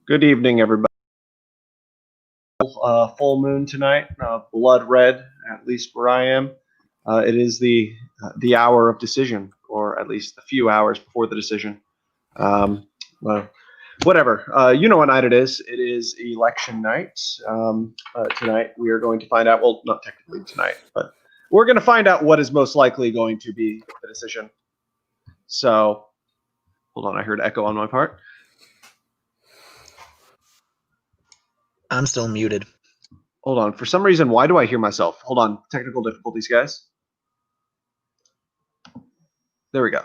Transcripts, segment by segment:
Good evening, everybody. Full moon tonight, blood red, at least where I am. It is the hour of decision, or at least a few hours before the decision. Well, whatever. You know what night it is. It is election night. Tonight we are going to find out. Well, not technically tonight, but we're going to find out what is most likely going to be the decision. So, hold on. I heard echo on my part. I'm still muted. Hold on. For some reason, why do I hear myself? Hold on. Technical difficulties, guys. There we go.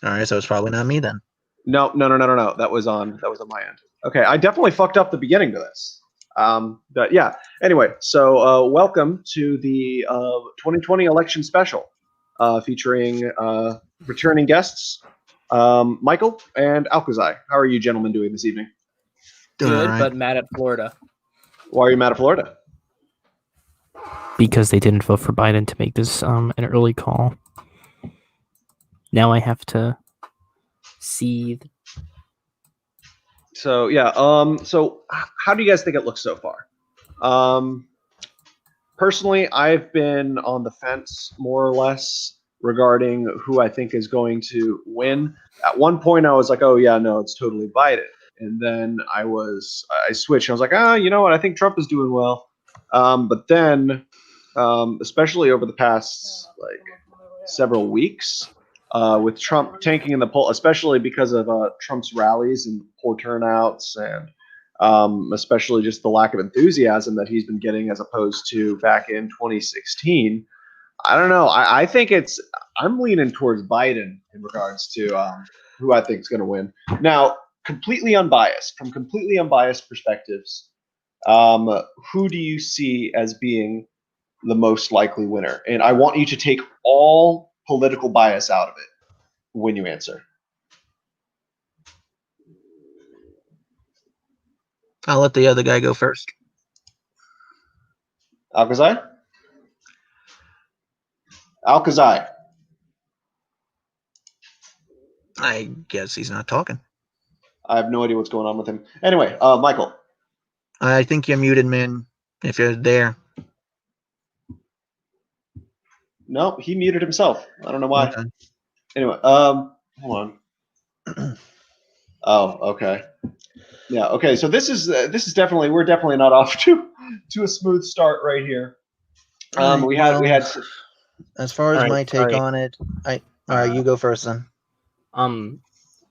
All right, so it's probably not me then. No. That was on my end. Okay, I definitely fucked up the beginning to this. But yeah. Anyway, so welcome to the 2020 election special, featuring returning guests, Michael and Alcazai. How are you gentlemen doing this evening? Good, but mad at Florida. Why are you mad at Florida? Because they didn't vote for Biden to make this an early call. Now I have to seethe. So yeah, so how do you guys think it looks so far? Personally, I've been on the fence more or less regarding who I think is going to win. At one point, I was like, "Oh yeah, no, it's totally Biden," and then I switched. I was like, you know what? I think Trump is doing well. But then, especially over the past several weeks, with Trump tanking in the poll, especially because of Trump's rallies and poor turnouts, and especially just the lack of enthusiasm that he's been getting as opposed to back in 2016. I don't know. I think I'm leaning towards Biden in regards to who I think is going to win. Now, from completely unbiased perspectives, who do you see as being the most likely winner? And I want you to take all political bias out of it when you answer. I'll let the other guy go first. Alcazai? Alcazai. I guess he's not talking. I have no idea what's going on with him. Anyway, Michael. I think you're muted, man, if you're there. No, he muted himself. I don't know why. Okay. Anyway, hold on. Oh, okay. Yeah, okay. So this is definitely, we're definitely not off to a smooth start right here. We had as far as my take on it, all right, you go first then.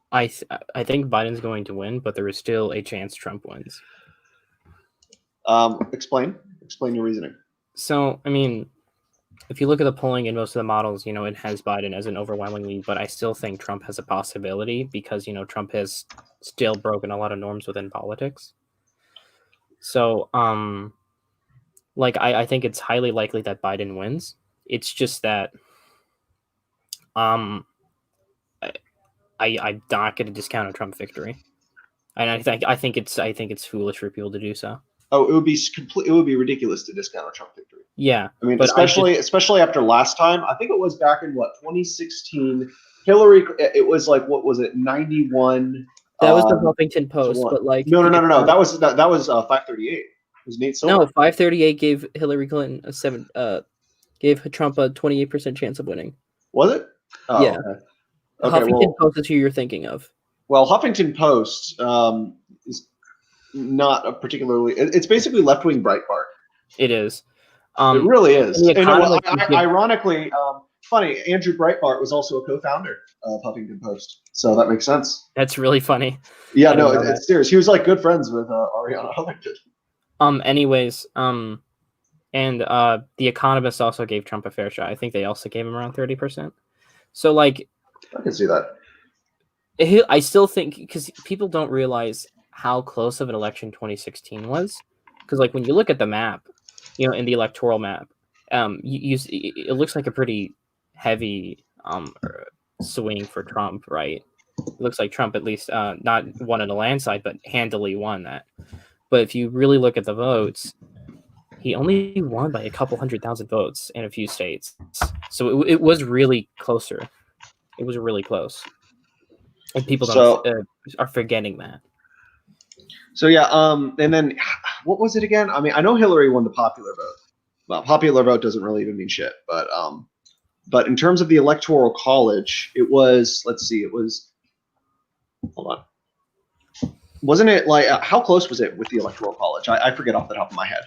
I think Biden's going to win, but there is still a chance Trump wins. Explain your reasoning. So, I mean, if you look at the polling in most of the models, it has Biden as an overwhelming lead, but I still think Trump has a possibility because, Trump has still broken a lot of norms within politics. So, I think it's highly likely that Biden wins. It's just that, I'm not going to discount a Trump victory, and I think it's foolish for people to do so. Oh, it would be ridiculous to discount a Trump victory. Yeah, I mean, especially after last time. I think it was back in 2016. Hillary, it was like, what was it, 91? That was the Huffington Post, but no. That was 538. It was Nate Silver. No, 538 gave Hillary Clinton gave Trump a 28% chance of winning. Was it? Oh, yeah. Okay. Huffington Post is who you're thinking of. Well, Huffington Post is not a particularly. It's basically left-wing Breitbart. It is. It really is. Ironically, funny. Andrew Breitbart was also a co-founder of Huffington Post, so that makes sense. That's really funny. Yeah, no, it's serious. He was good friends with Ariana Huffington. Anyways, and The Economist also gave Trump a fair shot. I think they also gave him around 30%. So I can see that. I still think, because people don't realize how close of an election 2016 was, because when you look at the map, in the electoral map, it looks like a pretty heavy swing for Trump, right? It looks like Trump at least not won in a landslide, but handily won that. But if you really look at the votes, he only won by a couple 100,000 votes in a few states. So it was really closer. It was really close. And people are forgetting that. So yeah, and then what was it again? I mean, I know Hillary won the popular vote. Well, popular vote doesn't really even mean shit, but in terms of the electoral college, it was, let's see, it was, hold on. Wasn't it like, how close was it with the electoral college? I forget off the top of my head.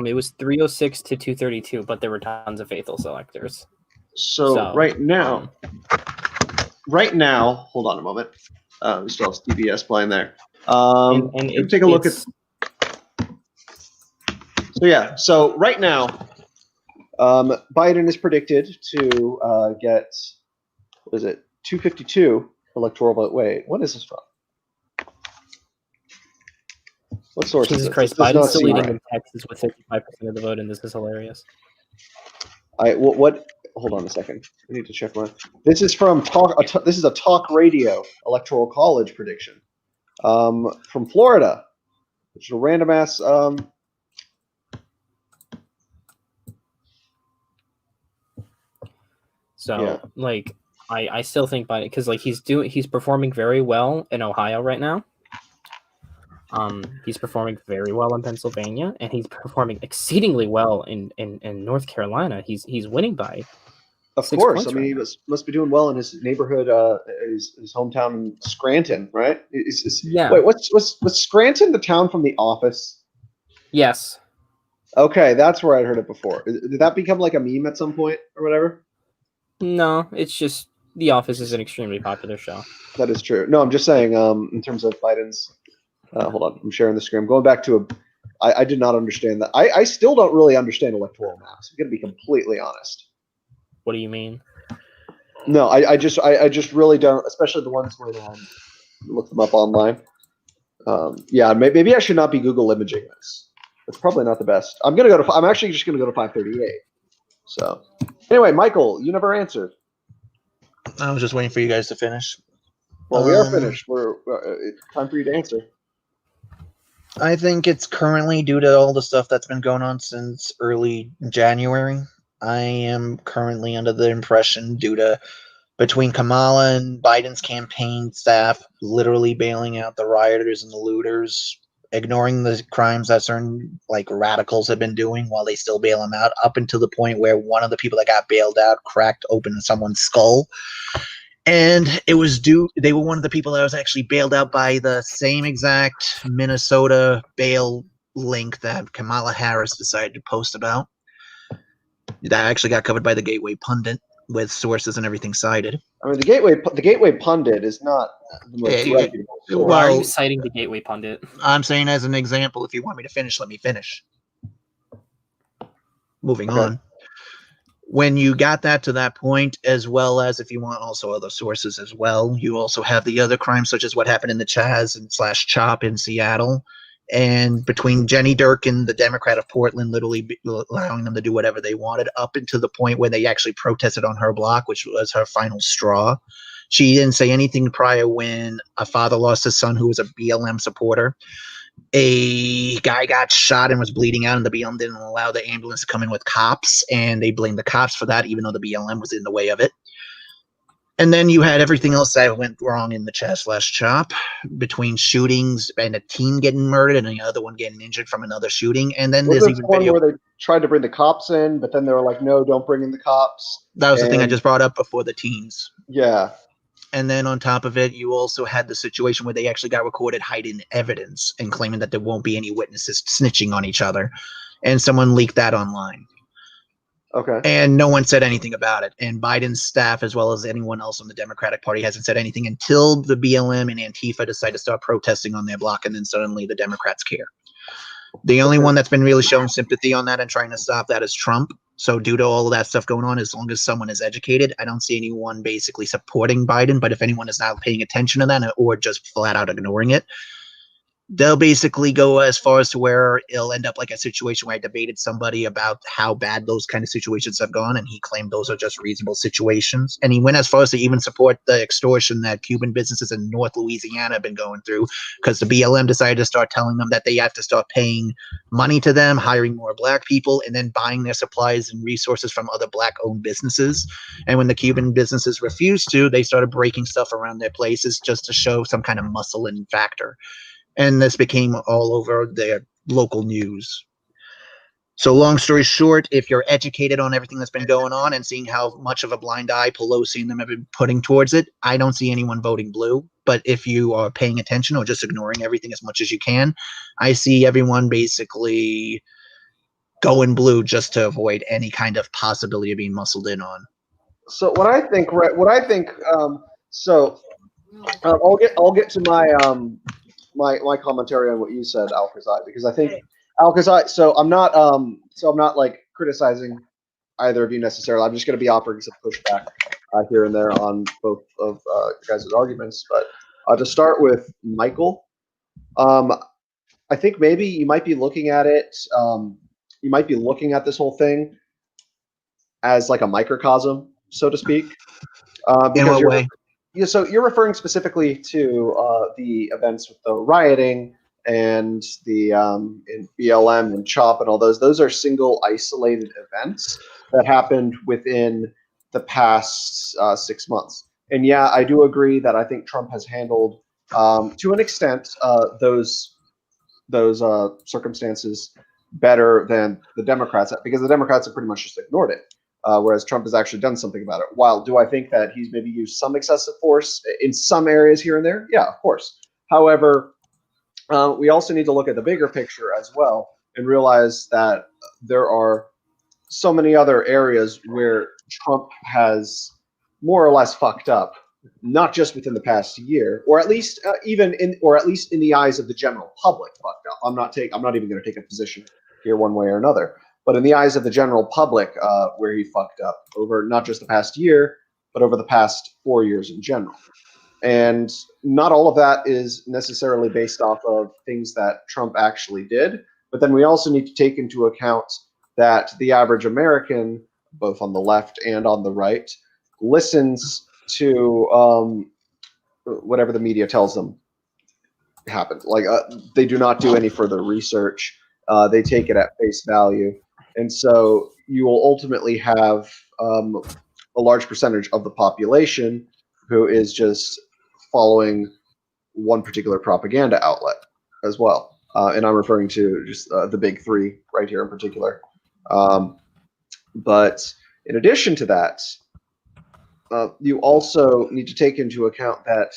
It was 306 to 232, but there were tons of faithful selectors. So right now, hold on a moment. We still have CBS playing there. And take a look at. So yeah, so right now, Biden is predicted to get, what is it, 252 electoral vote. Wait, what is this from? What source is Jesus this? Christ, This does not Biden's still seem leading right. in Texas with 55% of the vote, and this is hilarious. What? Hold on a second. I need to check my. This is from this is a talk radio electoral college prediction, from Florida, which is a random ass. So Yeah. like, I still think Biden, because like he's performing very well in Ohio right now. He's performing very well in Pennsylvania, and he's performing exceedingly well in North Carolina. He's winning by. Of course, I mean, he must be doing well in his neighborhood, his hometown, Scranton, right? Yeah. Wait, was Scranton the town from The Office? Yes. Okay, that's where I'd heard it before. Did that become like a meme at some point or whatever? No, it's just The Office is an extremely popular show. That is true. No, I'm just saying, in terms of Biden's. Hold on, I'm sharing the screen. Going back to I did not understand that. I still don't really understand electoral maps. I'm going to be completely honest. What do you mean? No, I just really don't, especially the ones where look them up online. Yeah, maybe I should not be Google imaging this. It's probably not the best. I'm actually just gonna go to 538. So anyway, Michael, you never answered. I was just waiting for you guys to finish. Well, we are finished. It's time for you to answer. I think it's currently due to all the stuff that's been going on since early January. I am currently under the impression, due to between Kamala and Biden's campaign staff literally bailing out the rioters and the looters, ignoring the crimes that certain like radicals have been doing while they still bail them out, up until the point where one of the people that got bailed out cracked open someone's skull. And it was they were one of the people that was actually bailed out by the same exact Minnesota bail link that Kamala Harris decided to post about. That actually got covered by the Gateway Pundit with sources and everything cited. I mean, the Gateway Pundit is not the most reputable source. Why are you citing the Gateway Pundit? I'm saying as an example. If you want me to finish, let me finish. Moving on. When you got that to that point, as well as if you want also other sources as well, you also have the other crimes, such as what happened in the Chaz and / Chop in Seattle, and between Jenny Durkin, the Democrat of Portland, literally allowing them to do whatever they wanted, up until the point where they actually protested on her block, which was her final straw. She didn't say anything prior when a father lost his son who was a BLM supporter. A guy got shot and was bleeding out, and the BLM didn't allow the ambulance to come in with cops, and they blamed the cops for that, even though the BLM was in the way of it. And then you had everything else that went wrong in the Chaz / Chop, between shootings and a teen getting murdered and the other one getting injured from another shooting. And then there's even one where they tried to bring the cops in, but then they were like, "No, don't bring in the cops." That was the thing I just brought up before the teens. Yeah. And then on top of it, you also had the situation where they actually got recorded hiding evidence and claiming that there won't be any witnesses snitching on each other. And someone leaked that online. Okay. And no one said anything about it. And Biden's staff, as well as anyone else on the Democratic Party, hasn't said anything until the BLM and Antifa decide to start protesting on their block, and then suddenly the Democrats care. The only one that's been really showing sympathy on that and trying to stop that is Trump. So due to all of that stuff going on, as long as someone is educated, I don't see anyone basically supporting Biden. But if anyone is not paying attention to that or just flat out ignoring it, they'll basically go as far as to where it'll end up like a situation where I debated somebody about how bad those kind of situations have gone, and he claimed those are just reasonable situations. And he went as far as to even support the extortion that Cuban businesses in North Louisiana have been going through, because the BLM decided to start telling them that they have to start paying money to them, hiring more black people, and then buying their supplies and resources from other black-owned businesses. And when the Cuban businesses refused to, they started breaking stuff around their places just to show some kind of muscle and factor. And this became all over their local news. So long story short, if you're educated on everything that's been going on and seeing how much of a blind eye Pelosi and them have been putting towards it, I don't see anyone voting blue. But if you are paying attention or just ignoring everything as much as you can, I see everyone basically going blue just to avoid any kind of possibility of being muscled in on. So I'll get to my commentary on what you said, Alcazar, because I think Alcazar. So I'm not like criticizing either of you necessarily. I'm just going to be offering some pushback here and there on both of your guys' arguments. But to start with Michael, I think maybe you might be looking at it. You might be looking at this whole thing as like a microcosm, so to speak. In what way? So you're referring specifically to the events with the rioting and the in BLM and CHOP and all those. Those are single isolated events that happened within the past 6 months. And yeah, I do agree that I think Trump has handled, to an extent, those circumstances better than the Democrats, because the Democrats have pretty much just ignored it. Whereas Trump has actually done something about it. While do I think that he's maybe used some excessive force in some areas here and there? Yeah, of course. However, we also need to look at the bigger picture as well and realize that there are so many other areas where Trump has more or less fucked up, not just within the past year, or at least in the eyes of the general public, fucked up. I'm not even going to take a position here one way or another. But in the eyes of the general public, where he fucked up over not just the past year, but over the past 4 years in general. And not all of that is necessarily based off of things that Trump actually did. But then we also need to take into account that the average American, both on the left and on the right, listens to whatever the media tells them happened. Like they do not do any further research. They take it at face value. And so you will ultimately have a large percentage of the population who is just following one particular propaganda outlet as well. And I'm referring to just the big three right here in particular. But in addition to that, you also need to take into account that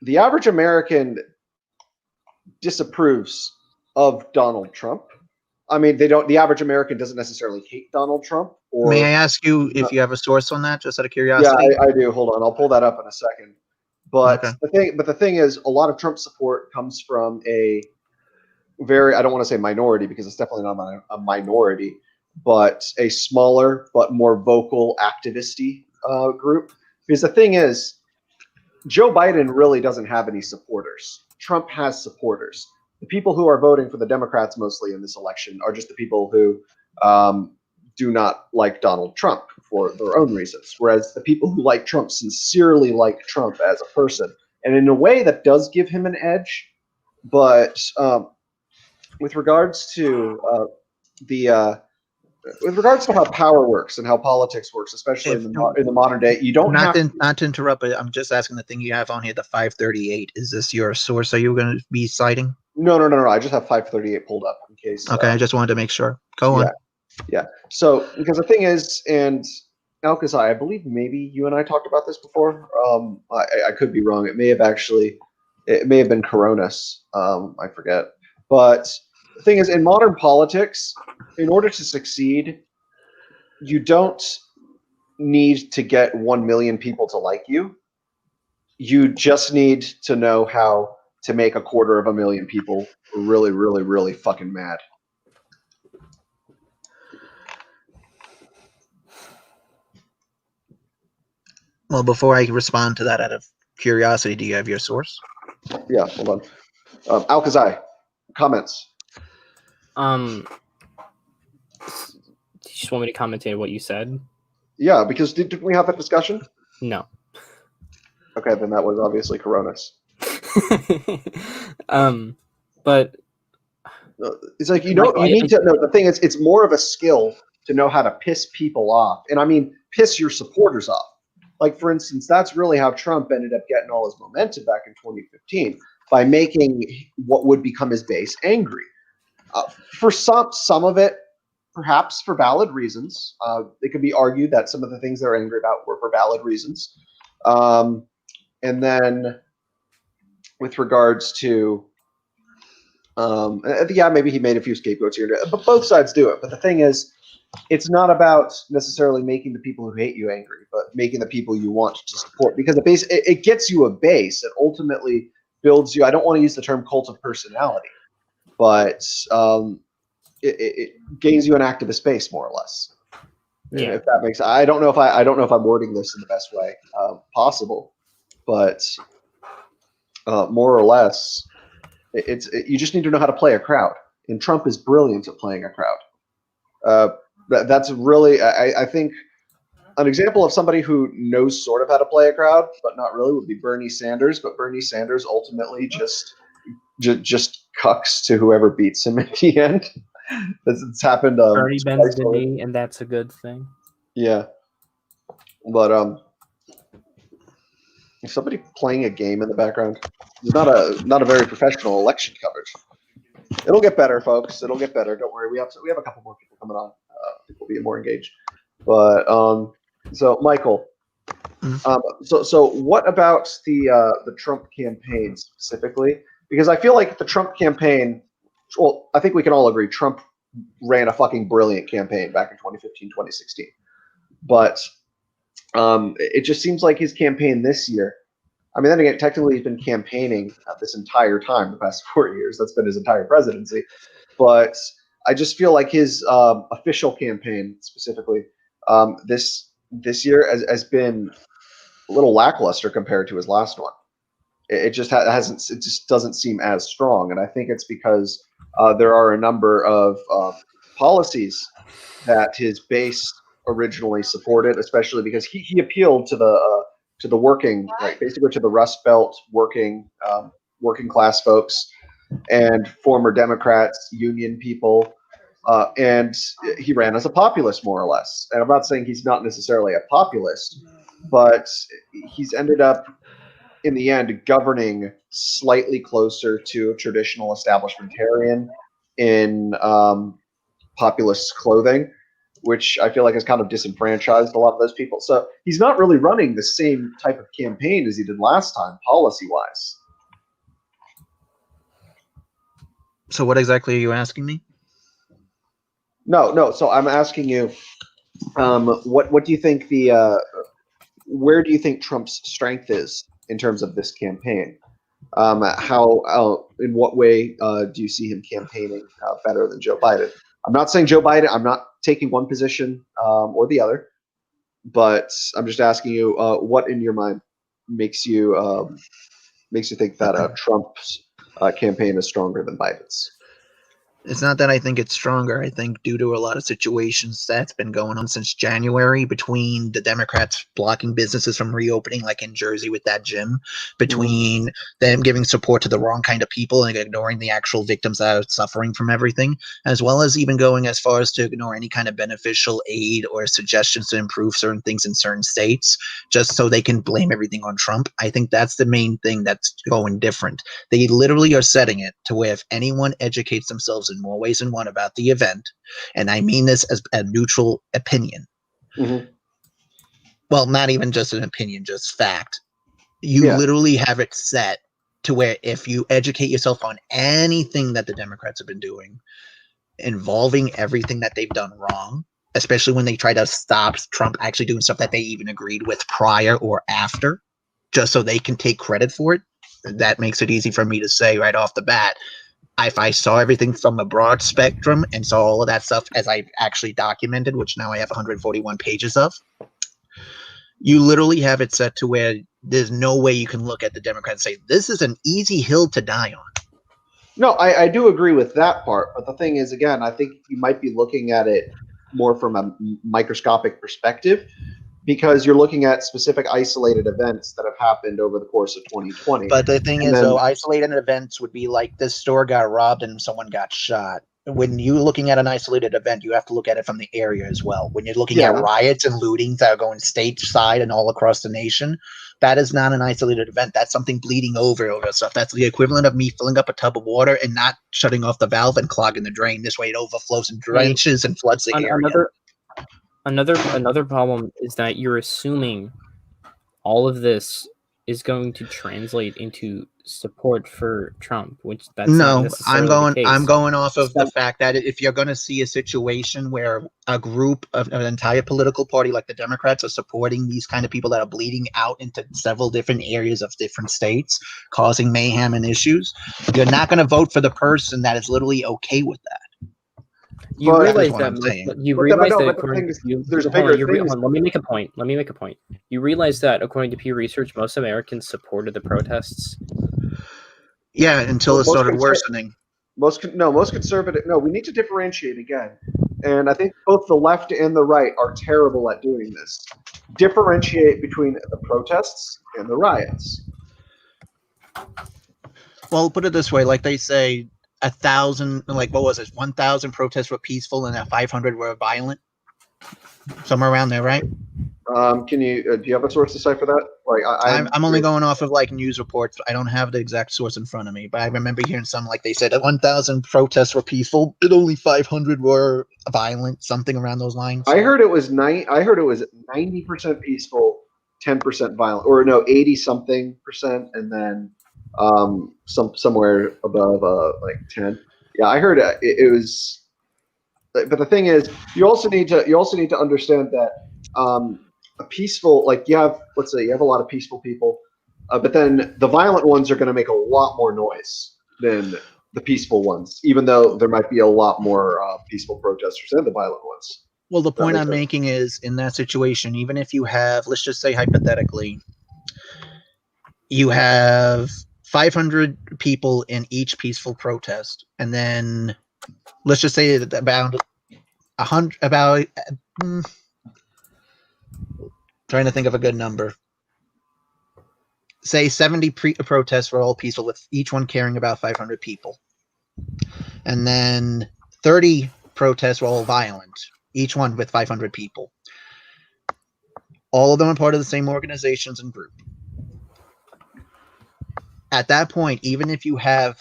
the average American disapproves of Donald Trump. I mean, the average American doesn't necessarily hate Donald Trump. Or, may I ask you if you have a source on that, just out of curiosity? Yeah, I do. Hold on, I'll pull that up in a second. But okay. the thing is, a lot of Trump support comes from a I don't want to say minority, because it's definitely not a minority, but a smaller but more vocal activisty group. Because the thing is, Joe Biden really doesn't have any supporters. Trump has supporters. The people who are voting for the Democrats mostly in this election are just the people who do not like Donald Trump for their own reasons. Whereas the people who like Trump sincerely like Trump as a person. And in a way that does give him an edge. But with regards to how power works and how politics works, especially in the modern day, you don't not to interrupt, but I'm just asking the thing you have on here, the 538. Is this your source? Are you going to be citing? No. I just have 538 pulled up in case. Okay, I just wanted to make sure. Go on. Yeah. So because the thing is, and Alcazar, I believe maybe you and I talked about this before. I could be wrong. It may have been Coronas. I forget. But the thing is, in modern politics, in order to succeed, you don't need to get 1 million people to like you. You just need to know how to make 250,000 people really, really, really fucking mad. Well, before I respond to that, out of curiosity, do you have your source? Yeah, hold on. Alkazai, comments. You just want me to commentate what you said? Yeah, because didn't we have that discussion? No. Okay, then that was obviously Coronas. But it's like you need to know. The thing is, it's more of a skill to know how to piss people off, and I mean piss your supporters off. Like for instance, that's really how Trump ended up getting all his momentum back in 2015 by making what would become his base angry. For some of it, perhaps for valid reasons. It could be argued that some of the things they're angry about were for valid reasons. And then with regards to, yeah, maybe he made a few scapegoats here, but both sides do it. But the thing is, it's not about necessarily making the people who hate you angry, but making the people you want to support. Because it gets you a base. It ultimately builds you. I don't want to use the term cult of personality, but it gains you an activist base, more or less. Yeah. If that makes, I don't know if I'm wording this in the best way possible, but more or less, you just need to know how to play a crowd, and Trump is brilliant at playing a crowd. That's really, I think, an example of somebody who knows sort of how to play a crowd, but not really, would be Bernie Sanders. But Bernie Sanders ultimately just cucks to whoever beats him at the end. It's happened. Bernie bends the knee, and that's a good thing. Yeah, but is somebody playing a game in the background? It's not a very professional election coverage. It'll get better, folks. It'll get better. Don't worry. We have a couple more people coming on. People be more engaged. But so Michael, so what about the Trump campaign specifically? Because I feel like the Trump campaign, well, I think we can all agree Trump ran a fucking brilliant campaign back in 2015, 2016. But it just seems like his campaign this year, I mean, then again, technically he's been campaigning this entire time, the past 4 years. That's been his entire presidency. But I just feel like his official campaign specifically this year has been a little lackluster compared to his last one. It just hasn't. It just doesn't seem as strong, and I think it's because there are a number of policies that his base originally supported, especially because he appealed to the working, like basically to the Rust Belt working class folks and former Democrats, union people, and he ran as a populist, more or less. And I'm not saying he's not necessarily a populist, but he's ended up in the end governing slightly closer to a traditional establishmentarian in populist clothing, which I feel like has kind of disenfranchised a lot of those people. So he's not really running the same type of campaign as he did last time, policy-wise. So what exactly are you asking me? No. So I'm asking you, what do you think where do you think Trump's strength is in terms of this campaign? In what way do you see him campaigning better than Joe Biden? I'm not saying Joe Biden. I'm not taking one position or the other, but I'm just asking you what in your mind makes you think that Trump's campaign is stronger than Biden's. It's not that I think it's stronger. I think due to a lot of situations that's been going on since January, between the Democrats blocking businesses from reopening, like in Jersey with that gym, between them giving support to the wrong kind of people and ignoring the actual victims that are suffering from everything, as well as even going as far as to ignore any kind of beneficial aid or suggestions to improve certain things in certain states, just so they can blame everything on Trump. I think that's the main thing that's going different. They literally are setting it to where if anyone educates themselves in more ways than one about the event, and I mean this as a neutral opinion, well, not even just an opinion, just fact, you literally have it set to where if you educate yourself on anything that the Democrats have been doing involving everything that they've done wrong, especially when they try to stop Trump actually doing stuff that they even agreed with prior or after, just so they can take credit for it, that makes it easy for me to say right off the bat. If I saw everything from a broad spectrum and saw all of that stuff as I've actually documented, which now I have 141 pages of, you literally have it set to where there's no way you can look at the Democrats and say this is an easy hill to die on. No, I do agree with that part. But the thing is, again, I think you might be looking at it more from a microscopic perspective, because you're looking at specific isolated events that have happened over the course of 2020. But the thing is, though, isolated events would be like this store got robbed and someone got shot. When you're looking at an isolated event, you have to look at it from the area as well. When you're looking at riots and lootings that are going stateside and all across the nation, that is not an isolated event. That's something bleeding over stuff. That's the equivalent of me filling up a tub of water and not shutting off the valve and clogging the drain. This way it overflows and drenches and floods the area. Another problem is that you're assuming all of this is going to translate into support for Trump, which that's not necessarily the case. I'm going off of the fact that if you're going to see a situation where a group of an entire political party like the Democrats are supporting these kind of people that are bleeding out into several different areas of different states, causing mayhem and issues, you're not going to vote for the person that is literally okay with that. You realize that. You realize that. Let me make a point. You realize that according to Pew Research, most Americans supported the protests. Yeah, until it started worsening. Most conservative. No, we need to differentiate again, and I think both the left and the right are terrible at doing this. Differentiate between the protests and the riots. Well, put it this way: like they say, 1,000, like what was it? 1,000 protests were peaceful, and 500 were violent. Somewhere around there, right? Can you? Do you have a source to cite for that? Like, I'm only going off of like news reports. I don't have the exact source in front of me, but I remember hearing some like they said that 1,000 protests were peaceful, but only 500 were violent, something around those lines. I heard it was 90% peaceful, 10% violent, or no, 80-something%, and then somewhere above like 10. Yeah, I heard it was. But the thing is, you also need to understand that a peaceful, like let's say you have a lot of peaceful people, but then the violent ones are going to make a lot more noise than the peaceful ones, even though there might be a lot more peaceful protesters than the violent ones. Well, the point I'm making is, in that situation, even if you have, let's just say hypothetically, you have 500 people in each peaceful protest, and then let's just say that about 100, trying to think of a good number. Say 70 protests were all peaceful, with each one caring about 500 people. And then 30 protests were all violent, each one with 500 people. All of them are part of the same organizations and group. At that point, even if you have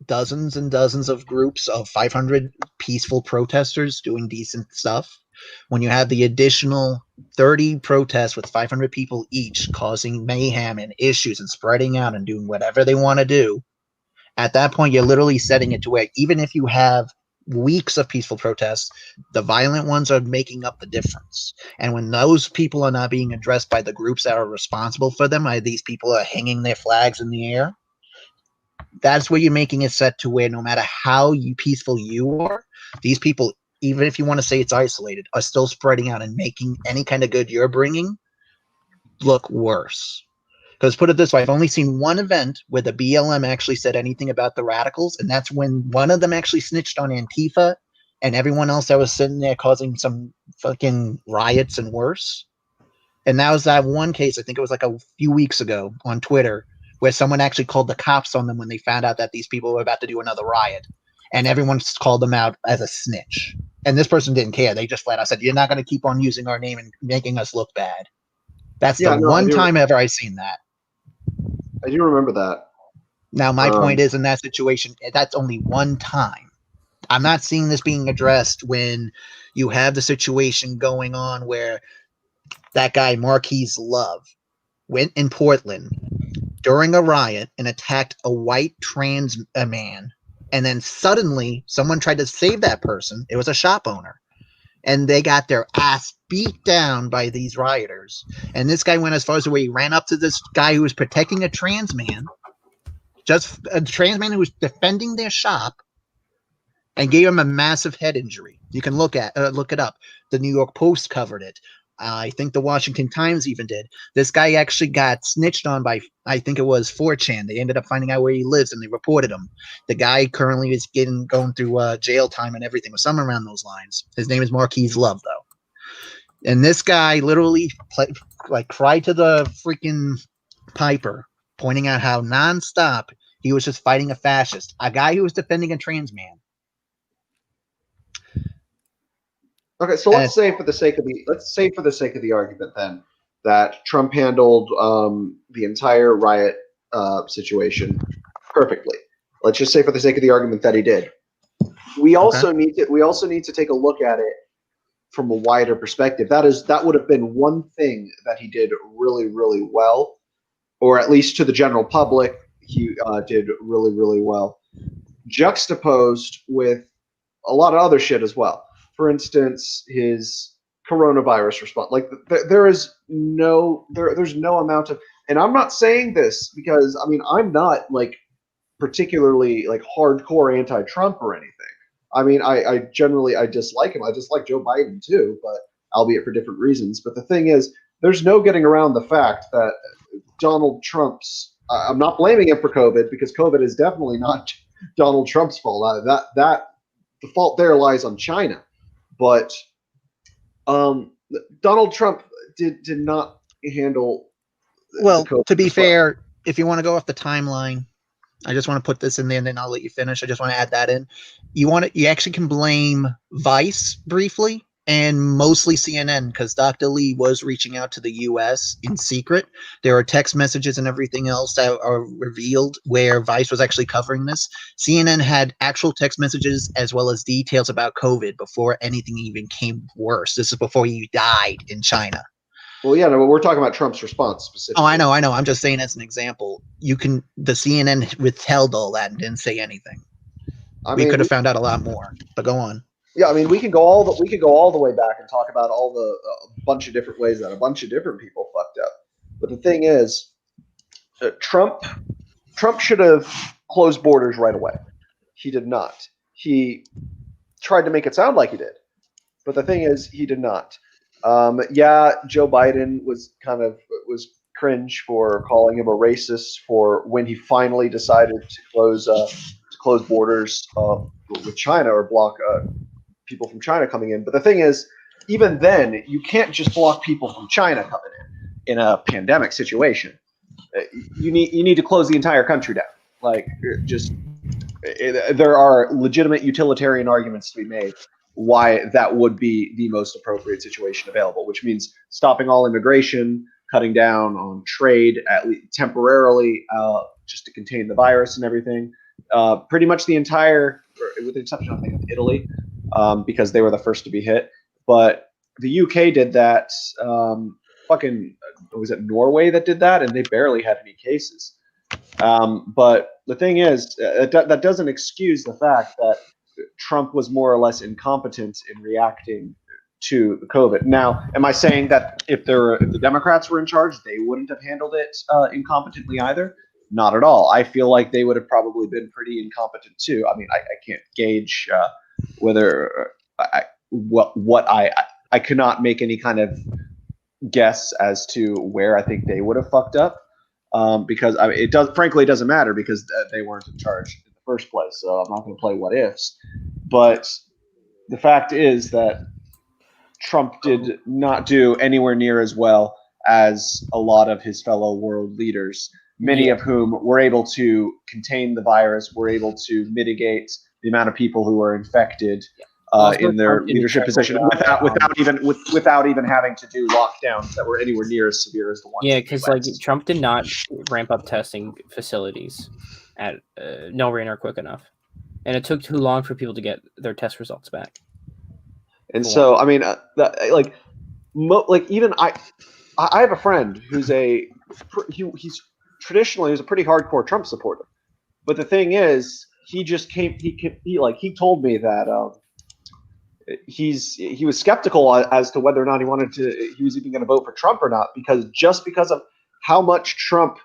dozens and dozens of groups of 500 peaceful protesters doing decent stuff, when you have the additional 30 protests with 500 people each causing mayhem and issues and spreading out and doing whatever they want to do, at that point, you're literally setting it to where even if you have weeks of peaceful protests, the violent ones are making up the difference. And when those people are not being addressed by the groups that are responsible for them, these people are hanging their flags in the air, that's where you're making it set to where no matter how peaceful you are, these people, even if you want to say it's isolated, are still spreading out and making any kind of good you're bringing look worse. Because put it this way, I've only seen one event where the BLM actually said anything about the radicals, and that's when one of them actually snitched on Antifa and everyone else that was sitting there causing some fucking riots and worse. And that was that one case, I think it was like a few weeks ago on Twitter, where someone actually called the cops on them when they found out that these people were about to do another riot. And everyone called them out as a snitch. And this person didn't care. They just flat out said, you're not going to keep on using our name and making us look bad. That's one time ever I've seen that. I do remember that. Now, my point is, in that situation, that's only one time. I'm not seeing this being addressed when you have the situation going on where that guy, Marquise Love, went in Portland during a riot and attacked a white trans man. And then suddenly someone tried to save that person. It was a shop owner. And they got their ass beat down by these rioters. And this guy went as far as where he ran up to this guy who was protecting a trans man, just a trans man who was defending their shop, and gave him a massive head injury. You can look it up. The New York Post covered it. I think the Washington Times even did. This guy actually got snitched on by, I think it was 4chan. They ended up finding out where he lives and they reported him. The guy currently is going through jail time and everything, or something around those lines. His name is Marquise Love, though. And this guy literally cried to the freaking Piper, pointing out how nonstop he was just fighting a fascist, a guy who was defending a trans man. Okay, so let's say for the sake of the argument then that Trump handled the entire riot situation perfectly. Let's just say for the sake of the argument that he did. We also need to take a look at it from a wider perspective. That would have been one thing that he did really, really well, or at least to the general public, he did really, really well, juxtaposed with a lot of other shit as well. For instance, his coronavirus response. Like there's no amount of, and I'm not saying this because I mean I'm not like particularly like hardcore anti-Trump or anything. I mean I generally dislike him. I dislike Joe Biden too, but albeit for different reasons. But the thing is, there's no getting around the fact that Donald Trump's. I'm not blaming him for COVID because COVID is definitely not Donald Trump's fault. That the fault there lies on China. But Donald Trump did not handle. Well, to be fair, if you want to go off the timeline, I just want to put this in there, and then I'll let you finish. I just want to add that in. You actually can blame Vice briefly and mostly CNN because Dr. Lee was reaching out to the U.S. in secret. There are text messages and everything else that are revealed where Vice was actually covering this. CNN had actual text messages as well as details about COVID before anything even came worse. This is before he died in China. Well, yeah, no, but we're talking about Trump's response specifically. Oh, I know. I'm just saying as an example. The CNN withheld all that and didn't say anything. We could have found out a lot more, but go on. Yeah, I mean, we could go all the way back and talk about all the bunch of different ways that a bunch of different people fucked up. But the thing is, Trump should have closed borders right away. He did not. He tried to make it sound like he did, but the thing is, he did not. Yeah, Joe Biden was cringe for calling him a racist for when he finally decided to close borders with China or block people from China coming in. But the thing is, even then, you can't just block people from China coming in a pandemic situation. You need to close the entire country down. Like, there are legitimate utilitarian arguments to be made why that would be the most appropriate situation available, which means stopping all immigration, cutting down on trade at least temporarily, just to contain the virus and everything. Pretty much the entire, with the exception, I think, of Italy, because they were the first to be hit. But the UK did that. Was it Norway that did that? And they barely had any cases. But the thing is, that doesn't excuse the fact that Trump was more or less incompetent in reacting to the COVID. Now, am I saying that if the Democrats were in charge, they wouldn't have handled it incompetently either? Not at all. I feel like they would have probably been pretty incompetent too. I mean, I can't gauge whether I cannot make any kind of guess as to where I think they would have fucked up, because it doesn't matter because they weren't in charge in the first place. So I'm not going to play what ifs. But the fact is that Trump did not do anywhere near as well as a lot of his fellow world leaders, many of whom were able to contain the virus, were able to mitigate the amount of people who were infected in their leadership position without even having to do lockdowns that were anywhere near as severe as the ones. Yeah, because like Trump did not ramp up testing facilities at nowhere quick enough, and it took too long for people to get their test results back. And so, I mean, even I have a friend who's he's traditionally a pretty hardcore Trump supporter, but the thing is, he told me that he was skeptical as to whether or not he was even going to vote for Trump or not, because of how much Trump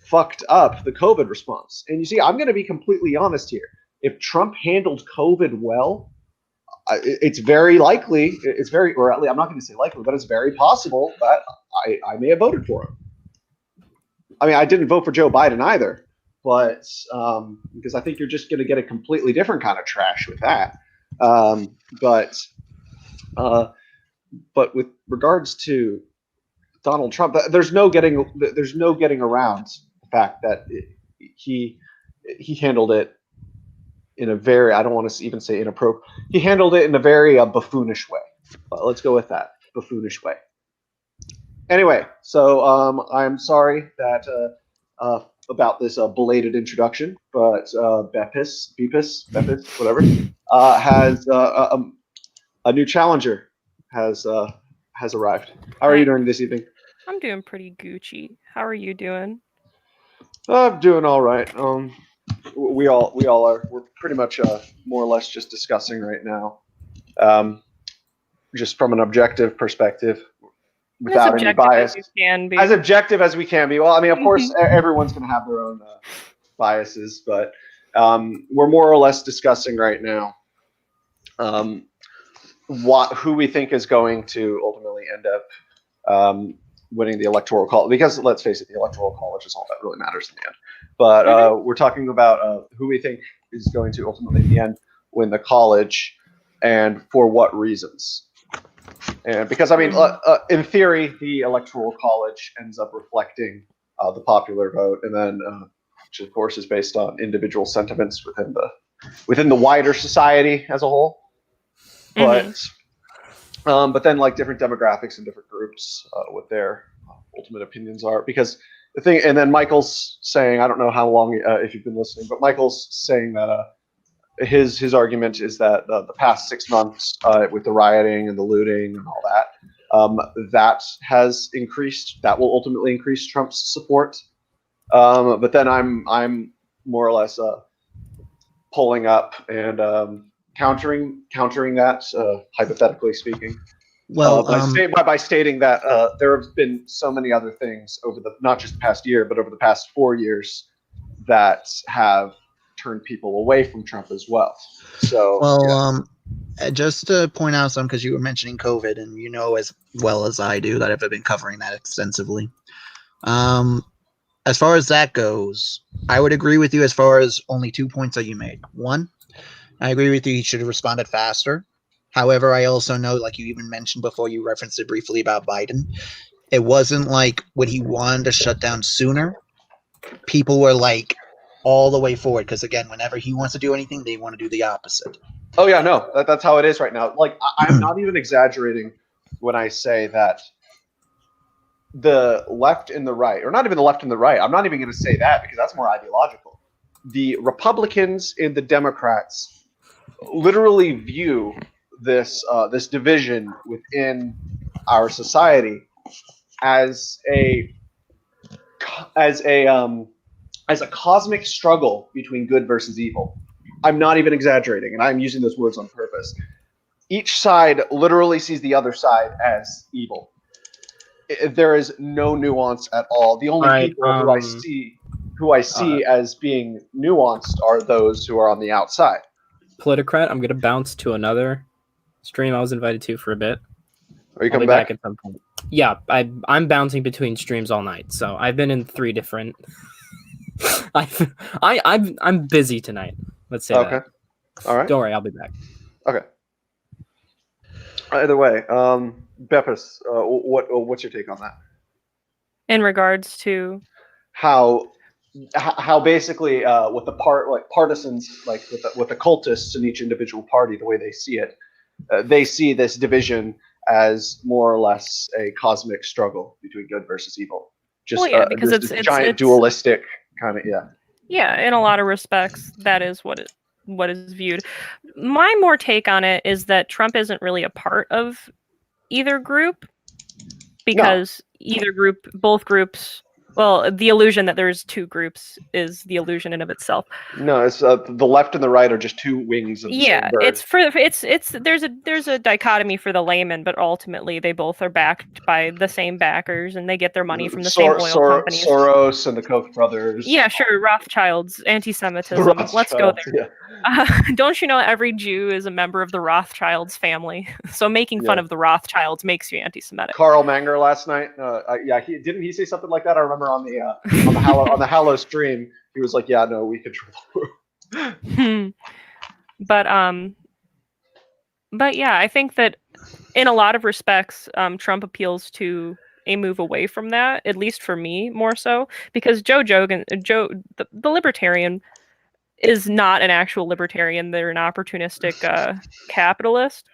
fucked up the COVID response. And you see, I'm going to be completely honest here. If Trump handled COVID well, it's very likely. It's very, or at least I'm not going to say likely, but it's very possible that I may have voted for him. I mean, I didn't vote for Joe Biden either, but because I think you're just going to get a completely different kind of trash with that. But with regards to Donald Trump, there's no getting around the fact that he handled it in a very, I don't want to even say inappropriate. He handled it in a very buffoonish way. Let's go with that, buffoonish way. Anyway, so I'm sorry that about this belated introduction, but Beppis, whatever, has a new challenger has arrived. How are you doing this evening? I'm doing pretty Gucci. How are you doing? I'm doing all right. We all are. We're pretty much more or less just discussing right now, just from an objective perspective, without any bias. As objective as we can be. Well, I mean, of course, everyone's going to have their own biases, but we're more or less discussing right now who we think is going to ultimately end up winning the electoral college. Because let's face it, the electoral college is all that really matters in the end. But we're talking about who we think is going to ultimately, in the end, win the college, and for what reasons. And because, I mean, in theory, the electoral college ends up reflecting the popular vote, and then, which of course is based on individual sentiments within the wider society as a whole. But then, like, different demographics and different groups, what their ultimate opinions are. Because the thing, and then Michael's saying, I don't know how long if you've been listening, but Michael's saying that his argument is that the past 6 months with the rioting and the looting and all that, that has increased. That will ultimately increase Trump's support. But then I'm more or less pulling up and countering that, hypothetically speaking. Well, by stating that there have been so many other things over not just the past year, but over the past 4 years that have turned people away from Trump as well. So, well, just to point out some, because you were mentioning COVID, and you know as well as I do that I've been covering that extensively. As far as that goes, I would agree with you as far as only 2 points that you made. One, I agree with you. He should have responded faster. However, I also know, like you even mentioned before, you referenced it briefly about Biden. It wasn't like when he wanted to shut down sooner, people were like all the way forward. Because again, whenever he wants to do anything, they want to do the opposite. Oh yeah, no, that's how it is right now. Like I'm not even exaggerating when I say that the left and the right, or not even the left and the right. I'm not even going to say that because that's more ideological. The Republicans and the Democrats literally view this division within our society as a cosmic struggle between good versus evil. I'm not even exaggerating, and I'm using those words on purpose. Each side literally sees the other side as evil. There is no nuance at all. The only people who I see as being nuanced are those who are on the outside. Politicrat, I'm going to bounce to another stream I was invited to for a bit. Are you coming back at some point? Yeah, I'm bouncing between streams all night, so I've been in 3 different. I'm busy tonight. Let's say that. Okay. All right. Don't worry, I'll be back. Okay. Either way, Beppis, what's your take on that? In regards to how basically with the partisans, like with the cultists in each individual party, the way they see it, they see this division as more or less a cosmic struggle between good versus evil. Just because it's giant dualistic kind of Yeah, in a lot of respects, that is what is viewed. My more take on it is that Trump isn't really a part of either group, because both groups Well, the illusion that there's two groups is the illusion in of itself. No, it's the left and the right are just two wings of the same bird. it's there's a dichotomy for the layman, but ultimately they both are backed by the same backers and they get their money from the same oil companies. Soros and the Koch brothers. Yeah, sure, Rothschilds, anti-Semitism. Let's go there. Yeah. Don't you know every Jew is a member of the Rothschilds family? So making fun of the Rothschilds makes you anti-Semitic. Karl Menger last night, didn't he say something like that? I remember on the Hallow stream, he was like, "Yeah, no, we control the world." But yeah, I think that in a lot of respects, Trump appeals to a move away from that, at least for me, more so, because Joe, the libertarian, is not an actual libertarian. They're an opportunistic capitalist,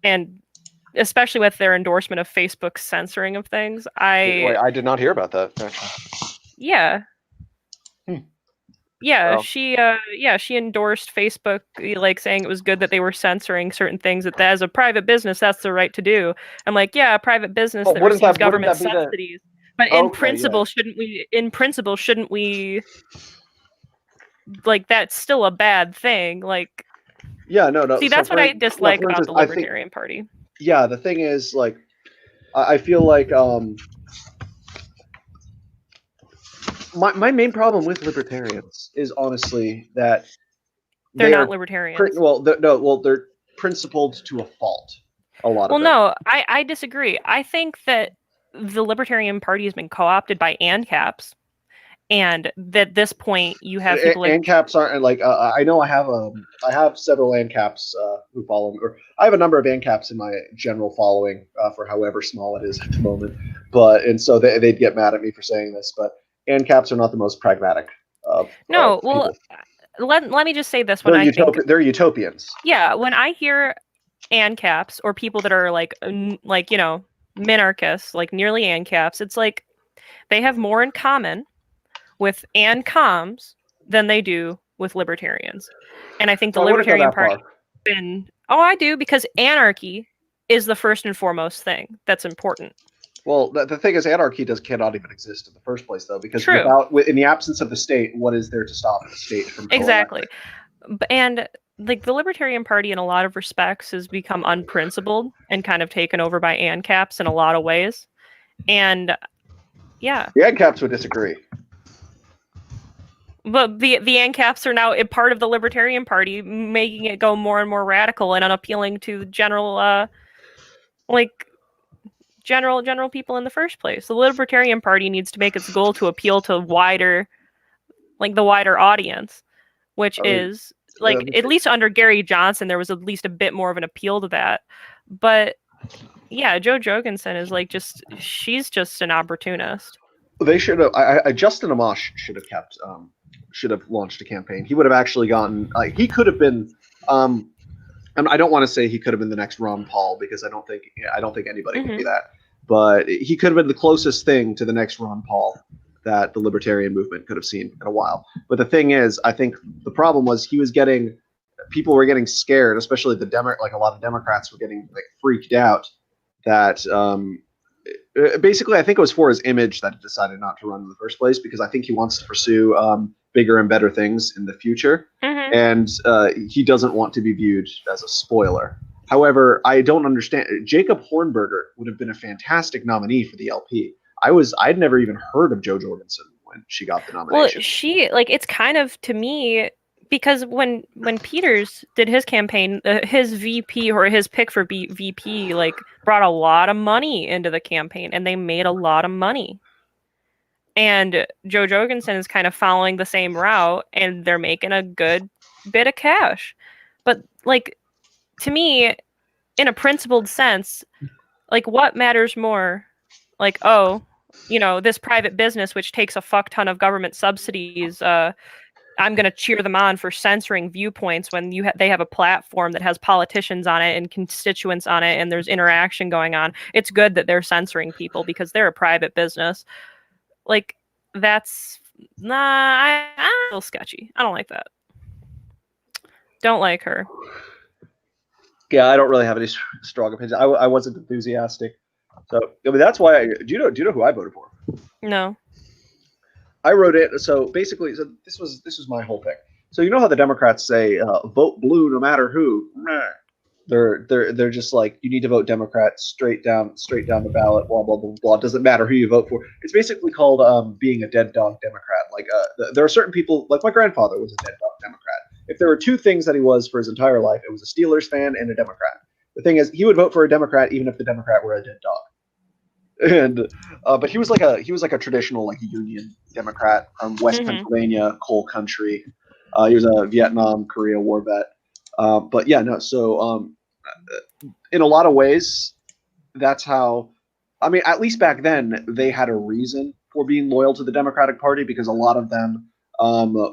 and especially with their endorsement of Facebook's censoring of things, I did not hear about that. Yeah. Yeah, Wow. she endorsed Facebook, like saying it was good that they were censoring certain things. That as a private business, that's the right to do. I'm like, yeah, a private business that receives government subsidies. But in principle, shouldn't we? In principle, shouldn't we? Like, that's still a bad thing. Like, yeah, no. See, that's what I dislike about the Libertarian Party. Yeah, the thing is, like, I feel like my main problem with libertarians is honestly that they're not libertarians. They're principled to a fault. A lot of them. No, I disagree. I think that the Libertarian Party has been co-opted by ANCAPs, and at this point you have people like ANCAPs aren't like I know I have several ANCAPs who follow me, or I have a number of ANCAPs in my general following for however small it is at the moment. And so they'd get mad at me for saying this, but ANCAPs are not the most pragmatic. Let me just say this: they're utopians. Yeah, when I hear ANCAPs or people that are like minarchists, like nearly ANCAPs, it's like they have more in common with ANCOMs than they do with libertarians. And I think the Libertarian Party I do, because anarchy is the first and foremost thing that's important. Well, the thing is, anarchy cannot even exist in the first place, though, because in the absence of the state, what is there to stop the state from exactly? And like the Libertarian Party, in a lot of respects, has become unprincipled and kind of taken over by ANCAPs in a lot of ways. And yeah, the ANCAPs would disagree. But the ANCAPs are now a part of the Libertarian Party, making it go more and more radical and unappealing to general people in the first place. The Libertarian Party needs to make its goal to appeal to the wider audience, which is at least under Gary Johnson, there was at least a bit more of an appeal to that. But yeah, Jo Jorgensen is she's just an opportunist. They should have. Justin Amash should have launched a campaign. He would have actually gotten. He could have been. And I don't want to say he could have been the next Ron Paul, because I don't think anybody can be that. But he could have been the closest thing to the next Ron Paul that the libertarian movement could have seen in a while. But the thing is, I think the problem was people were getting scared, especially a lot of Democrats were getting freaked out that. Basically, I think it was for his image that he decided not to run in the first place, because I think he wants to pursue bigger and better things in the future, and he doesn't want to be viewed as a spoiler. However, I don't understand. Jacob Hornberger would have been a fantastic nominee for the LP. I'd never even heard of Jo Jorgensen when she got the nomination. Well, it's kind of, to me, because when Peters did his campaign, his VP or his pick for VP brought a lot of money into the campaign, and they made a lot of money. And Jo Jorgensen is kind of following the same route, and they're making a good bit of cash. But to me, in a principled sense, what matters more? This private business which takes a fuck ton of government subsidies. I'm going to cheer them on for censoring viewpoints when they have a platform that has politicians on it and constituents on it, and there's interaction going on. It's good that they're censoring people because they're a private business. That's I feel sketchy. I don't like that. Don't like her. Yeah, I don't really have any strong opinions. I wasn't enthusiastic, so that's why. Do you know who I voted for? No. I wrote it. So basically, so this was my whole thing. So you know how the Democrats say vote blue no matter who. They're just like, you need to vote Democrat straight down the ballot. Blah blah blah blah. Doesn't matter who you vote for. It's basically called being a dead dog Democrat. Like there are certain people, like my grandfather was a dead dog Democrat. If there were two things that he was for his entire life, it was a Steelers fan and a Democrat. The thing is, he would vote for a Democrat even if the Democrat were a dead dog. And but he was like a traditional like Union Democrat from West Pennsylvania, coal country. He was a Vietnam, Korea war vet. But yeah, no. So in a lot of ways, that's how. I mean, at least back then, they had a reason for being loyal to the Democratic Party because a lot of them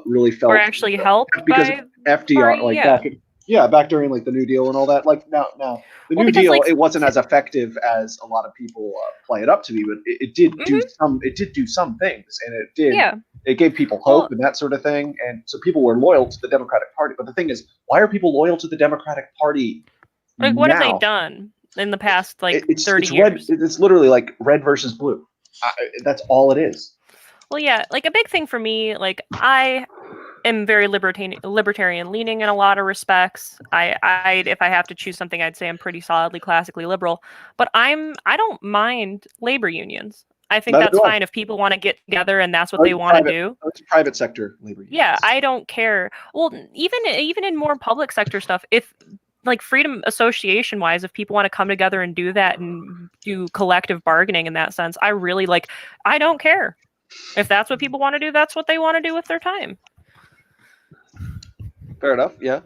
really felt or actually helped because by FDR, party, like yeah. back during like the New Deal and all that. Like now the New because, Deal, like, it wasn't as effective as a lot of people play it up to be, but it did do some. It did do some things, and it did. Yeah. It gave people hope and that sort of thing, and so people were loyal to the Democratic Party. But the thing is, why are people loyal to the Democratic Party? Like, what have they now? done in the past, like, It's 30 years? Red, it's literally like red versus blue. That's all it is. Well, yeah, like a big thing for me, like I am very libertarian leaning in a lot of respects. I if I have to choose something, I'd say I'm pretty solidly classically liberal. But I don't mind labor unions. I think that's fine if people want to get together and that's what they want to do. It's private sector labor unions. Yeah, I don't care. Well, even in more public sector stuff, if like freedom association wise, if people want to come together and do that and do collective bargaining in that sense, I really I don't care. If that's what people want to do, that's what they want to do with their time. Fair enough. Yeah.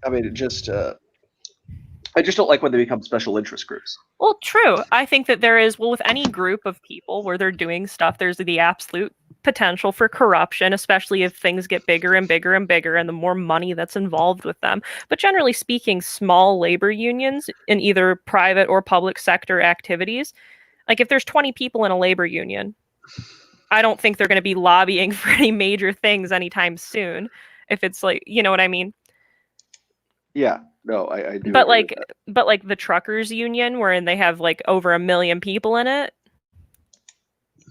I mean, I just don't like when they become special interest groups. Well, true. I think that there is, with any group of people where they're doing stuff, there's the absolute potential for corruption, especially if things get bigger and bigger and bigger and the more money that's involved with them. But generally speaking, small labor unions in either private or public sector activities, like if there's 20 people in a labor union, I don't think they're going to be lobbying for any major things anytime soon. If it's like, you know what I mean? Yeah. No, I do. But like the truckers union, wherein they have like over 1 million people in it,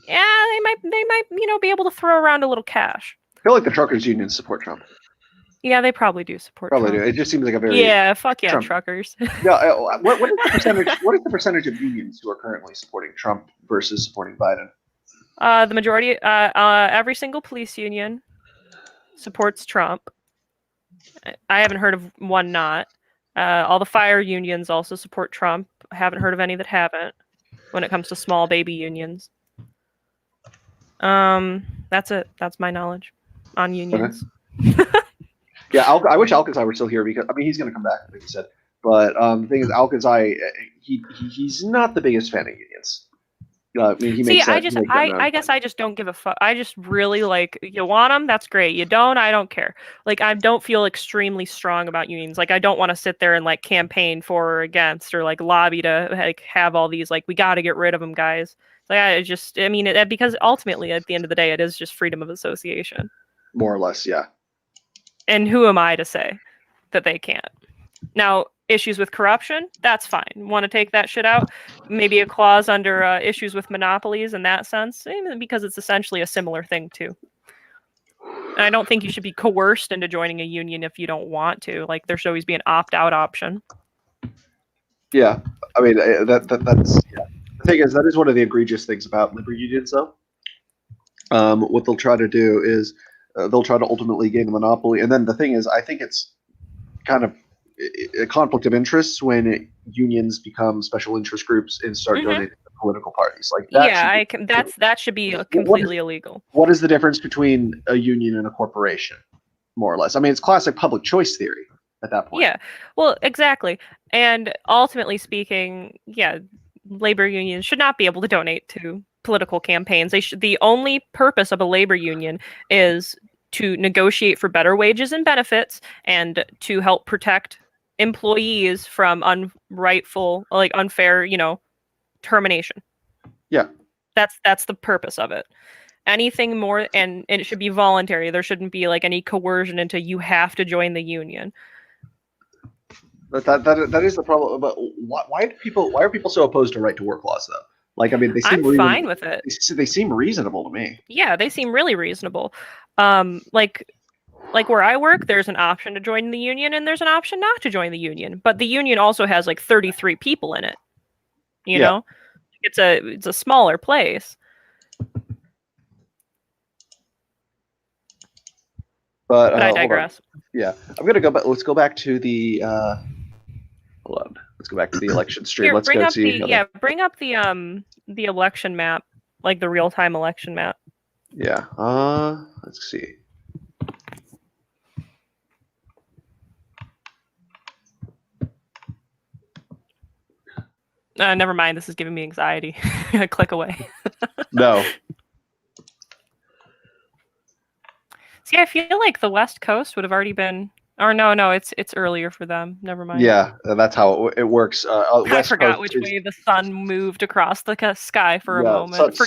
yeah, they might be able to throw around a little cash. I feel like the truckers unions support Trump. Yeah, they probably do support Trump. Do. It just seems like a very fuck yeah, Trump. Truckers. Yeah. What is the percentage? What is the percentage of unions who are currently supporting Trump versus supporting Biden? The majority, every single police union supports Trump. I haven't heard of one not. All the fire unions also support Trump. I haven't heard of any that haven't when it comes to small baby unions. That's it. That's my knowledge on unions. Okay. Yeah, I wish Alcazar were still here because I mean he's going to come back, like you said. But the thing is, Alcazar, he's not the biggest fan of unions. I mean, I guess I just don't give a fuck. I just really like, you want them, that's great. You don't, I don't care. Like, I don't feel extremely strong about unions. Like, I don't want to sit there and like campaign for or against or like lobby to like have all these like we got to get rid of them guys. Like, because ultimately at the end of the day, it is just freedom of association. More or less, yeah. And who am I to say that they can't? Now, issues with corruption, that's fine. Want to take that shit out? Maybe a clause under issues with monopolies in that sense, because it's essentially a similar thing too. And I don't think you should be coerced into joining a union if you don't want to. Like, there should always be an opt-out option. Yeah, I mean that's yeah. The thing is, that is one of the egregious things about labor unions, though. What they'll try to do is they'll try to ultimately gain the monopoly, and then the thing is, I think it's kind of a conflict of interest when unions become special interest groups and start donating to political parties. Like that. That should be completely illegal. What is the difference between a union and a corporation, more or less? I mean, it's classic public choice theory at that point. Yeah, well, exactly. And ultimately speaking, yeah, labor unions should not be able to donate to political campaigns. The only purpose of a labor union is to negotiate for better wages and benefits and to help protect employees from unfair, termination. Yeah. That's the purpose of it. Anything more, and it should be voluntary. There shouldn't be like any coercion into you have to join the union. But that is the problem. But why are people so opposed to right to work laws though? Like, I mean, they seem I'm reasonable. fine with it. They seem reasonable to me. Yeah, they seem really reasonable. Like where I work, there's an option to join the union and there's an option not to join the union. But the union also has like 33 people in it. You Yeah. know? It's a smaller place. But I hold on. digress. Yeah, I'm gonna go back. Let's go back to the. Hold on. Let's go back to the election stream. Here, Let's bring go up see. bring up the election map, like the real-time election map. Yeah. Let's see. Never mind. This is giving me anxiety. Click away. No. See, I feel like the West Coast would have already been. Or no, it's earlier for them. Never mind. Yeah, that's how it works. I forgot which way the sun moved across the sky for a moment.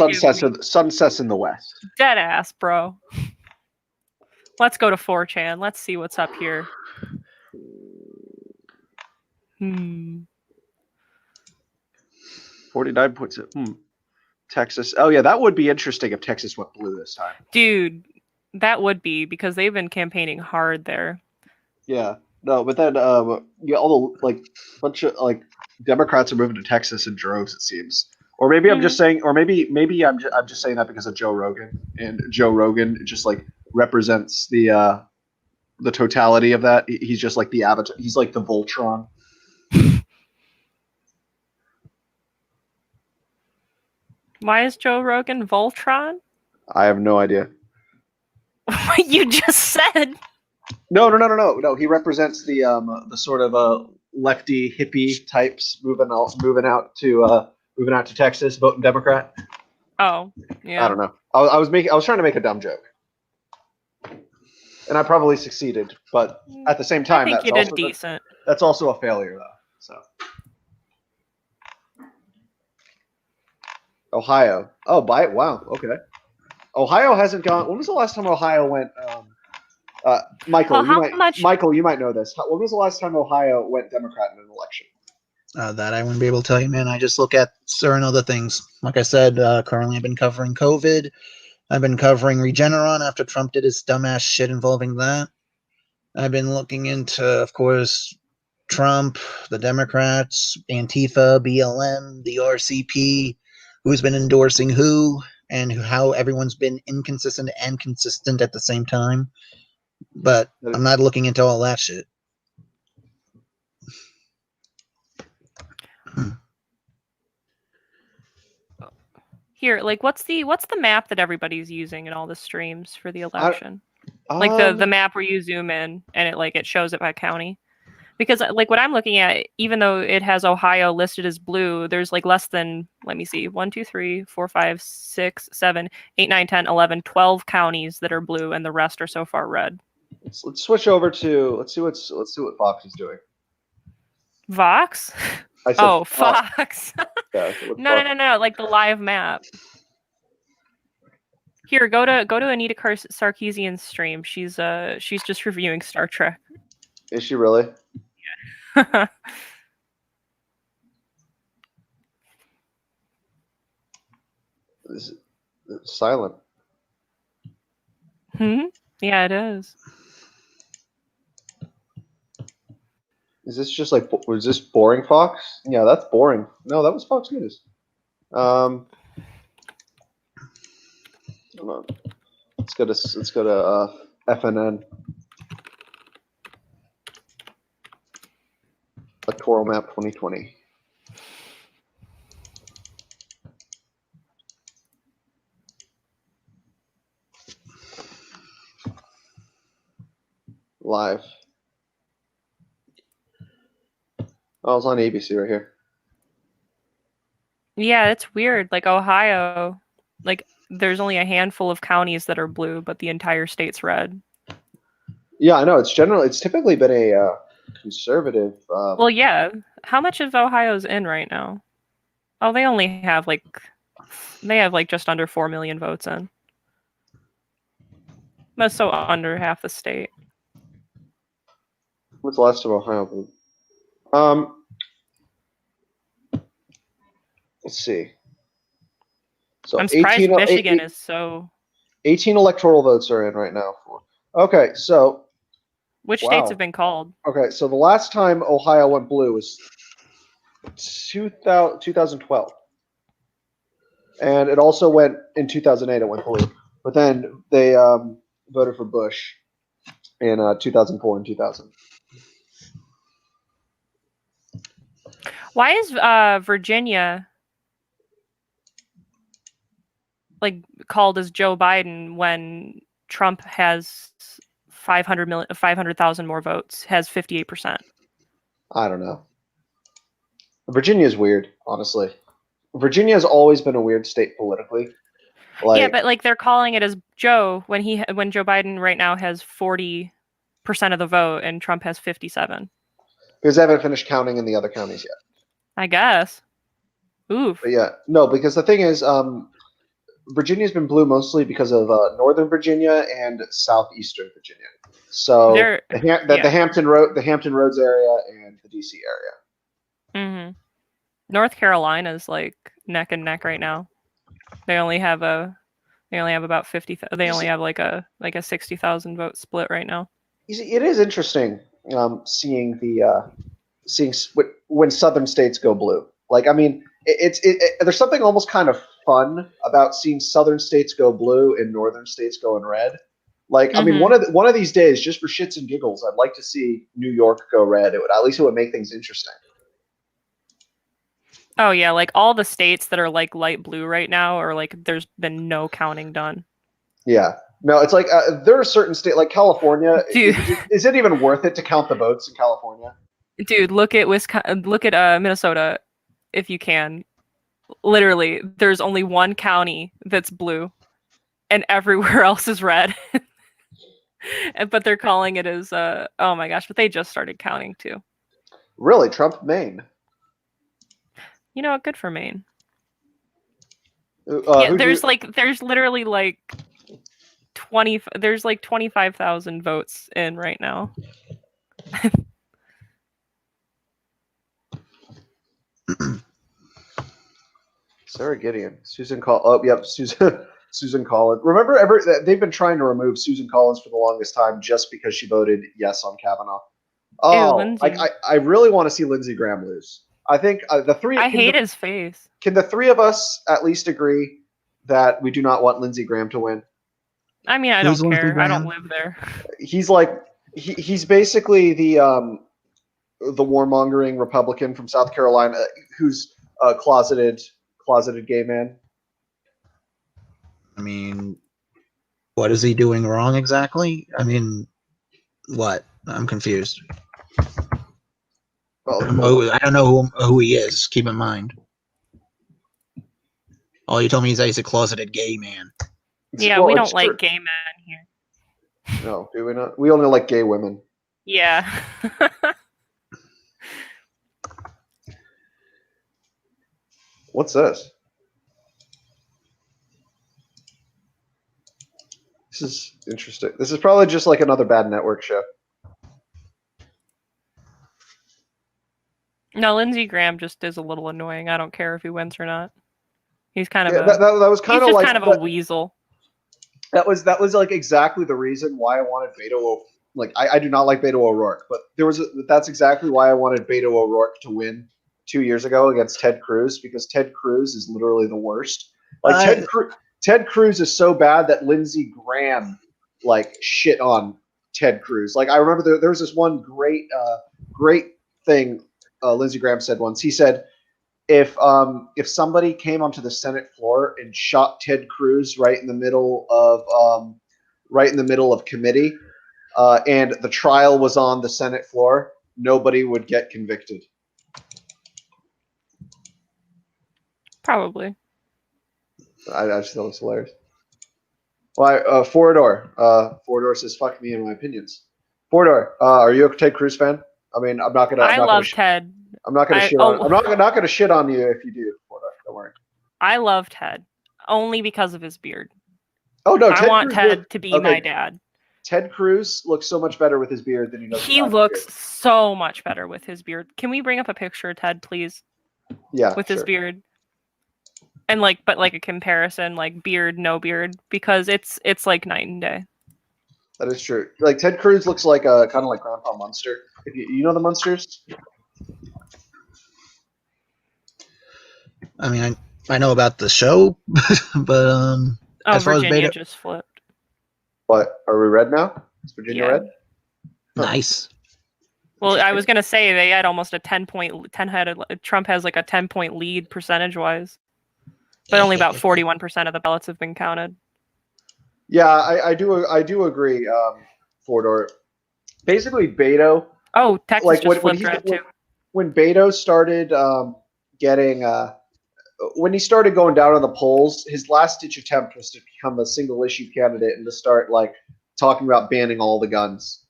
Sunsets in the west. Dead ass, bro. Let's go to 4chan. Let's see what's up here. 49.6. Texas. Oh yeah, that would be interesting if Texas went blue this time. Dude, that would be because they've been campaigning hard there. Yeah. No, but then yeah, all the like bunch of like Democrats are moving to Texas in droves. It seems. Or maybe I'm just saying, or maybe I'm just saying that because of Joe Rogan, and Joe Rogan just like represents the totality of that. He's just like the avatar. He's like the Voltron. Why is Joe Rogan Voltron? I have no idea. What you just said. No. He represents the sort of lefty hippie types moving out to Texas, voting Democrat. Oh, yeah. I don't know. I was trying to make a dumb joke, and I probably succeeded. But at the same time, I think you did decent. That's also a failure, though. So Ohio. Oh, wow. Okay. Ohio hasn't gone. When was the last time Ohio went? Michael, you might know this. When was the last time Ohio went Democrat in an election? That I wouldn't be able to tell you, man. I just look at certain other things. Like I said, currently I've been covering COVID. I've been covering Regeneron after Trump did his dumbass shit involving that. I've been looking into, of course, Trump, the Democrats, Antifa, BLM, the RCP, who's been endorsing who, and how everyone's been inconsistent and consistent at the same time. But I'm not looking into all that shit. Here, like, what's the map that everybody's using in all the streams for the election? Like the map where you zoom in and it shows it by county. Because like what I'm looking at, even though it has Ohio listed as blue, there's like less than, let me see, 1, 2, 3, 4, 5, 6, 7, 8, 9, 10, 11, 12 counties that are blue, and the rest are so far red. Let's switch over to let's see what Fox is doing. Vox? Oh, Fox. Yeah, no, like the live map. Here, go to Anita Sarkeesian's stream. She's just reviewing Star Trek. Is she really? Yeah. It's silent. Yeah, it is. Is this just like, was this boring Fox? Yeah, that's boring. No, that was Fox News. Hold on. Let's go to FNN. Electoral Map 2020. Live. Oh, it's on ABC right here. Yeah, it's weird. Like Ohio, like there's only a handful of counties that are blue, but the entire state's red. Yeah, I know. It's typically been a conservative. Well, yeah. How much of Ohio's in right now? Oh, they have just under 4 million votes in. That's so under half the state. What's the last of Ohio? Let's see. So I'm surprised 18 Michigan is so. 18 electoral votes are in right now. Okay, so Which wow. states have been called? Okay, so the last time Ohio went blue was 2012. And it also went in 2008, it went blue. But then they voted for Bush in 2004 and 2000. Why is Virginia like called as Joe Biden when Trump has 500,000 more votes, has 58%? I don't know. Virginia is weird, honestly. Virginia has always been a weird state politically. Like, Yeah, but like they're calling it as Joe when Joe Biden right now has 40% of the vote and Trump has 57. because they haven't finished counting in the other counties yet. I guess. Oof. But yeah, no, because the thing is, Virginia's been blue mostly because of Northern Virginia and Southeastern Virginia. So the Hampton Roads area and the DC area. Mm-hmm. North Carolina's like neck and neck right now. They only have about 50. They only have like a 60,000 vote split right now. You see, it is interesting seeing when southern states go blue. Like, I mean, there's something almost kind of fun about seeing southern states go blue and northern states go in red. Like, I mean, one of these days, just for shits and giggles, I'd like to see New York go red. It would make things interesting. Oh yeah, like all the states that are like light blue right now are like there's been no counting done. Yeah. No, it's like there are certain states like California. Dude. Is it even worth it to count the votes in California? Dude, look at Minnesota if you can. Literally, there's only one county that's blue and everywhere else is red. But they're calling it as oh my gosh, but they just started counting too. Really? Trump, Maine. You know what? Good for Maine. There's literally like 25,000 votes in right now. Sarah Gideon, Susan Collins. Oh, yep, Susan Collins. Remember, they've been trying to remove Susan Collins for the longest time just because she voted yes on Kavanaugh. Oh, Ew, I really want to see Lindsey Graham lose. I think the three. I hate his face. Can the three of us at least agree that we do not want Lindsey Graham to win? I mean, I don't care. I don't live there. He's like he's basically the warmongering Republican from South Carolina who's a closeted gay man. I mean, what is he doing wrong exactly? I mean, what? I'm confused. Well, I don't know who he is. Keep in mind. All you told me is that he's a closeted gay man. Yeah, we don't like gay men here. No, do we not? We only like gay women. Yeah. What's this? This is interesting. This is probably just like another bad network show. No, Lindsey Graham just is a little annoying. I don't care if he wins or not. He's kind of that was kind of like kind of a weasel. That was like exactly the reason why I wanted Beto. Like I do not like Beto O'Rourke, but that's exactly why I wanted Beto O'Rourke to win 2 years ago against Ted Cruz, because Ted Cruz is literally the worst. Like Ted Cruz is so bad that Lindsey Graham like shit on Ted Cruz. Like I remember there was this one great thing Lindsey Graham said once. He said, if somebody came onto the Senate floor and shot Ted Cruz right in the middle of committee, and the trial was on the Senate floor, nobody would get convicted. Probably. I just thought it was hilarious. Why, Forador says, "Fuck me and my opinions." Forador, are you a Ted Cruz fan? I mean, I'm not gonna. I love Ted. I'm not gonna shit on. I'm not gonna shit on you if you do. Don't worry. I love Ted only because of his beard. Oh no! I want Ted to be my dad. Ted Cruz looks so much better with his beard than he does. He looks so much better with his beard. Can we bring up a picture of Ted, please? Yeah. With his beard. And but a comparison, like beard, no beard, because it's like night and day. That is true. Like Ted Cruz looks like kind of like Grandpa Munster. If you know the Munsters. I mean, I know about the show, but as far as Virginia Beto, just flipped. What, are we red now? Is Virginia Yeah. red? nice. Well, I was gonna say they had almost a 10 Trump has like a 10-point lead percentage-wise, but only about 41% of the ballots have been counted. Yeah, I do agree, Fordor. Basically, Beto. Oh, Texas Like just flipped red too. when Beto started getting when he started going down in the polls, his last ditch attempt was to become a single issue candidate and to start like talking about banning all the guns.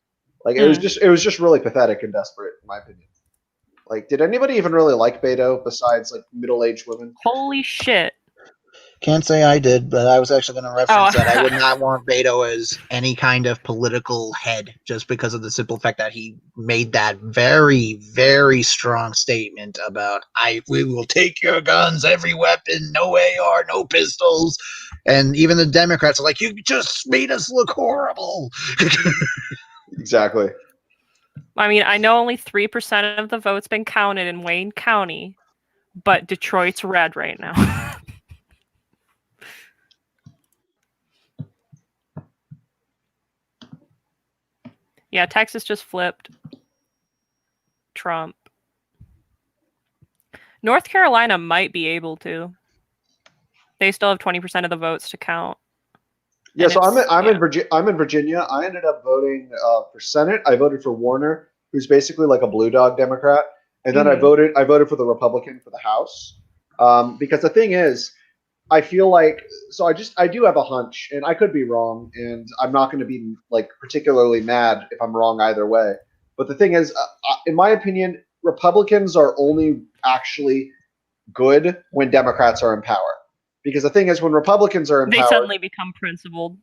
Like it was just really pathetic and desperate, in my opinion. Like, did anybody even really like Beto besides like middle-aged women? Holy shit! Can't say I did, but I was actually going to reference Oh. that I would not want Beto as any kind of political head, just because of the simple fact that he made that very, very strong statement about we will take your guns, every weapon, no AR, no pistols, and even the Democrats are like, you just made us look horrible. Exactly. I mean, I know only 3% of the votes been counted in Wayne County, but Detroit's red right now. Yeah, Texas just flipped Trump. North Carolina might be able to. They still have 20% of the votes to count. Yeah, so I'm in Virginia. I ended up voting for Senate. I voted for Warner, who's basically like a blue dog Democrat, and then I voted for the Republican for the House. Because the thing is, I feel like I do have a hunch, and I could be wrong, and I'm not going to be like particularly mad if I'm wrong either way. But the thing is, in my opinion, Republicans are only actually good when Democrats are in power. Because the thing is, when Republicans are in power, they suddenly become principled.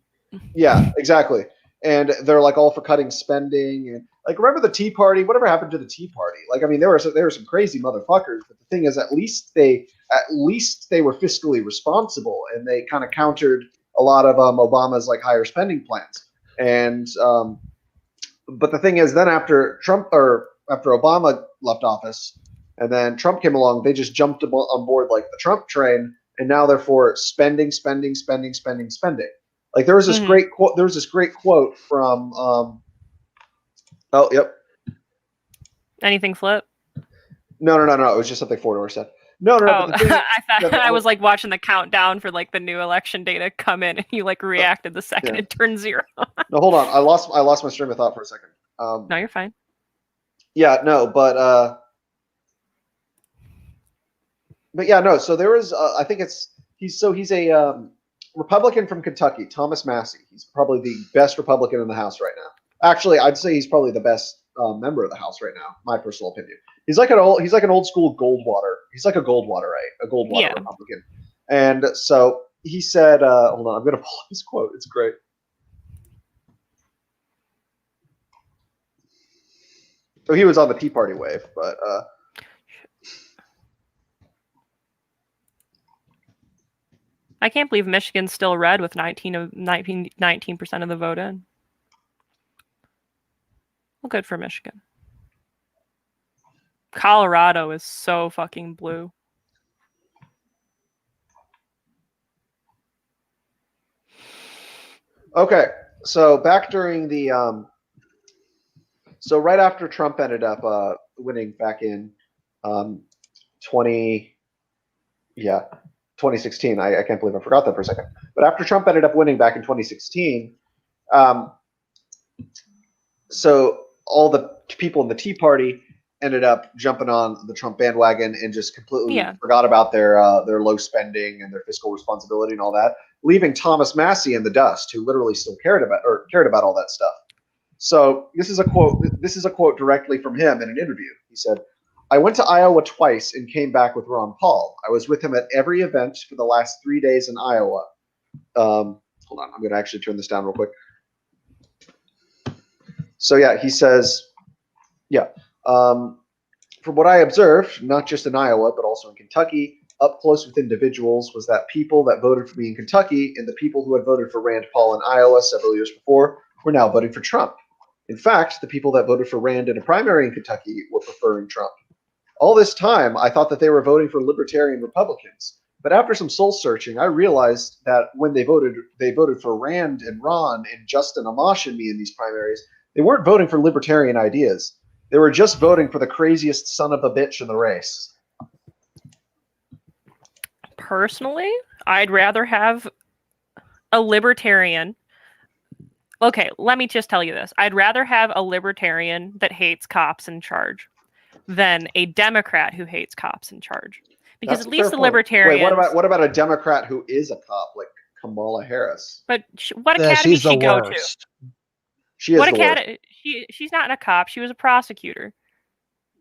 Yeah, exactly. And they're like all for cutting spending and like remember the Tea Party? Whatever happened to the Tea Party? Like I mean, there were some crazy motherfuckers, but the thing is, at least they were fiscally responsible and they kind of countered a lot of Obama's like higher spending plans. And but the thing is, then after Obama left office, and then Trump came along, they just jumped on board like the Trump train, and now they're for spending. Like there was this great quote. There was this great quote from. Oh, yep. Anything flip? No. It was just something Fordor said. No. Oh, I thought I was like watching the countdown for like the new election data come in, and you like reacted the second it turned 0. No, hold on. I lost my stream of thought for a second. No, you're fine. Yeah, no, but yeah, no. So there is. I think he's a Republican from Kentucky, Thomas Massey. He's probably the best Republican in the House right now. Actually, I'd say he's probably the best member of the House right now. My personal opinion. He's like an old school Goldwater. He's like a Goldwater, right? A Goldwater Republican. And so he said, hold on, I'm going to pull up his quote. It's great. So he was on the Tea Party wave, but I can't believe Michigan's still red with 19% of the vote in. Well, good for Michigan. Colorado is so fucking blue. Okay, so back during the so right after Trump ended up winning back in 2016. I can't believe I forgot that for a second. But after Trump ended up winning back in 2016, so all the people in the Tea Party ended up jumping on the Trump bandwagon and just completely forgot about their low spending and their fiscal responsibility and all that, leaving Thomas Massey in the dust, who literally still cared about all that stuff. So this is a quote directly from him in an interview. He said, "I went to Iowa twice and came back with Ron Paul. I was with him at every event for the last 3 days in Iowa." Hold on, I'm going to actually turn this down real quick. So yeah, he says, from what I observed, not just in Iowa, but also in Kentucky, up close with individuals was that people that voted for me in Kentucky and the people who had voted for Rand Paul in Iowa several years before were now voting for Trump. In fact, the people that voted for Rand in a primary in Kentucky were preferring Trump. All this time, I thought that they were voting for libertarian Republicans. But after some soul searching, I realized that when they voted for Rand and Ron and Justin Amash and me in these primaries. They weren't voting for libertarian ideas. They were just voting for the craziest son of a bitch in the race. Personally, I'd rather have a libertarian. Okay, let me just tell you this. I'd rather have a libertarian that hates cops in charge than a Democrat who hates cops in charge. Because That's at least the point. libertarians... Wait, what about a Democrat who is a cop, like Kamala Harris? But what academy she's the she go worst. to? She is What the academy? worst. She's not a cop. She was a prosecutor.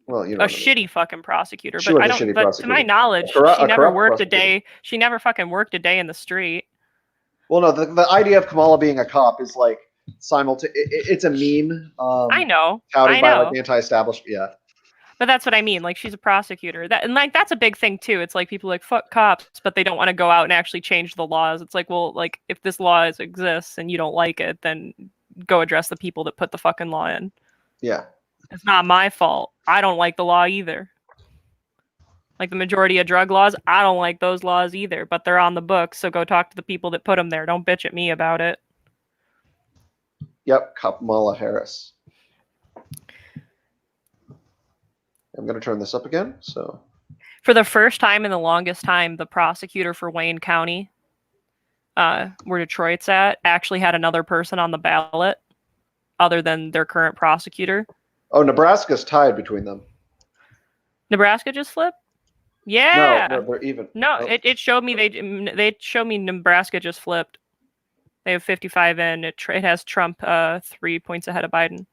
Well, you know, A shitty fucking prosecutor. She but was I a don't. shitty But prosecutor. to my knowledge, she never worked a day. She never fucking worked a day in the street. Well, no, the idea of Kamala being a cop is like it's a meme. I know. Touted by like anti-establishment. Yeah. But that's what I mean. Like, she's a prosecutor. That's a big thing too. It's like people like fuck cops, but they don't want to go out and actually change the laws. It's like, well, like if this law exists and you don't like it, then go address the people that put the fucking law in. Yeah. It's not my fault. I don't like the law either. Like the majority of drug laws, I don't like those laws either, but they're on the books, so go talk to the people that put them there. Don't bitch at me about it. Yep, Kamala Harris. I'm going to turn this up again. So, for the first time in the longest time, the prosecutor for Wayne County, where Detroit's at, actually had another person on the ballot other than their current prosecutor. Oh, Nebraska's tied between them. Nebraska just flipped? Yeah. No, they're even. No, it showed me they showed me Nebraska just flipped. They have 55 in. It has Trump 3 points ahead of Biden.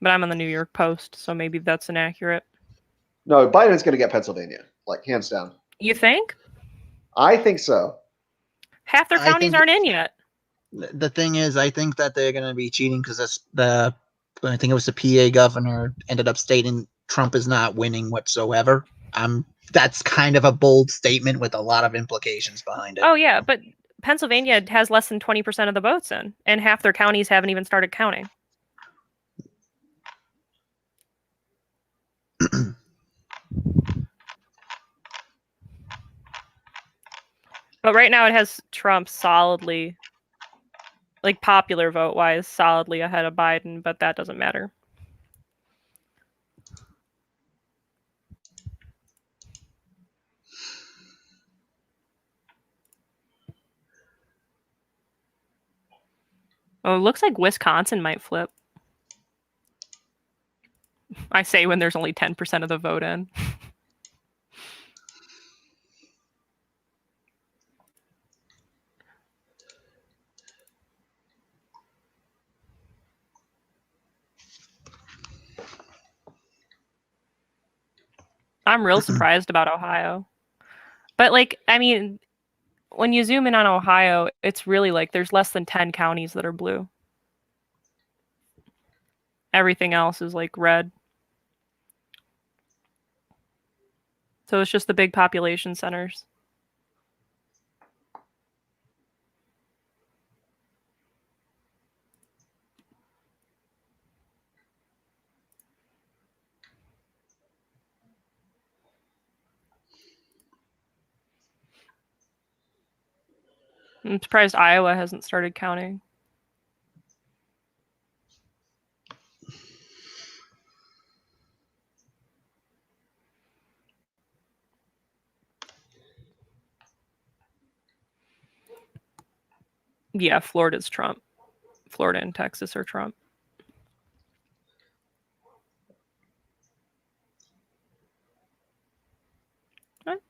But I'm on the New York Post, so maybe that's inaccurate. No, Biden's going to get Pennsylvania, like hands down. You think? I think so. Half their counties aren't in yet. The thing is, I think that they're going to be cheating because I think it was the PA governor ended up stating Trump is not winning whatsoever. That's kind of a bold statement with a lot of implications behind it. Oh, yeah, but Pennsylvania has less than 20% of the votes in, and half their counties haven't even started counting. But right now it has Trump solidly, like popular vote-wise, solidly ahead of Biden, but that doesn't matter. Oh, it looks like Wisconsin might flip. I say when there's only 10% of the vote in. I'm real surprised about Ohio. But, like, I mean, when you zoom in on Ohio, it's really like there's less than 10 counties that are blue. Everything else is, like, red. So it's just the big population centers. I'm surprised Iowa hasn't started counting. Yeah, Florida's Trump. Florida and Texas are Trump. What?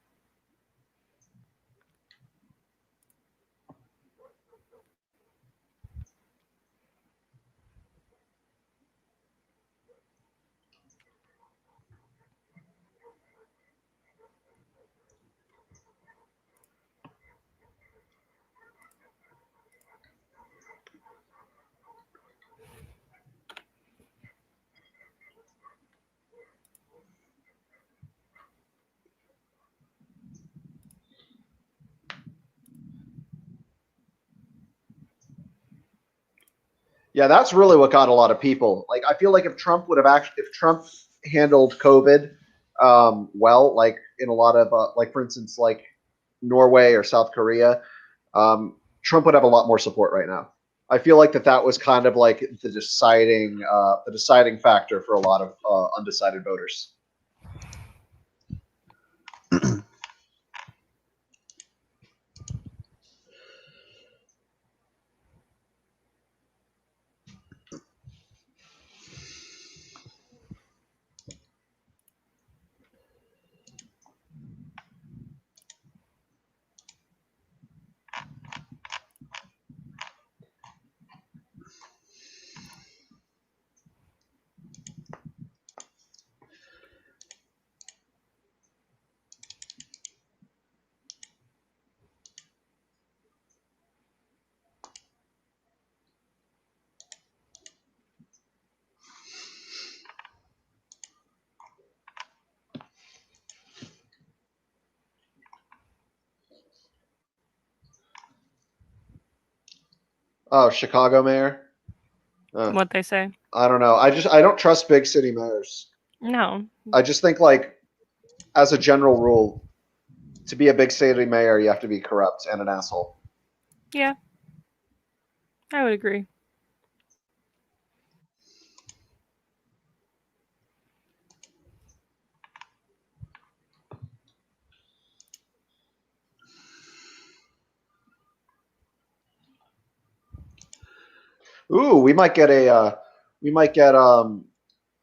Yeah, that's really what got a lot of people. Like, I feel like if Trump handled COVID well, like in a lot of like, for instance, like Norway or South Korea, Trump would have a lot more support right now. I feel like that was kind of like the deciding factor for a lot of undecided voters. Oh, Chicago mayor. What they say? I don't know. I don't trust big city mayors. No. I just think, like, as a general rule, to be a big city mayor, you have to be corrupt and an asshole. Yeah. I would agree. Ooh, we might get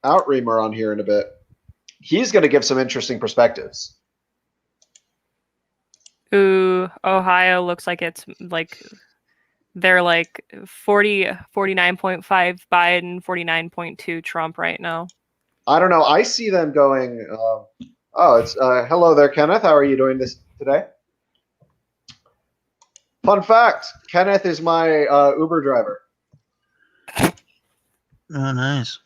Outreamer on here in a bit. He's going to give some interesting perspectives. Ooh, Ohio looks like it's like they're like 49.5 Biden, 49.2 Trump right now. I don't know. I see them going. It's hello there, Kenneth. How are you doing this today? Fun fact: Kenneth is my Uber driver. Oh, nice.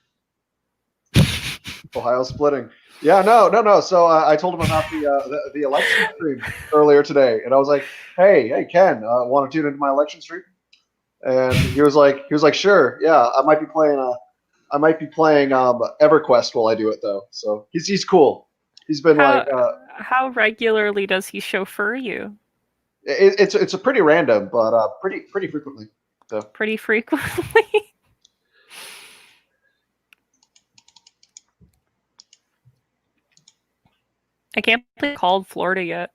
Ohio splitting. Yeah, no. So I told him about the election stream earlier today, and I was like, "Hey, Ken, want to tune into my election stream?" And he was like, "Sure, yeah, I might be playing EverQuest while I do it though." So he's cool. He's been how regularly does he chauffeur you? It's a pretty random, but pretty frequently. So. Pretty frequently. I can't believe called Florida yet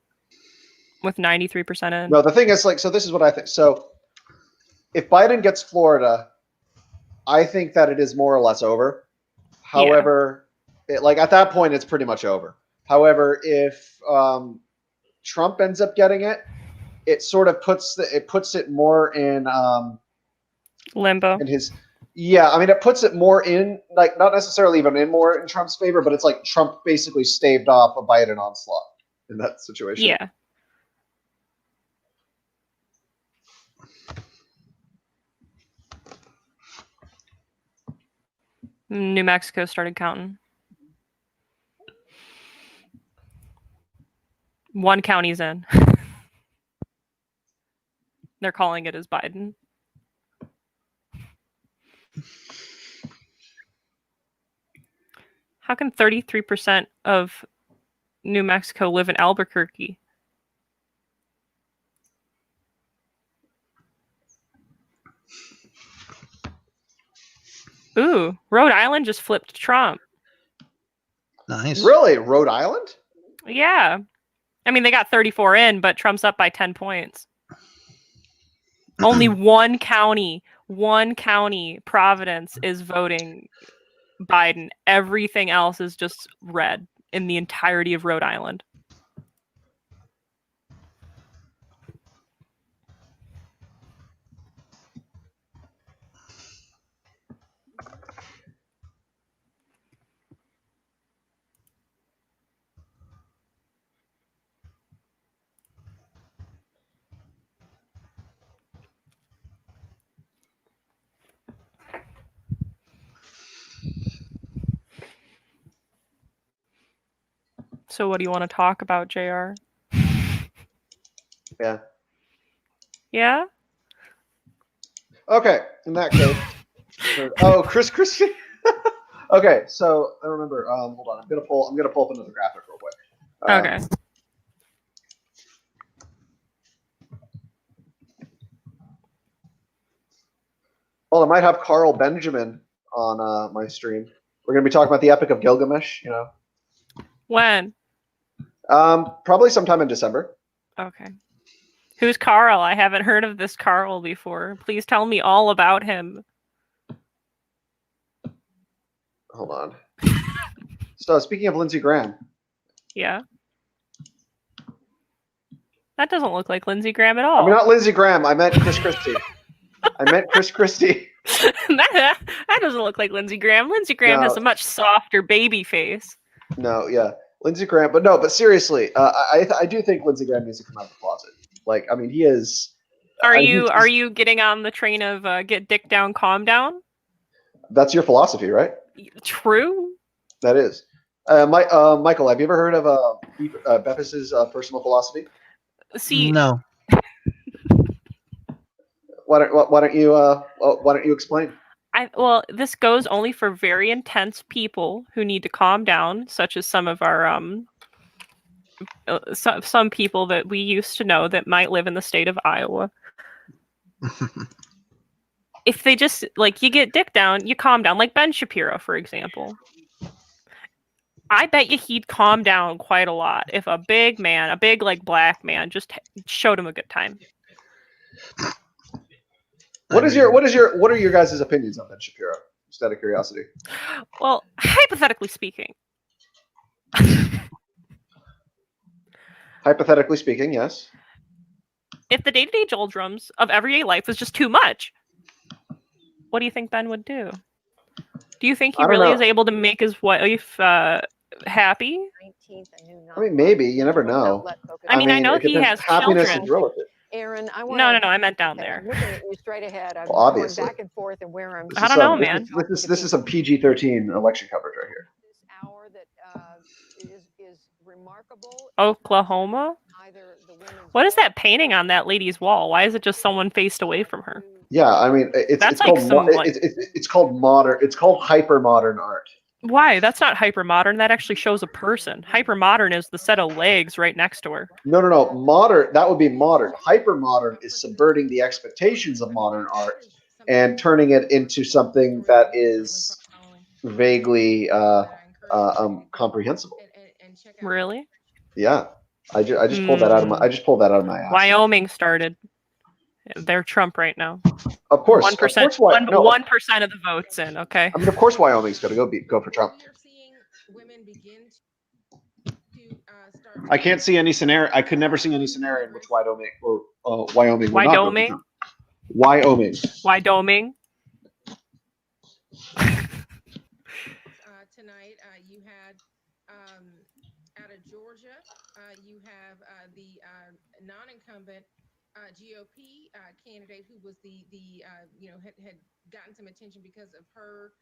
with 93% in. No, the thing is, like, so this is what I think. So if Biden gets Florida, I think that it is more or less over. However, like at that point, it's pretty much over. However, if Trump ends up getting it, it sort of puts it more in limbo. In his, yeah, I mean, it puts it more in, like, not necessarily even more in Trump's favor, but it's like Trump basically staved off a Biden onslaught in that situation. Yeah. New Mexico started counting. One county's in. They're calling it as Biden. How can 33% of New Mexico live in Albuquerque? Ooh, Rhode Island just flipped Trump. Nice. Really? Rhode Island? Yeah. I mean, they got 34 in, but Trump's up by 10 points. Only one county, Providence, is voting Biden. Everything else is just red in the entirety of Rhode Island. So what do you want to talk about, JR? Yeah. Yeah? Okay, in that case, Oh, Chris Christie. Okay, so I remember. Hold on, I'm gonna pull up another graphic real quick. Okay. Well, I might have Carl Benjamin on my stream. We're gonna be talking about the Epic of Gilgamesh. When? Probably sometime in December. Okay. Who's Carl? I haven't heard of this Carl before. Please tell me all about him. Hold on. So speaking of Lindsey Graham. Yeah. That doesn't look like Lindsey Graham at all. I mean, not Lindsey Graham. I meant Chris Christie. I meant Chris Christie. that doesn't look like Lindsey Graham. Lindsey Graham has a much softer baby face. No, yeah. Lindsey Graham. But seriously, I do think Lindsey Graham needs to come out of the closet. Like, I mean, he is... Are you getting on the train of get dick down, calm down? That's your philosophy, right? True. That is. Michael, have you ever heard of Beppes's personal philosophy? See, No. Why don't you explain? Well, this goes only for very intense people who need to calm down, such as some of our some people that we used to know that might live in the state of Iowa. If they just you get dick down, you calm down. Like Ben Shapiro, for example. I bet you he'd calm down quite a lot if a big black man just showed him a good time. What are your guys' opinions on Ben Shapiro? Just out of curiosity. Well, hypothetically speaking. Hypothetically speaking, yes. If the day-to-day doldrums of everyday life was just too much, what do you think Ben would do? Do you think he really is able to make his wife happy? I mean, maybe. You never know. I mean, I know he has happiness children. Is relative. Aaron, No, I meant down there. I'm looking at you straight ahead. I'm obviously. going back and forth and where I'm. I don't know, man. This is some PG-13 election coverage right here. This hour that is remarkable. Oklahoma? What is that painting on that lady's wall? Why is it just someone faced away from her? Yeah, I mean, it's called modern. It's called hyper modern art. Why? That's not hyper modern. That actually shows a person. Hyper modern is the set of legs right next to her. No. Modern. That would be modern. Hyper modern is subverting the expectations of modern art and turning it into something that is vaguely comprehensible. Really? Yeah. I just pulled that out of my ass. Wyoming started. They're Trump right now. Of course. 1%. 1% of the votes in. Okay. I mean, of course, Wyoming's going to go for Trump. I can't see any scenario. I could never see any scenario in which Wyoming would not go for Trump. Wyoming. Tonight, you had out of Georgia, you have the non-incumbent GOP candidate who was had gotten some attention because of her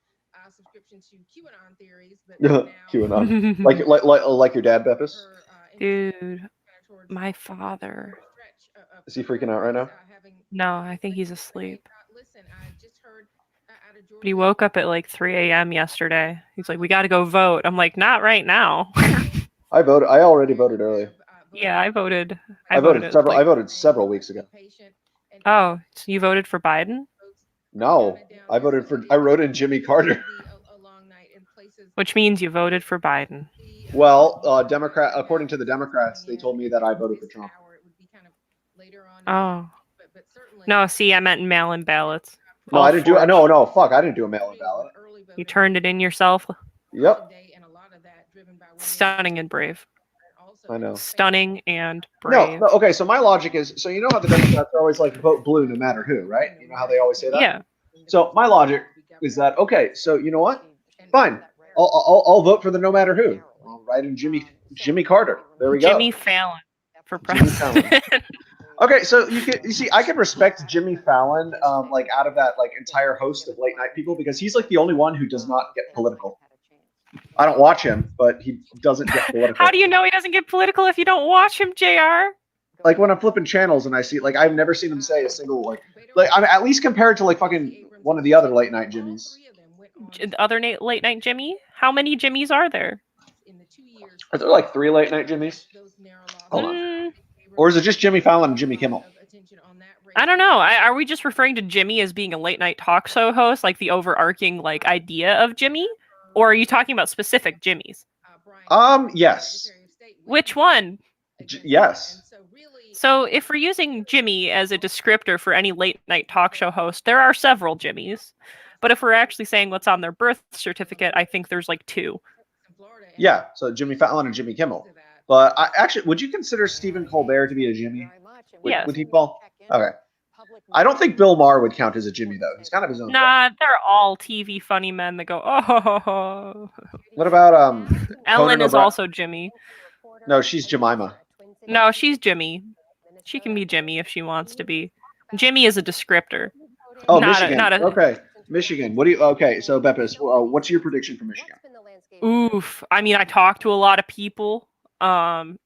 subscription to QAnon theories, but now QAnon, like your dad, Beppis. Dude, my father. Is he freaking out right now? No, I think he's asleep. But he woke up at 3 a.m. yesterday. He's like, "We got to go vote." I'm like, "Not right now." I voted. I already voted early. Yeah, I voted. I voted several weeks ago. Oh, so you voted for Biden? No, I wrote in Jimmy Carter. Which means you voted for Biden. Well, according to the Democrats, they told me that I voted for Trump. Oh. No, see, I meant mail-in ballots. No, I didn't do. No, fuck, I didn't do a mail-in ballot. You turned it in yourself? Yep. Stunning and brave. I know. Stunning and brave. No, okay, so my logic is, so you know how the Democrats are always vote blue no matter who, right? You know how they always say that? Yeah. So my logic is that, okay, so you know what? Fine. I'll vote for the no matter who. I'll write in Jimmy Carter. There we go. Jimmy Fallon for president. Okay, so you see, I can respect Jimmy Fallon, out of that entire host of late night people, because he's the only one who does not get political. I don't watch him, but he doesn't get political. How do you know he doesn't get political if you don't watch him, JR? When I'm flipping channels and I see, I've never seen him say a single, I mean, at least compared to fucking one of the other late night Jimmys. The other late night Jimmy? How many Jimmys are there? Are there like 3 late night Jimmys? Hold on. Mm, Or is it just Jimmy Fallon and Jimmy Kimmel? I don't know. Are we just referring to Jimmy as being a late night talk show host, like the overarching like idea of Jimmy, or are you talking about specific Jimmys? Yes. Which one? Yes. So if we're using Jimmy as a descriptor for any late night talk show host, there are several Jimmys. But if we're actually saying what's on their birth certificate, I think there's like 2. Yeah, so Jimmy Fallon and Jimmy Kimmel. But actually, would you consider Stephen Colbert to be a Jimmy? Yes. Would he fall? Okay. I don't think Bill Maher would count as a Jimmy, though. He's kind of his own. Nah, they're all TV funny men that go, oh. What about Ellen Conan is O'Brien? also Jimmy. No, she's Jemima. No, she's Jimmy. She can be Jimmy if she wants to be. Jimmy is a descriptor. Oh, Not Michigan. Okay, Michigan. What do you? Okay, so Beppis, what's your prediction for Michigan? Oof. I mean, I talked to a lot of people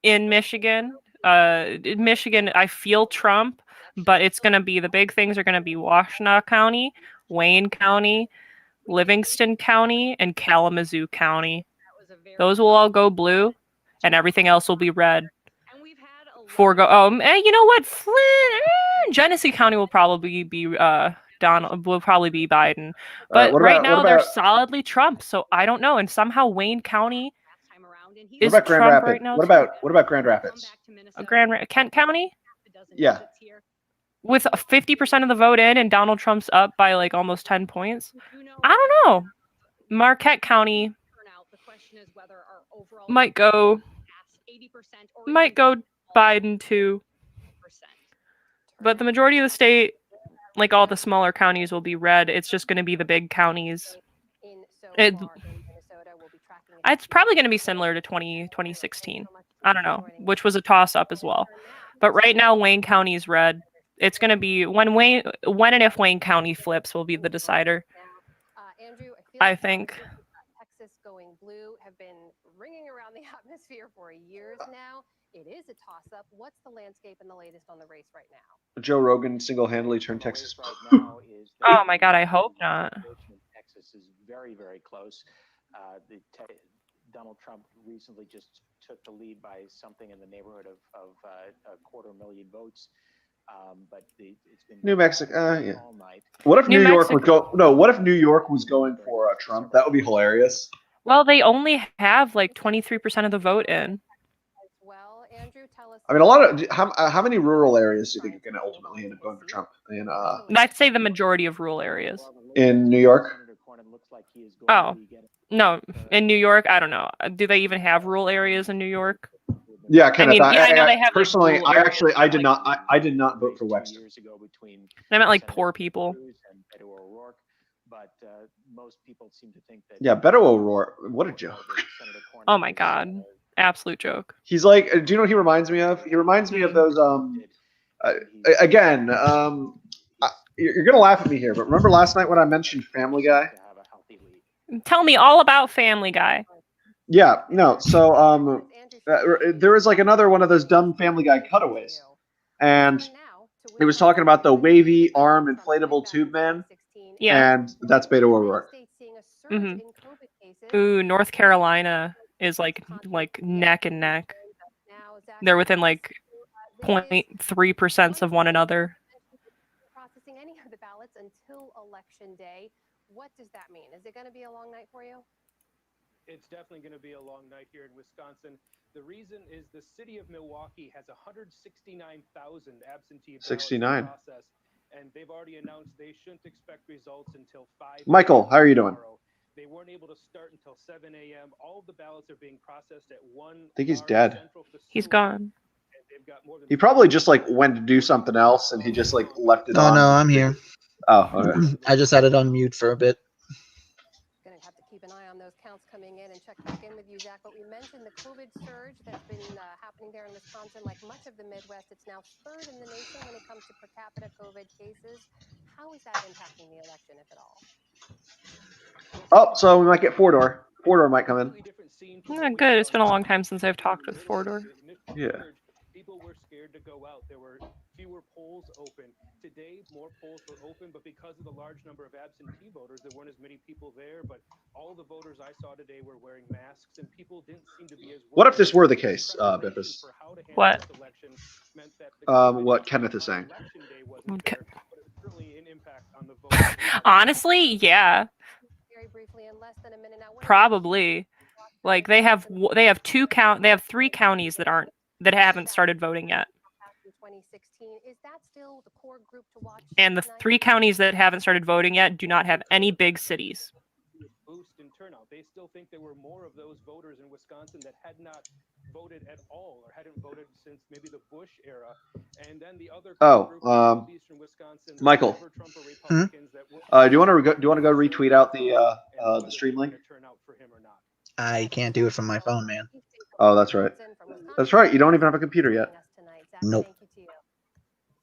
in Michigan. In Michigan, I feel Trump, but it's going to be, the big things are going to be Washtenaw County, Wayne County, Livingston County, and Kalamazoo County. Those will all go blue, and everything else will be red. And you know what? Genesee County will probably be Biden, but right now they're solidly Trump. So I don't know. And somehow Wayne County is Grand Trump Rapids? right now. What about Grand Rapids? Kent County? Yeah. With 50% of the vote in, and Donald Trump's up by like almost 10 points. I don't know. Marquette County might go Biden too. But the majority of the state, like all the smaller counties, will be red. It's just going to be the big counties. It's probably going to be similar to 2016. I don't know, which was a toss-up as well. But right now, Wayne County is red. It's going to be when and if Wayne County flips will be the decider. I think. Texas going blue have been ringing around the atmosphere for years now. It is a toss-up. What's the landscape and the latest on the race right now? Joe Rogan single-handedly turned Texas. Oh my God, I hope not. Texas is very, very close. Donald Trump recently just took the lead by something in the neighborhood of 250,000 votes. But it's been New Mexico, yeah. all night. What if New New York would Mexico- go? No, what if New York was going for Trump? That would be hilarious. Well, they only have like 23% of the vote in. Well, Andrew, tell us. I mean, a lot of how many rural areas do you think are going to ultimately end up going for Trump I'd say the majority of rural areas. in New York? Oh, no, in New York, I don't know. Do they even have rural areas in New York? Yeah, kind of. I know they have. Like, personally, rural I areas. actually, I did not, I did not vote for Wexner. I meant like poor people. But most people seem to think that. Yeah, Beto O'Rourke. What a joke. Oh my God, absolute joke. He's like, do you know what he reminds me of? He reminds me of those. Again, you're gonna laugh at me here, but remember last night when I mentioned Family Guy? Tell me all about Family Guy. Yeah, no. So there was like another one of those dumb Family Guy cutaways, and it was talking about the wavy arm inflatable tube man. Yeah. And that's Beto O'Rourke. Mm-hmm. Ooh, North Carolina is like neck and neck. They're within like 0.3% of one another. Processing any of the ballots until election day. What does that mean? Is it going to be a long night for you? It's definitely going to be a long night here in Wisconsin. The reason is the city of Milwaukee has 169,000 absentee ballots 69. process, and they've already announced they shouldn't expect results until 5. Michael, how are you doing? They weren't able to start until 7 a.m. All of the ballots are being processed at one. I think he's dead. He's gone. He probably just like went to do something else, and he just like left it Oh on. no, I'm here. Oh, okay. I just had it on mute for a bit. Going to have to keep an eye on those counts coming in and check back in with you, Zach. But we mentioned the COVID surge that's been happening there in Wisconsin. Like much of the Midwest, it's now third in the nation when it comes to per capita COVID cases. How is that impacting the election, if at all? Oh, so we might get Fordor. Fordor might come in. Yeah, good. It's been a long time since I've talked with Fordor. Yeah. People were scared to go out. There were fewer polls open. today more polls were open, but because of the large number of absentee voters, there weren't as many people there. But all the voters I saw today were wearing masks, and people didn't seem to be as. What if this were the case, Biffus? What? What Kenneth is saying. Honestly, yeah. Very briefly, in less than a minute now. Probably. Like they have 3 counties that haven't started voting yet. 2016. Is that still the core group to watch? And the 3 counties that haven't started voting yet do not have any big cities. Boost in turnout. They still think there were more of those voters in Wisconsin that had not voted at all or hadn't voted since maybe the Bush era. And then the other Eastern Wisconsin, Michael. Hmm? Do you want to go retweet out the stream link? I can't do it from my phone, man. Oh, that's right. That's right. You don't even have a computer yet. Nope. Thank you to you.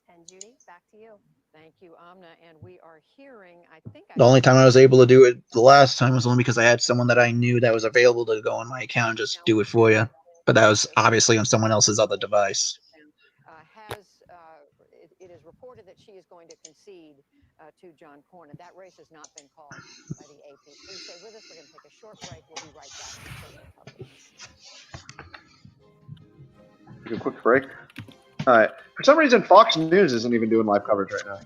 And Judy, back to you. Thank you, Amna. And we are hearing, I think. The only time I was able to do it the last time was only because I had someone that I knew that was available to go on my account and just do it for you. But that was obviously on someone else's other device. It is reported that she is going to concede to John Cornyn. That race has not been called by the AP. Please stay with us. We're going to take a short break. We'll be right back. Take a quick break. All right. For some reason, Fox News isn't even doing live coverage right now.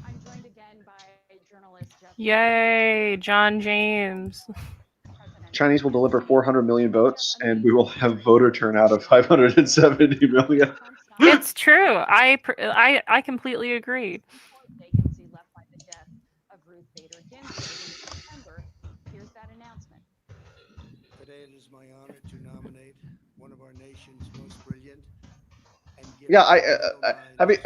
I'm joined again by journalist Jeff. Yay, John James. Chinese will deliver 400 million votes, and we will have voter turnout of 570 million. It's true. I completely agree. Vacancy left by the death of Ruth Bader Ginsburg in September. Here's that announcement. Today it is my honor to nominate one of our nation's most brilliant. Yeah, I mean,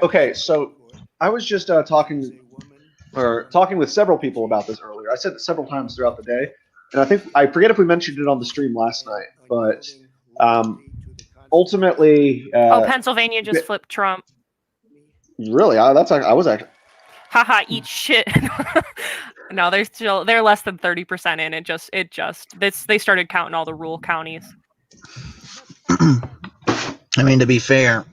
okay. So I was just talking with several people about this earlier. I said it several times throughout the day, and I forget if we mentioned it on the stream last night, but ultimately, Pennsylvania just flipped Trump. Really? I was actually. Haha, eat shit. No, they're less than 30% in. They started counting all the rural counties. I mean, to be fair,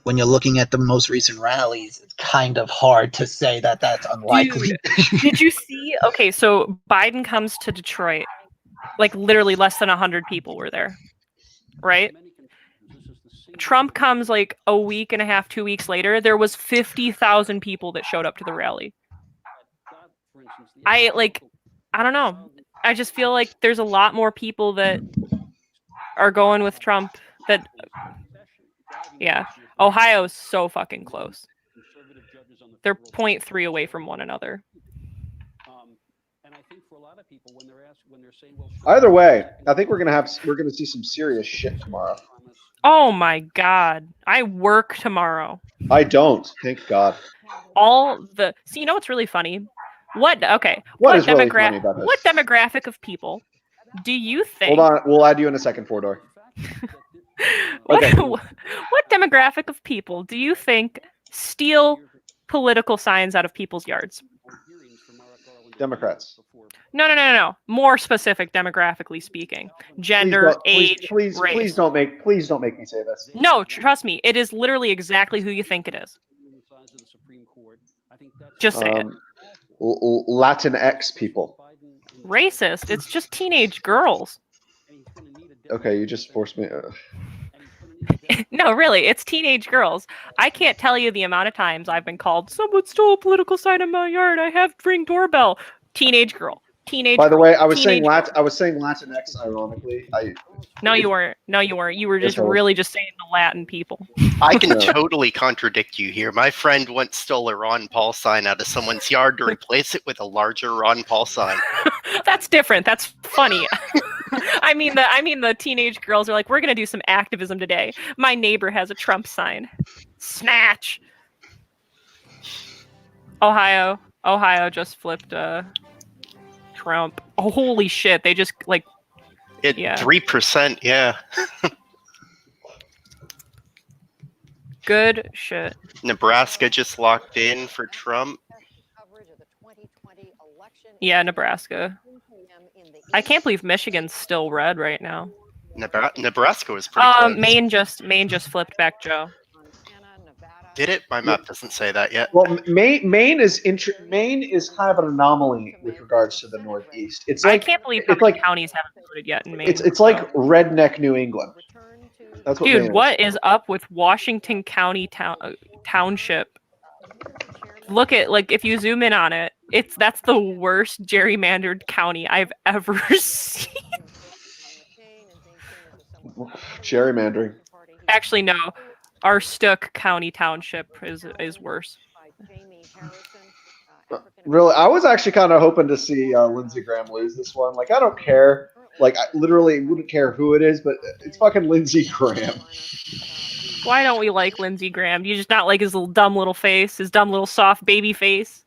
when you're looking at the most recent rallies, it's kind of hard to say that that's unlikely. Dude, did you see? Okay, so Biden comes to Detroit. Like literally less than 100 people were there. Right? Trump comes like a week and a half, 2 weeks later. There was 50,000 people that showed up to the rally. I don't know. I just feel like there's a lot more people that are going with Trump that, yeah. Ohio's so fucking close. They're 0.3 away from one another. Either way, I think we're gonna see some serious shit tomorrow. Oh my god. I work tomorrow. I don't, thank God. So you know what's really funny? What is really funny about this? What demographic of people do you think? Hold on, we'll add you in a second, Fordor. Okay. What demographic of people do you think steal political signs out of people's yards? Democrats. No. More specific, demographically speaking, gender, age, race. Please don't make me say this. No, trust me, it is literally exactly who you think it is. Just say it. Latinx people. Racist. It's just teenage girls. Okay, you just forced me. No, really, it's teenage girls. I can't tell you the amount of times I've been called, someone stole a political sign in my yard. I have Ring doorbell. Teenage girl. By the way, I was saying Latinx ironically. No, you weren't. You were just really just saying the Latin people. I can totally contradict you here. My friend once stole a Ron Paul sign out of someone's yard to replace it with a larger Ron Paul sign. That's different. That's funny. I mean the teenage girls are like, we're gonna do some activism today. My neighbor has a Trump sign. Snatch. Ohio just flipped Trump. Oh, holy shit! They just 3%. Yeah. Good shit. Nebraska just locked in for Trump. Yeah, Nebraska. I can't believe Michigan's still red right now. Nebraska was pretty close. Maine just flipped back Joe. Did it? My map doesn't say that yet. Well, Maine is kind of an anomaly with regards to the Northeast. It's like I can't believe how many counties haven't voted yet in Maine. It's like redneck New England. That's what Dude, Maine what is up with Washington County Township? Look at, like, if you zoom in on it, that's the worst gerrymandered county I've ever seen. Gerrymandering. Actually, no. Arstook County Township is worse. Really, I was actually kind of hoping to see Lindsey Graham lose this one. Like, I don't care. Like, I literally wouldn't care who it is, but it's fucking Lindsey Graham. Why don't we like Lindsey Graham? Do you just not like his little dumb little face, his dumb little soft baby face?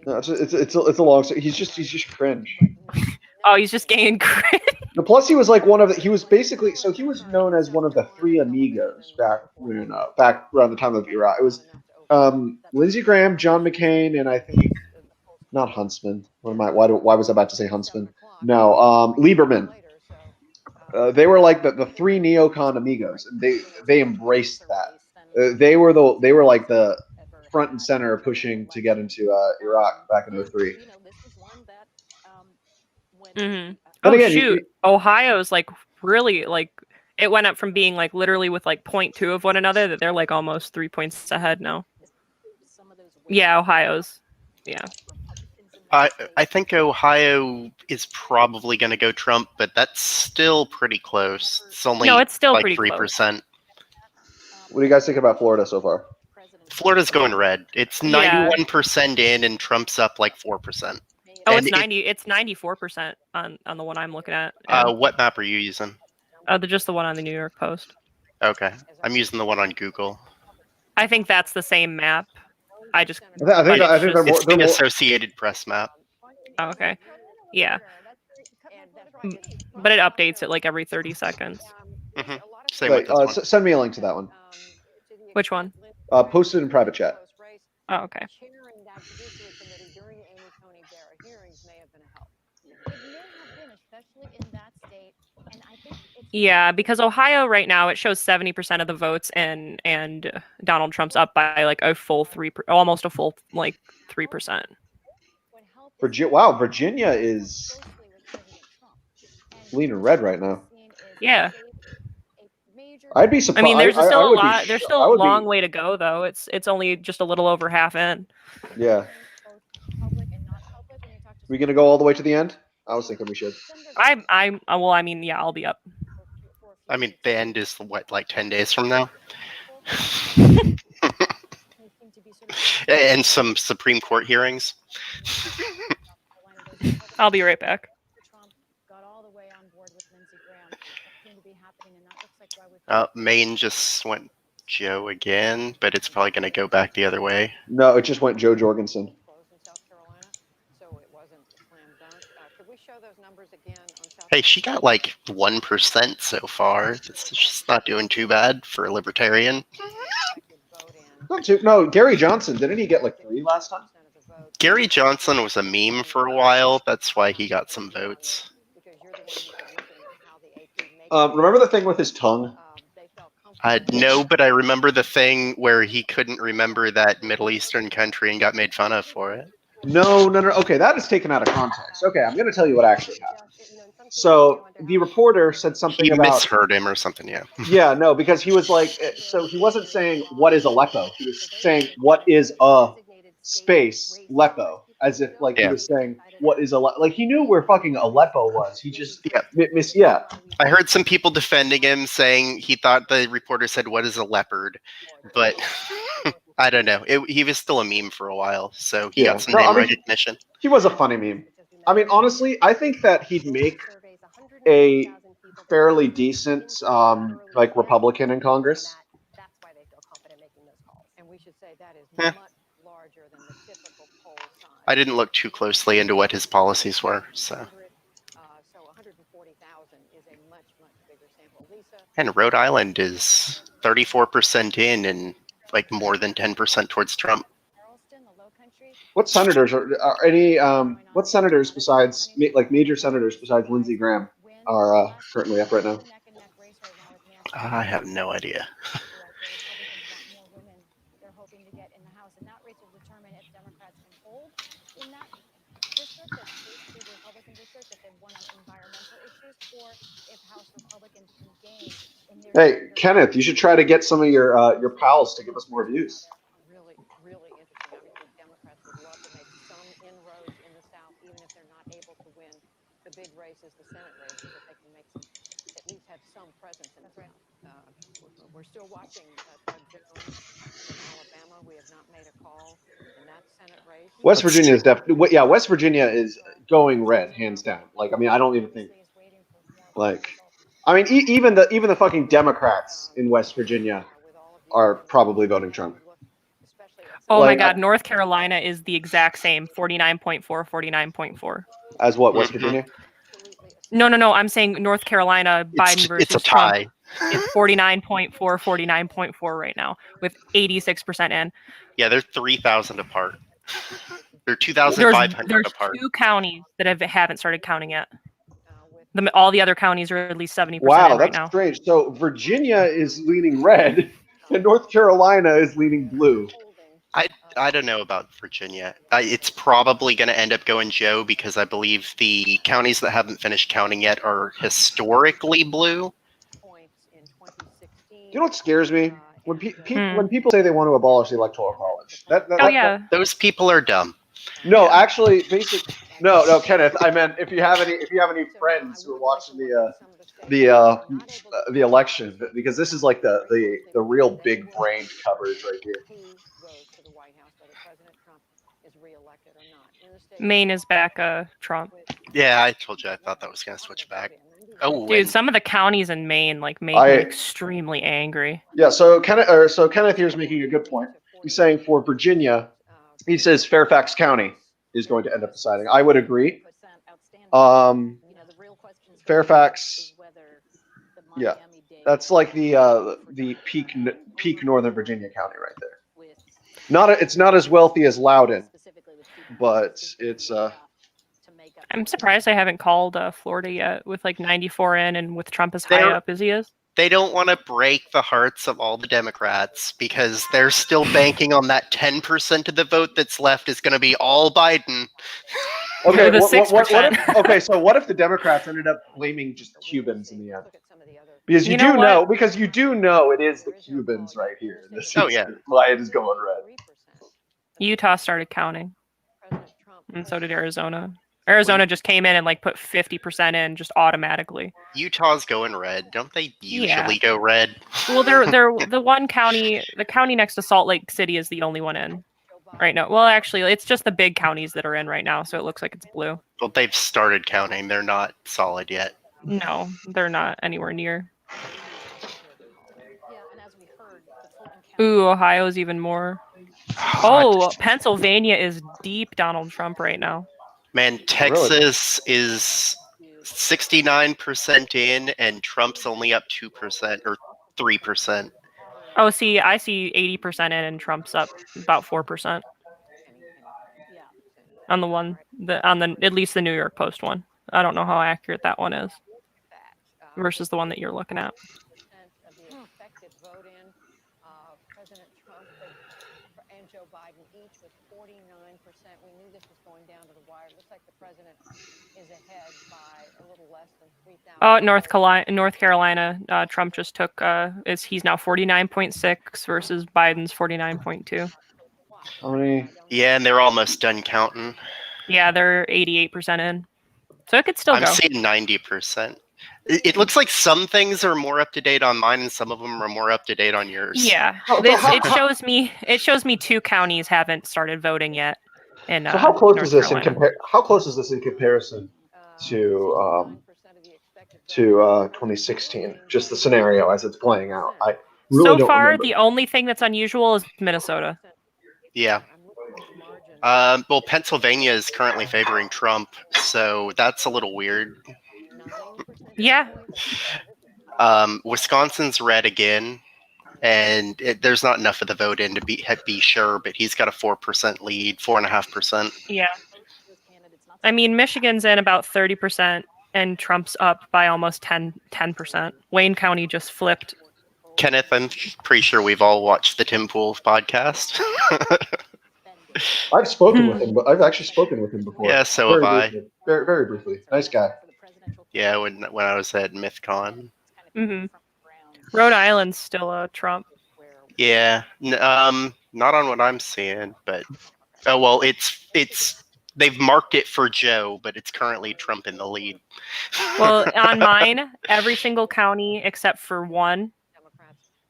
No, it's a long story. He's just cringe. Oh, he's just gay and cringe. Plus, he was like he was basically, so he was known as one of the three amigos back around the time of Iraq. It was Lindsey Graham, John McCain, and I think not Huntsman. Why was I about to say Huntsman? No, Lieberman. They were like the three neocon amigos, and they embraced that. They were like the front and center pushing to get into Iraq back in 2003. Mm-hmm. But Oh again, shoot, Ohio's like really like it went up from being like literally with like 0.2 of one another that they're like almost 3 points ahead now. Yeah, Ohio's. Yeah. I think Ohio is probably going to go Trump, but that's still pretty close. It's only it's still like pretty 3%. What do you guys think about Florida so far? Florida's going red. It's 91% in, and Trump's up like 4%. Oh, and it's 94% on the one I'm looking at. Yeah. What map are you using? Just the one on the New York Post. Okay, I'm using the one on Google. I think that's the same map. I think it's the Associated Press map. Oh, okay. Yeah. But it updates it like every 30 seconds. Mm-hmm. Same with this one. Send me a link to that one. Which one? Posted in private chat. Oh, okay. Yeah, because Ohio right now it shows 70% of the votes, and Donald Trump's up by like almost a full like 3%. Virginia is leaning red right now. Yeah. I'd be surprised. I mean, there's still a lot. There's still a long way to go, though. It's only just a little over half in. Yeah. We gonna go all the way to the end? I was thinking we should. I'll be up. I mean, the end is what, like 10 days from now? And some Supreme Court hearings. I'll be right back. Maine just went Joe again, but it's probably going to go back the other way. No, it just went Joe Jorgensen. Hey, she got like 1% so far. It's just not doing too bad for a libertarian. No, Gary Johnson, didn't he get like 3 last time? Gary Johnson was a meme for a while. That's why he got some votes. Remember the thing with his tongue? No, but I remember the thing where he couldn't remember that Middle Eastern country and got made fun of for it. No. Okay, that is taken out of context. Okay, I'm going to tell you what actually happened. So the reporter said something about... He misheard him or something, yeah. Yeah, no, because he was like... So he wasn't saying, what is Aleppo? He was saying, what is a space Aleppo? As if, like, he was saying, what is Aleppo? Like, he knew where fucking Aleppo was. He just... Yeah. I heard some people defending him, saying he thought the reporter said, what is a leopard? But... I don't know. He was still a meme for a while, so he got some name recognition. He was a funny meme. I mean, honestly, I think that he'd make a fairly decent, like, Republican in Congress. I didn't look too closely into what his policies were, so. And Rhode Island is 34% in and like more than 10% towards Trump. What senators are any? What senators besides like major senators besides Lindsey Graham are currently up right now? I have no idea. They're hoping to get in the House, and that race will determine if Democrats can hold in that district that's basically the Republican district that they've won on environmental issues, or if House Republicans can gain in their. Hey, Kenneth, you should try to get some of your pals to give us more views. Really, really interesting. Obviously, Democrats would love to make some inroads in the South, even if they're not able to win the big races, the Senate races, if they can make some, at least have some presence in the South. We're still watching Doug Jones in Alabama. We have not made a call in that Senate race. West Virginia is definitely, yeah, West Virginia is going red, hands down. Like, I mean, I don't even think, like, I mean, even the fucking Democrats in West Virginia are probably voting Trump. Oh Like, my God, North Carolina is the exact same, 49.4, 49.4. As what, West Virginia? No, I'm saying North Carolina, Biden versus it's a tie. Trump is 49.4, 49.4 right now, with 86% in. Yeah, they're 3,000 apart. They're 2,500 there's apart. 2 counties that haven't started counting yet. All the other counties are at least 70% Wow, in right that's now. strange. So Virginia is leaning red, and North Carolina is leaning blue. I don't know about Virginia. It's probably going to end up going Joe because I believe the counties that haven't finished counting yet are historically blue. You know what scares me? When when people say they want to abolish the Electoral College. Those people are dumb. No, actually, no, Kenneth. I meant if you have any friends who are watching the election, because this is like the real big brain coverage right here. Maine is back Trump. Yeah, I told you I thought that was going to switch back. Oh, dude, some of the counties in Maine make me extremely angry. Yeah, so Kenneth here is making a good point. He's saying for Virginia, he says Fairfax County is going to end up deciding. I would agree. Fairfax, yeah, that's like the peak Northern Virginia county right there. It's not as wealthy as Loudoun, but it's. I'm surprised I haven't called Florida yet with like 94 in and with Trump as high up as he is. They don't want to break the hearts of all the Democrats because they're still banking on that 10% of the vote that's left is going to be all Biden. Okay, okay, so what if the Democrats ended up blaming just Cubans in the end? Because you do know it is the Cubans right here. This is why it is going red. Utah started counting, and so did Arizona. Arizona just came in and like put 50% in just automatically. Utah's going red. Don't they usually go red? Well, they're the one county, the county next to Salt Lake City is the only one in right now. Well, actually, it's just the big counties that are in right now, so it looks like it's blue. Well, they've started counting. They're not solid yet. No, they're not anywhere near. Ooh, Ohio's even more. Oh, Pennsylvania is deep Donald Trump right now. Man, Texas is 69% in, and Trump's only up 2% or 3%. Oh, see, I see 80% in, and Trump's up about 4%. On the at least the New York Post one. I don't know how accurate that one is versus the one that you're looking at. President Trump and Joe Biden each with 49%. We knew this was going down to the wire. It looks like the president is ahead by a little less than 3,000. Oh, North Carolina, Trump just took he's now 49.6 versus Biden's 49.2. Yeah, and they're almost done counting. Yeah, they're 88% in. So it could still go. I'm seeing 90%. It looks like some things are more up to date on mine, and some of them are more up to date on yours. Yeah, it shows me 2 counties haven't started voting yet. So how close is this How close is this in comparison to 2016? Just the scenario as it's playing out. I really so far, the only thing that's unusual is Minnesota. Yeah. Well, Pennsylvania is currently favoring Trump, so that's a little weird. Yeah. Wisconsin's red again, and there's not enough of the vote in to be sure, but he's got a 4% lead, 4.5%. Yeah. I mean, Michigan's in about 30%. and Trump's up by almost 10%. Wayne County just flipped. Kenneth, I'm pretty sure we've all watched the Tim Pool podcast. I've spoken with him, but I've actually spoken with him before. Yeah, so very have I. briefly. Very, very briefly. Nice guy. Yeah, when I was at MythCon. Mm-hmm. Rhode Island's still a Trump. Yeah, not on what I'm seeing, but it's they've marked it for Joe, but it's currently Trump in the lead. Well, on mine, every single county except for one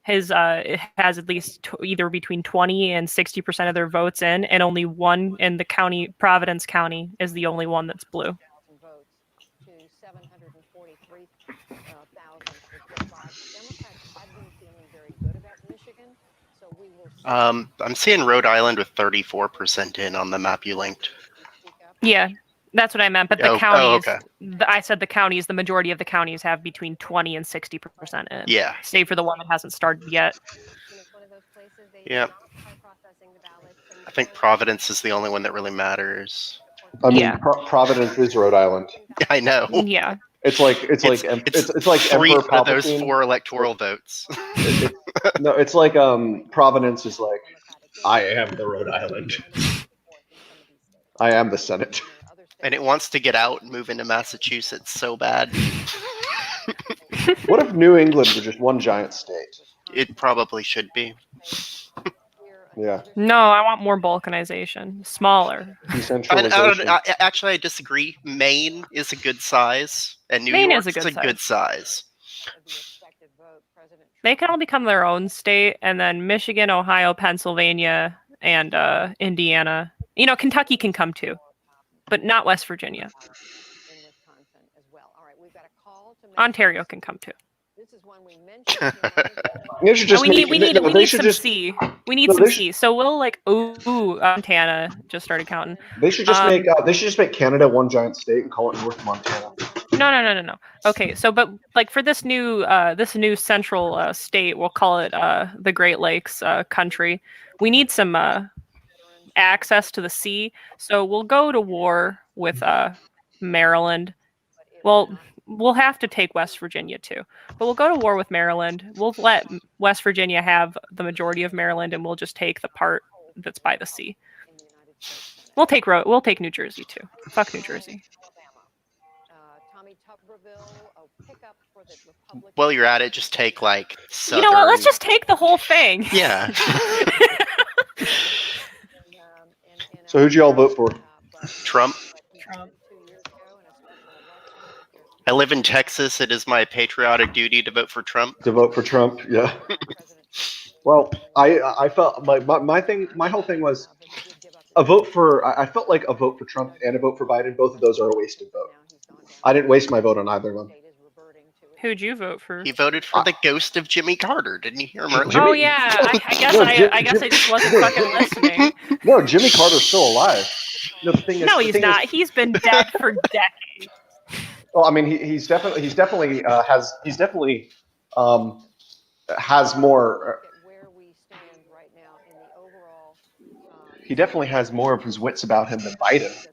has at least either between 20 and 60% of their votes in, and only one in the county, Providence County, is the only one that's blue. I'm seeing Rhode Island with 34% in on the map you linked. Yeah, that's what I meant. But the counties, okay. I said the counties, the majority of the counties have between 20 and 60% in. Yeah. Save for the one that hasn't started yet. Yeah. I think Providence is the only one that really matters. I mean, Providence is Rhode Island. I know. Yeah. It's like three Emperor of Palpatine. those 4 electoral votes. No, it's like Providence is like, I am the Rhode Island. I am the Senate. And it wants to get out and move into Massachusetts so bad. What if New England were just one giant state? It probably should be. Yeah. No, I want more balkanization. Smaller. Decentralization. Actually, I disagree. Maine is a good size, and New Maine York is is a a good good size. They can all become their own state, and then Michigan, Ohio, Pennsylvania, and Indiana. You know, Kentucky can come too, but not West Virginia. Ontario can come too. They should just we need some just, C. We need some C. So we'll like Montana just started counting. They should just make Canada one giant state and call it North Montana. No. Okay, so but like for this new central state, we'll call it the Great Lakes country. We need some access to the sea, so we'll go to war with Maryland. Well, we'll have to take West Virginia too, but we'll go to war with Maryland. We'll let West Virginia have the majority of Maryland, and we'll just take the part that's by the sea. We'll take New Jersey too. Fuck New Jersey. While you're at it, just take like southern... You know what? Let's just take the whole thing. Yeah. So who'd you all vote for? Trump. I live in Texas. It is my patriotic duty to vote for Trump. Yeah. Well, I felt my whole thing was a vote for. I felt like a vote for Trump and a vote for Biden. Both of those are a wasted vote. I didn't waste my vote on either one. Who'd you vote for? He voted for the ghost of Jimmy Carter. Didn't you hear him earlier? Oh yeah, I guess I just wasn't fucking listening. No, Jimmy Carter's still alive. No, the thing is, no, he's not. He's been dead for decades. Well, I mean, he's definitely has more. He definitely has more of his wits about him than Biden.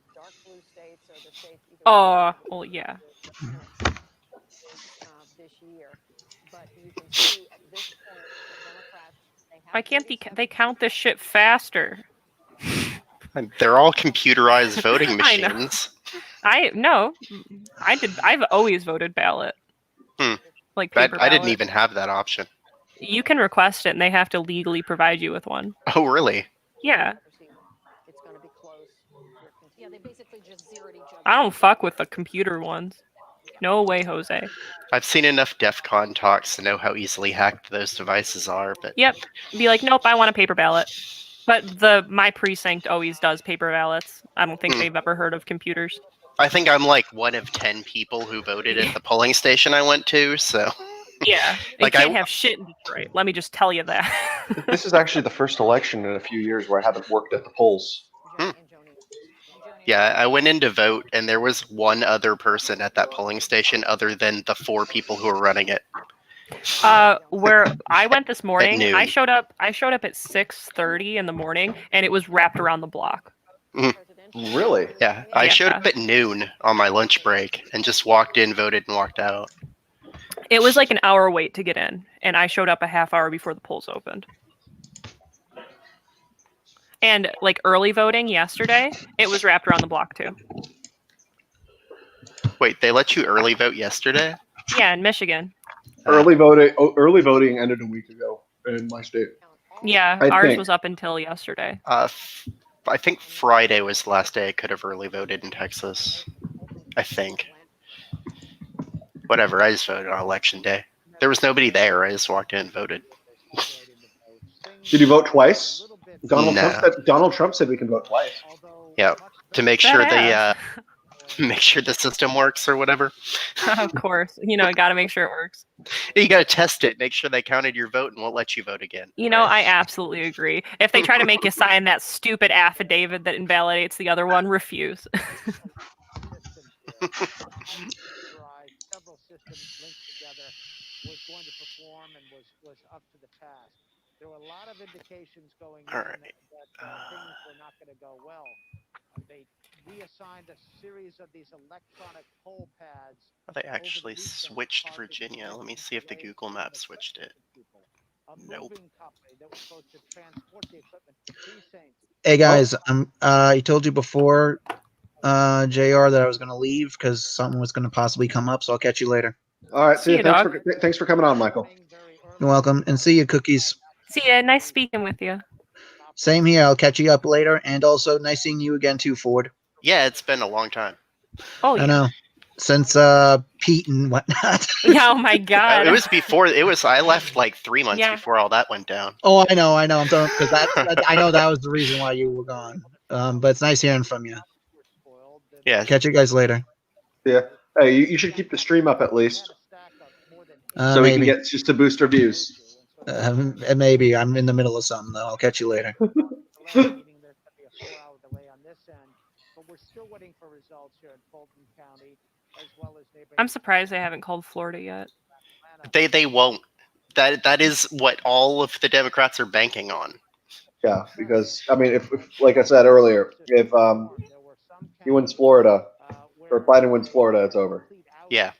Oh, well, yeah. Why can't they count this shit faster? They're all computerized voting machines. I've always voted ballot. Like paper ballot. I didn't even have that option. You can request it, and they have to legally provide you with one. Oh, really? Yeah. I don't fuck with the computer ones. No way, Jose. I've seen enough DEF CON talks to know how easily hacked those devices are. But yep, be like, nope, I want a paper ballot. But my precinct always does paper ballots. I don't think they've ever heard of computers. I think I'm like one of 10 people who voted at the polling station I went to. So yeah, like can't have shit in Detroit. Let me just tell you that. This is actually the first election in a few years where I haven't worked at the polls. Yeah, I went in to vote, and there was one other person at that polling station other than the 4 people who were running it. Where I went this morning, I showed up at 6:30 in the morning, and it was wrapped around the block. Really? Yeah, I showed up at noon on my lunch break and just walked in, voted, and walked out. It was like an hour wait to get in, and I showed up a half hour before the polls opened. And like early voting yesterday, it was wrapped around the block too. Wait, they let you early vote yesterday? Yeah, in Michigan. Early voting ended a week ago in my state. Yeah, ours was up until yesterday. I think Friday was the last day I could have early voted in Texas. I think. Whatever, I just voted on election day. There was nobody there. I just walked in and voted. Did you vote twice? Donald No. Trump said we can vote twice. Yeah, to make sure make sure the system works or whatever. Of course, got to make sure it works. You got to test it, make sure they counted your vote and won't let you vote again. I absolutely agree. If they try to make you sign that stupid affidavit that invalidates the other one, refuse. Several systems linked together was going to perform and was up to the task. There were a lot of indications going in that things were not going to go well. They reassigned a series of these electronic poll pads. They actually switched Virginia. Let me see if the Google Map switched it. Nope. Hey guys, I told you before, JR, that I was going to leave because something was going to possibly come up, so I'll catch you later. All right, see you. Thanks for coming on, Michael. You're welcome, and see you, Cookies. See ya. Nice speaking with you. Same here. I'll catch you up later, and also nice seeing you again too, Ford. Yeah, it's been a long time. Oh, yeah. I know. Since Pete and whatnot. Yeah, oh my God. It was before. I left like 3 months before all that went down. Oh, I know. I'm talking because I know that was the reason why you were gone. But it's nice hearing from you. Yeah. Catch you guys later. Yeah. Hey, you should keep the stream up at least, so we can get just to boost our views. Maybe I'm in the middle of something though. I'll catch you later. I'm surprised they haven't called Florida yet. They won't. That is what all of the Democrats are banking on. Yeah, because I mean, if like I said earlier, if he wins Florida or Biden wins Florida, it's over. Yeah.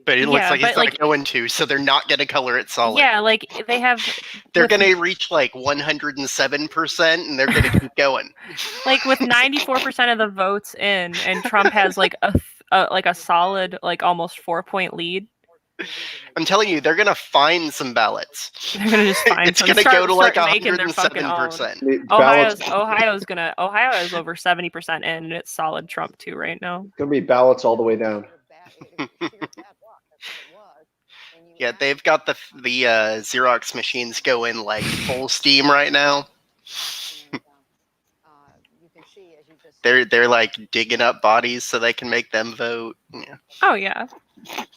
But it looks like it's not going to, so they're not going to color it solid. Yeah, like they have. They're going to reach like 107%, and they're going to keep going. Like with 94% of the votes in, and Trump has like a solid, like almost 4-point lead. I'm telling you, they're going to find some ballots. They're going to just find it's some. It's going to go to like 107%. Ohio is over 70% in, and it's solid Trump too right now. It's going to be ballots all the way down. Yeah, they've got the Xerox machines going like full steam right now. They're like digging up bodies so they can make them vote. Yeah. Oh yeah,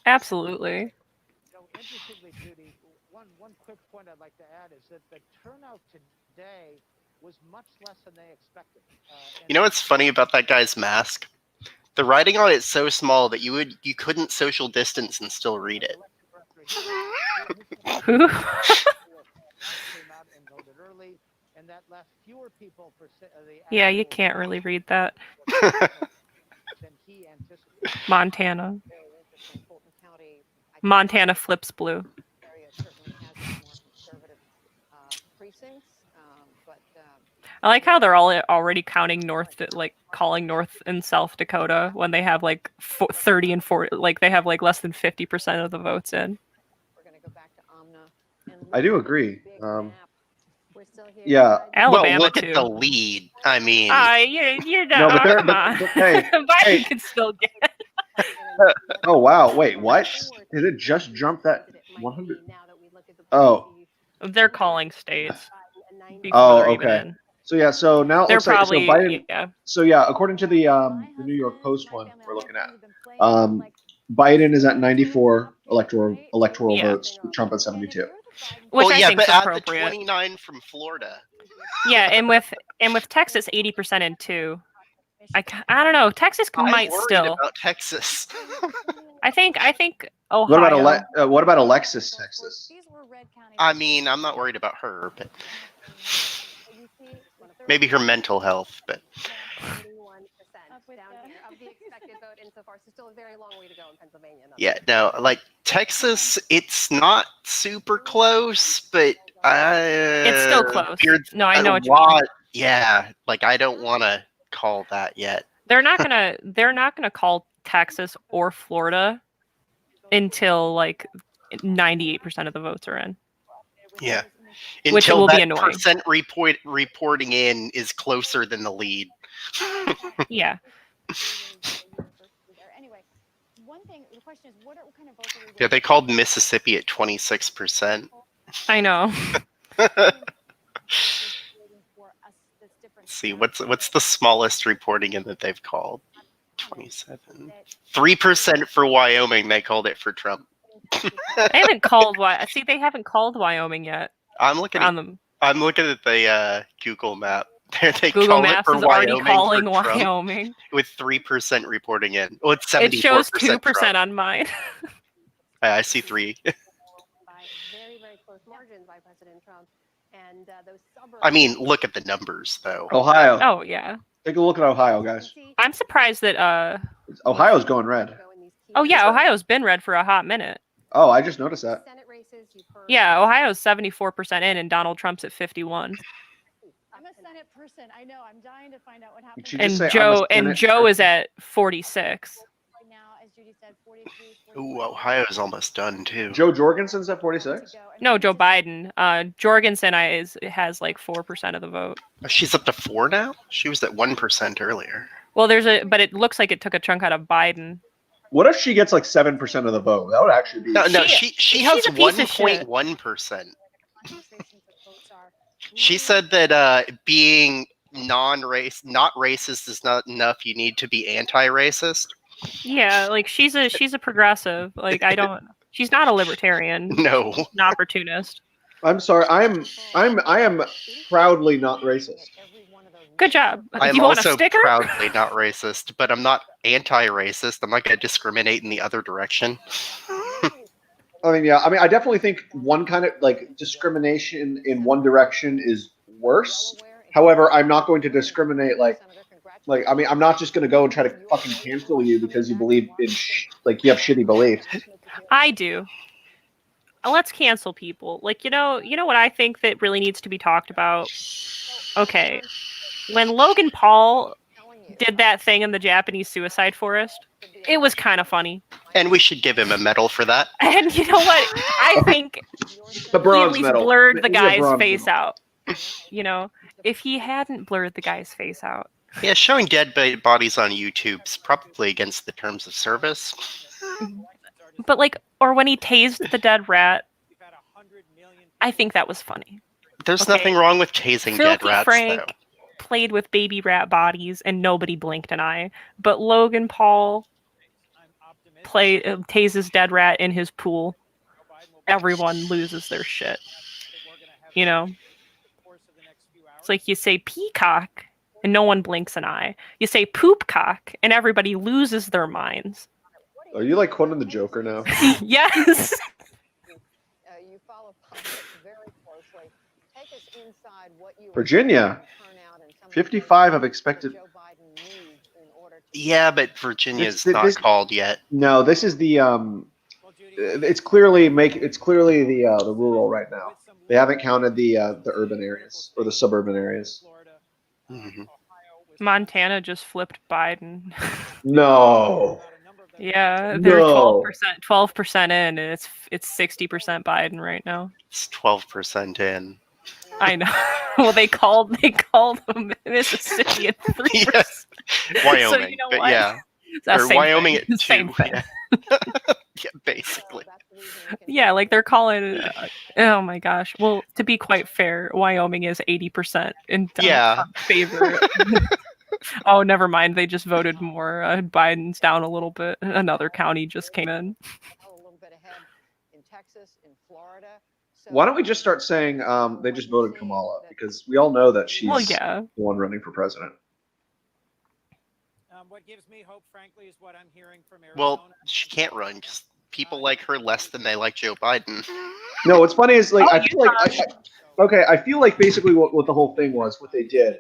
absolutely. Interestingly, Judy, one quick point I'd like to add is that the turnout today was much less than they expected. You know what's funny about that guy's mask? The writing on it's so small that you couldn't social distance and still read it. Who? Yeah, you can't really read that. Montana flips blue. I like how they're all already counting calling North and South Dakota when they have like 30 and 40, like they have like less than 50% of the votes in. I do agree. Yeah, Alabama look too. At the lead. I mean, you're done. No, come on. Hey, Biden can still get. Oh wow! Wait, what? Did it just jump that 100? Oh, they're calling states. Oh, okay. So yeah, so now it they're looks probably like so Biden. Yeah. So yeah, according to the New York Post one we're looking at, Biden is at 94 electoral votes. Trump at 72. Which I think but is add appropriate. the 29 from Florida. Yeah, and with Texas 80% in too. I don't know. Texas might still. About Texas. I think Ohio. What about Alexis, Texas? I mean, I'm not worried about her, but maybe her mental health. But down here of the expected vote insofar. So still a very long way to go in Pennsylvania. Yeah, no, like Texas, it's not super close, but It's still close. No, I know what you mean. Yeah, like I don't want to call that yet. They're not gonna call Texas or Florida until like 98% of the votes are in. Yeah, Which until will be that annoying. percent reporting in is closer than the lead. Yeah. Anyway, one thing. The question is, what kind of votes are we? Yeah, they called Mississippi at 26%. I know. See, what's the smallest reporting in that they've called? 27. 3% for Wyoming. They called it for Trump. They haven't called they haven't called Wyoming yet. I'm looking at the Google map. They Google call Maps it for is already Wyoming calling for Trump, Wyoming with 3% reporting in. Well, it's 74%. It shows 2% Trump. on mine. I see 3. By very, very close margins by President Trump. And those suburbs. I mean, look at the numbers, though. Ohio. Oh yeah. Take a look at Ohio, guys. I'm surprised that Ohio's going red. Oh yeah, Ohio's been red for a hot minute. Oh, I just noticed that. Yeah, Ohio's 74% in, and Donald Trump's at 51. I'm a Senate person. I know. I'm dying to find out what happened. And Joe is at 46. Right now, as Judy said, 43. Ooh, Ohio's almost done too. Joe Jorgensen's at 46. No, Joe Biden. Jorgensen has like 4% of the vote. Oh, she's up to 4 now. She was at 1% earlier. Well, but it looks like it took a chunk out of Biden. What if she gets like 7% of the vote? That would actually be. No, she has 1.1%. She said that being not racist is not enough. You need to be anti-racist. Yeah, like she's a progressive. Like she's not a libertarian. No, an opportunist. I'm sorry. I am proudly not racist. Good job. I'm you want also a sticker? proudly not racist, but I'm not anti-racist. I'm not going to discriminate in the other direction. I mean, yeah. I mean, I definitely think one kind of like discrimination in one direction is worse. However, I'm not going to discriminate like I mean, I'm not just going to go and try to fucking cancel you because you believe in you have shitty beliefs. I do. Let's cancel people. Like, you know what I think that really needs to be talked about? Okay. When Logan Paul did that thing in the Japanese suicide forest, it was kind of funny. And we should give him a medal for that. And you know what? I think the bronze he at least medal. blurred the Maybe guy's face out. You know, if he hadn't blurred the guy's face out. Yeah, showing dead bodies on YouTube's probably against the terms of service. But or when he tased the dead rat, I think that was funny. There's nothing wrong with tasing dead rats, Frank though. Played with baby rat bodies and nobody blinked an eye. But Logan Paul tases dead rat in his pool. Everyone loses their shit. You know? It's like you say peacock and no one blinks an eye. You say poopcock and everybody loses their minds. Are you like quoting the Joker now? Yes. You follow politics very closely. Take us inside what you Virginia. 55 have expected. Yeah, but Virginia's not called yet. No, this is the it's clearly the rural right now. They haven't counted the urban areas or the suburban areas. Mm-hmm. Montana just flipped Biden. No. Yeah, they're 12% in, and it's 60% Biden right now. It's 12% in. I know. Well, they called them Mississippi at 3%. Wyoming, so you know but what? yeah, or Wyoming thing. at 2. Same thing. Yeah. Yeah, basically. Yeah, like they're calling it. Oh my gosh. Well, to be quite fair, Wyoming is 80% in Trump's favor. Oh, never mind. They just voted more. Biden's down a little bit. Another county just came in. A little bit ahead in Texas, in Florida. Why don't we just start saying they just voted Kamala, because we all know that she's the one running for president. What gives me hope, frankly, is what I'm hearing from Arizona. Well, she can't run because people like her less than they like Joe Biden. No, what's funny is I feel like Okay, I feel like basically what the whole thing was, what they did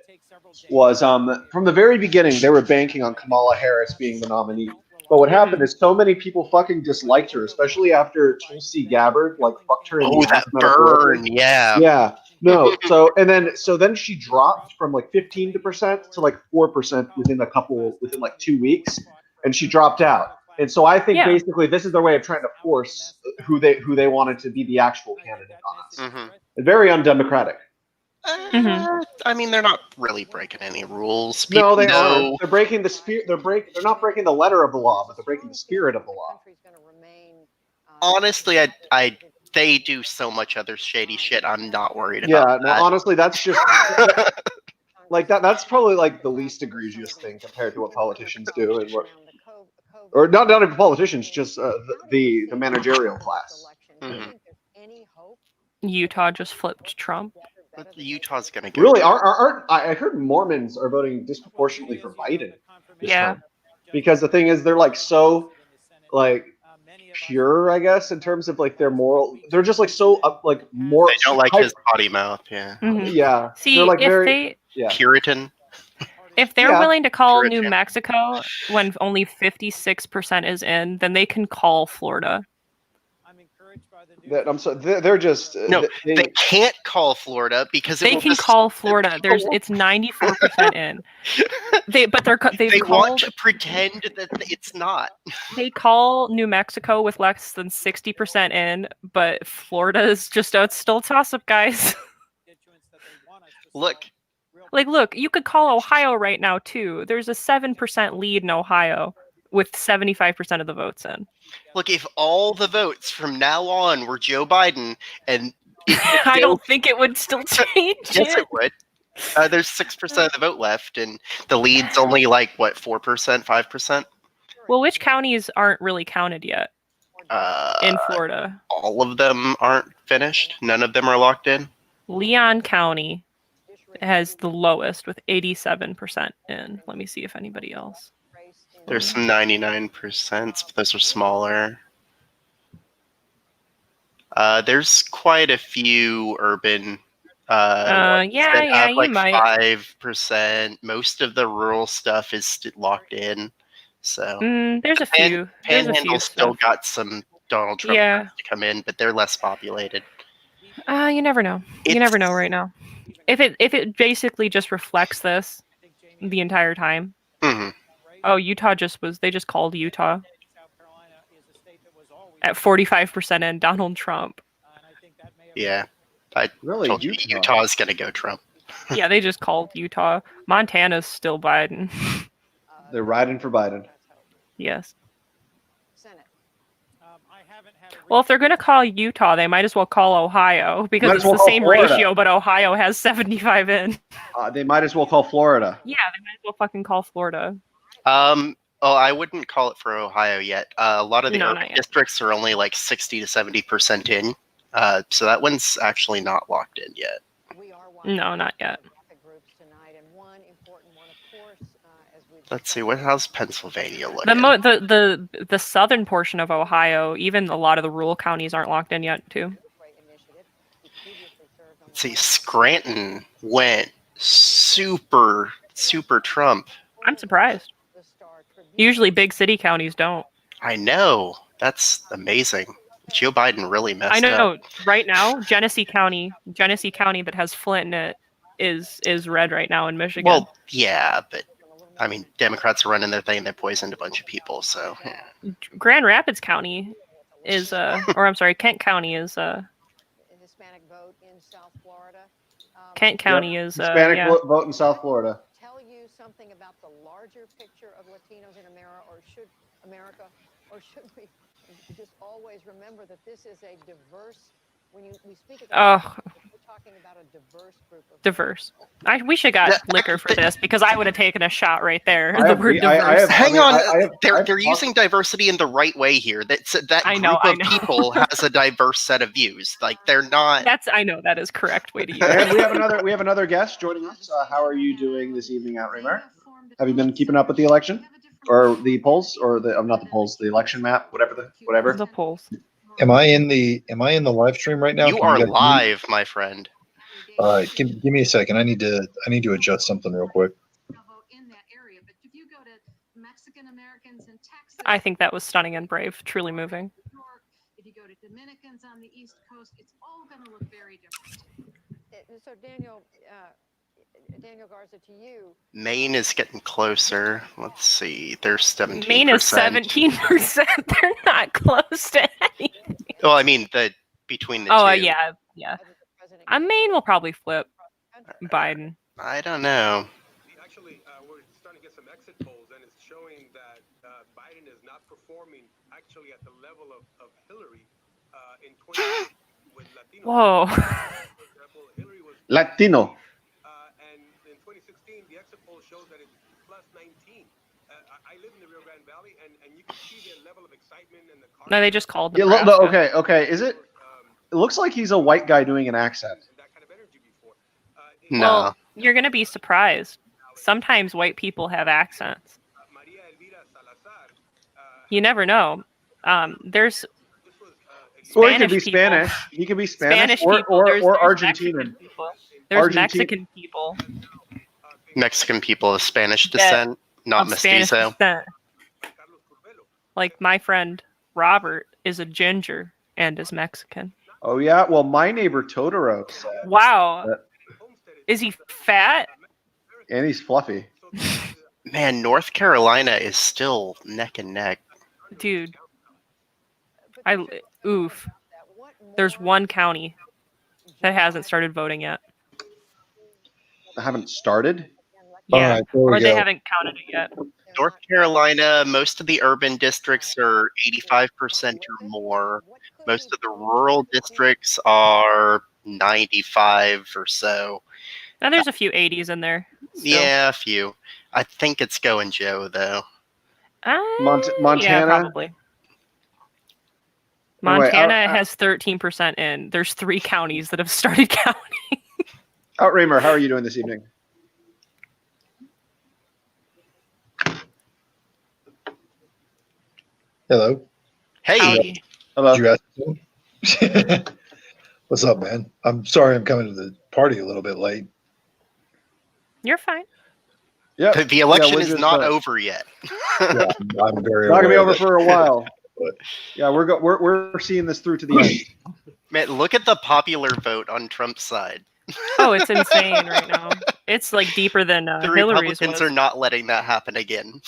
was from the very beginning they were banking on Kamala Harris being the nominee. But what happened is so many people fucking disliked her, especially after Tulsi Gabbard like fucked her in the ass that metaphorically. burn, yeah. Yeah. No. So then she dropped from like 15% to like 4% within like 2 weeks, and she dropped out. And so I think basically this is their way of trying to force who they wanted to be the actual candidate on us. Very undemocratic. I mean, they're not really breaking any rules. No, they People aren't. know- They're breaking the spirit. They're not breaking the letter of the law, but they're breaking the spirit of the law. Honestly, they do so much other shady shit. I'm not worried Yeah, about no, that. honestly, that's just like that. That's probably like the least egregious thing compared to what politicians do, and what, or not even politicians, just the managerial class. Utah just flipped Trump. But Utah's gonna go. Really, I heard Mormons are voting disproportionately for Biden this time, because the thing is, they're like so like pure, I guess, in terms of like their moral. They're just like so like more. They don't like his potty mouth. Yeah. Yeah. See, they're like if very Puritan. If they're willing to call New Mexico when only 56% is in, then they can call Florida. I'm sorry. They're just no. They can't call Florida because they can call Florida. It's 94% in. They want to pretend that it's not. They call New Mexico with less than 60% in, but Florida is just it's still a toss-up, guys. Look, you could call Ohio right now too. There's a 7% lead in Ohio with 75% of the votes in. Look, if all the votes from now on were Joe Biden, and I don't think it would still change. Yes, it would. There's 6% of the vote left, and the lead's only like what 4%, 5%. Well, which counties aren't really counted yet? In Florida, all of them aren't finished. None of them are locked in. Leon County has the lowest with 87% in. Let me see if anybody else. There's some 99%, but those are smaller. There's quite a few urban. You like might. 5%. Most of the rural stuff is locked in. So there's a few. Panhandle still got some Donald Trump to come in, but they're less populated. You never know. You never know right now. If it basically just reflects this the entire time. Mm-hmm. Oh, Utah they just called Utah at 45% in Donald Trump. Yeah, I told you Utah's gonna go Trump. Yeah, they just called Utah. Montana's still Biden. They're riding for Biden. Yes. Well, if they're going to call Utah, they might as well call Ohio because it's the same ratio, but Ohio has 75 in. They might as well call Florida. Yeah, they might as well fucking call Florida. I wouldn't call it for Ohio yet. A lot of the urban districts are only like 60 to 70% in. So that one's actually not locked in yet. No, not yet. Let's see, how's Pennsylvania looking? The southern portion of Ohio, even a lot of the rural counties aren't locked in yet, too. Let's see, Scranton went super Trump. I'm surprised. Usually big city counties don't. I know. That's amazing. Joe Biden really messed up. I know. Right now, Genesee County that has Flint in it is red right now in Michigan. Well, yeah, but I mean, Democrats are running their thing. They poisoned a bunch of people, so. Yeah. Grand Rapids County is, or I'm sorry, Kent County is, Hispanic vote in South Florida. Kent County is, Hispanic vote in South Florida. Tell you something about the larger picture of Latinos in America, or should we just always remember that this is a diverse, when we speak about we're talking about a diverse group of diverse. We should got liquor for this because I would have taken a shot right there. The word diverse. Hang on, they're using diversity in the right way here. That group of people has a diverse set of views. Like they're not. I know that is correct way to use it. And we have another guest joining us. How are you doing this evening out, Raymar? Have you been keeping up with the election, or the polls, or not the polls, the election map, whatever the polls. Am I in the live stream right now? You are live, my friend. All right, give me a second. I need to adjust something real quick. I think that was stunning and brave, truly moving. If you go to Dominicans on the East Coast, it's all going to look very different. So Daniel Garza, to you. Maine is getting closer. Let's see. They're 17%. Maine is 17%. They're not close to anything. Well, I mean, between the two. Oh, yeah. Maine will probably flip Biden. I don't know. Actually, we're starting to get some exit polls, and it's showing that Biden is not performing actually at the level of Hillary in 2020 with Latino. Whoa. For example, Hillary was Latino. And in 2016, the exit poll shows that it's plus 19. I live in the Rio Grande Valley, and you can see the level of excitement in the car. No, they just called Yeah, Nebraska. okay. Is it? It looks like he's a white guy doing an accent. No. Well, you're going to be surprised. Sometimes white people have accents. You never know. There's Or he could be people. Spanish. He could be Spanish, people. or There's Argentinian. There's Mexican people. Mexican people of Spanish descent, not Spanish mestizo. descent. Like my friend Robert is a ginger and is Mexican. Oh yeah, well my neighbor Totoro said. Wow. Is he fat? And he's fluffy. Man, North Carolina is still neck and neck. Dude. Oof. There's one county that hasn't started voting yet. I haven't started? Yeah, right, there we or they go. haven't counted it yet. North Carolina, most of the urban districts are 85% or more. Most of the rural districts are 95 or so. Now there's a few 80s in there. Still. Yeah, a few. I think it's going Joe, though. Montana? Yeah, probably. Anyway, Montana has 13% in. There's 3 counties that have started counting. Raymer, how are you doing this evening? Hello. Hey. Howdy. Hello. Did you ask me? What's up, man? I'm sorry I'm coming to the party a little bit late. You're fine. Yeah. The election is not over yet. Yeah, I'm very not gonna be aware over of for a while. But yeah, we're seeing this through to the end. Man, look at the popular vote on Trump's side. Oh, it's insane right now. It's like deeper than The Hillary's Republicans was. are not letting that happen again.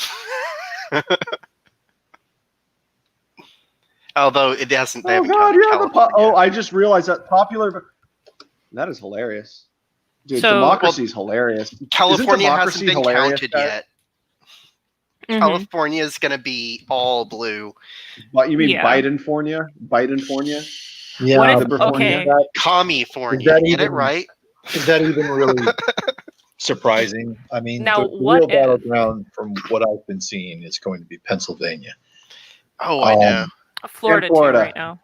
Although it hasn't. They Oh haven't God, counted yeah. California. I just realized that popular. That is hilarious, dude. So- Democracy is hilarious. California Isn't hasn't been democracy hilarious, counted guys? yet. Mhm. California is going to be all blue. What you mean, Yeah. Bidenfornia? Bidenfornia? yeah, What if- Liverponia? okay. Commie-fornia. Is that Get it even- right? is that even really surprising? I mean, Now, the what real if- battleground from what I've been seeing is going to be Pennsylvania. Oh, I know. Florida, Florida. too right now.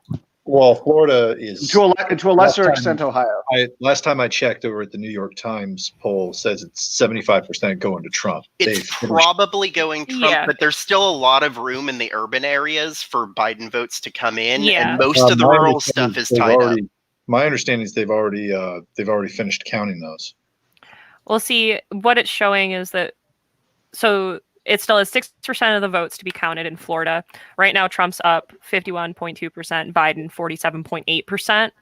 Well, Florida is To a lesser time- extent, Ohio. last time I checked over at the New York Times poll says it's 75% going to Trump. It's They've finished- probably going Trump, Yeah. but there's still a lot of room in the urban areas for Biden votes to come in, Yeah. and most of the my rural understanding stuff is they've tied up. already- My understanding is they've already finished counting those. Well, see, what it's showing is that, so it still has 6% of the votes to be counted in Florida. Right now, Trump's up 51.2%, Biden 47.8%.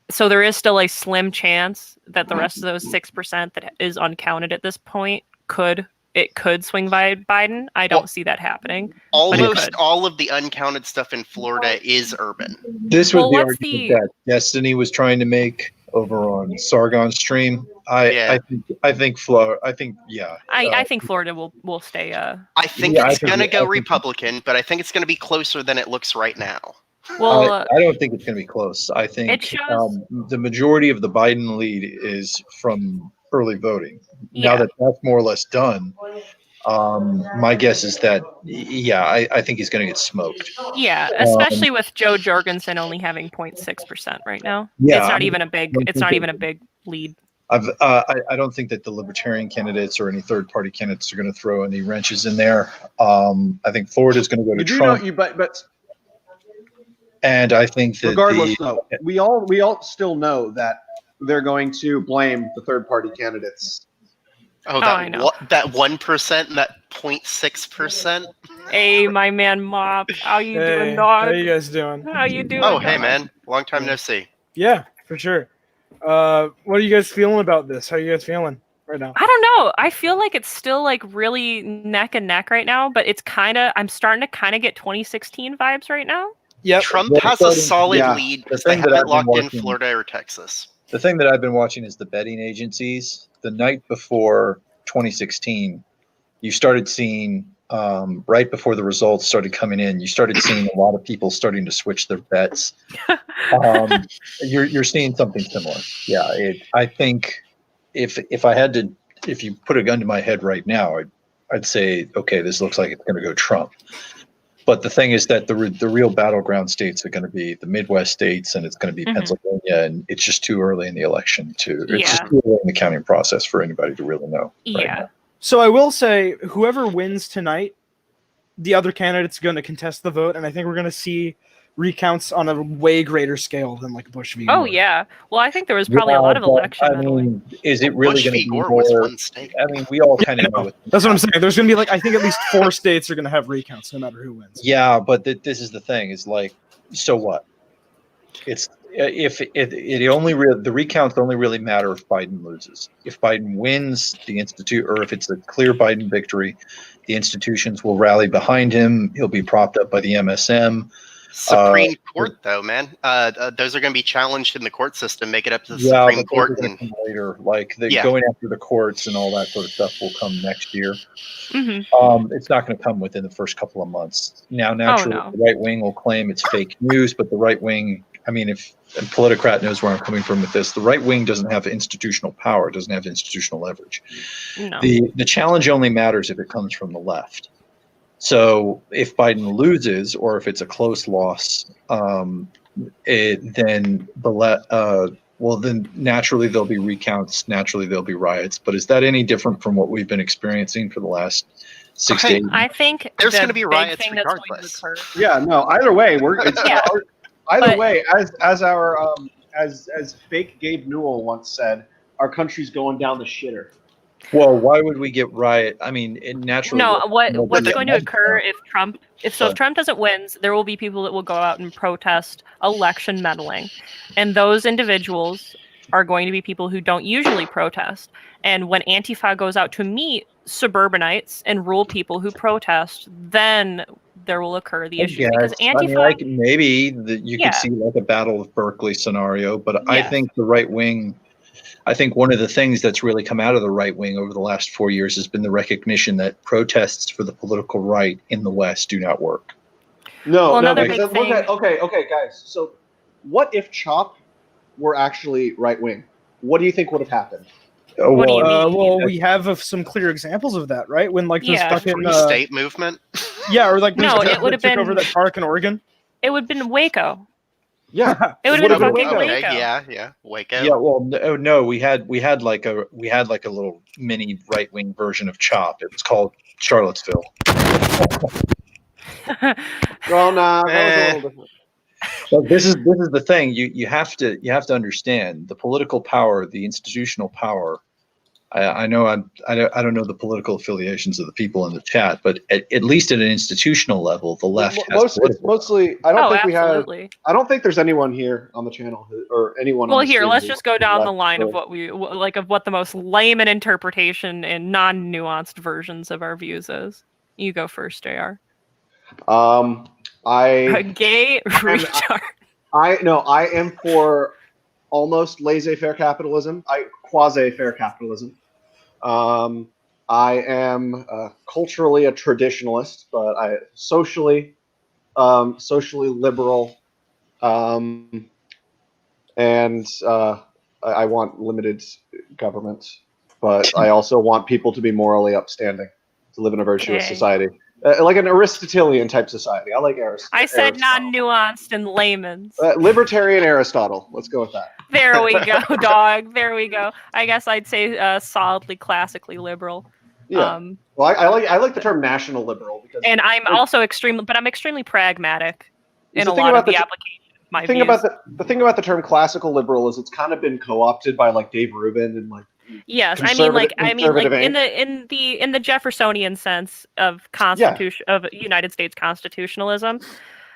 So there is still a slim chance that the rest of those 6% that is uncounted at this point could swing by Biden. I don't see that happening. But it Almost could. all of the uncounted stuff in Florida is urban. This was Well, the what's argument the- that Destiny was trying to make over on Sargon's stream. I think Florida. I think I think Florida will stay. I think Yeah, I it's think- going to I go think- Republican, but I think it's going to be closer than it looks right now. Well, I don't think it's going to be close. I it think shows. the majority of the Biden lead is from early voting. Now Yeah. that that's more or less done, my guess is that I think he's going to get smoked. Yeah, especially with Joe Jorgensen only having 0.6% right now. Yeah, it's not I mean, even a big. don't It's think not it- even a big lead. I don't think that the Libertarian candidates or any third party candidates are going to throw any wrenches in there. I think Florida's going to go to You do know, Trump, but and I think that regardless, though, we all still know that they're going to blame the third-party candidates. Oh, I know. that 1%, that 0.6%. Hey, my man Mop, how you doing, dog? How you guys doing? How you doing? Oh, hey dog? man, long time no see. Yeah, for sure. What are you guys feeling about this? How are you guys feeling right now? I don't know. I feel like it's still like really neck and neck right now, but it's I'm starting to kind of get 2016 vibes right now. Yeah, Trump has a solid lead because they haven't locked in Florida or Texas. The thing that I've been watching is the betting agencies. The night before 2016, you started seeing, right before the results started coming in, you started seeing a lot of people starting to switch their bets. You're seeing something similar. Yeah, I think if you put a gun to my head right now, I'd say, okay, this looks like it's going to go Trump. But the thing is that the real battleground states are going to be the Midwest states, and it's going to be Pennsylvania, and it's just too early in the election it's just too early in the counting process for anybody to really know. Right now. So I will say, whoever wins tonight, the other candidate's going to contest the vote, and I think we're going to see recounts on a way greater scale than like Bush v. Oh Gore. yeah. Well, I think there was probably a lot of election meddling. Is it really going to be Gore more? was one state. I mean, we all kind of know. That's what I'm saying. There's going to be I think at least 4 states are going to have recounts, no matter who wins. Yeah, but this is the thing. Is like, so what? It's if the recounts only really matter if Biden loses. If Biden wins, or if it's a clear Biden victory, the institutions will rally behind him. He'll be propped up by the MSM. Supreme Court, though, man. Those are going to be challenged in the court system. Make it up to the Supreme Court. Later, going after the courts and all that sort of stuff will come next year. Mm-hmm. It's not going to come within the first couple of months. Now, naturally, the right wing will claim it's fake news, but the right wing, I mean, if Politicrat knows where I'm coming from with this, the right wing doesn't have institutional power, doesn't have institutional leverage. No. The challenge only matters if it comes from the left. So if Biden loses, or if it's a close loss, then naturally there'll be recounts, naturally there'll be riots. But is that any different from what we've been experiencing for the last 6 to 8 years? I think there's going to be riots regardless. Yeah, no. Either way, as fake Gabe Newell once said, our country's going down the shitter. Well, why would we get riot? I mean, it naturally. No, what's going to occur if Trump doesn't win, there will be people that will go out and protest election meddling, and those individuals are going to be people who don't usually protest. And when Antifa goes out to meet suburbanites and rural people who protest, then there will occur the issue because Antifa. You could see like a Battle of Berkeley scenario, but I think the right wing. I think one of the things that's really come out of the right wing over the last 4 years has been the recognition that protests for the political right in the West do not work. Okay, guys. So, what if CHOP were actually right wing? What do you think would have happened? We have some clear examples of that, right? When the fucking state movement. Yeah, or it would have been over that park in Oregon. It would have been Waco. Yeah, it would have been fucking Waco. Yeah, Waco. Yeah, well, no, we had like a little mini right wing version of CHOP. It was called Charlottesville. Well, nah, that was a little different. But this is the thing. You have to understand the political power, the institutional power. I know I don't know the political affiliations of the people in the chat, but at least at an institutional level, the left has mostly. I don't think there's anyone here on the channel or anyone. Well, here, let's just go down the line of what the most layman interpretation and non-nuanced versions of our views is. You go first, JR. A gay retard. I am for almost laissez-faire capitalism. Quasi-fair capitalism. I am culturally a traditionalist, but I socially liberal, and I want limited government, but I also want people to be morally upstanding, to live in a virtuous society. Like an Aristotelian type society. I like Aristotle. I said non-nuanced and layman's. Libertarian Aristotle. Let's go with that. There we go, dog. There we go. I guess I'd say solidly classically liberal. Yeah. Well, I like the term national liberal because. And I'm also extremely pragmatic in a lot of the application. my The thing views. about the thing about the term classical liberal is it's kind of been co-opted by like Dave Rubin and like Yes, I mean like conservative in Inc. the Jeffersonian sense of constitution of United States constitutionalism.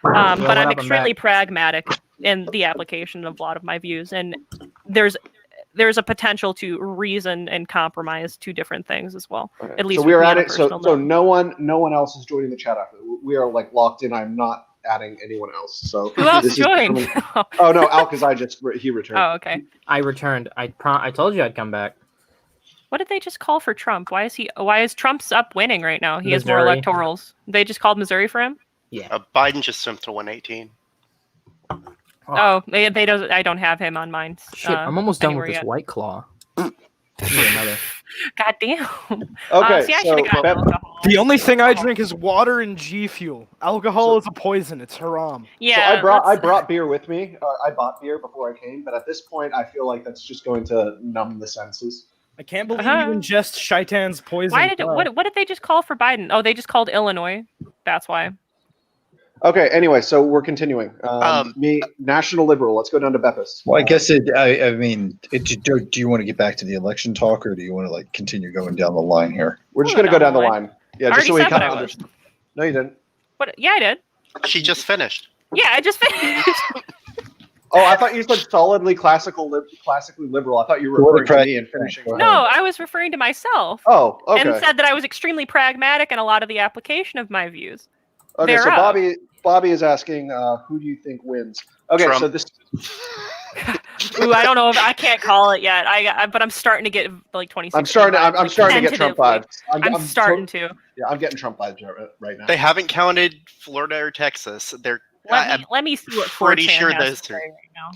But what I'm up, extremely Matt? pragmatic in the application of a lot of my views, and there's a potential to reason and compromise two different things as well. Okay. At least so we are with me at on a it. So personal note. no one else is joining the chat after. We are like locked in. I'm not adding anyone else. So Who else this joined? Is oh no, he returned. Oh, okay. I returned. I told you I'd come back. What did they just call for Trump? Why is Trump's up winning right now? He has more Missouri. electorals. They just called Missouri for him? Yeah. Biden just jumped to 118. Oh, they don't. I don't have him on mine. Shit, I'm almost done with anywhere this yet. White Claw. Need another. God damn. Okay, see, I should have gotten alcohol. The only thing I drink is water and G Fuel. Alcohol is a poison. It's haram. Yeah. So I brought beer with me. I bought beer before I came, but at this point, I feel like that's just going to numb the senses. I can't believe you ingest Shaitan's poison. Why did what did they just call for Biden? Oh, they just called Illinois. That's why. Okay. Anyway, so we're continuing. National Liberal. Let's go down to Beppis. Well, I guess do you want to get back to the election talk, or do you want to like continue going down the line here? We're just going to go down the line. Yeah, I just so already we said kind what of I was. understand. No, you didn't. What? Yeah, I did. She just finished. Yeah, I just finished. Oh, I thought you said solidly classically liberal. I thought you were referring to me and finishing. No, I was referring to myself. Oh, okay. And said that I was extremely pragmatic in a lot of the application of my views. Okay, so thereof. Bobby is asking, who do you think wins? Okay, Trump. so this. Ooh, I don't know if I can't call it yet. But I'm starting to get like 26. I'm starting to get Trump vibes. I'm starting to. Yeah, I'm getting Trump vibes right now. They haven't counted Florida or Texas. They're Let me see what pretty 4chan sure has those to are say right now.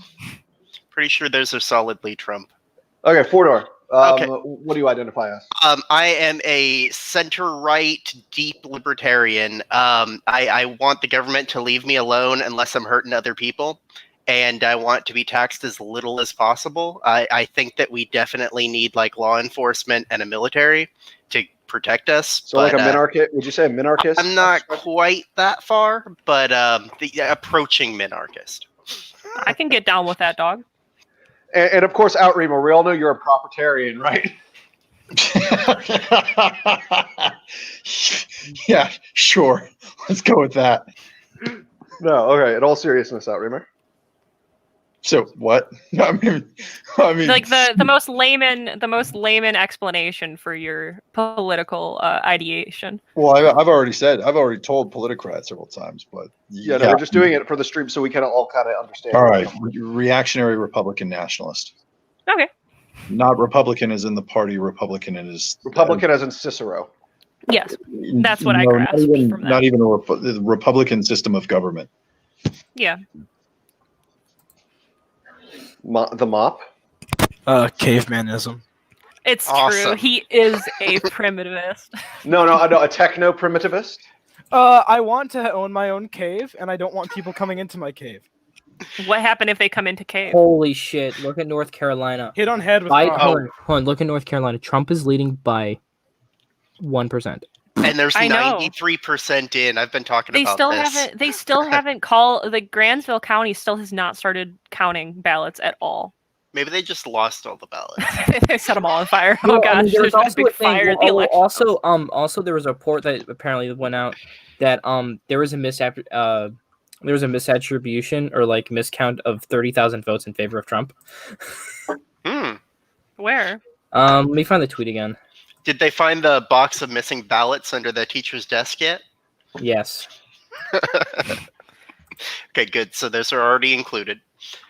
pretty sure those are solidly Trump. Okay, Four-door. Okay. What do you identify as? I am a center-right, deep libertarian. I want the government to leave me alone unless I'm hurting other people, and I want to be taxed as little as possible. I think that we definitely need like law enforcement and a military to protect us. So like a minarchist? Would you say a minarchist? I'm not quite that far, but the approaching minarchist. I can get down with that, dog. And of course, Outremo, we all know you're a proprietarian, right? Yeah, sure. Let's go with that. No, okay. In all seriousness, Outremo. So what? I mean, like the most layman explanation for your political ideation. Well, I've already told Politicrat several times, but yeah, no, we're just doing it for the stream so we can all kind of understand. All right, reactionary Republican nationalist. Okay. Not Republican as in the party. Republican as in Cicero. Yes, that's what I grasped from that. Not even the Republican system of government. Yeah. The mop? Cavemanism. It's Awesome. true. He is a primitivist. No, a techno-primitivist? I want to own my own cave, and I don't want people coming into my cave. What happened if they come into cave? Holy shit! Look at North Carolina. Hit on head with Hold on. Look at North Carolina. Trump is leading by 1%. And there's I know. 93% in. I've been talking They about still this. haven't. They still haven't called. The Granville County still has not started counting ballots at all. Maybe they just lost all the ballots. They set them all on fire. No, Oh gosh, I mean, there was there's been a also big a thing- fire. The election. Also, there was a report that apparently went out that there was a misattribution or like miscount of 30,000 votes in favor of Trump. Where? Let me find the tweet again. Did they find the box of missing ballots under the teacher's desk yet? Yes. Okay, good. So those are already included.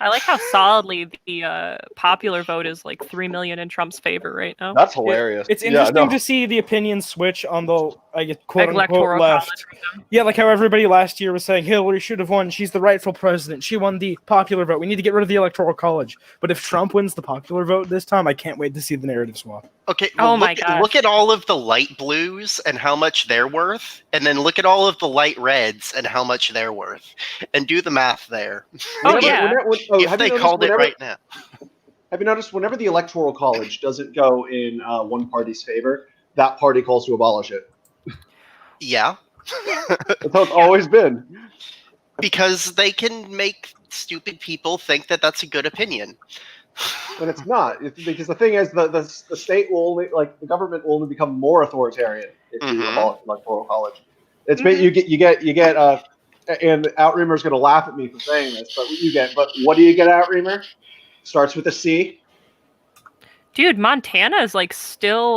I like how solidly the popular vote is like 3 million in Trump's favor right now. That's hilarious. It's interesting to see the opinion switch on the quote unquote Electoral left. college. Yeah, like how everybody last year was saying Hillary should have won. She's the rightful president. She won the popular vote. We need to get rid of the electoral college. But if Trump wins the popular vote this time, I can't wait to see the narrative swap. Okay, Oh well, my gosh. look at all of the light blues and how much they're worth, and then look at all of the light reds and how much they're worth, and do the math there. Oh, yeah. If they called it right now. Have you noticed whenever the Electoral College doesn't go in one party's favor, that party calls to abolish it? Yeah. That's how it's always been. Because they can make stupid people think that that's a good opinion. But it's not, because the thing is, the state will only, like, the government will only become more authoritarian if you abolish the electoral college. It's you get and Outreamer's going to laugh at me for saying this, but what do you get, Outreamer? Starts with a C. Dude, Montana is like still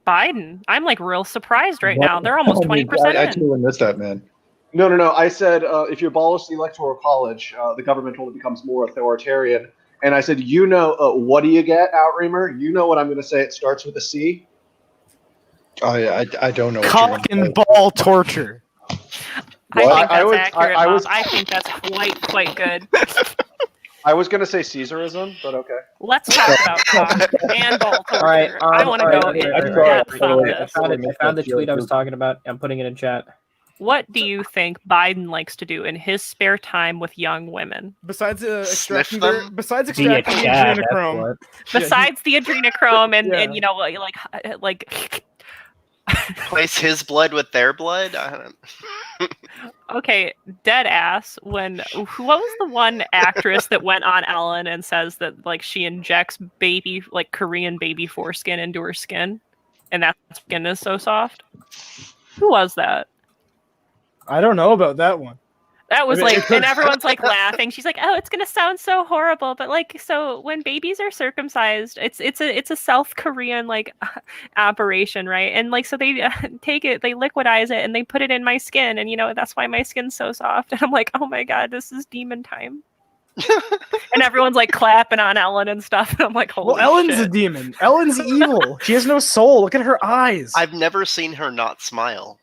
Biden. I'm like real surprised right now. They're almost 20% I in. totally missed that, man. No. I said if you abolish the electoral college, the government only becomes more authoritarian. And I said, what do you get, Outreamer? You know what I'm going to say. It starts with a C. I don't know. Cock and ball torture. I think that's accurate, Bob. I think that's quite good. I was going to say Caesarism, but okay. Let's talk about cock and ball torture. All right, I want to go in depth on this. I found the tweet I was talking about. I'm putting it in chat. What do you think Biden likes to do in his spare time with young women? Besides extracting Be a the Chad, adrenochrome. Besides the adrenochrome and Yeah. and you know like Place his blood with their blood? I don't... Okay, dead ass. What was the one actress that went on Ellen and says that like she injects Korean baby foreskin into her skin, and that skin is so soft? Who was that? I don't know about that one. That was I mean, like, and everyone's like laughing. She's like, "Oh, it's gonna sound so horrible," but like, so when babies are circumcised, it's a South Korean like operation, right? And like, so they take it, they liquidize it, and they put it in my skin, and that's why my skin's so soft. And I'm like, oh my god, this is demon time. And everyone's like clapping on Ellen and stuff. And I'm like, holy Ellen's shit. a demon. Ellen's evil. She has no soul. Look at her eyes. I've never seen her not smile.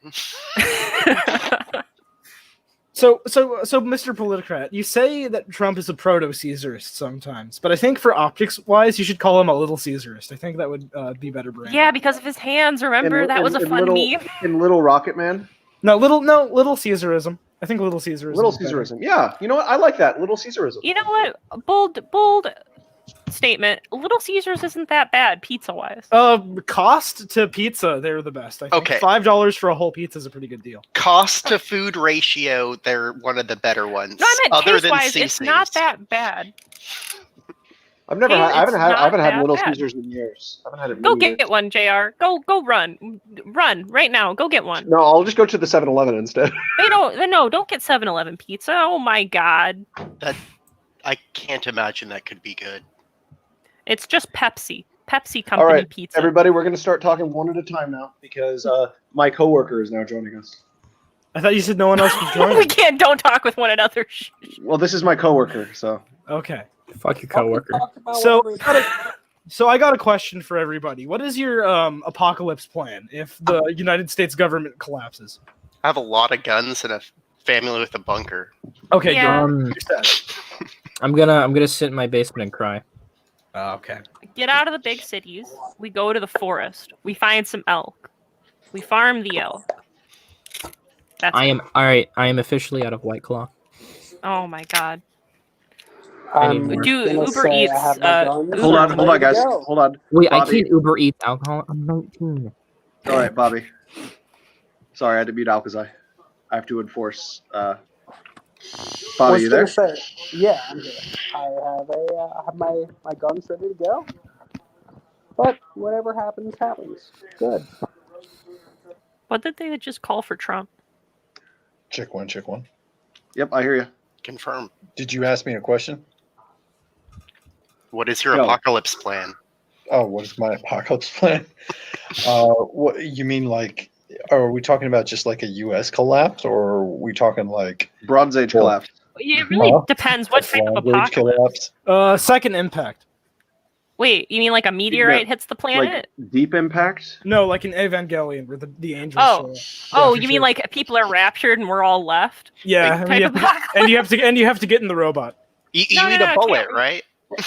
So, Mr. Politicrat, you say that Trump is a proto-Caesarist sometimes, but I think for optics-wise, you should call him a little Caesarist. I think that would be better branding. Yeah, because of his hands. Remember, that was a fun meme. In Little Rocket Man? Little Caesarism. I think Little Caesarism. Little Caesarism. Yeah, you know what? I like that. Little Caesarism. You know what? Bold statement. Little Caesars isn't that bad pizza-wise. Cost to pizza, they're the best. I think Okay. $5 for a whole pizza is a pretty good deal. Cost to food ratio, they're one of the better ones. No, I meant other than taste-wise, it's not that bad. I haven't had that Little bad. Caesars in years. I haven't had it in Go years. get one, JR. Go run right now. Go get one. No, I'll just go to the 7-Eleven instead. Don't get 7-Eleven pizza. Oh my god. I can't imagine that could be good. It's just Pepsi All company right, pizza. everybody, we're going to start talking one at a time now because my coworker is now joining us. I thought you said no one else was joining. We don't talk with one another. Well, this is my coworker, so. Okay. Fuck your coworker. So I got a question for everybody. What is your apocalypse plan if the United States government collapses? I have a lot of guns and a family with a bunker. Okay, Yeah. good. I'm gonna sit in my basement and cry. Okay. Get out of the big cities. We go to the forest. We find some elk. We farm the elk. I am officially out of White Claw. Oh my god. Anymore. Do Uber Eats. Hold on, guys. Hold on. Wait, I Bobby. can't Uber Eats alcohol. I'm 19. All right, Bobby. Sorry, I had to mute Al because I have to enforce. Bobby, you there? Yeah, I'm here. I have my guns ready to go. But whatever happens, happens. Good. What did they just call for Trump? Check one. Yep, I hear you. Confirm. Did you ask me a question? What is your No. apocalypse plan? Oh, what is my apocalypse plan? What you mean, like? Are we talking about just like a U.S. collapse, or are we talking like Bronze Age collapse? It really depends what type of Bronze Age apocalypse. collapse? Second impact. Wait, you mean like a meteorite hits the planet? Like Deep Impact? No, like an Evangelion where the angels Oh, show up. you mean like people are raptured and we're all left? Yeah, Like, and, type you have to, and you have to get in the robot. You No, need no, a no, bullet, can't- right?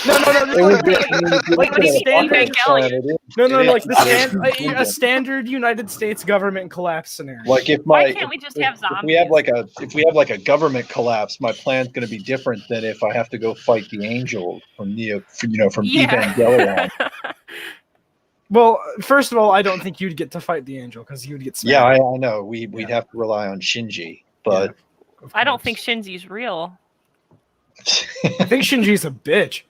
No. Wait, what do you mean Evangelion? No, It like is. a standard United States government collapse scenario. Like if Why can't we just have zombies? if we have like a government collapse, my plan's going to be different than if I have to go fight the angels from from Yeah. Evangelion. Well, first of all, I don't think you'd get to fight the angel because you'd get smacked. Yeah, I know. We'd have to rely on Shinji, but I don't think Shinji's real. I think Shinji's a bitch.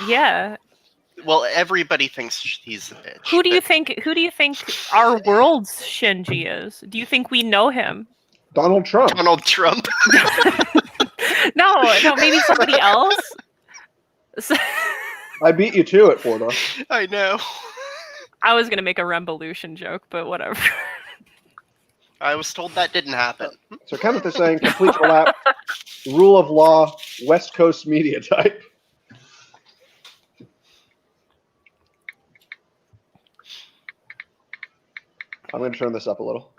Yeah. Well, everybody thinks he's a bitch. Who do you think our world's Shinji is? Do you think we know him? Donald Trump. Donald Trump. No, maybe somebody else. I beat you to it, Florida. I know. I was gonna make a Revolution joke, but whatever. I was told that didn't happen. So Kenneth is saying complete collapse, rule of law, West Coast media type. I'm going to turn this up a little.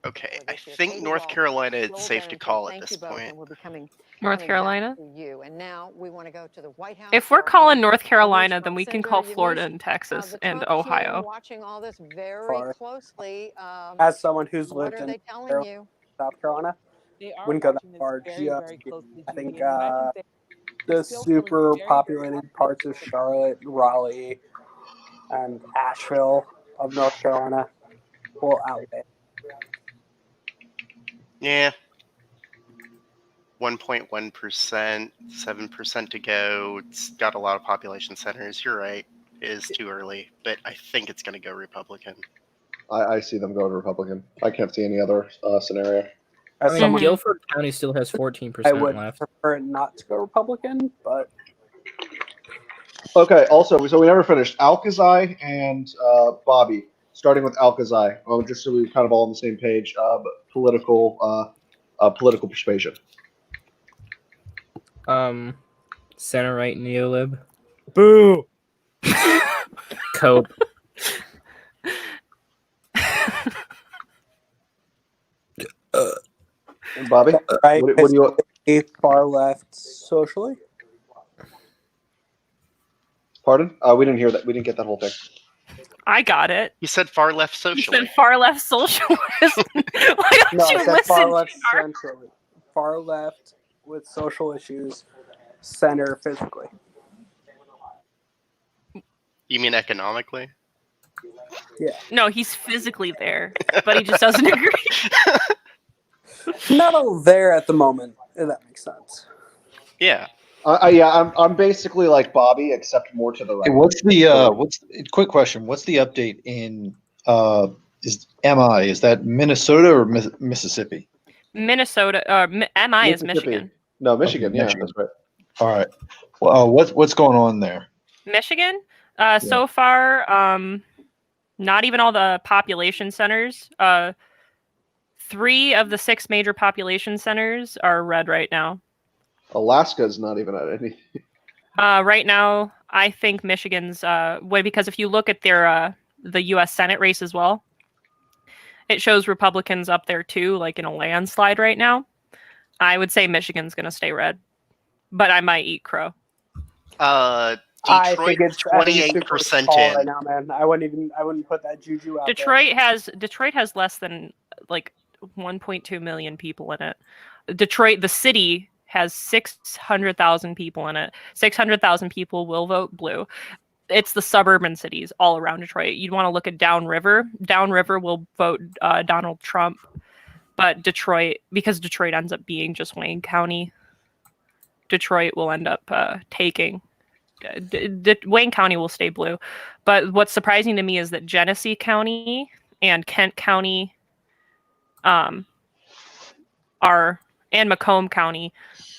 Okay, I think North Carolina is safe to call at this point. North Carolina? And now we want to go to the White House. If we're calling North Carolina, then we can call Florida and Texas and Ohio. Watching all this very closely. As someone who's what lived are in they telling you? South Carolina, They are wouldn't go that watching this far. very, very closely, I think Judy, and I can say the it's still feeling super very, populated parts of Charlotte, Raleigh, and Asheville of North Carolina will outweigh. Yeah. 1.1%, 7% to go. It's got a lot of population centers. You're right. It is too early, but I think it's going to go Republican. I see them going Republican. I can't see any other scenario. I mean, Guilford County still has 14% I would left. prefer it not to go Republican, but Okay, also, so we never finished Alkazai and Bobby. Starting with Alkazai, just so we're kind of all on the same page. Political persuasion. Center right neolib. Boo. Cope. Bobby, right? what do you? Far left socially. Pardon? We didn't hear that. We didn't get that whole thing. I got it. You said far left You socially. said far left socialist. Why don't No, you I said listen? far left JR? centrally. Far left with social issues, center physically. You mean economically? Yeah. No, he's physically there, but he just doesn't agree. Not all there at the moment, if that makes sense. Yeah. Yeah, I'm basically like Bobby, except more to the right. Hey, what's quick question? What's the update in is MI? Is that Minnesota or Mississippi? Minnesota, MI is Michigan. No, Michigan. Okay, Yeah, Michigan. that's right. All right. Well, what's going on there? Michigan, so far, not even all the population centers. 3 of the 6 major population centers are red right now. Alaska's not even at any. Right now, I think Michigan's way, because if you look at their the U.S. Senate race as well, it shows Republicans up there too, like in a landslide right now. I would say Michigan's going to stay red, but I might eat crow. I Detroit think it's 28% right in. now, man. I wouldn't put that juju out Detroit has less than like 1.2 million people in it. Detroit, the city, has 600,000 people in it. 600,000 people will vote blue. It's the suburban cities all around Detroit. You'd want to look at Downriver. Downriver will vote Donald Trump, but Detroit, because Detroit ends up being just Wayne County, Detroit will end up taking. Wayne County will stay blue. But what's surprising to me is that Genesee County and Kent County and Macomb County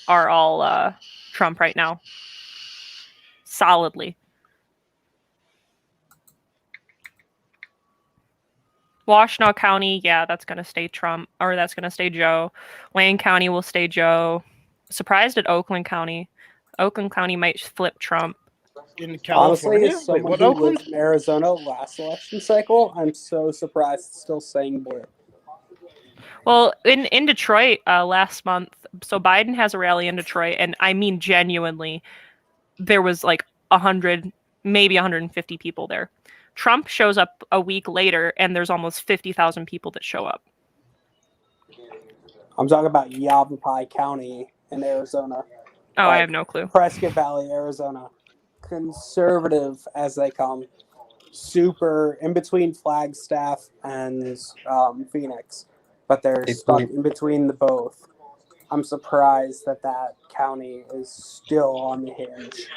are all Trump right now. Solidly. Washtenaw County, yeah, that's going to stay Trump, or that's going to stay Joe. Wayne County will stay Joe. Surprised at Oakland County. Oakland County might flip Trump. In California? Honestly, as someone who lived in Arizona last election cycle, I'm so surprised it's still saying blue. Well, in Detroit last month, so Biden has a rally in Detroit, and I mean genuinely, there was like 100, maybe 150 people there. Trump shows up a week later, and there's almost 50,000 people that show up. I'm talking about Yavapai County in Arizona. Oh, I have no clue. Prescott Valley, Arizona. Conservative as they come. super in between Flagstaff and Phoenix, but they're stuck in between the both. I'm surprised that county is still on the hinge.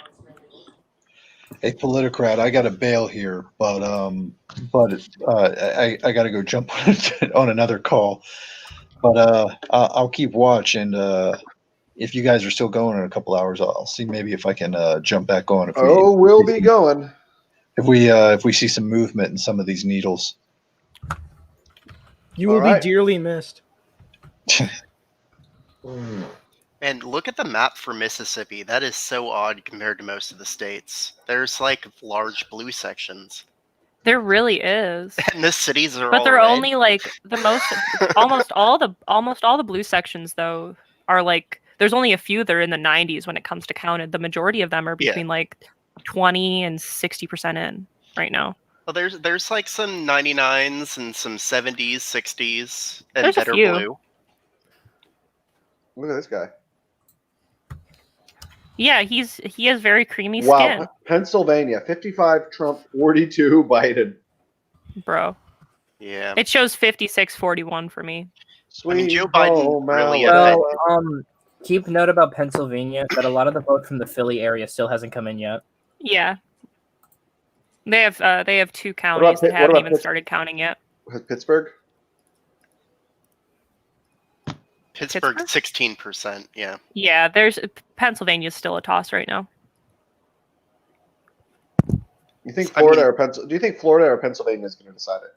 Hey, Politicrat, I got to bail here, but I got to go jump on another call. But I'll keep watch, and if you guys are still going in a couple hours, I'll see maybe if I can jump back on. We'll be going. If we see some movement in some of these needles. You will be dearly missed. And look at the map for Mississippi. That is so odd compared to most of the states. There's like large blue sections. There really is. And the cities are but all they're red. only like the most almost all the blue sections though are like there's only a few that are in the 90s when it comes to counted. The majority of them are between like 20 and 60% in right now. Well, there's like some 99s and some 70s, 60s, and There's a better few. blue. Look at this guy. Yeah, he has very creamy Wow, skin, Pennsylvania, 55 Trump, 42 Biden. bro. Yeah. It shows 56-41 for me. Sweet. I mean, Joe Biden really Well, keep note about Pennsylvania that a lot of the vote from the Philly area still hasn't come in yet. Yeah. They have two counties that haven't even started counting yet. Pittsburgh? Pittsburgh 16%, yeah. Yeah, Pennsylvania's still a toss right now. You think Florida or Pennsylvania? Do you think Florida or Pennsylvania is going to decide it?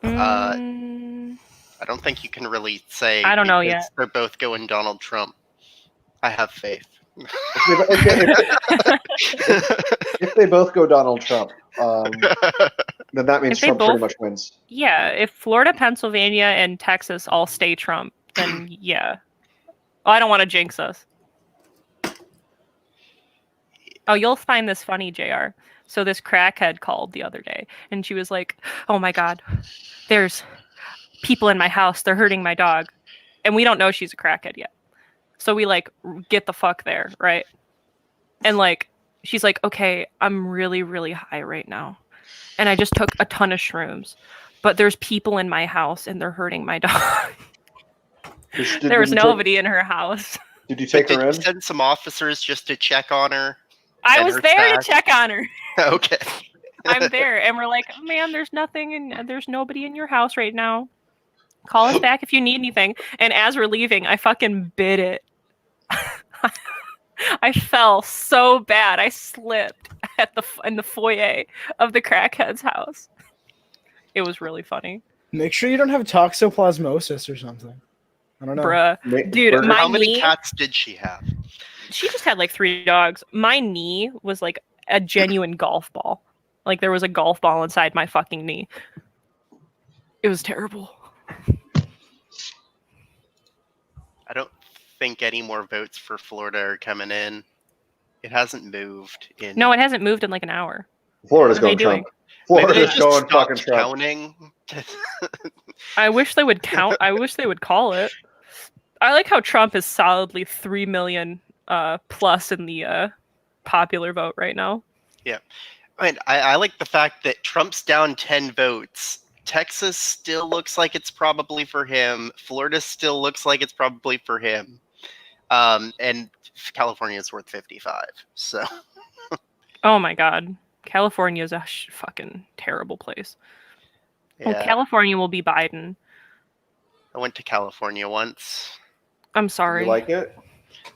I don't think you can really say. I don't know yet. They're both going Donald Trump. I have faith. If they both go Donald Trump, then that means Trump pretty much wins. Yeah, if Florida, Pennsylvania, and Texas all stay Trump, then yeah. Well, I don't want to jinx us. Oh, you'll find this funny, JR. So this crackhead called the other day, and she was like, "Oh my God, there's people in my house. They're hurting my dog," and we don't know she's a crackhead yet. So we like get the fuck there, right? And like she's like, "Okay, I'm really, really high right now, and I just took a ton of shrooms, but there's people in my house and they're hurting my dog." There was nobody in her house. Did you take her in? Did you send some officers just to check on her? I was there to check on her. Okay. I'm there, and we're like, "Man, there's nothing, and there's nobody in your house right now. Call us back if you need anything." And as we're leaving, I fucking bit it. I fell so bad. I slipped in the foyer of the crackhead's house. It was really funny. Make sure you don't have toxoplasmosis or something. I don't know. Bruh. Dude, how many cats did she have? She just had like 3 dogs. My knee was like a genuine golf ball. Like there was a golf ball inside my fucking knee. It was terrible. I don't think any more votes for Florida are coming in. It hasn't moved in. No, it hasn't moved in like an hour. Florida's going Trump. Florida's going fucking Trump. Counting. I wish they would count. I wish they would call it. I like how Trump is solidly 3 million plus in the popular vote right now. Yeah. I like the fact that Trump's down 10 votes. Texas still looks like it's probably for him. Florida still looks like it's probably for him. And California is worth 55. So. Oh my God. California is a fucking terrible place. Yeah. Well, California will be Biden. I went to California once. I'm sorry. You like it?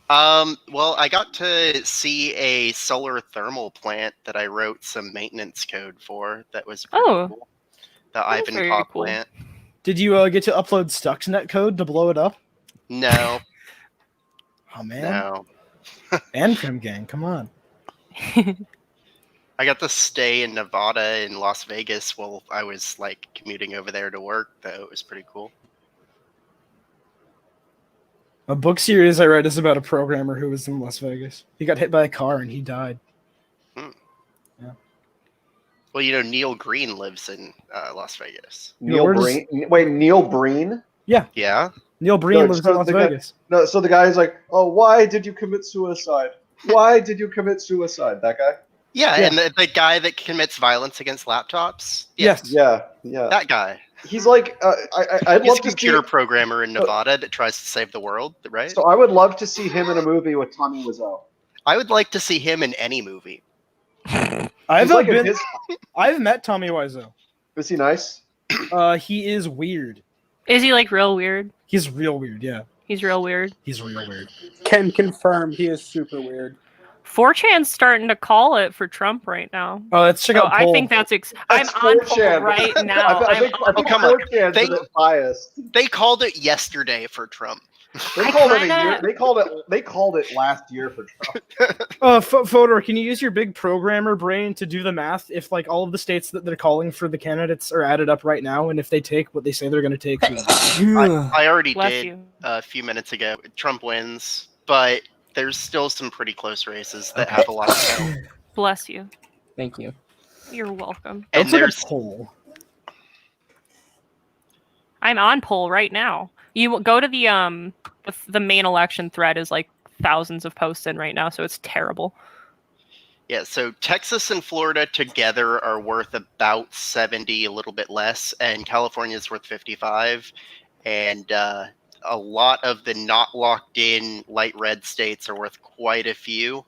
Well, I got to see a solar thermal plant that I wrote some maintenance code for. That was pretty cool. The Ivanpah plant. Did you get to upload Stuxnet code to blow it up? No. Oh man. No. And Prim Gang, come on. I got to stay in Nevada and Las Vegas while I was like commuting over there to work, though. It was pretty cool. A book series I read is about a programmer who was in Las Vegas. He got hit by a car and he died. Yeah. Well, you know, Neil Green lives in Las Vegas. Neil Breen? Wait, Neil Breen? Yeah. Yeah? Neil Breen lives in Las Vegas. No, so the guy's like, "Oh, why did you commit suicide? Why did you commit suicide?" That guy? Yeah, and the guy that commits violence against laptops. Yes. Yeah. That guy. He's like, I'd He's love a to computer see. programmer in Nevada that tries to save the world, right? So I would love to see him in a movie with Tommy Wiseau. I would like to see him in any movie. I've met Tommy Wiseau. Is he nice? He is weird. Is he like real weird? He's real weird, yeah. He's real weird. He's real weird. Can confirm he is super weird. 4chan's starting to call it for Trump right now. Oh, let's check out I poll. think I'm on poll 4chan. right now. I think 4chan's a bit biased. They called it yesterday for Trump. They called it a year. They called it last year for Trump. Fodor, can you use your big programmer brain to do the math? If like all of the states that they're calling for the candidates are added up right now, and if they take what they say they're going to take, I already Bless did you. a few minutes ago. Trump wins, but there's still some pretty close races that have a lot of skill. Bless you. Thank you. You're welcome. And there's poll. I'm on poll right now. You go to the main election thread is like thousands of posts in right now, so it's terrible. Yeah, so Texas and Florida together are worth about 70, a little bit less, and California is worth 55. And a lot of the not locked in light red states are worth quite a few.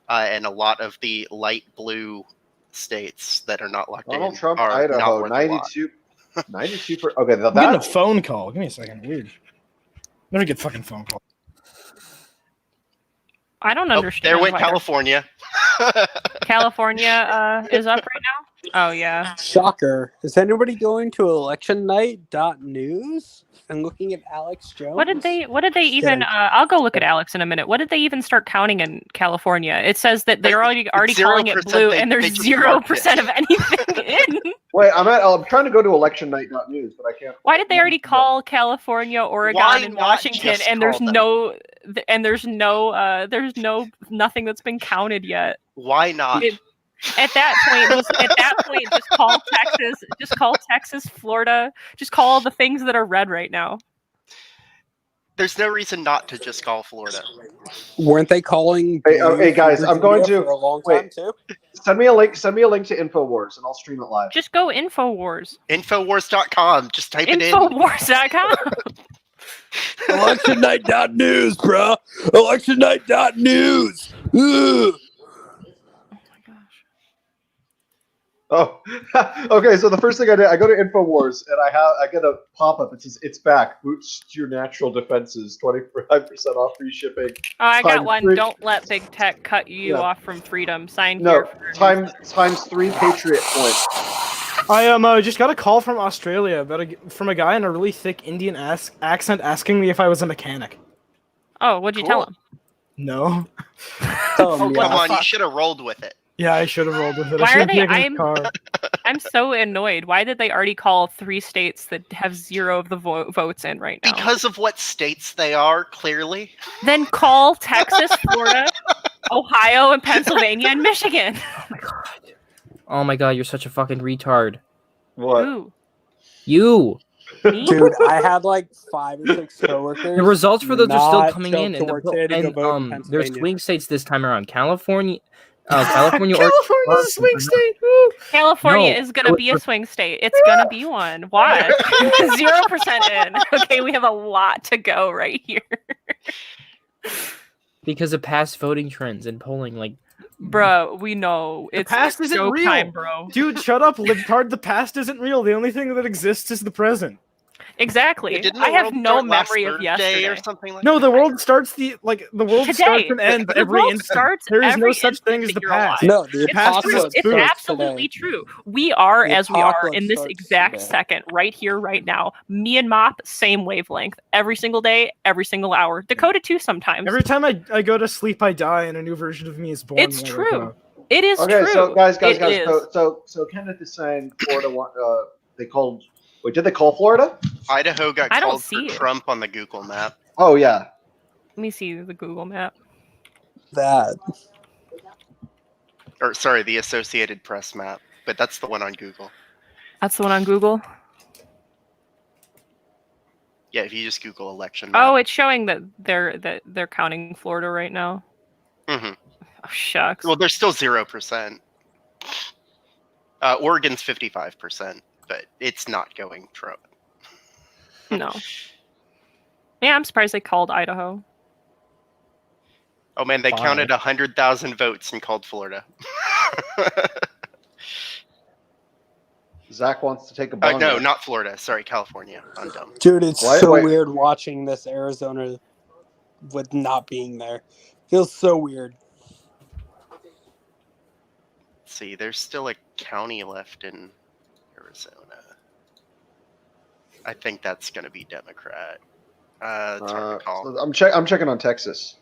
And a lot of the light blue states that are not locked Donald in Trump, are Idaho, not worth a lot. 92 for okay. I'm getting a phone call. Give me a second. Weird. Never get fucking phone call. I don't Oh, understand. there went why they're- California. California is up right now. Oh yeah. Shocker. Is anybody going to electionnight.news and looking at Alex Jones? What did they even I'll go look at Alex in a minute. What did they even start counting in California? It says that they're already calling it 0%, blue they and there's just marked it. 0% of anything in. Wait, I'm trying to go to electionnight.news, but I can't. Why did they already call California, Oregon, Why and not Washington just and there's call them? there's no nothing that's been counted yet? Why not? At that point, just call Texas, Florida, just call all the things that are red right now. There's no reason not to just call Florida. Weren't they calling? Hey guys, I'm going to for a long time too. Send me a link. Send me a link to Infowars, and I'll stream it live. Just go Infowars. Infowars.com. Just type it in. Infowars.com. Electionnight.news, bro. Electionnight.news. Ugh. Oh, okay. So the first thing I did, I go to Infowars, and I get a pop up. It says it's back. Boost your natural defenses. 25% off free shipping. Oh, I got Times one. 3 Don't let big tech cut you Yeah. off from freedom. Sign No, here. For times 3 Patriot points. I just got a call from Australia from a guy in a really thick Indian accent asking me if I was a mechanic. Oh, what'd you tell him? No. Oh, come on. You should have rolled with it. Yeah, I should have rolled with it. Why are they? Car. I'm so annoyed. Why did they already call 3 states that have 0 of the votes in right now? Because of what states they are, clearly. Then call Texas, Florida, Ohio, and Pennsylvania and Michigan. Oh my god, you're such a fucking retard. What? Who? You. Dude, I had like 5 or 6 coworkers. The results for those are still not coming show in, and, Dorte to go vote in there's Pennsylvania. swing states this time around. California, California's a swing state. California No, is gonna be a swing state. It's gonna be one. Why? 0% in. Okay, we have a lot to go right here. because of past voting trends and polling. Like, bro, we know The past isn't joke real, time, bro. Dude, shut up, libtard. The past isn't real. The only thing that exists is the present. Exactly. Didn't the I have world no start last memory of Thursday yesterday. or something like No, that? the world starts the world Today. starts and ends The every world instant. starts There is no every such thing as instant the that you're past. alive. No, the past It's true. is It's true. absolutely true. We are The as we are apocalypse in this starts exact today. second, right here, right now. Me and Mop, same wavelength. Every single day, every single hour. Dakota too sometimes. Every time I go to sleep, I die, and a new version of me is born. It's when I true. wake up. It is Okay, true. so guys, It is. so Kenneth is saying Florida. They called. Wait, did they call Florida? Idaho got I don't called for see it. Trump on the Google map. Oh yeah. Let me see the Google map. That. Or sorry, the Associated Press map. But that's the one on Google. That's the one on Google. Yeah, if you just Google election map. Oh, it's showing that they're counting Florida right now. Mm-hmm. shucks. Well, they're still 0%. Oregon's 55%, but it's not going Trump. No. Yeah, I'm surprised they called Idaho. Oh man, they Fine. counted 100,000 votes and called Florida. Zach wants to take a bong. No, not Florida. Sorry, California. I'm dumb. Dude, it's Why- so wait. weird watching this Arizona with not being there. Feels so weird. Let's see, there's still a county left in Arizona. I think that's going to be Democrat. It's hard to call. So I'm checking on Texas.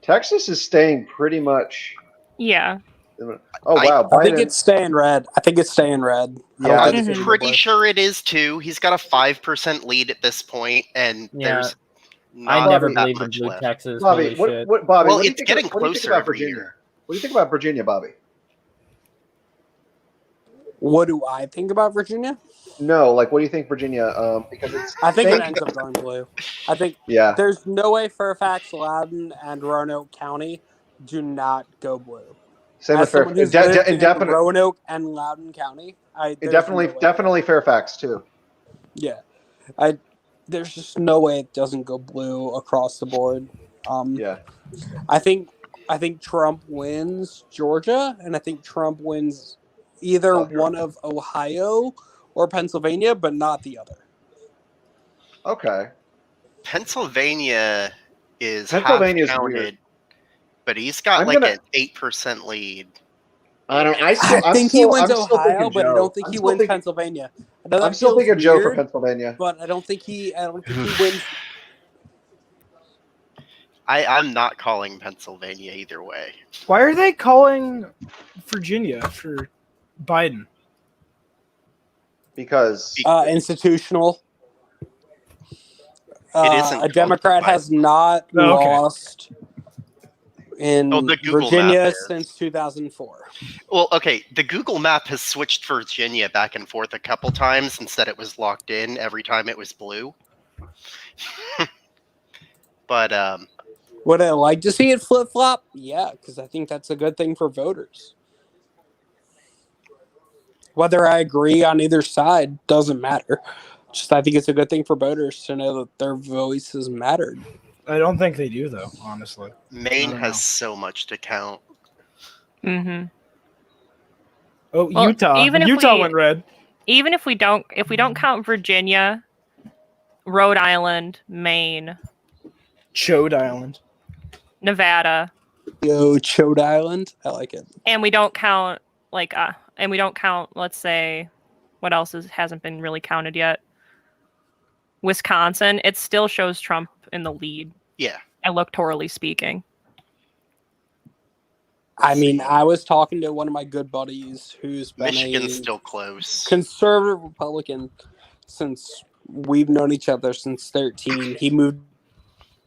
Texas is staying pretty much. Yeah. Oh wow, I think Biden- it's staying red. I think it's staying red. Yeah, I'm pretty sure it is too. He's got a 5% lead at this point, and Yeah. there's I not never that believed in much blue left. Texas. Bobby, Holy shit. Bobby, Well, what do you it's think getting what do you think closer about every Virginia? year. What do you think about Virginia, Bobby? What do I think about Virginia? No, like what do you think Virginia? Because it's. I think it ends up going blue. I think there's no way Fairfax, Loudoun, and Roanoke County do not go blue. Same As with someone who's Fairfax. lived in Indefinite. Roanoke and Loudoun County, there's Definitely, no way. definitely Fairfax too. Yeah, there's just no way it doesn't go blue across the board. Yeah. I think Trump wins Georgia, and I think Trump wins either one of Ohio or Pennsylvania, but not the other. Okay. Pennsylvania is Pennsylvania's half counted, weird. but he's got an 8% lead. I don't. I think he wins Ohio, thinking but I Joe. don't think I'm he still wins thinking- Pennsylvania. I know that I'm still feels thinking Joe for weird, Pennsylvania. but I don't think he wins. I'm not calling Pennsylvania either way. Why are they calling Virginia for Biden? Because institutional. It isn't A Democrat has not Oh, okay. lost in the Google Virginia map is. since 2004. Well, okay, the Google map has switched Virginia back and forth a couple times and said it was locked in every time it was blue. But would I like to see it flip flop? Yeah, because I think that's a good thing for voters. Whether I agree on either side doesn't matter. Just I think it's a good thing for voters to know that their voices mattered. I don't think they do, though. Honestly, Maine has so much to count. Mm-hmm. Oh, Well, Utah! even if Utah we- went red. Even if we don't count Virginia, Rhode Island, Maine, Chode Island, Nevada, Yo, Chode Island, I like it. and we don't count let's say what else hasn't been really counted yet. Wisconsin, it still shows Trump in the lead. Yeah. Electorally speaking. I mean, I was talking to one of my good buddies who's been Michigan's a still close. conservative Republican since we've known each other since 13. He moved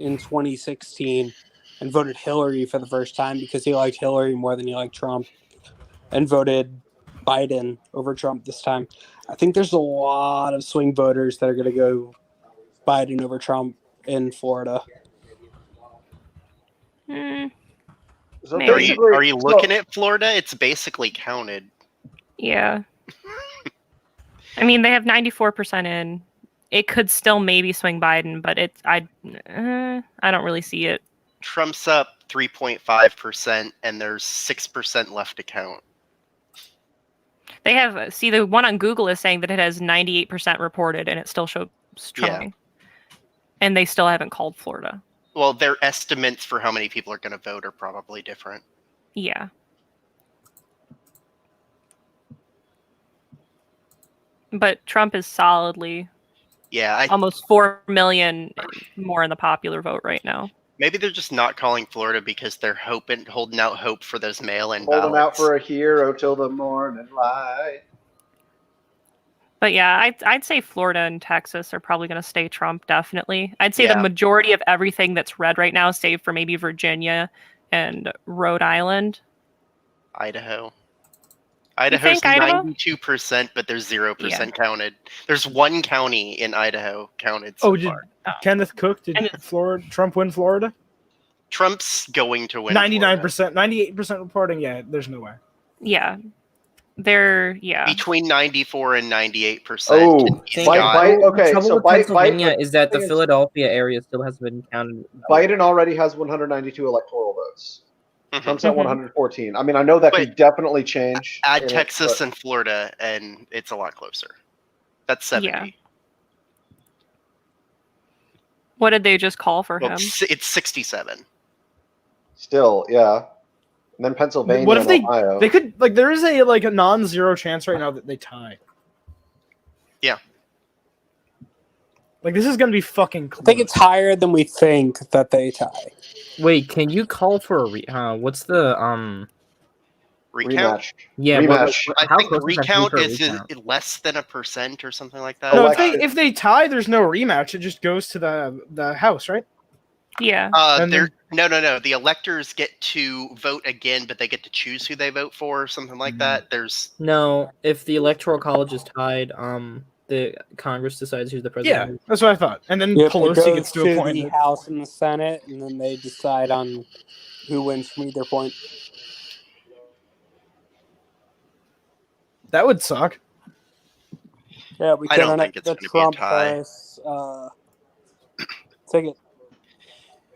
in 2016 and voted Hillary for the first time because he liked Hillary more than he liked Trump, and voted Biden over Trump this time. I think there's a lot of swing voters that are going to go Biden over Trump in Florida. So Are you looking at Florida? It's basically counted. Yeah. I mean, they have 94% in. It could still maybe swing Biden, but I don't really see it. Trump's up 3.5%, and there's 6% left to count. They have the one on Google is saying that it has 98% reported, and it still shows Trump. Yeah. And they still haven't called Florida. Well, their estimates for how many people are going to vote are probably different. Yeah. But Trump is solidly almost 4 million more in the popular vote right now. Maybe they're just not calling Florida because they're holding out hope for those mail-in Holding ballots. out for a hero till the morning light. But yeah, I'd say Florida and Texas are probably going to stay Trump, definitely. I'd say Yeah. the majority of everything that's red right now, save for maybe Virginia and Rhode Island. Idaho. Idaho's think Idaho? 92%, but there's 0% counted. There's one county in Idaho counted so Oh, did far. Kenneth Cook? Did Trump win Florida? Trump's going to win. 99%, 98% reporting. Yeah, there's no way. Yeah, between 94 and 98%. Oh, The trouble with Pennsylvania Biden- is that the Biden- Philadelphia area still hasn't been counted. Biden already has 192 electoral votes. Trump's at Mhm. 114. I mean, I know that But can definitely change. Add in it, Texas but- and Florida, and it's a lot closer. That's 70. Yeah. What did they just call for Well, him? it's 67. Still, yeah. And then Pennsylvania What if and Ohio. they could like there is a non-zero chance right now that they tie. Yeah. Like this is gonna be fucking close. I think it's higher than we think that they tie. Wait, can you call for a what's the Recount? Rematch. Yeah, Rematch. I think close is that recount for a is recount? less than 1% or something like that. No, if they tie, there's no rematch. It just goes to the House, right? Yeah. And then- No. The electors get to vote again, but they get to choose who they vote for, or something like that. There's No, if the electoral college is tied, the Congress decides who's the Yeah, president. that's what I thought. And then Yep, it Pelosi goes gets to to appoint the it. House and the Senate, and then they decide on who wins from either point. That would suck. Yeah, we I could don't run think it it's the gonna be a Trump tie. Harris ticket.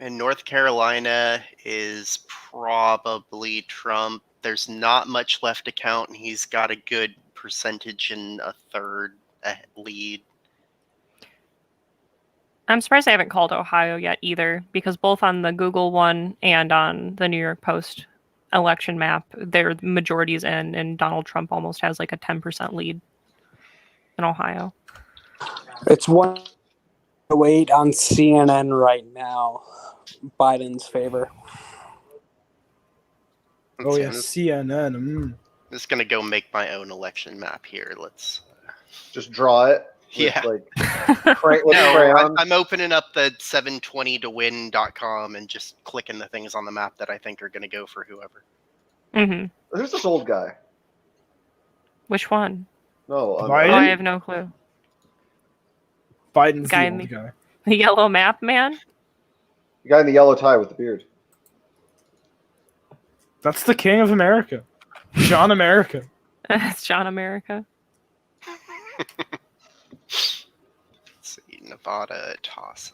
in North Carolina is probably Trump. There's not much left to count, and he's got a good percentage in a third lead. I'm surprised they haven't called Ohio yet either, because both on the Google one and on the New York Post election map, their majorities in, and Donald Trump almost has like a 10% lead in Ohio. It's 108 on CNN right now. Biden's favor. Oh yeah, Let's CNN. I'm just gonna go make my own election map here. Let's just draw it. With, Yeah. Like, no, I'm opening up the 720towin.com and just clicking the things on the map that I think are gonna go for whoever. Mm-hmm. Who's this old guy? Which one? No, Oh, I have no clue. Biden's Guy the in old guy. The yellow map man? The guy in the yellow tie with the beard. That's the king of America. John America. It's John America. Let's see, Nevada toss.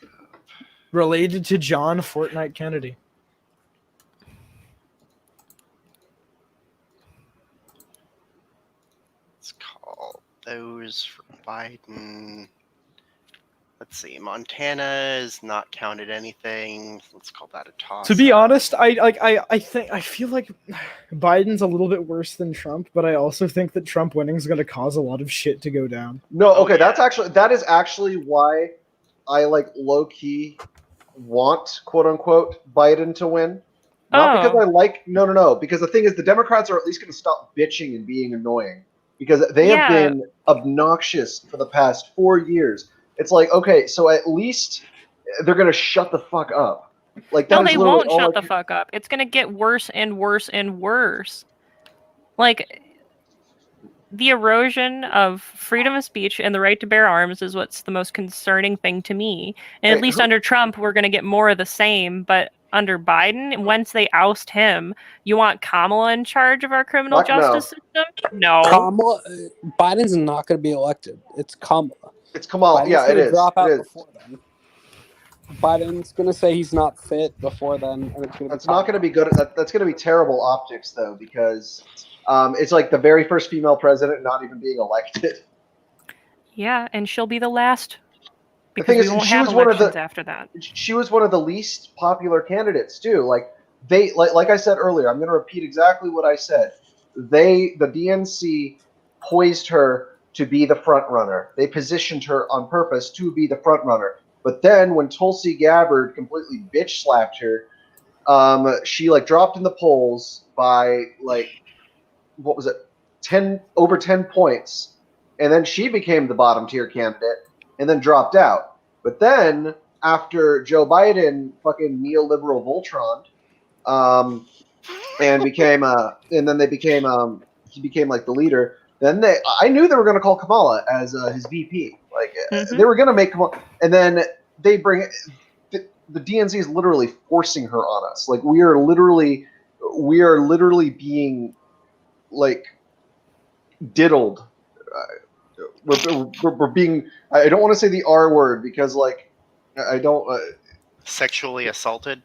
Related to John Fortnite Kennedy. Let's call those for Biden. Let's see, Montana is not counted anything. Let's call that a toss. To be honest, I feel like Biden's a little bit worse than Trump, but I also think that Trump winning is going to cause a lot of shit to go down. No, okay, that is actually why I like low key want quote unquote Biden to win. Not because I like no, because the thing is the Democrats are at least going to stop bitching and being annoying because they have been obnoxious for the past 4 years. It's like, okay, so at least they're going to shut the fuck up. Like that No, is they literally won't all shut I the fuck up. It's gonna get worse and worse and worse. Like the erosion of freedom of speech and the right to bear arms is what's the most concerning thing to me. And at least under Trump, we're gonna get more of the same. But under Biden, once they oust him, you want Kamala in charge of our criminal justice system? No. Kamala, Biden's not going to be elected. It's Kamala. It's Kamala. Biden's Yeah, gonna it is. drop out It is. before then. Biden's going to say he's not fit before then, and it's going to be That's not going to be good. That's going to be terrible optics, though, because it's like the very first female president not even being elected. Yeah, and she'll be the last. The Because thing we is, won't she have was one of elections the after that. she was one of the least popular candidates too. Like they like I said earlier, I'm going to repeat exactly what I said. The DNC poised her to be the front runner. They positioned her on purpose to be the front runner. But then when Tulsi Gabbard completely bitch slapped her, she like dropped in the polls by like what was it, 10 points, and then she became the bottom tier candidate and then dropped out. But then after Joe Biden fucking neoliberal Voltron, and he became like the leader. Then I knew they were going to call Kamala as his VP. Like they were going to make Kamala, and then they bring the DNC is literally forcing her on us. Like we are literally being like diddled. We're being. I don't want to say the R word because like I don't. Sexually assaulted.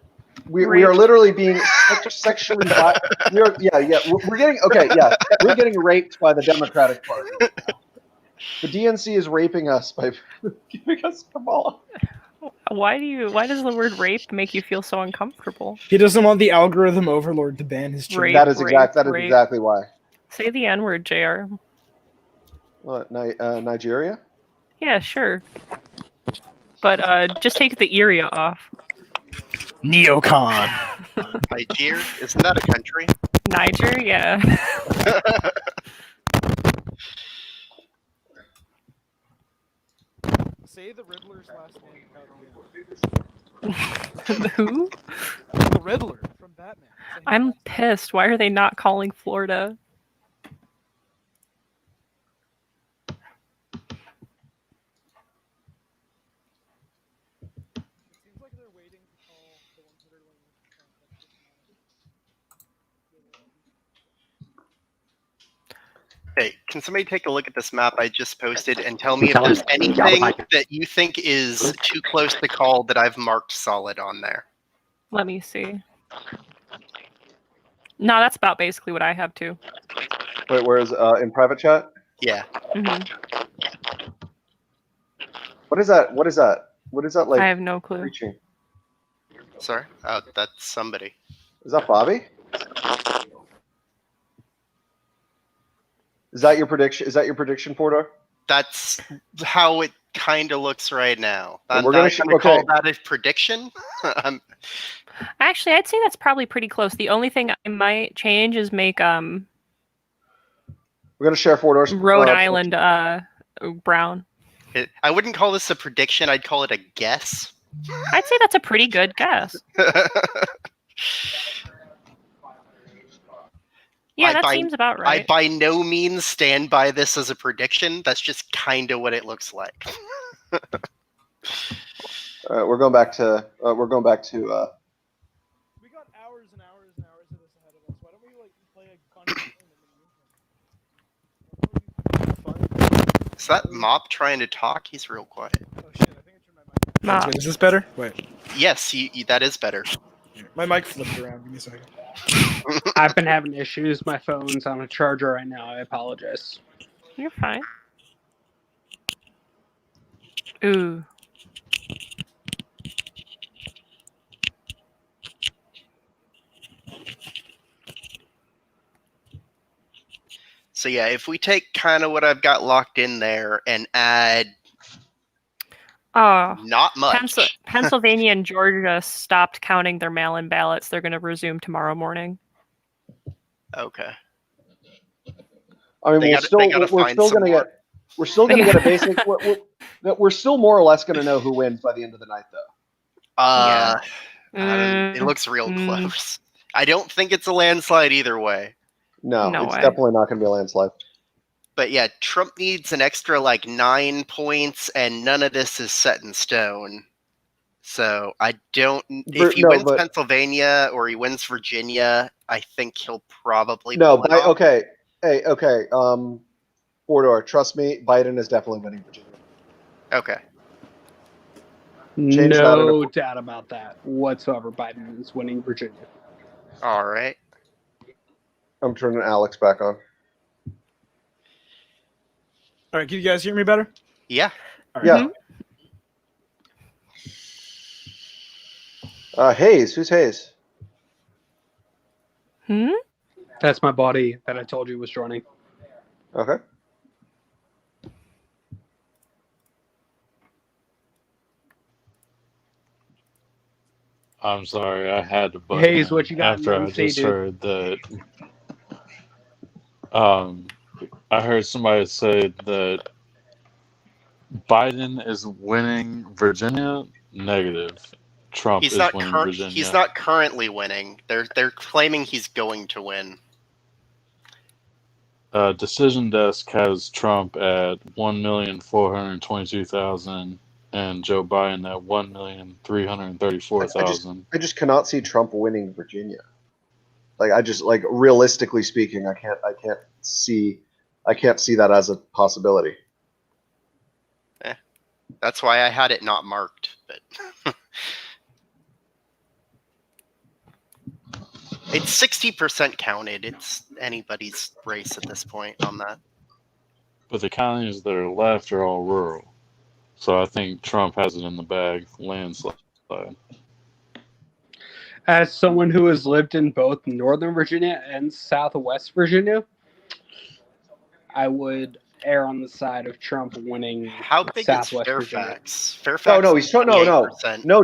We are literally being sexually. We're getting okay. Yeah, we're getting raped by the Democratic Party. The DNC is raping us by giving us Kamala. Why does the word rape make you feel so uncomfortable? He doesn't want the algorithm overlord to ban his children. That is exactly why. Say the N-word, JR. What, Nigeria? Yeah, sure. But just take the area off. Neocon. Niger? Isn't that a country? Niger, yeah. Say the Riddler's last name The who? The Riddler from Batman. I'm pissed. Why are they not calling Florida? Hey, can somebody take a look at this map I just posted and tell me if there's anything that you think is too close to call that I've marked solid on there? Let me see. No, that's about basically what I have too. Wait, where's in private chat? Yeah. Mm-hmm. What is that? What is that? What is that like? I have no clue. Preaching? Sorry? Oh, that's somebody. Is that Bobby? Is that your prediction? Is that your prediction, Fordor? That's how it kind of looks right now. And I'm we're not gonna going to call that a prediction. Actually, I'd say that's probably pretty close. The only thing I might change is make We're gonna share Fordor's Rhode Island brown. I wouldn't call this a prediction. I'd call it a guess. I'd say that's a pretty good guess. Yeah, that seems about right. I by no means stand by this as a prediction. That's just kind of what it looks like. We're going back to. We got hours and hours and hours of this ahead of us. Why don't we like play a content? Is that Mop trying to talk? He's real quiet. Oh shit! I think I turned my mic. Mop. Is this better? Wait. Yes, that is better. My mic flipped around. Give me a second. I've been having issues. My phone's on a charger right now. I apologize. You're fine. Ooh. So yeah, if we take kind of what I've got locked in there and add not much. Pennsylvania and Georgia stopped counting their mail-in ballots. They're going to resume tomorrow morning. Okay. I mean, we're still going to get a basic. We're still more or less going to know who wins by the end of the night, though. It looks real close. I don't think it's a landslide either way. No it's definitely not going to be a landslide. But yeah, Trump needs an extra like 9 points, and none of this is set in stone. So I don't. If he wins Pennsylvania or he wins Virginia, I think he'll probably. Okay. Hey, okay. Fordor, trust me, Biden is definitely winning Virginia. Okay. No doubt about that whatsoever. Biden is winning Virginia. All right. I'm turning Alex back on. All right, can you guys hear me better? Yeah. All right. Yeah. Hayes, who's Hayes? That's my buddy that I told you was joining. Okay. I'm sorry, I had to button Hayes, what you got after I just heard that. I heard somebody say that Biden is winning Virginia. Negative. Trump is winning Virginia. He's not currently winning. They're claiming he's going to win. Decision Desk has Trump at 1,422,000 and Joe Biden at 1,334,000. I just cannot see Trump winning Virginia. Like I just like realistically speaking, I can't see that as a possibility. That's why I had it not marked, but it's 60% counted. It's anybody's race at this point on that. But the counties that are left are all rural. So I think Trump has it in the bag, landslide. As someone who has lived in both Northern Virginia and Southwest Virginia, I would err on the side of Trump winning. How big Southwest is Virginia. Fairfax? Fairfax. No, he's no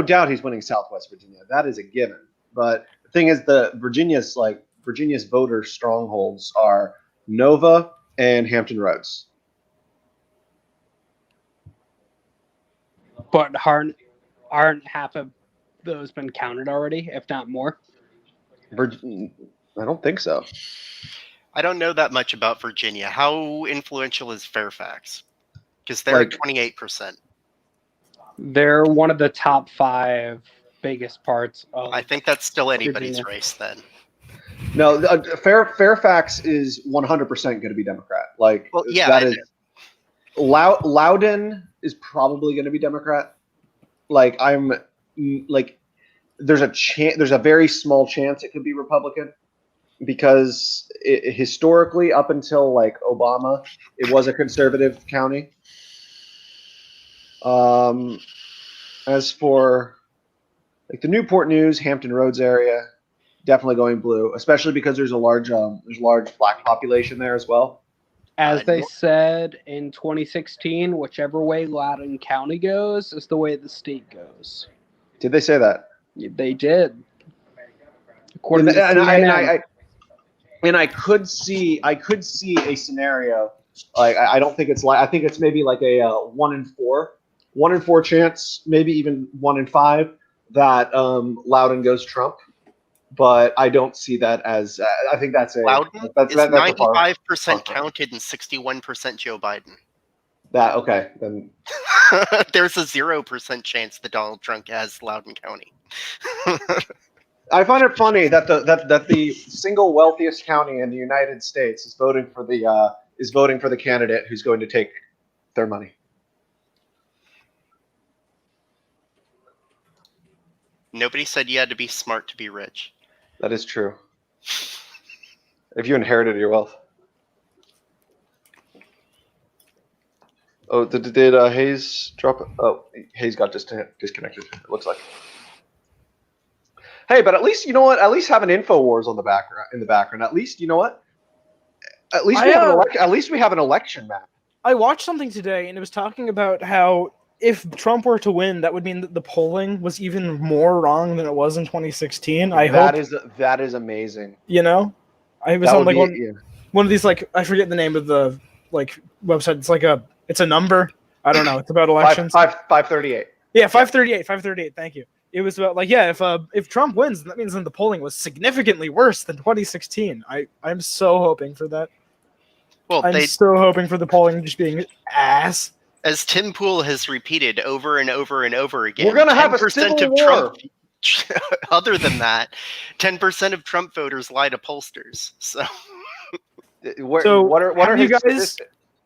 doubt he's winning Southwest Virginia. That is a given. But the thing is, Virginia's voter strongholds are Nova and Hampton Roads. But aren't half of those been counted already, if not more? I don't think so. I don't know that much about Virginia. How influential is Fairfax? Because they're at 28%. They're one of the top 5 biggest parts of. I think that's still anybody's Virginia. race then. No, Fairfax is 100% going to be Democrat. Loudon is probably going to be Democrat. There's a very small chance it could be Republican because historically, up until Obama, it was a conservative county. As for the Newport News, Hampton Roads area, definitely going blue, especially because there's a large black population there as well. As they said in 2016, whichever way Loudoun County goes is the way the state goes. Did they say that? They did. According to CNN. I could see a scenario. I don't think it's I think it's maybe like a 1 in 4 chance, maybe even 1 in 5 that Loudon goes Trump. But I don't see that as. I think that's a. Loudon is 95% counted and 61% Joe Biden. That okay then. There's a 0% chance that Donald Trump has Loudoun County. I find it funny that the single wealthiest county in the United States is voting for the candidate who's going to take their money. Nobody said you had to be smart to be rich. That is true. If you inherited your wealth. Oh, did Hayes drop it? Oh, Hayes got disconnected, it looks like. Hey, but at least, you know what? At least have an InfoWars in the background. At least, you know what? At least we have an election map. I watched something today, and it was talking about how if Trump were to win, that would mean that the polling was even more wrong than it was in 2016. That is amazing. You know, I was on one of these I forget the name of the website. It's a number. I don't know. It's about elections. 538. Yeah, 538. 538. Thank you. It was about if Trump wins, that means then the polling was significantly worse than 2016. I'm so hoping for that. Well, I'm so hoping for the polling just being ass. As Tim Pool has repeated over and over and over again, we're going to have a civil war. Other than that, 10% of Trump voters lie to pollsters. So,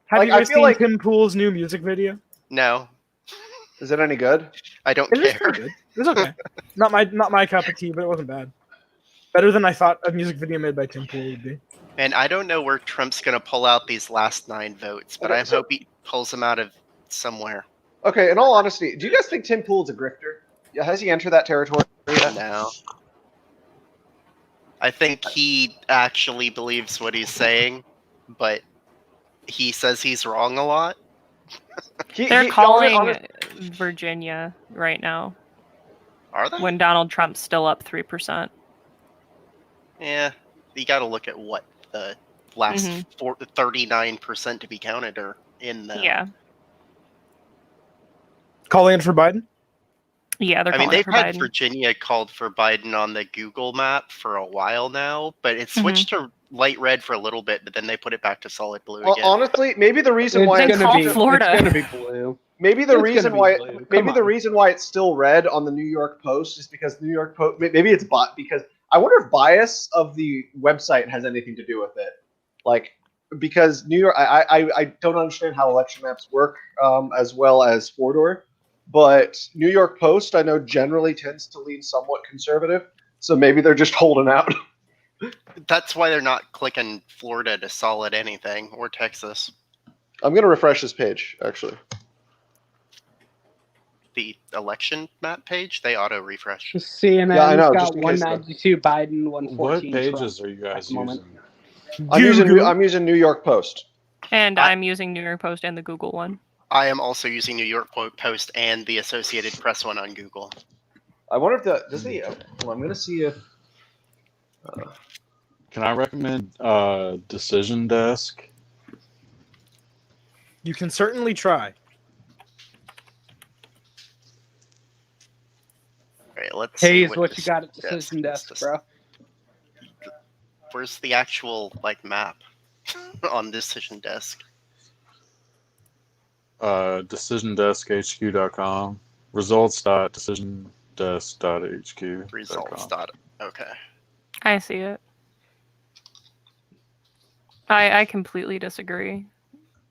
have you guys seen Tim Pool's new music video? No. Is it any good? I don't care. Good. It's okay. not my cup of tea, but it wasn't bad. Better than I thought a music video made by Tim Pool would be. And I don't know where Trump's going to pull out these last 9 votes, but I hope he pulls them out of somewhere. Okay, in all honesty, do you guys think Tim Pool's a grifter? Has he entered that territory yet? No. I think he actually believes what he's saying, but he says he's wrong a lot. They're calling Virginia right now. Are they? When Donald Trump's still up 3%. Yeah, you got to look at what the last 39% to be counted are in the. Yeah. Calling it for Biden? Yeah, they're calling they've it for had Biden. Virginia called for Biden on the Google map for a while now, but it switched to light red for a little bit, but then they put it back to solid blue again. Honestly, maybe the reason why it's going to be Florida. It's going to be blue. Maybe the It's reason gonna be why blue. maybe Come the on. reason why it's still red on the New York Post is because the New York Post, maybe it's bought, because I wonder if bias of the website has anything to do with it. Like, because New York, I don't understand how election maps work as well as four-door, but New York Post I know generally tends to lean somewhat conservative, so maybe they're just holding out. That's why they're not clicking Florida to solid anything, or Texas. I'm gonna refresh this page actually. The election map page, they auto refresh. CNN's Yeah, I know, got just in case, though. 192 Biden, 114 What pages Trump are you guys at the moment. using? I'm using New York Post. And I'm using New York Post and the Google one. I am also using New York Post and the Associated Press one on Google. I wonder if does the well, I'm gonna see if Can I recommend Decision Desk? You can certainly try. All right, let's see. Hayes, what you got at Decision Desk, bro? Where's the actual map on Decision Desk? DecisionDeskHQ.com. Results.decisiondesk.hq. Results. Okay. I see it. I completely disagree.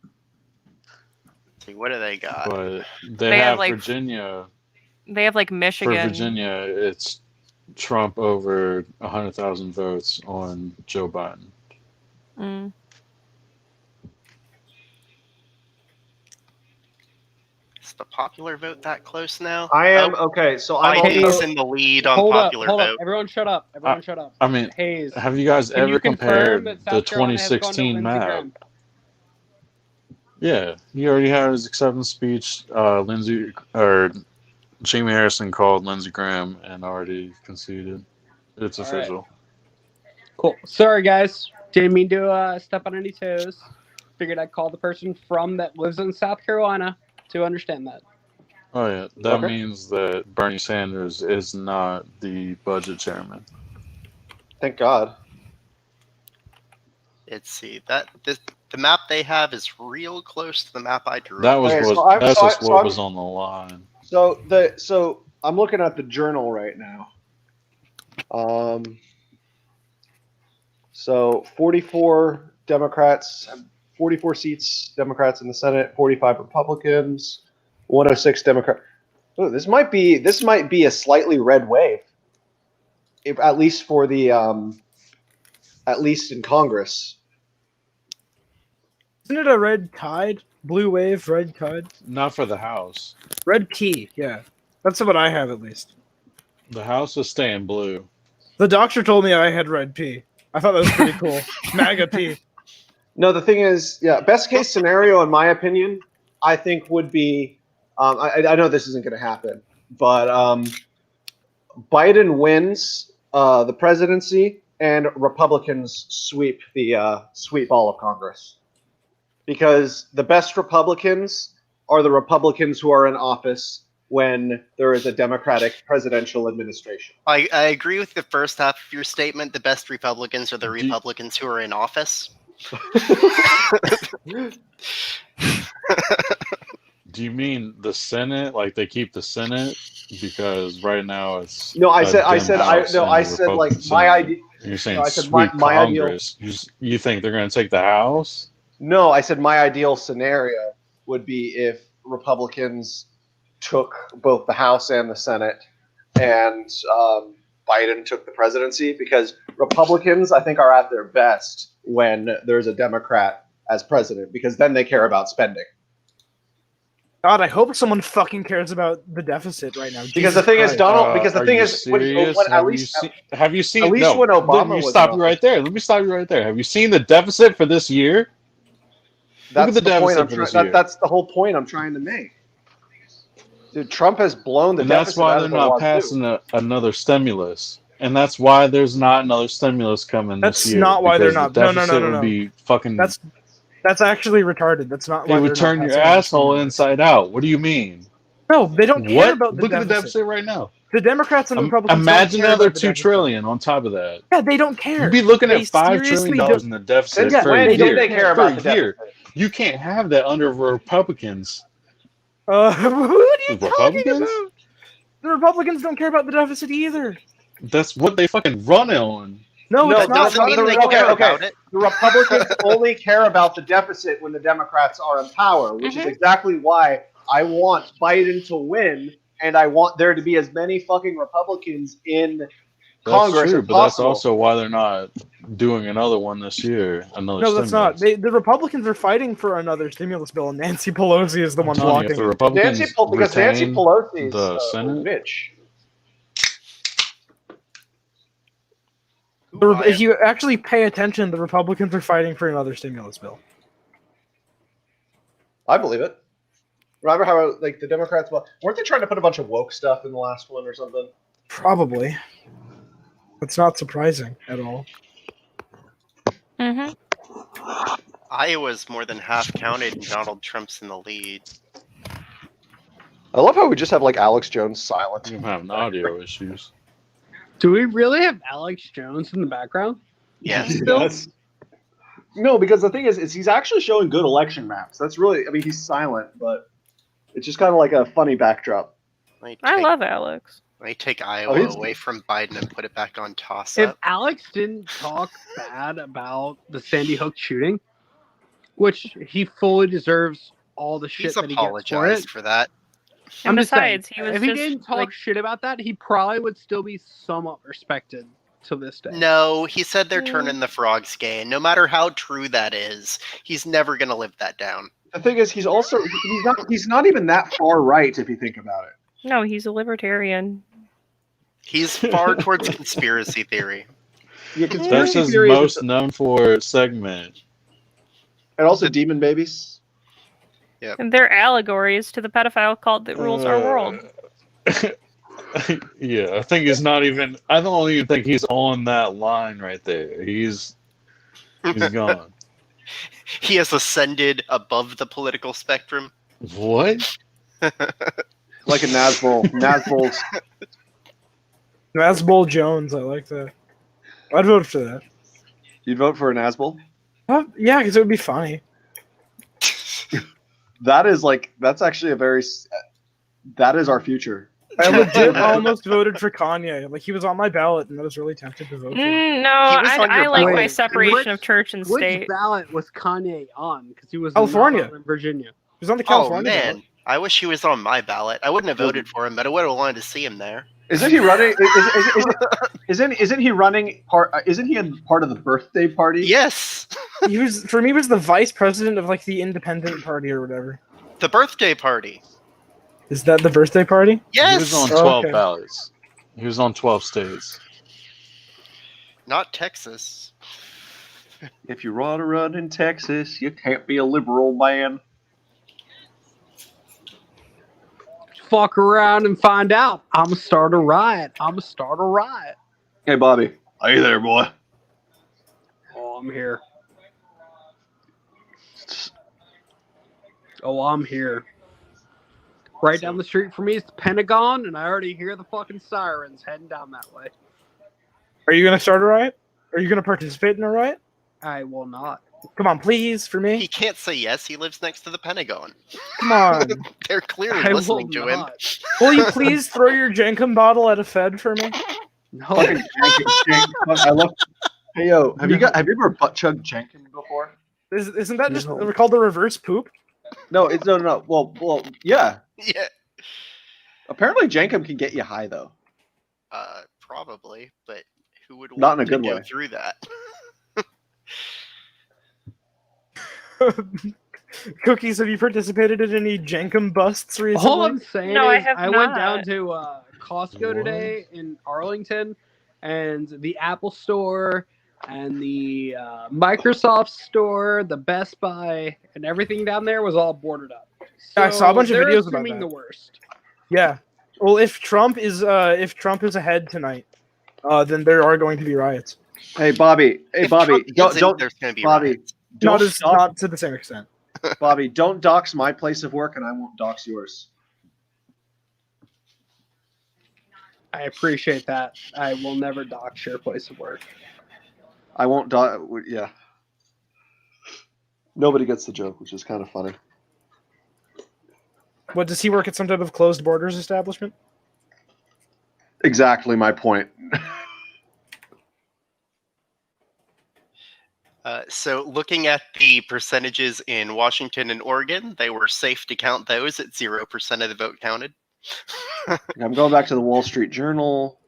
Let's see, what do they got? But they have Virginia. They have Michigan. For Virginia, it's Trump over 100,000 votes on Joe Biden. Mm. Is the popular vote that close now? I am okay. So I'm Biden's in the lead on popular hold vote. up. Everyone shut up. Everyone shut up. I mean, Hayes, have you guys can ever you confirm compared that the South Carolina has gone to 2016 Lindsey map? Graham? Yeah, he already had his acceptance speech. Jamie Harrison called Lindsey Graham and already conceded. It's All official. Right. Cool. Sorry, guys. Didn't mean to step on any toes. Figured I'd call the person that lives in South Carolina to understand that. Oh yeah, that means that Bernie Sanders is not the budget chairman. Thank God. Let's see the map they have is real close to the map I drew. That was what was on the line. So I'm looking at the Journal right now. So 44 Democrats, 44 seats Democrats in the Senate, 45 Republicans, 106 Democrat. Oh, this might be a slightly red wave, at least for the at least in Congress. Isn't it a red tide? Blue wave, red tide? Not for the House. Red key, yeah. That's what I have, at least. The House is staying blue. The doctor told me I had red pee. I thought that was pretty cool. MAGA pee. No, the thing is, best case scenario, in my opinion, I think would be, I know this isn't going to happen, but Biden wins the presidency and Republicans sweep all of Congress. Because the best Republicans are the Republicans who are in office when there is a Democratic presidential administration. I agree with the first half of your statement. The best Republicans are the Republicans who are in office. Do you mean the Senate? Like they keep the Senate because right now it's no. I said like my idea. You're saying no, I said sweep my Congress. You think they're going to take the House? No, I said my ideal scenario would be if Republicans took both the House and the Senate, and Biden took the presidency, because Republicans, I think, are at their best when there's a Democrat as president, because then they care about spending. God, I hope someone fucking cares about the deficit right now. Because the thing is, Donald. Because the thing is, have you seen? At least when Obama let me was stop you right there. Let me stop you right there. Have you seen the deficit for this year? That's the point I'm trying. That's the whole point I'm trying to make. Dude, Trump has blown the and deficit. That's why they're not passing another stimulus. And that's why there's not another stimulus coming this year. That's not why they're not. The No. would be fucking. That's actually retarded. That's not why It would turn your asshole inside out. What do you mean? No, they don't care about the Look deficit. at the deficit right now. The Democrats and the Republicans. Imagine don't care another about the $2 deficit. trillion on top of that. Yeah, they don't care. You'd be looking at They $5 seriously trillion in the deficit for a when year. did they care about the year. deficit? You can't have that under Republicans. What are you The talking Republicans? about? The Republicans don't care about the deficit either. That's what they fucking run on. No, No, it's the not. mean they okay, care okay. about it. The Republicans only care about the deficit when the Democrats are in power, which is exactly why I want Biden to win, and I want there to be as many fucking Republicans in That's Congress true, as but that's possible. also why they're not doing another one this year. Another No, that's stimulus. not. The Republicans are fighting for another stimulus bill, and Nancy Pelosi is the one I'm telling you, blocking if the it. Republicans because Nancy retain Pelosi is the a Senate, witch. If you actually pay attention, the Republicans are fighting for another stimulus bill. I believe it. Remember how like the Democrats weren't they trying to put a bunch of woke stuff in the last one or something? Probably. It's not surprising at all. Iowa's more than half counted, and Donald Trump's in the lead. I love how we just have like Alex Jones silent. you're having audio issues. Do we really have Alex Jones in the background? Yes. Yes. No, because the thing is he's actually showing good election maps. That's really, I mean, he's silent, but it's just kind of like a funny backdrop. I love Alex. Let me take Iowa away from Biden and put it back on toss-up. If Alex didn't talk bad about the Sandy Hook shooting, which he fully deserves all the shit He's that he gets for it. apologized for that. And I'm just saying, besides, he was if he just, didn't talk like- shit about that, he probably would still be somewhat respected to this day. No, he said they're turning the frogs gay, and no matter how true that is, he's never gonna live that down. The thing is, he's not even that far right if you think about it. No, he's a libertarian. He's far towards conspiracy theory. Yeah, That's conspiracy his theories most known for segment. and also demon babies. Yeah. And they're allegories to the pedophile cult that rules our world. Yeah, I think he's not even. I don't even think he's on that line right there. He's gone. He has ascended above the political spectrum. What? Like a Nazbol. Nazbol's. Nazbol Jones, I like that. I'd vote for that. You'd vote for a Nazbol? Yeah, because it would be funny. That's actually that is our future. I legit almost voted for Kanye. Like, he was on my ballot, and I was really tempted to vote for him. No, I like my separation of church and Which state. ballot was Kanye on? Because he was California. in Virginia. He was on the Oh California man, ballot. I wish he was on my ballot. I wouldn't have voted for him, but I would have wanted to see him there. Isn't he running? Isn't he running part? Isn't he in part of the birthday party? Yes. He was the vice president of like the independent party or whatever. The birthday party. Is that the birthday party? Yes. He was on 12 ballots. He was on 12 states. Not Texas. If you want to run in Texas, you can't be a liberal man. Fuck around and find out. I'm gonna start a riot. Hey, Bobby. Are you there, boy? Oh, I'm here. Oh, I'm here. Right down the street from me is the Pentagon, and I already hear the fucking sirens heading down that way. Are you gonna start a riot? Are you gonna participate in a riot? I will not. Come on, please, for me. He can't say yes. He lives next to the Pentagon. Come on. They're clearly I will listening to him. not. Will you please throw your Jenkum bottle at a Fed for me? No. Fucking Jenkin. I love. Hey yo, have you ever butt chugged Jenkin before? Isn't that just called the reverse poop? No, it's no. Well, yeah. Yeah. Apparently, Jenkum can get you high though. Probably, but who would Not want in a good to go way. through that? Cookies, have you participated in any Jenkum busts recently? All I'm saying No, I is have I went down not. to Costco today in Arlington, and the Apple Store and the Microsoft Store, the Best Buy, and everything down there was all boarded up. Yeah, I saw a bunch of they're videos about assuming that. the worst. Yeah. Well, if Trump is ahead tonight, then there are going to be riots. Hey, Bobby. Hey, If Bobby. Trump Don't. isn't, there's going to be Bobby. riots. Not to the same extent. Bobby, don't dox my place of work, and I won't dox yours. I appreciate that. I will never dox your place of work. I won't dox. Yeah. Nobody gets the joke, which is kind of funny. What, does he work at some type of closed borders establishment? Exactly my point. So looking at the percentages in Washington and Oregon, they were safe to count those at 0% of the vote counted. I'm going back to the Wall Street Journal.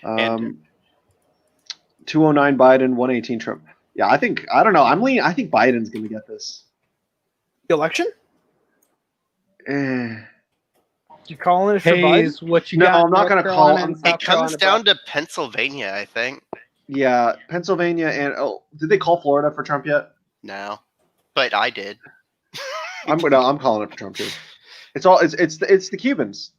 209 Biden, 118 Trump. Yeah, I don't know. I think Biden's going to get this. The election? Eh. You calling it for Hayes, Biden? what you No, got? I'm not North going to Carolina call. and South It comes Carolina, down to Pennsylvania, I think. Yeah, Pennsylvania and did they call Florida for Trump yet? No, but I did. I'm calling it for Trump too. It's the Cubans.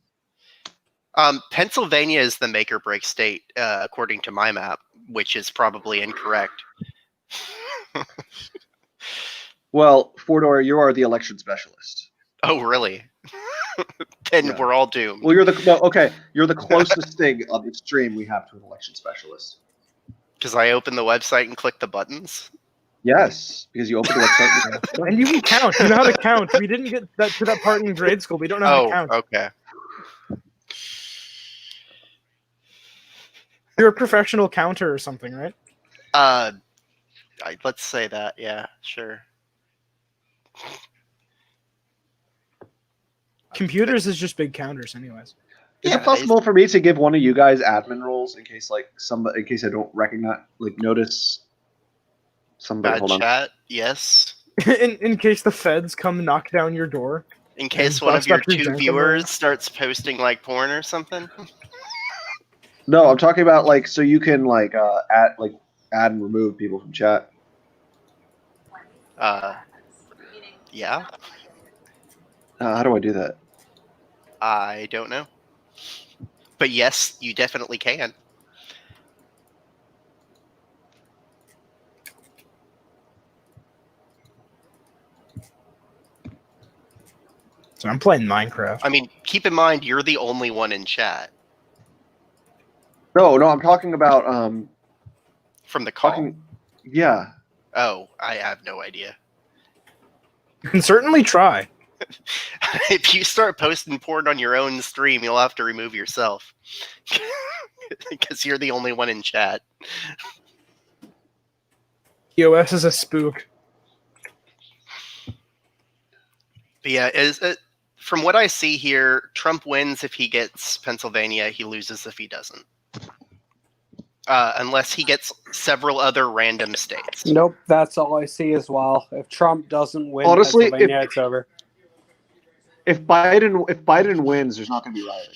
Pennsylvania is the make or break state, according to my map, which is probably incorrect. Well, Fordor, you are the election specialist. Oh, really? Then we're all doomed. Well, you're the closest thing on the stream we have to an election specialist. Because I open the website and click the buttons? Yes, because you open the website. And you can count. You know how to count. We didn't get to that part in grade school. We don't know how to count. Okay. You're a professional counter or something, right? Let's say that. Yeah, sure. Computers is just big counters, anyways. Is it possible for me to give one of you guys admin roles in case I don't notice somebody? Bad Hold on. chat, yes. in case the feds come knock down your door. In case one of your two viewers starts posting like porn or something. No, I'm talking about so you can add and remove people from chat. Yeah. How do I do that? I don't know. But yes, you definitely can. So I'm playing Minecraft. I mean, keep in mind you're the only one in chat. No, I'm talking about from the call. Yeah. Oh, I have no idea. You can certainly try. If you start posting porn on your own stream, you'll have to remove yourself. Because you're the only one in chat. EOS is a spook. But yeah, from what I see here, Trump wins if he gets Pennsylvania. He loses if he doesn't. Unless he gets several other random states. Nope, that's all I see as well. If Trump doesn't win Honestly, Pennsylvania, it's over. If Biden wins, there's not going to be rioting.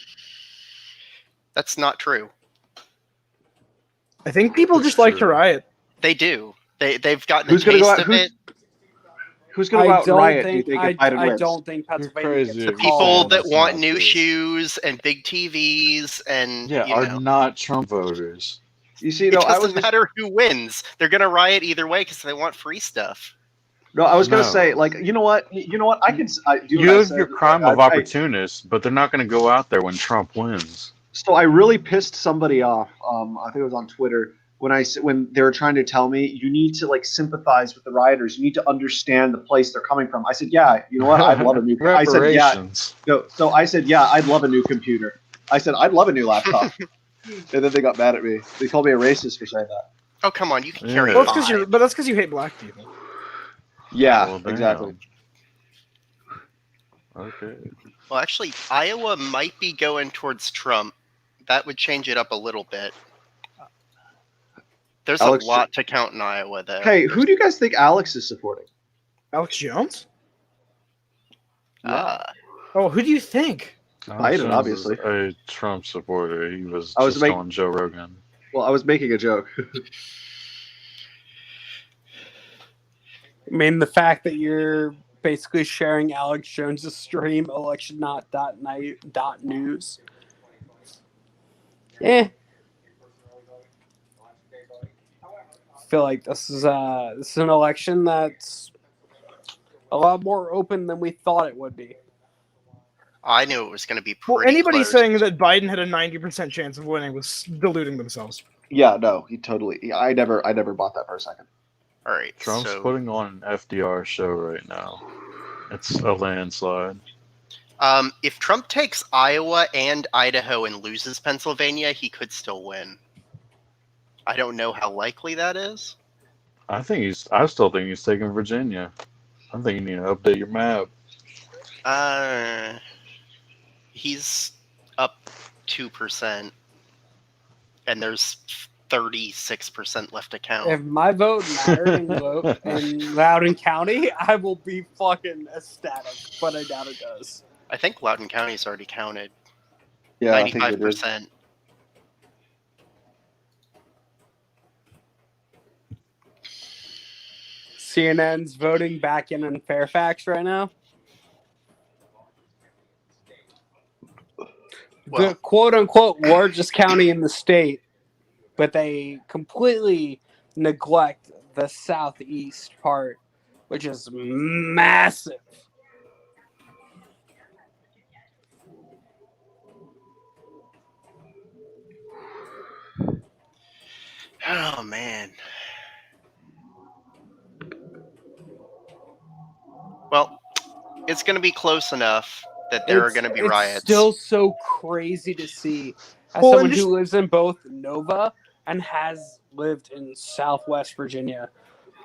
That's not true. I think people just like to riot. They do. They've gotten Who's a gonna taste go out, of it. Who's going to go out and riot? Do you think if Biden I wins? don't think Pennsylvania gets The a people call. that want new shoes and big TVs and are not Trump voters. You see, it doesn't matter who wins. They're going to riot either way because they want free stuff. No, I was going to say, you know what? I can. You have your crime of opportunists, but they're not going to go out there when Trump wins. So I really pissed somebody off. I think it was on Twitter when they were trying to tell me you need to sympathize with the rioters. You need to understand the place they're coming from. I said, yeah, you know what? I'd love a new. I said, yeah. So I said, yeah, I'd love a new computer. I said, I'd love a new laptop. And then they got mad at me. They called me a racist for saying that. Oh, come on, you can carry Well, on. but that's because you hate black people. Yeah, exactly. Okay. Well, actually, Iowa might be going towards Trump. That would change it up a little bit. There's a lot to count in Iowa, though. Hey, who do you guys think Alex is supporting? Alex Jones? Yeah. Oh, who do you think? Biden, obviously. A Trump supporter. He was I was just on Joe Rogan. Well, I was making a joke. I mean, the fact that you're basically sharing Alex Jones' stream, election.night.news. I feel like this is an election that's a lot more open than we thought it would be. I knew it was going to be pretty Well, anybody close. saying that Biden had a 90% chance of winning was deluding themselves. Yeah, no, he totally. I never bought that for a second. All right, Trump's putting on an FDR show right now. It's a landslide. If Trump takes Iowa and Idaho and loses Pennsylvania, he could still win. I don't know how likely that is. I still think he's taking Virginia. I think you need to update your map. He's up 2%, and there's 36% left to count. If my vote mattered in Loudoun County, I will be fucking ecstatic, but I doubt it does. I think Loudoun County's already counted. Yeah, I think they did. 95%. CNN's voting back in Fairfax right now. The quote-unquote largest county in the state, but they completely neglect the southeast part, which is massive. Oh, man. Well, it's going to be close enough that there are going to be riots. It's still so crazy to see. As Well, someone who lives in both Nova and has lived in Southwest Virginia,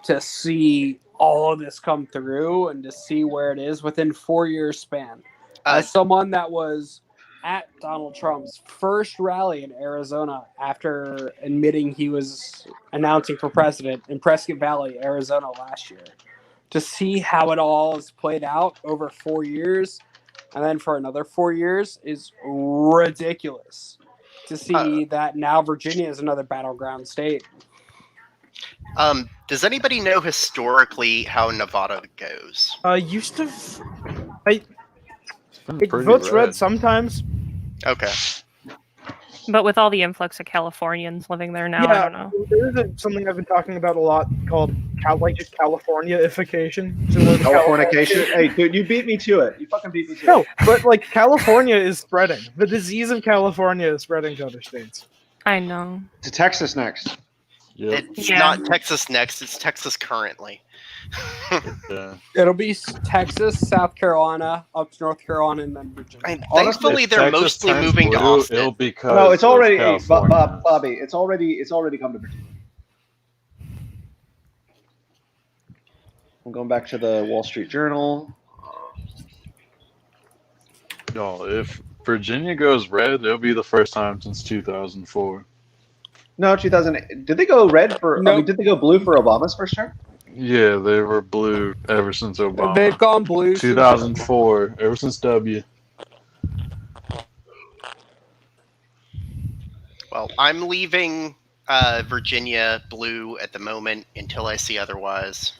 to see all of this come through and to see where it is within 4 years span. As someone that was at Donald Trump's first rally in Arizona after admitting he was announcing for president in Prescott Valley, Arizona last year, to see how it all has played out over 4 years and then for another 4 years is ridiculous. To see that now Virginia is another battleground state. Does anybody know historically how Nevada goes? Used to. It pretty votes red red. sometimes. Okay. But with all the influx of Californians living there now, I don't know. There is something I've been talking about a lot called just Californiaification. Californication? Hey, dude, you beat me to it. You fucking beat me to it. No, but like California is spreading. The disease of California is spreading to other states. I know. To Texas next. It's not Texas next, it's Texas currently. It'll be Texas, South Carolina, up to North Carolina, and then Virginia. Thankfully, they're mostly moving to Austin. No, it's already, Bobby. It's already come to Virginia. I'm going back to the Wall Street Journal. No, if Virginia goes red, it'll be the first time since 2004. No, 2008. Did they go red for? No. I mean, did they go blue for Obama's first term? Yeah, they were blue ever since Obama. They've gone blue since 2004, ever since W. Well, I'm leaving Virginia blue at the moment until I see otherwise.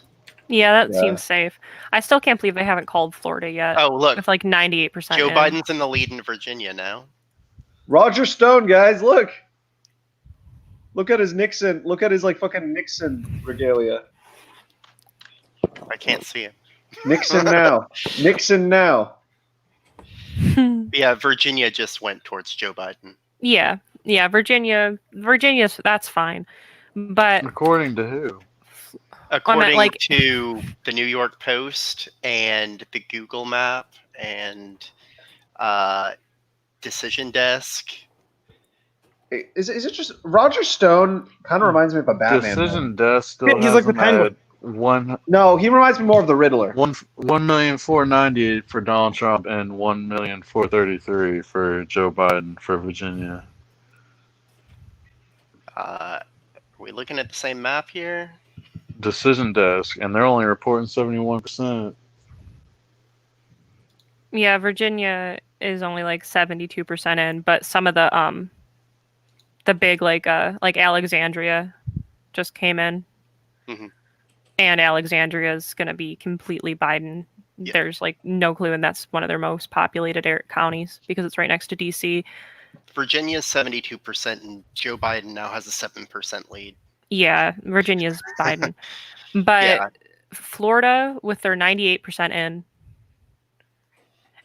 Yeah, that seems safe. I still can't believe they haven't called Florida yet. Oh, look. It's like 98%. Joe Biden's in the lead in Virginia now. Roger Stone, guys, look. Look at his Nixon. Look at his like fucking Nixon regalia. I can't see it. Nixon now. Nixon now. Yeah, Virginia just went towards Joe Biden. Yeah, Virginia's that's fine, but according to who? According to the New York Post and the Google Map and Decision Desk. Is it just Roger Stone? Kind of reminds me of a Batman. Decision Desk still he's like the Penguin. One. No, he reminds me more of the Riddler. 1,498,000 for Donald Trump and 1,433,000 for Joe Biden for Virginia. Are we looking at the same map here? Decision Desk, and they're only reporting 71%. yeah, Virginia is only like 72% in, but some of the big like Alexandria just came in. Mm-hmm. And Alexandria is going to be completely Biden. Yeah. There's like no clue, and that's one of their most populated counties because it's right next to DC. Virginia's 72%, and Joe Biden now has a 7% lead. Yeah, Virginia's Biden. But Florida with their 98% in.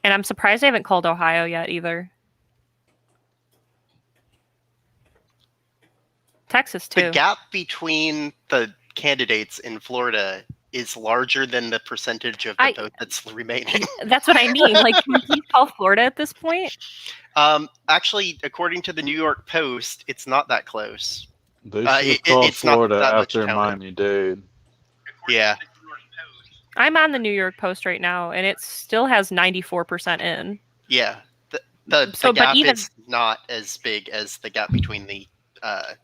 And I'm surprised they haven't called Ohio yet either. Texas too. The gap between the candidates in Florida is larger than the percentage of the vote that's remaining. That's what I mean. Like, can we please call Florida at this point? Actually, according to the New York Post, it's not that close. They should have called It's not Florida that much after counted. Miami-Dade. Yeah. I'm on the New York Post right now, and it still has 94% in. Yeah. The gap is not as big as the gap between the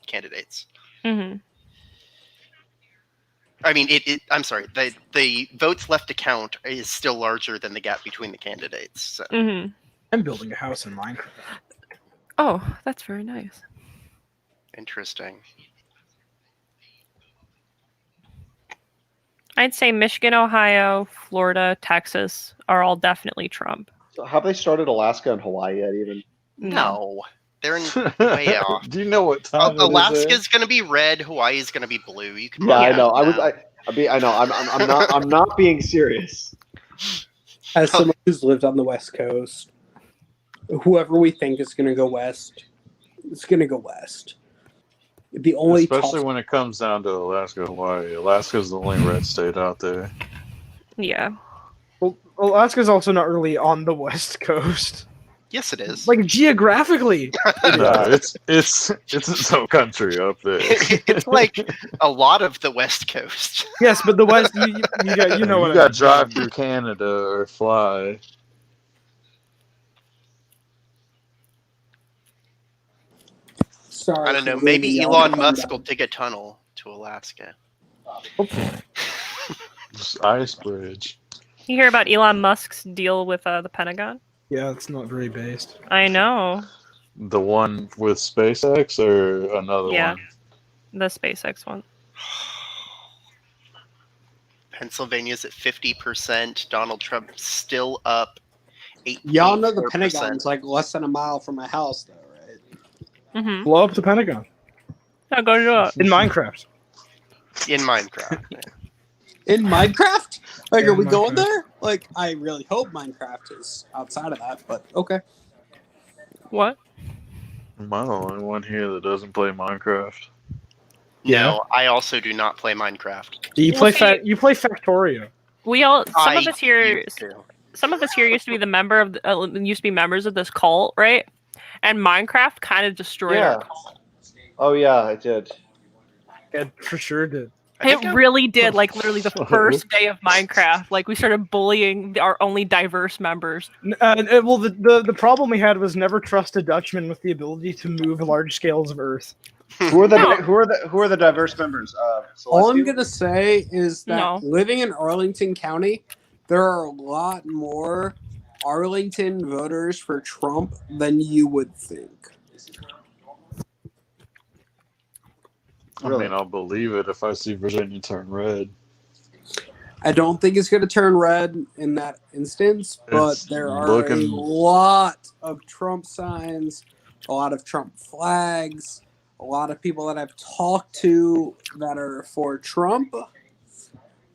candidates. Mm-hmm. I mean, I'm sorry. The votes left to count is still larger than the gap between the candidates. So. Mm-hmm. I'm building a house in Minecraft. Oh, that's very nice. Interesting. I'd say Michigan, Ohio, Florida, Texas are all definitely Trump. So have they started Alaska and Hawaii yet? Even no. They're way off. Do you know what time Alaska's going to be red. Hawaii's going to be blue. You can. Yeah, I know. I know. I'm not being serious. As someone who's lived on the West Coast, whoever we think is going to go west, it's going to go west. The only especially when it comes down to Alaska, Hawaii. Alaska's the only red state out there. Yeah. Well, Alaska's also not really on the West Coast. Yes, it is. Like geographically. No, it's its own country up there. It's like a lot of the West Coast. Yes, but the West, you got, you know what? You got to drive through Canada or fly. Sorry, I don't know. Maybe Elon Musk will dig a tunnel to Alaska. Just ice bridge. You hear about Elon Musk's deal with the Pentagon? Yeah, it's not very based. I know. The one with SpaceX or another one? The SpaceX one. Pennsylvania's at 50%. Donald Trump still up 8. Y'all know the Pentagon's like less than a mile from my house, though, right? Mm-hmm. Blow up the Pentagon. Yeah, go do it. In Minecraft. In Minecraft. In Minecraft? Like, are we Minecraft. going there? Like, I really hope Minecraft is outside of that, but okay. What? Am I the only one here that doesn't play Minecraft? No, I also do not play Minecraft. You play you play Factorio. We all some I of us here used to. some of us here used to be the member of used to be members of this cult, right? And Minecraft kind of destroyed our cult. Oh yeah, it did. It for sure did. It really did. Like literally the first day of Minecraft, like we started bullying our only diverse members. Well, the problem we had was never trust a Dutchman with the ability to move large scales of Earth. Who are the diverse members? All I'm Celestial? gonna say is that No. living in Arlington County, there are a lot more Arlington voters for Trump than you would think. I mean, I'll believe it if I see Virginia turn red. I don't think it's going to turn red in that instance, but It's there are looking- a lot of Trump signs, a lot of Trump flags, a lot of people that I've talked to that are for Trump,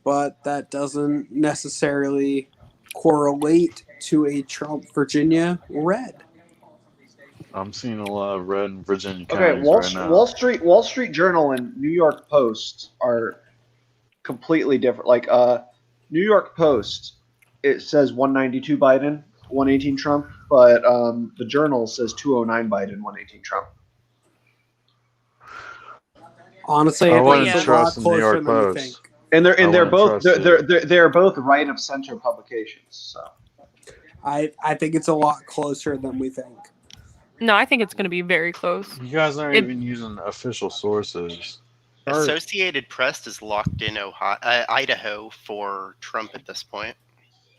but that doesn't necessarily correlate to a Trump Virginia red. I'm seeing a lot of red in Virginia Okay, counties right now. Wall Street Journal and New York Post are completely different. Like New York Post, it says 192 Biden, 118 Trump, but the Journal says 209 Biden, 118 Trump. Honestly, I I think wouldn't it's a lot trust the New closer York than you Post. think. And they're I both wouldn't trust they're both right of center publications. So I think it's a lot closer than we think. No, I think it's going to be very close. You guys aren't It- even using official sources. Associated Press is locked in Idaho for Trump at this point.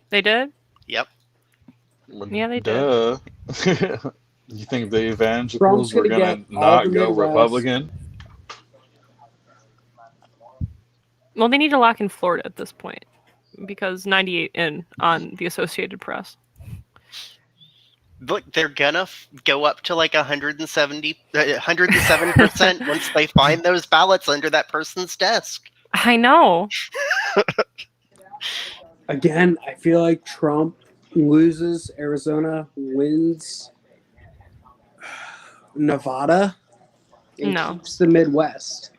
They did? Yep. Yeah, they did. Duh. You think the evangelicals Trump's were gonna gonna get all not the go Midwest. Republican? Well, they need to lock in Florida at this point because 98 in on the Associated Press. Look, they're gonna go up to like 107% once they find those ballots under that person's desk. I know. Again, I feel like Trump loses Arizona, wins Nevada, and No. keeps the Midwest.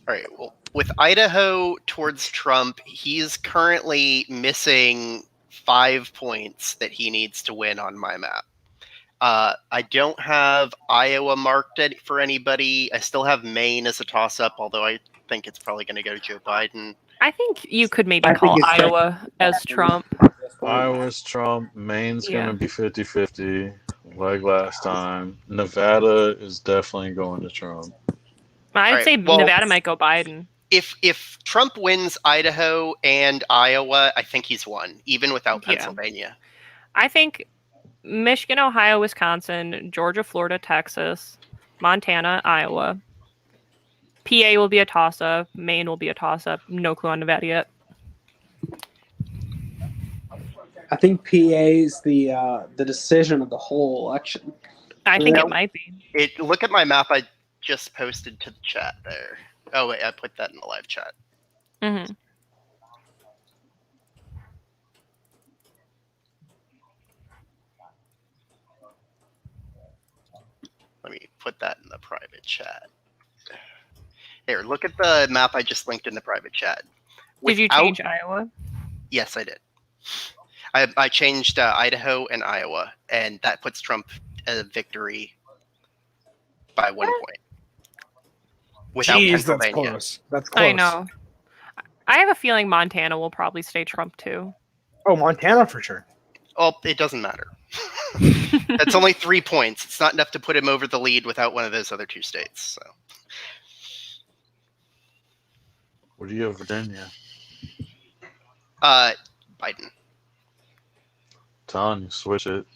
All right. Well, with Idaho towards Trump, he's currently missing 5 points that he needs to win on my map. I don't have Iowa marked for anybody. I still have Maine as a toss-up, although I think it's probably going to go to Joe Biden. I think you could maybe call Iowa as Trump. Iowa's Trump. Maine's Yeah. going to be 50-50, like last time. Nevada is definitely going to Trump. I'd Right, say well, Nevada might go Biden. If Trump wins Idaho and Iowa, I think he's won, even without Yeah. Pennsylvania. I think Michigan, Ohio, Wisconsin, Georgia, Florida, Texas, Montana, Iowa. PA will be a toss-up. Maine will be a toss-up. No clue on Nevada yet. I think PA is the decision of the whole election. I think it might be. Look at my map I just posted to the chat there. Oh wait, I put that in the live chat. Mm-hmm. Let me put that in the private chat. Here, look at the map I just linked in the private chat. Did you change Iowa? Yes, I did. I changed Idaho and Iowa, and that puts Trump a victory by 1 point. Without Jeez, Pennsylvania. that's close. That's close. I know. I have a feeling Montana will probably stay Trump too. Oh, Montana for sure. Oh, it doesn't matter. That's only 3 points. It's not enough to put him over the lead without one of those other 2 states. So. What do you have, Virginia? Biden. Telling you, switch it.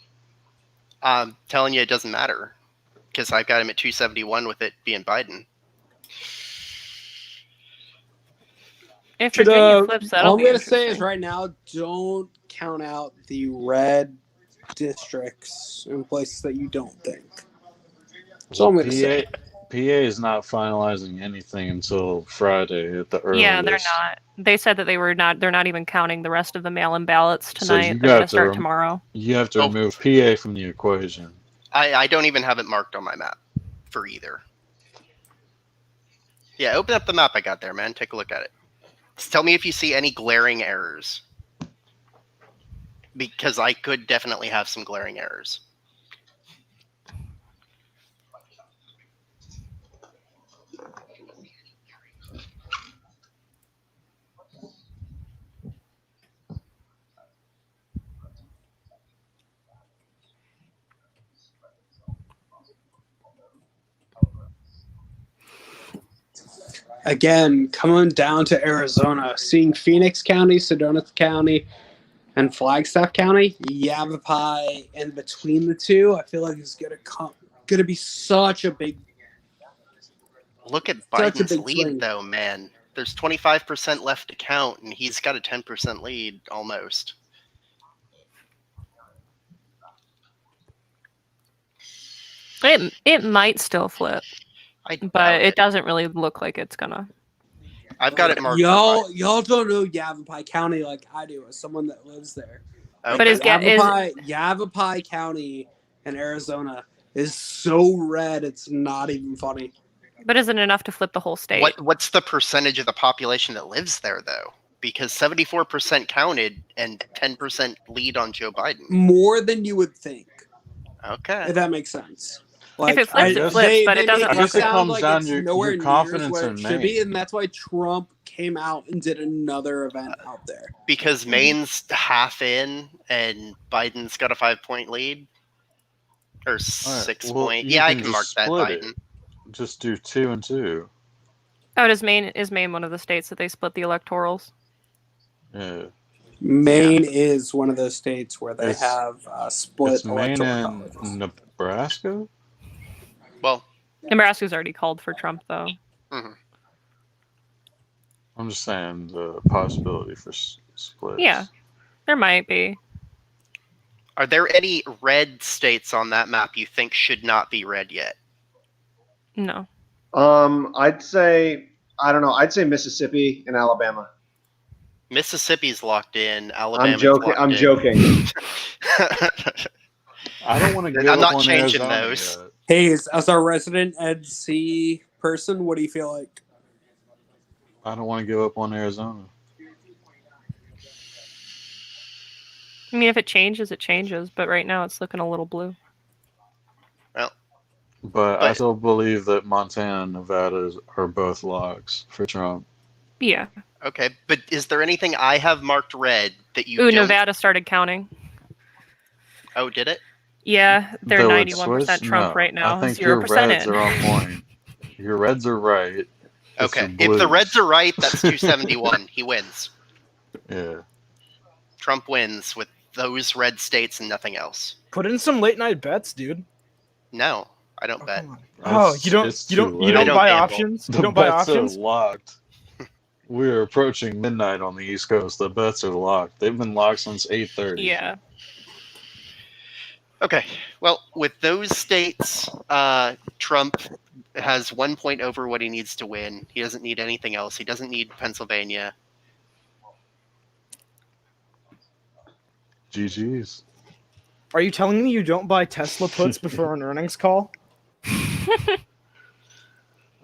I'm telling you, it doesn't matter because I've got him at 271 with it being Biden. If Virginia flips, that'll all I'm be gonna say is interesting. right now, don't count out the red districts in places that you don't think. That's all I'm gonna say. PA is not finalizing anything until Friday at the earliest. Yeah, they're not. They said that they're not even counting the rest of the mail-in ballots So tonight. you They're going got to start tomorrow. You have to remove PA from the equation. I don't even have it marked on my map for either. Yeah, open up the map I got there, man. Take a look at it. Just tell me if you see any glaring errors. Because I could definitely have some glaring errors. Again, coming down to Arizona, seeing Phoenix County, Sedona County, and Flagstaff County, Yavapai, and between the two, I feel like it's gonna be such a big. Look at Such a Biden's big lead, swing. though, man. There's 25% left to count, and he's got a 10% lead almost. It might still flip, doubt but it doesn't really look like it's gonna. I've got it marked. Y'all don't know Yavapai County like I do, as someone that lives there. Okay. But Yavapai County in Arizona is so red, it's not even funny. But isn't it enough to flip the whole state? What's the percentage of the population that lives there, though? Because 74% counted and 10% lead on Joe Biden. More than you would think. Okay. If that makes sense. If it flips, it flips, but it doesn't make look it sound comes like down it's to nowhere your near confidence where in it should be, Maine. and that's why Trump came out and did another event out there. Because Maine's half in and Biden's got a 5-point lead? Or 6 point? you Yeah, I can can just mark that split Biden. it. Just do 2 and 2. Oh, is Maine one of the states that they split the electorals? Yeah. Maine is one of those states where they It's- have split It's Maine electoral and colleges. Nebraska? Well, Nebraska's already called for Trump, though. Mhm. I'm just saying the possibility for splits. Yeah, there might be. Are there any red states on that map you think should not be red yet? No. I'd say, I don't know. I'd say Mississippi and Alabama. Mississippi's locked in. Alabama's I'm joking. locked I'm in. joking. I don't want to give I'm up not on changing Arizona those. yet. Hey, as our resident Ed C person, what do you feel like? I don't want to give up on Arizona. I mean, if it changes, it changes. But right now, it's looking a little blue. Well, but I still believe that Montana and Nevada are both locks for Trump. Yeah. Okay, but is there anything I have marked red that you Ooh, don't? Nevada started counting. Oh, did it? Yeah, they're Though it's 91% Swiss? Trump No, right now. I think your 0% reds in. are on point. Your reds are right. It's Okay, your if the blues. Reds are right, that's 271. He wins. Yeah. Trump wins with those red states and nothing else. Put in some late night bets, dude. No, I don't bet. Oh, you don't buy gamble. options? The You don't buy bets options? are locked. We're approaching midnight on the East Coast. The bets are locked. They've been locked since 8:30. Yeah. Okay, well, with those states, Trump has 1 point over what he needs to win. He doesn't need anything else. He doesn't need Pennsylvania. GG's. Are you telling me you don't buy Tesla puts before an earnings call?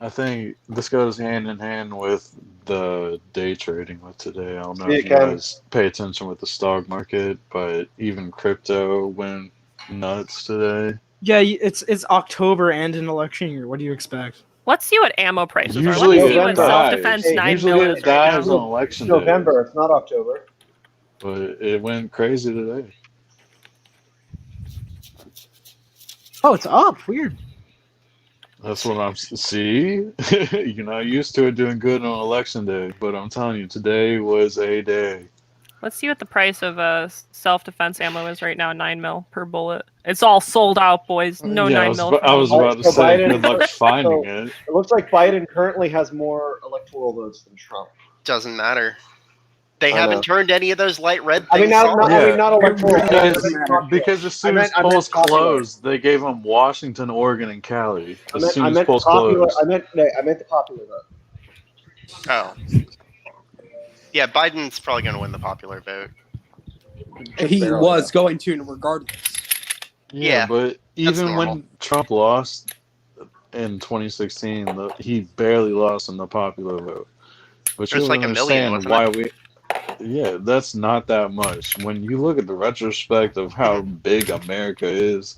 I think this goes hand in hand with the day trading with today. I don't know Yeah, if you Ken. guys pay attention with the stock market, but even crypto went nuts today. Yeah, it's October and an election year. What do you expect? Let's see what ammo prices Usually are. Let's see it what dies. self-defense 9 Usually mil it is right now. dies on election day. November. It's not October. But it went crazy today. Oh, it's up. Weird. That's what I'm. See, you're not used to it doing good on election day, but I'm telling you, today was a day. Let's see what the price of self-defense ammo is right now. 9 mil per bullet. It's all sold out, boys. No Yeah, 9 mil. For I was me. about to say, good luck finding it. It looks like Biden currently has more electoral votes than Trump. Doesn't matter. They I know. haven't turned any of those light red things. I mean, not electoral. Because as soon I as meant polls popular. closed, they gave them Washington, Oregon, and Cali. As soon I as meant polls popular. closed. I meant the popular vote. Oh. Yeah, Biden's probably going to win the popular vote. He was going to, regardless. Yeah, but even normal. when Trump lost in 2016, he barely lost in the popular vote. Which It was you like a million, understand wasn't why we. Yeah, that's not that much. When you look at the retrospect of how big America is,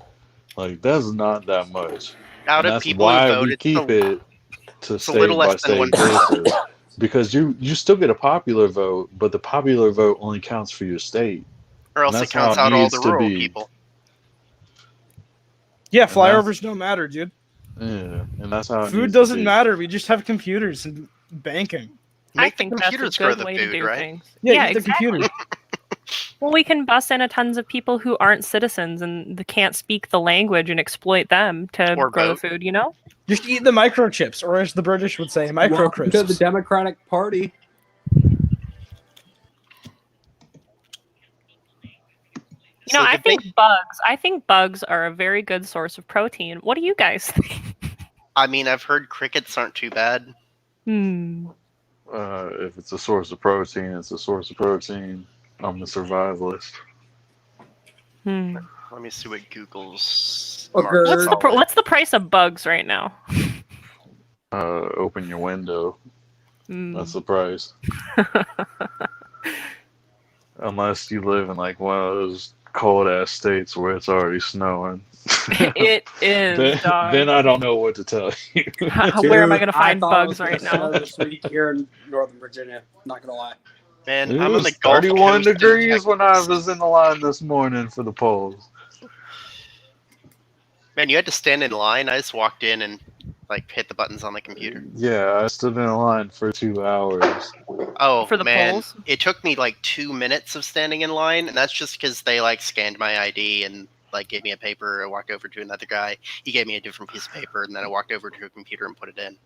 like that's not that much. Out And of that's people who why voted, we keep it to it's a little state by less than state 1%. basis. Because you still get a popular vote, but the popular vote only counts for your state. Or else And it that's how counts out all needs the to rural be. people. Yeah, And flyovers don't matter, dude. Yeah, and that's how it Food needs to doesn't be. matter. We just have computers and banking. I think that's a good way to do things. Yeah, eat the exactly. computer. Well, we can bus in a tons of people who aren't citizens and can't speak the language and exploit them to Or grow the vote. food. You know. Just eat the microchips, or as the British would say, micro Welcome to the crisps. Democratic Party. You know, I think bugs are a very good source of protein. What do you guys think? I mean, I've heard crickets aren't too bad. If it's a source of protein, it's a source of protein. I'm the survivalist. Let me see what Google's. What's the price of bugs right now? Open your window. That's the price. Unless you live in like one of those cold ass states where it's already snowing. It is. dog. Then I don't know what to tell you. Where am I going to find thought it bugs was right gonna now? snow this week here in Northern Virginia. Not gonna lie. Man, It I'm on was the Gulf 31 Coast in degrees when I Texas. was in the line this morning for the polls. Man, you had to stand in line. I just walked in and like hit the buttons on the computer. Yeah, I stood in line for 2 hours. Oh For the man, polls? it took me like 2 minutes of standing in line, and that's just because they like scanned my ID and like gave me a paper. I walked over to another guy. He gave me a different piece of paper, and then I walked over to a computer and put it in.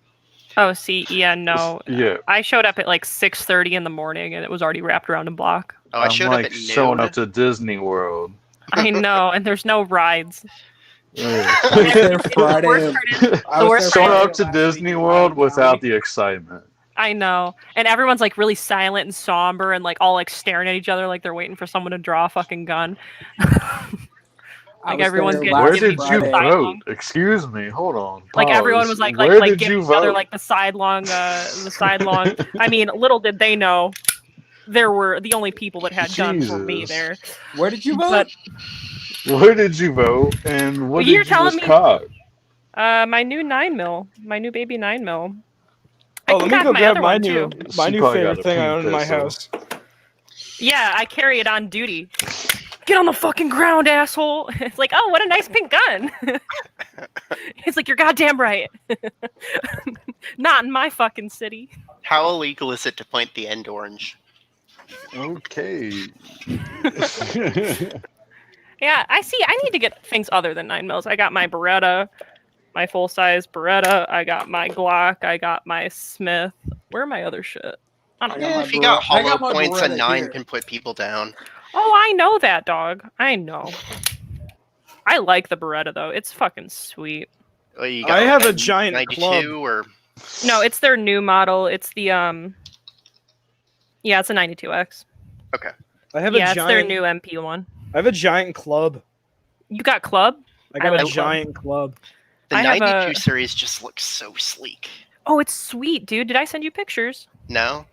Oh, see, yeah, no. Yeah. I showed up at like 6:30 in the morning, and it was already wrapped around a block. Oh, I I'm showed like up at showing noon. up to Disney World. I know, and there's no rides. I was there Friday. The worst Showing part up to Disney World without the excitement. I know, and everyone's like really silent and somber, and like all like staring at each other like they're waiting for someone to draw a fucking gun. Like everyone's getting Where giving did each you other vote? sidelong. Excuse me. Hold on. Like everyone was Pause. like Where did giving you each other vote? like the sidelong. I mean, little did they know there were the only people that had guns were me Jesus. there. Where did you vote? But Where did you vote? And what you're did you telling just me cock? my new 9mm, my new baby 9mm. I Oh, can let me cock go my grab other my one new too. my She new probably got favorite a thing I pink own in my pistol. house. Yeah, I carry it on duty. Get on the fucking ground, asshole. It's like, oh, what a nice pink gun. It's like, you're goddamn right. Not in my fucking city. How illegal is it to point the end orange? Okay. Yeah, I see. I need to get things other than 9mm. I got my Beretta, my full-size Beretta. I got my Glock. I got my Smith. Where are my other shit? I don't know. Yeah, if you got I hollow got my points, a Beretta 9 here. can put people down. Oh, I know that, dog. I know. I like the Beretta, though. It's fucking sweet. Well, you I got have like a giant 92 club. or No, it's their new model. It's the yeah, it's a 92X. okay. I have Yeah, a it's their giant new MP one. I have a giant club. You got club? I got like a club. giant club. The I have 92 a- series just looks so sleek. Oh, it's sweet, dude. Did I send you pictures? No?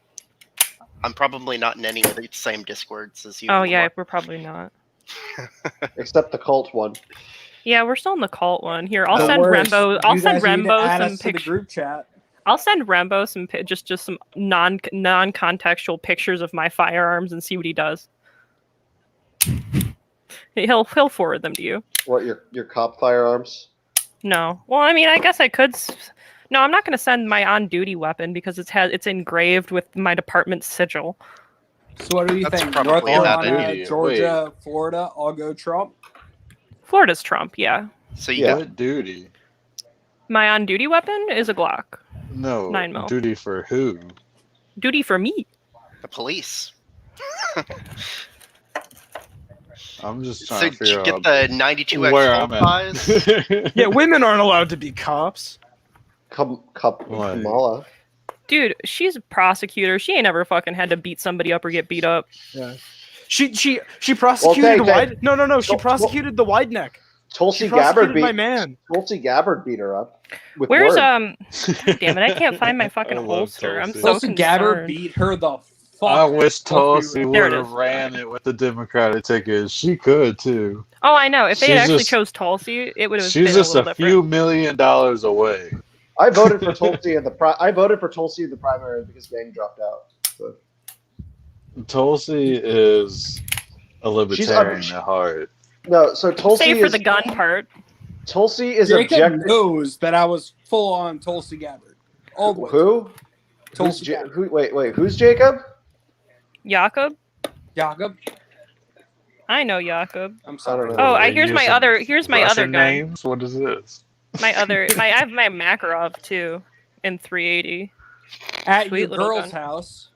I'm probably not in any of the same Discords as you. Oh anymore. yeah, we're probably not. Except the cult one. Yeah, we're still in the cult one. Here, I'll The send worst. Rembo. I'll You send guys need to Rembo add some us to the pictures. group chat. I'll send Rembo some just some non-contextual pictures of my firearms and see what he does. He'll forward them to you. What, your cop firearms? No. Well, I mean, I guess I could. No, I'm not going to send my on-duty weapon because it's engraved with my department's sigil. So what do you That's think? North probably about Carolina, it. Georgia, Florida, all go Trump? Florida's Trump, yeah. So you Yeah. got What duty? My on-duty weapon is a Glock. No. 9mm. Duty for who? Duty for me. the police. I'm just So trying to did you figure get out the 92X where full I'm size? at. Yeah, women aren't allowed to be cops. Kamala. Dude, she's a prosecutor. She ain't ever fucking had to beat somebody up or get beat up. Yeah. She prosecuted Well, Wide. No. She prosecuted the wide neck. Tulsi She Gabbard prosecuted beat my man. Tulsi Gabbard beat her up. With Where's word. God damn it, I can't find my fucking I love holster. I'm Tulsi. so Tulsi Gabbard concerned. beat her the fuck. I wish Tulsi There would it have is. ran it with the Democratic ticket. She could too. Oh, I know. If they had She's actually just- chose Tulsi, it would have She's been just a a little few different. $1 million away. I voted for Tulsi in the I voted for Tulsi in the primary because Gang dropped out. So. Tulsi is a libertarian at heart. No, so Tulsi Save for is the gun part. Tulsi is Jacob objective. knows that I was full on Tulsi Gabbard. All the way. Who? Tulsi Who's Gabbard. wait, who's Jacob? Jakob? Jacob. I know Jakob. I'm sorry. Oh, Are here's you my using other. Here's my other Russian gun. names? What is this? My other. I have my Makarov too, in 380. At Sweet your little girl's gun. house.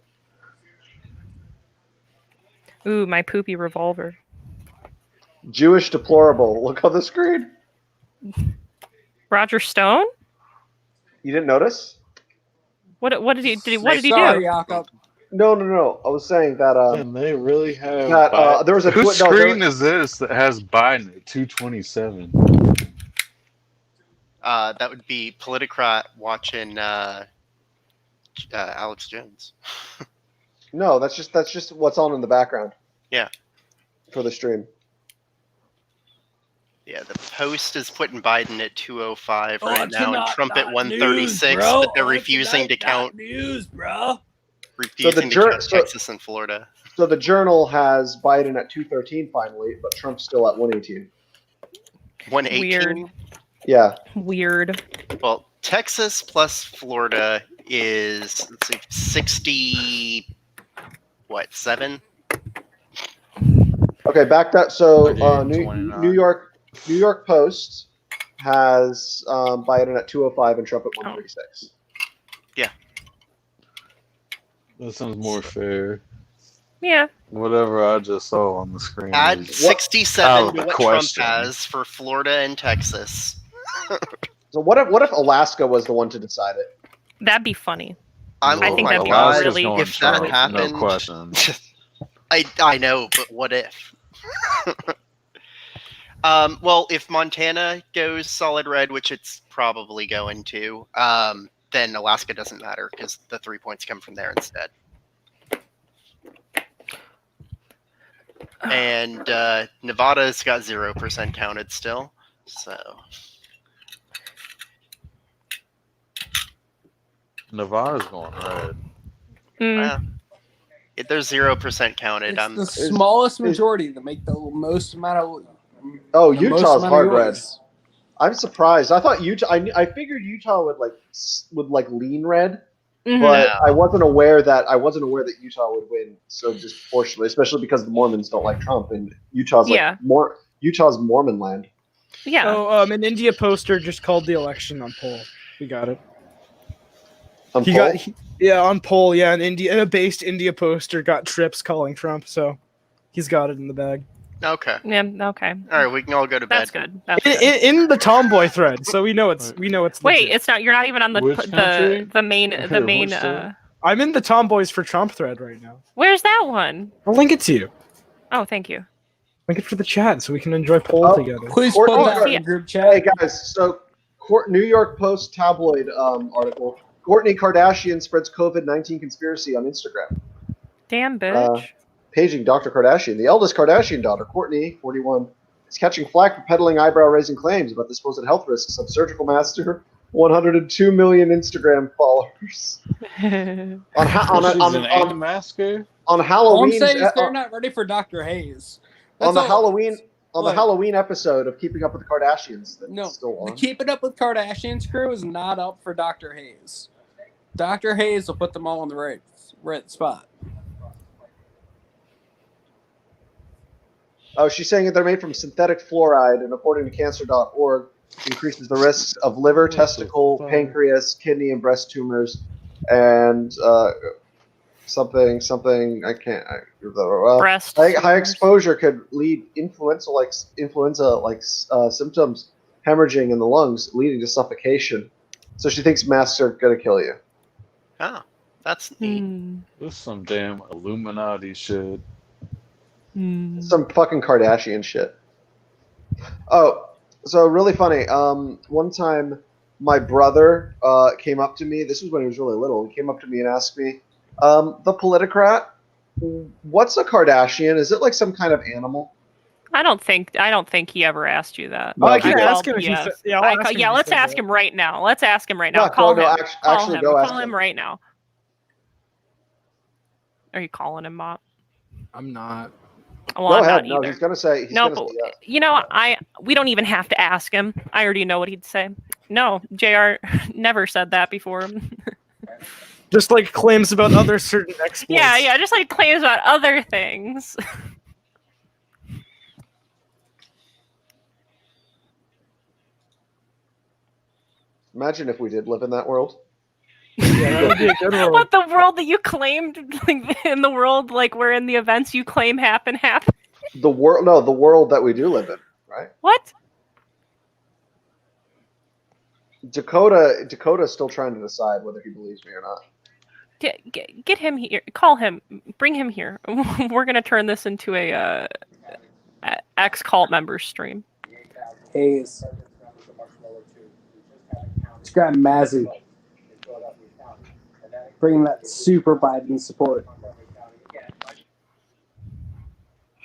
Ooh, my poopy revolver. Jewish deplorable. Look on the screen. Roger Stone? You didn't notice? What did he what did he Sorry, do? Jacob. No. I was saying that. And they really have. That, there was a Whose no, there- screen is this that has Biden at 227? That would be Politicrat watching Alex Jones. No, that's just what's on in the background. Yeah. For the stream. Yeah, the Post is putting Biden at 205 Oh, right it's now, and not- Trump at not 136, news, bro. but they're Oh, it's refusing to not count news, bro. refusing to count Texas and Florida. So the Journal has Biden at 213 finally, but Trump's still at 118. 118. Weird. Yeah. Weird. Well, Texas plus Florida is let's see, 60. What 7? Okay, back that. So 29. New York Post has Biden at 205 and Trump at 136. That sounds more fair. Yeah. Whatever I just saw on the screen. Add is 67 out of to the what question. Trump has for Florida and Texas. So what if Alaska was the one to decide it? That'd be funny. I think that'd be Alaska's really- going if that Trump, happened, no question. I know, but what if? Well, if Montana goes solid red, which it's probably going to, then Alaska doesn't matter because the 3 points come from there instead. And Nevada's got 0% counted still, so Nevada's going red. If there's 0% counted, It's the smallest majority to make the most amount of. Oh, the most Utah's amount of hard red. noise. I'm surprised. I thought Utah. I figured Utah would lean red, Mhm. but No. I wasn't aware that Utah would win so disproportionately, especially because the Mormons don't like Trump, and Utah's Utah's Mormon land. Yeah. Oh, an India poster just called the election on poll. We got it. On poll? poll? On poll. Yeah, a based India poster got trips calling Trump, so he's got it in the bag. Okay. Yeah. Okay. All right, we can all go to bed. That's good. That's In, good. in the Tomboy thread, so we know it's Wait, legit. it's not. You're not even on the Which country? the main the main. Which thread? I'm in the Tomboys for Trump thread right now. Where's that one? I'll link it to you. Oh, thank you. Link it for the chat so we can enjoy poll together. Please Court- put that in the group chat. Hey guys, so New York Post tabloid article: Kourtney Kardashian spreads COVID-19 conspiracy on Instagram. Damn bitch. Paging Dr. Kardashian, the eldest Kardashian daughter, Kourtney, 41, is catching flack for peddling eyebrow-raising claims about the supposed health risks of surgical master. 102 million Instagram followers. She's an anti-masker. On All I'm Halloween, saying is they're not ready for Dr. Hayes. on That's the all. Halloween Look. Halloween episode of Keeping Up with the Kardashians. That's No, still on. the Keeping Up with Kardashians crew is not up for Dr. Hayes. Dr. Hayes will put them all in the right spot. Oh, she's saying that they're made from synthetic fluoride, and according to Cancer.org, increases the risks of liver, testicle, pancreas, kidney, and breast tumors, and something I can't. Breast high tumors. exposure could lead influenza-like symptoms, hemorrhaging in the lungs, leading to suffocation. So she thinks masks are gonna kill you. Oh, that's neat. This is some damn Illuminati shit. Some fucking Kardashian shit. Oh, so really funny. One time, my brother came up to me. This was when he was really little. He came up to me and asked me, "The Politicrat, what's a Kardashian? Is it like some kind of animal?" I don't think he ever asked you that. No, I can ask him if he said- yeah, I'll ask him if he let's said ask that. him right now. Let's ask him right now. No, Call no, him. actually, go ask Call him him. right now. Are you calling him, Mott? I'm not. Well, Go I'm ahead. not No, either. he's gonna say. He's gonna say yes. You know, we don't even have to ask him. I already know what he'd say. No, JR never said that before. Just like claims about other certain exploits. yeah, just like claims about other things. Imagine if we did live in that world. Yeah, that would be a good world. What, the world that you claimed, like, in the world, like, wherein the events you claim happen. The world that we do live in, right? What? Dakota's still trying to decide whether he believes me or not. Get him here. Call him. Bring him here. We're gonna turn this into a ex-cult member stream. Hayes. This guy Mazzy. Bring that super Biden support.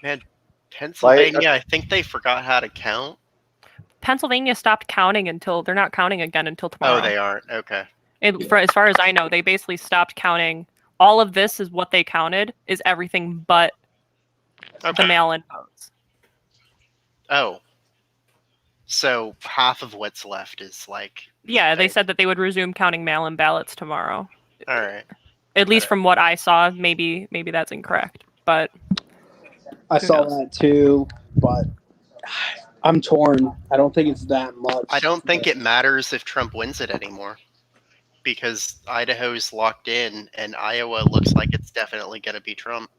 Man, Pennsylvania, I think they forgot how to count. Pennsylvania stopped counting until they're not counting again until tomorrow. Oh, they aren't. Okay. As far as I know, they basically stopped counting. All of this is what they counted is everything but the mail-in votes. Oh. So half of what's left is like. Yeah, they said that they would resume counting mail-in ballots tomorrow. All right. At least from what I saw, maybe that's incorrect, but I saw that too, but I'm torn. I don't think it's that much. I don't think it matters if Trump wins it anymore, because Idaho's locked in and Iowa looks like it's definitely going to be Trump.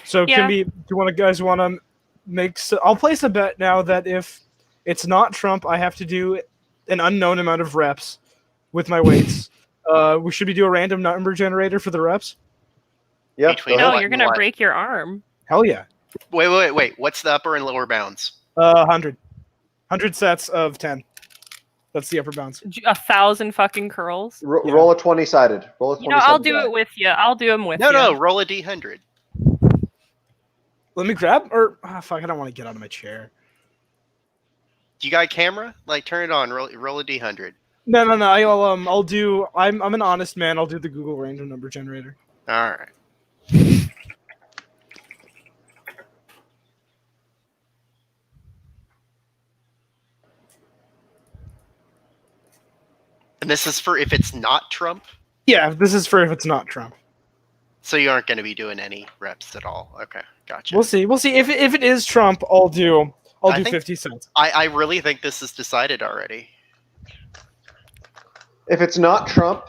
So Yeah. do you guys want to make? I'll place a bet now that if it's not Trump, I have to do an unknown amount of reps with my weights. Should we do a random number generator for the reps? Yeah. no, you're gonna break your arm. Hell yeah. Wait. What's the upper and lower bounds? 100. 100 sets of 10. That's the upper bounds. 1,000 fucking curls. Roll a 20-sided. Roll a 20-sided. I'll do it with you. I'll do them with you. No, roll a d100. Let me grab, or fuck, I don't want to get out of my chair. Do you got a camera? Like, turn it on. Roll a d100. No. I'll do. I'm an honest man. I'll do the Google random number generator. All right. And this is for if it's not Trump? Yeah, this is for if it's not Trump. So you aren't going to be doing any reps at all. Okay, gotcha. We'll see. If it is Trump, I'll do I think 50 cents. I really think this is decided already. If it's not Trump,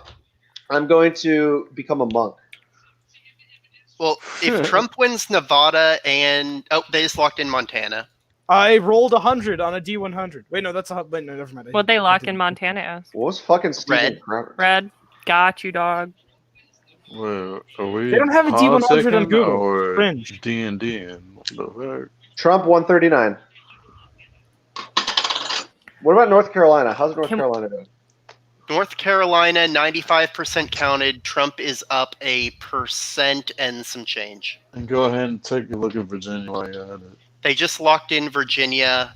I'm going to become a monk. Well, if Trump wins Nevada and they just locked in Montana. I rolled 100 on a D100. Wait, no, wait, no, never mind. What they lock in Montana as? What was fucking Steven Crowder? Red. Got you, dog. Well, are we They don't have a D100 on Google. Or Fringe. D&D and what the fuck? Trump 139. What about North Carolina? How's North Carolina doing? North Carolina, 95% counted. Trump is up 1% and some change. And go ahead and take a look at Virginia while you're at it. They just locked in Virginia.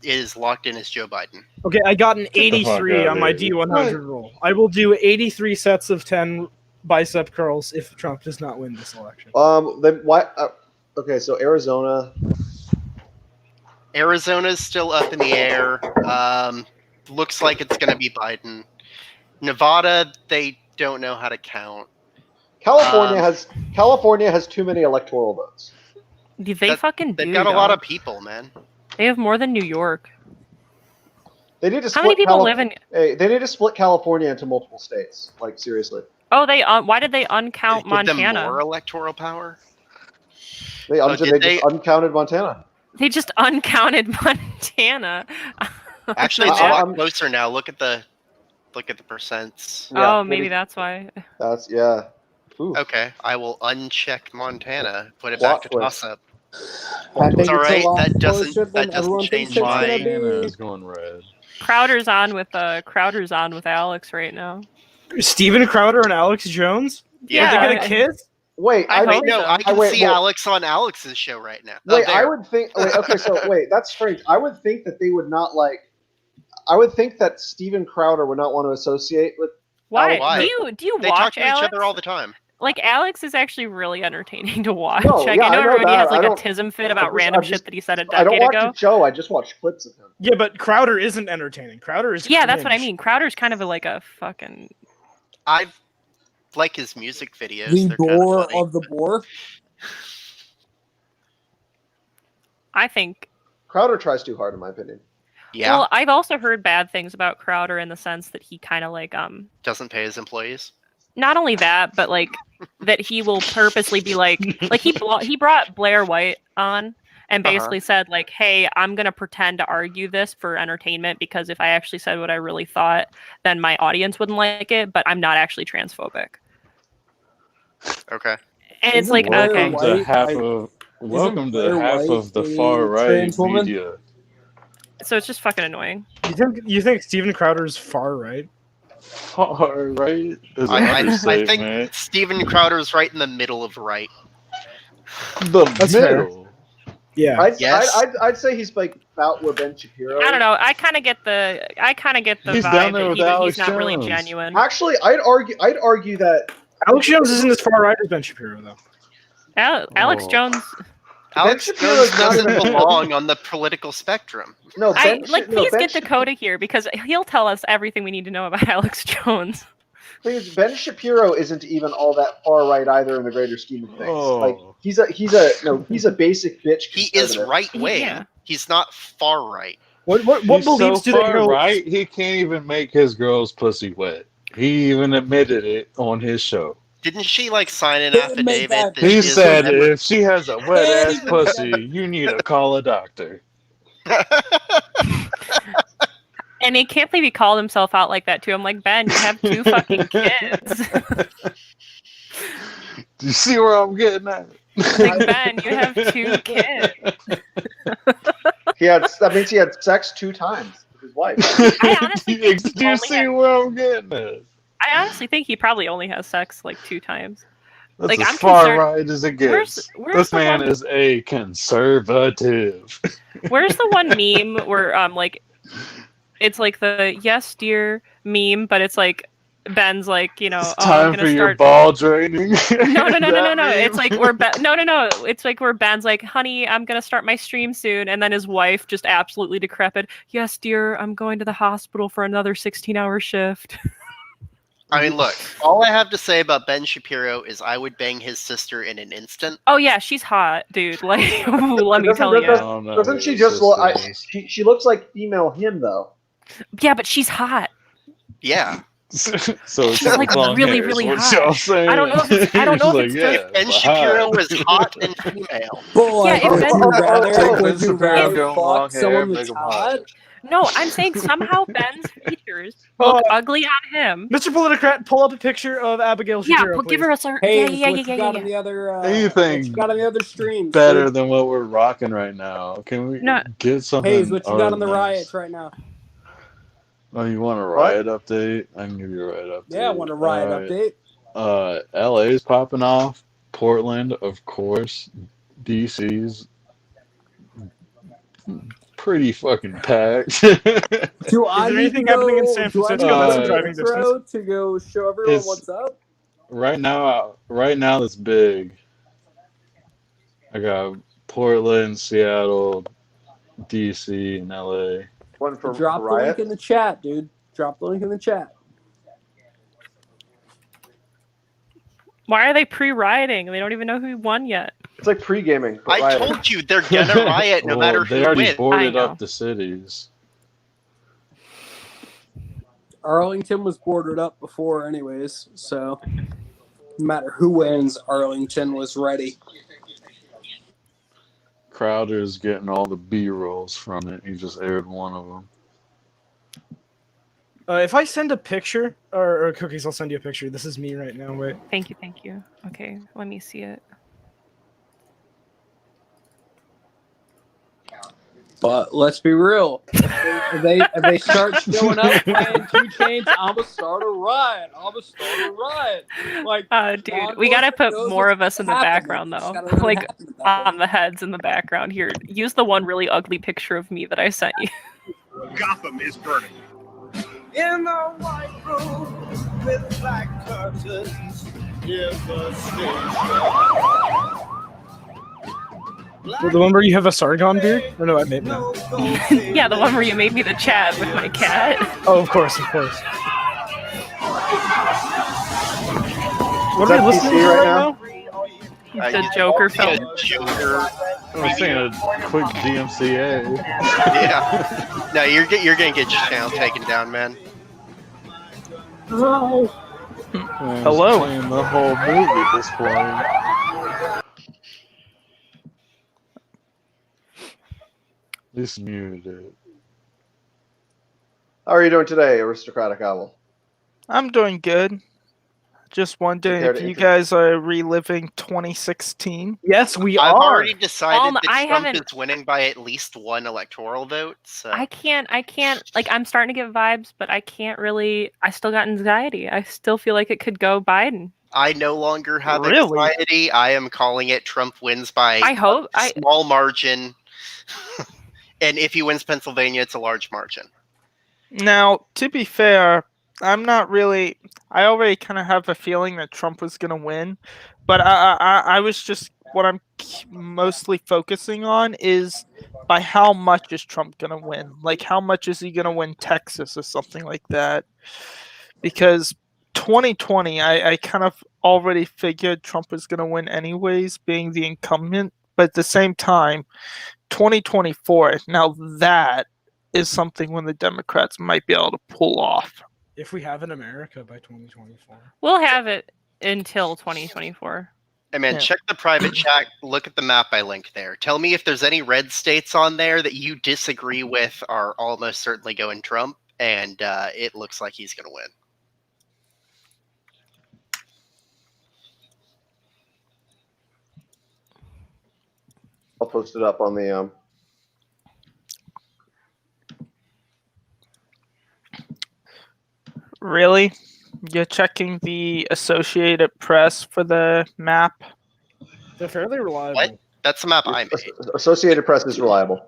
Is locked in as Joe Biden. Okay, I got an the fuck 83 out on my of here. D100 roll. I will do 83 sets of 10 bicep curls if Trump does not win this election. Then why? Okay, so Arizona. Arizona's still up in the air. Looks like it's going to be Biden. Nevada, they don't know how to count. California has too many electoral votes. They fucking do. They've got a lot of people, man. They have more than New York. They need to. How many people live in? Hey, they need to split California into multiple states. Like seriously. Oh, they. Why did they uncount Montana? Give them more electoral power. They just uncounted Montana. They just uncounted Montana. Actually, it's a lot closer now. Look at the percents. Yeah, maybe that's why. That's yeah. Ooh. Okay, I will uncheck Montana. Put it back to toss up. I think It's all right. That closer than doesn't everyone change thinks it's my. gonna be. Montana is going red. Crowder's on with Alex right now. Steven Crowder and Alex Jones? Yeah. Are they gonna kiss? Wait, I hope no, so. I can wait, see Alex on Alex's show right now. Wait, there. I would think. Wait, okay, so wait, that's strange. I would think that they would not like. I would think that Steven Crowder would not want to associate with. Why? Why? Do you They watch talk to Alex? each other all the time. Like Alex is actually really entertaining to watch. No, Like, yeah, I know I know everybody that. has like I a don't- tism fit I about just- random I just- shit that he said a I don't decade watch ago. the show. I just watch clips of him. Yeah, but Crowder isn't entertaining. Crowder is Yeah, that's what I cringe. mean. Crowder's kind of like a fucking. I like his music videos. The They're kind of boar funny. of the boar. I think. Crowder tries too hard, in my opinion. Yeah, Well, I've also heard bad things about Crowder in the sense that he kind of like doesn't pay his employees. not only that, but like that he will purposely be like he brought Blair White on and basically said like, hey, I'm gonna pretend to argue this for entertainment because if I actually said what I really thought, then my audience wouldn't like it. But I'm not actually transphobic. Okay. And it's Isn't like Blair okay, White- To half I- of welcome Blair to half White of the a far right trans woman? media. so it's just fucking annoying. You think Steven Crowder's far right? Far right is an I understatement. think Steven Crowder's right in the middle of right. The That's fair. middle. Yeah. Yes. I'd say he's like about where Ben Shapiro. I don't know. I kind of get the He's vibe down there that with he's Alex not really Jones. genuine. Actually, I'd argue that Alex Jones isn't as far right as Ben Shapiro, though. Alex Oh. Jones. Alex Shapiro's Jones not doesn't even- belong on the political spectrum. no. Please Ben get Dakota here because he'll tell us everything we need to know about Alex Jones. Please, Ben Shapiro isn't even all that far right either in the greater scheme of things. Oh. Like he's a basic bitch. He is conservative. right wing. Yeah. He's not far right. What He's beliefs so do they far hold? right, he can't even make his girl's pussy wet. He even admitted it on his show. Didn't she like sign an He didn't make affidavit? that- That He she said is if she has a wet ass pussy, you need to call a doctor. And I can't believe he called himself out like that too. I'm like, Ben, you have 2 fucking kids. Do you see where I'm getting at? Big Ben, you have 2 kids. That means he had sex 2 times with his wife. I honestly think Do you see where I'm getting at? I honestly think he probably only has sex like 2 times. That's Like as I'm far concerned. right as it gets. Where's This the man one? is a conservative. Where's the one meme where like it's like the yes dear meme, but it's like Ben's like, It's I'm time gonna for your start. ball draining. No. That meme? It's like where no. It's like where Ben's like, honey, I'm gonna start my stream soon, and then his wife just absolutely decrepit. Yes, dear, I'm going to the hospital for another 16-hour shift. I mean, look, all I have to say about Ben Shapiro is I would bang his sister in an instant. Oh yeah, she's hot, dude. Like, let me tell you. Doesn't she just look? She looks like female him though. Yeah, but she's hot. Yeah. So She's like really, really hot. I don't know if it's. I don't know if it's If Ben Shapiro was hot and female. Boy, Yeah, if Ben. would you rather fuck someone that's hot? No, I'm saying somehow Ben's features look ugly on him. Mr. Politicrat, pull up a picture of Abigail Shapiro. Yeah, give her a Hey, yeah. what you got on the other? Anything what you got on the other streams? better dude? than what we're rocking right now. Can we get something? Hayes, what you got on the nice? riots right now? Oh, you want a riot update? I can give you a riot update. Yeah, I want a riot update. LA's popping off. Portland, of course. DC's pretty fucking packed. Do I there need anything to happening in go- San do I need Francisco to that's go a to driving Metro distance? to go show everyone It's- what's up? right now that's big. I got Portland, Seattle, DC, and LA. One for Drop the riot. link in the chat, dude. Drop the link in the chat. Why are they pre-rioting? They don't even know who won yet. It's like pre-gaming. but I rioting. told you they're gonna riot no matter They who already wins. boarded I know. up the cities. Arlington was boarded up before, anyways, so no matter who wins, Arlington was ready. Crowder's getting all the B-rolls from it. He just aired one of them. If I send a picture, or Cookies, I'll send you a picture. This is me right now. Wait. Thank you. Okay, let me see it. But let's be real. If they start showing up playing 2 Chainz, I'ma start a riot. Like, Dude, we gotta put more of us in the background though, like on the heads in the background. Here, use the one really ugly picture of me that I sent you. Gotham is burning. In the white room with black curtains, here's the station. The one where you have a Sargon beard? Or no, I made no. Yeah, the one where you made me the chat with my cat. Oh, of course. What are we listening to right now? The Joker film. I'm saying a quick DMCA. Yeah. No, you're gonna get your channel taken down, man. Hello. Playing the whole movie at this point. At least muted it. How are you doing today, Aristocratic Owl? I'm doing good. Just wondering Compared if to you guys are reliving 2016. Yes, we I've are. already decided that I Trump haven't- is winning by at least 1 electoral vote. So I can't, like, I'm starting to get vibes, but I can't really, I still got anxiety. I still feel like it could go Biden. I no longer have Really? anxiety. I am calling it Trump wins by I hope- a small margin. And if he wins Pennsylvania, it's a large margin. Now, to be fair, I'm not really. I already kind of have a feeling that Trump was going to win, but I was just what I'm mostly focusing on is by how much is Trump going to win? Like, how much is he going to win Texas or something like that? Because 2020, I kind of already figured Trump was going to win anyways, being the incumbent. But at the same time, 2024, now that is something when the Democrats might be able to pull off. If we have an America by 2024. We'll have it until 2024. Hey man, check the private chat. Look at the map I linked there. Tell me if there's any red states on there that you disagree with are almost certainly going Trump, and it looks like he's going to win. post it up on the. Really? You're checking the Associated Press for the map? They're fairly reliable. What? That's the map I made. Associated Press is reliable.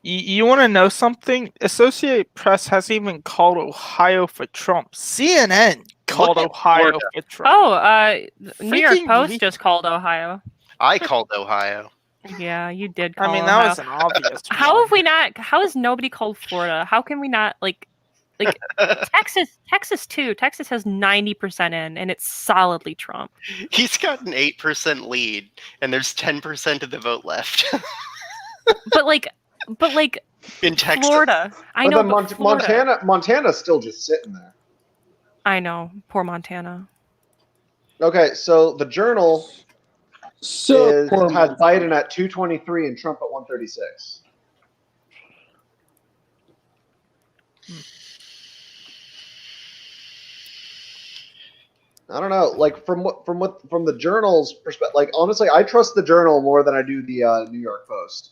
You want to know something? Associated Press hasn't even called Ohio for Trump. CNN called Ohio for Trump. Oh, New York Freaking Post just called Ohio. I called Ohio. Yeah, you did I call mean, Ohio. that was an obvious How have we not? How has nobody called Florida? How can we not like Texas? Texas too. Texas has 90% in, and it's solidly Trump. He's got an 8% lead, and there's 10% of the vote left. But like in Texas, Florida. I know, then but Florida. Montana's still just sitting there. I know, poor Montana. Okay, so the Journal had Biden at 223 and Trump at 136. I don't know. Like from the Journal's perspective, like honestly, I trust the Journal more than I do the New York Post.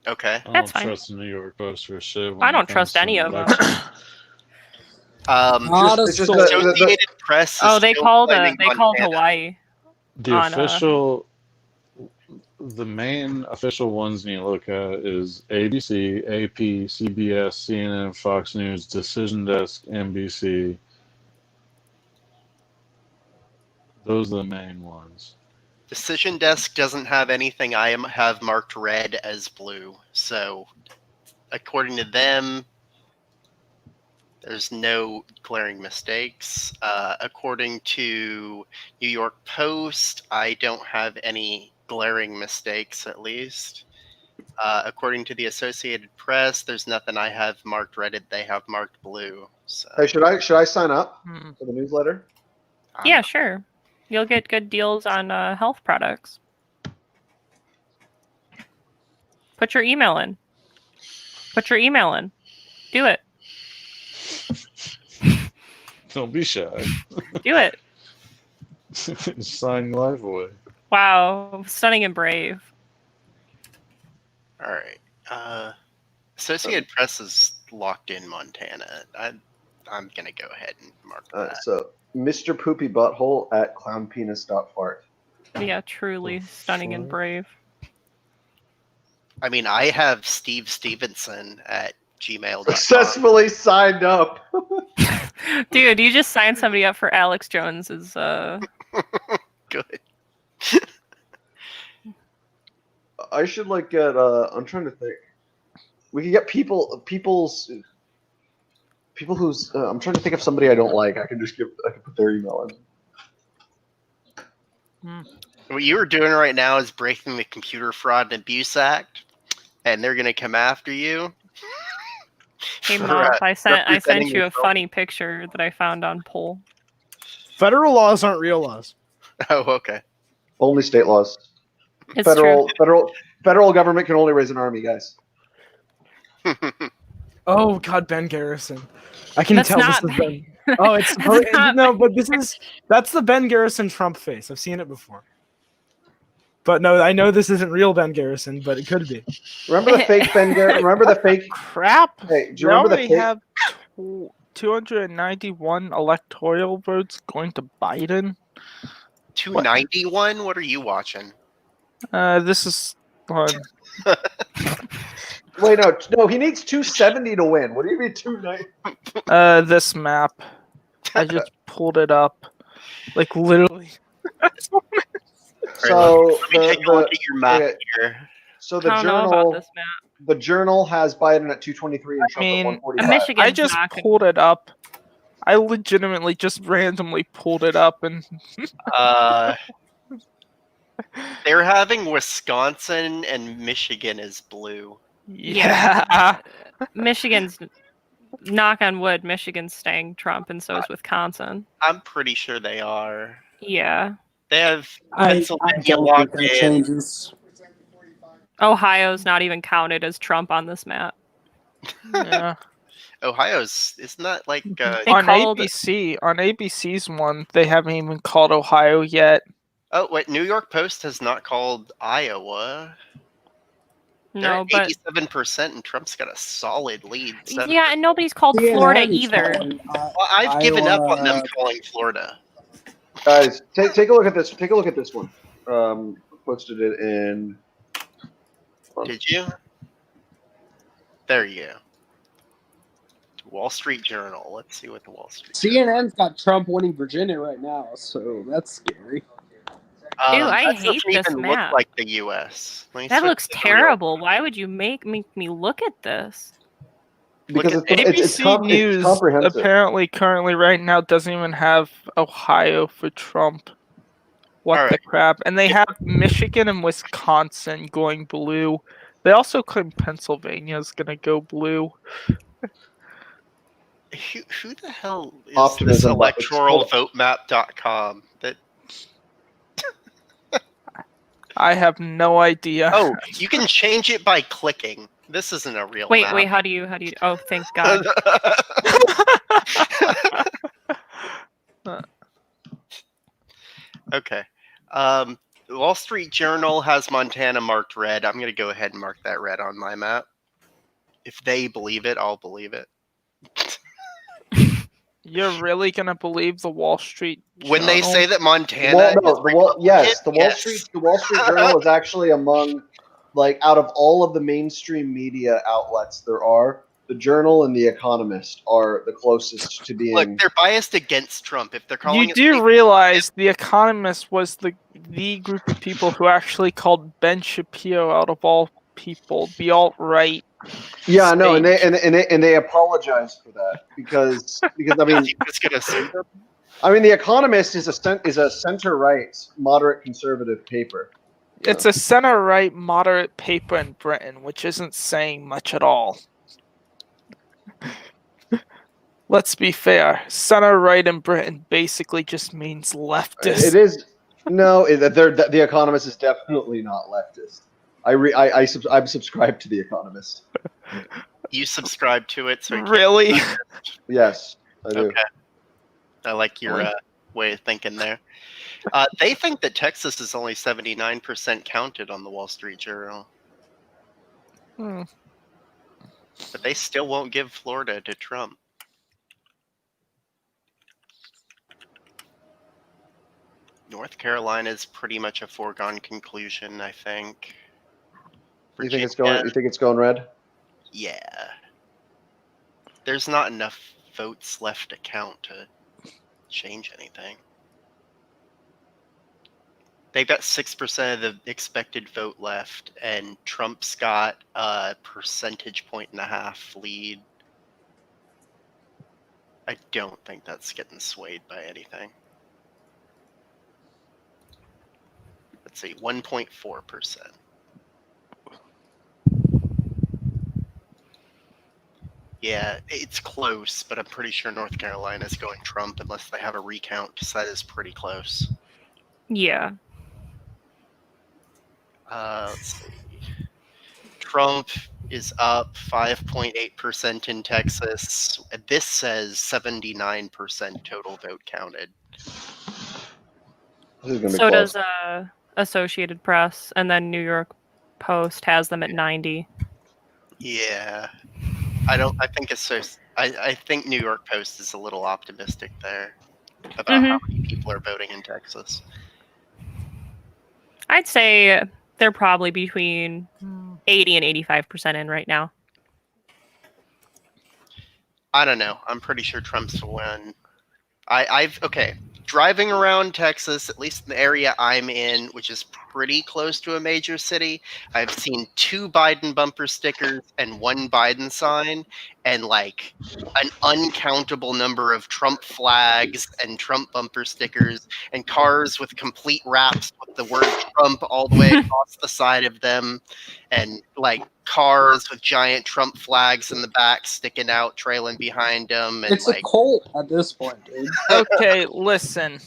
Okay, I That's don't fine. trust the New York Post for shit. I don't trust any of them. Associated Press. Is Oh, they still called claiming Montana. Hawaii. The main official ones you look at is ABC, AP, CBS, CNN, Fox News, Decision Desk, NBC. Those are the main ones. Decision Desk doesn't have anything I have marked red as blue. So, according to them, there's no glaring mistakes. According to New York Post, I don't have any glaring mistakes, at least. According to the Associated Press, there's nothing I have marked red. They have marked blue. So. Hey, should I sign up for the newsletter? Yeah, sure. You'll get good deals on health products. Put your email in. Do it. Don't be shy. Do it. Sign your life away. Wow, stunning and brave. All right. Associated Press is locked in Montana. I'm gonna go ahead and mark that. So Mr. Poopy Butthole at clownpenis.fart. Yeah, truly stunning and brave. I mean, I have Steve Stevenson at gmail.com. Successfully signed up. Dude, you just signed somebody up for Alex Jones's Good. I should like get I'm trying to think. We could get people who's I'm trying to think of somebody I don't like. I can put their email in. What you are doing right now is breaking the Computer Fraud and Abuse Act, and they're gonna come after you. Hey Mom, I sent you a funny picture that I found on Poll. Federal laws aren't real laws. Oh, okay. Only state laws. It's Federal government can only raise an army, guys. Oh God, Ben Garrison. I can That's tell not this is Ben. Oh, it's no, but that's the Ben Garrison Trump face. I've seen it before. But no, I know this isn't real Ben Garrison, but it could be. Remember the fake Ben Garrison? Remember the fake crap? Hey, do you remember the fake? have 291 electoral votes going to Biden. 291? What are you watching? This is fun. Wait, no, he needs 270 to win. What do you mean 290? This map. I just pulled it up. Like literally. So let me take a look at your map here. So the Journal has Biden at 223 and Trump at 145. I just pulled it up. I legitimately just randomly pulled it up and they're having Wisconsin and Michigan as blue. Yeah. Michigan's, knock on wood, Michigan's staying Trump, and so is Wisconsin. I'm pretty sure they are. Yeah. They have I Pennsylvania don't locked think that in. changes. Ohio's not even counted as Trump on this map. Yeah. Isn't that like on ABC? On ABC's one, they haven't even called Ohio yet. Oh wait, New York Post has not called Iowa. They're No, at but 87%, and Trump's got a solid lead. yeah, and nobody's called Florida either. Well, I've given up on them Iowa. calling Florida. Guys, take a look at this. Take a look at this one. Posted it in. Did you? There you go. Wall Street Journal. Let's see what the Wall Street. CNN's got Trump winning Virginia right now, so that's scary. Ew, I that hate doesn't this even map. look like the U.S. That looks terrible. Why would you make me look at this? Because ABC News comprehensive. apparently currently right now doesn't even have Ohio for Trump. What the crap? And they have Michigan and Wisconsin going blue. They also claim Pennsylvania is going to go blue. Who the hell is Optimism, this but it's called- electoralvotemap.com? That I have no idea. Oh, you can change it by clicking. This isn't a real map. Wait, how do you oh, thank God. Okay. The Wall Street Journal has Montana marked red. I'm going to go ahead and mark that red on my map. If they believe it, I'll believe it. You're really going to believe the Wall Street Journal? When they say that Montana the Wall Street Journal is actually among, like, out of all of the mainstream media outlets there are, the Journal and the Economist are the closest to being. Look, they're biased against Trump. If they're calling You do realize The Economist was the group of people who actually called Ben Shapiro, out of all people, the alt-right. Yeah, no, and they apologized for that because I mean, The Economist is a center-right, moderate conservative paper. It's a center-right moderate paper in Britain, which isn't saying much at all. Let's be fair. Center-right in Britain basically just means leftist. It is The Economist is definitely not leftist. I'm subscribed to The Economist. You subscribe to it, so you really? Yes, I do. Okay. I like your way of thinking there. They think that Texas is only 79% counted on the Wall Street Journal. But they still won't give Florida to Trump. North Carolina is pretty much a foregone conclusion, I think. You think it's going red? Yeah. There's not enough votes left to count to change anything. They've got 6% of the expected vote left, and Trump's got a percentage point and a half lead. I don't think that's getting swayed by anything. Let's see, 1.4%. Yeah, it's close, but I'm pretty sure North Carolina is going Trump unless they have a recount, because that is pretty close. Yeah. Let's see. Trump is up 5.8% in Texas. This says 79% total vote counted. So does Associated Press, and then New York Post has them at 90. Yeah. I think it's so. I think New York Post is a little optimistic there about how many people are voting in Texas. I'd say they're probably between 80 and 85% in right now. I don't know. I'm pretty sure Trump's will win. Okay. Driving around Texas, at least in the area I'm in, which is pretty close to a major city, I've seen 2 Biden bumper stickers and 1 Biden sign, and like an uncountable number of Trump flags and Trump bumper stickers, and cars with complete wraps with the word Trump all the way across the side of them, and like cars with giant Trump flags in the back sticking out, trailing behind them. And It's a cult at this point, dude. Okay, listen.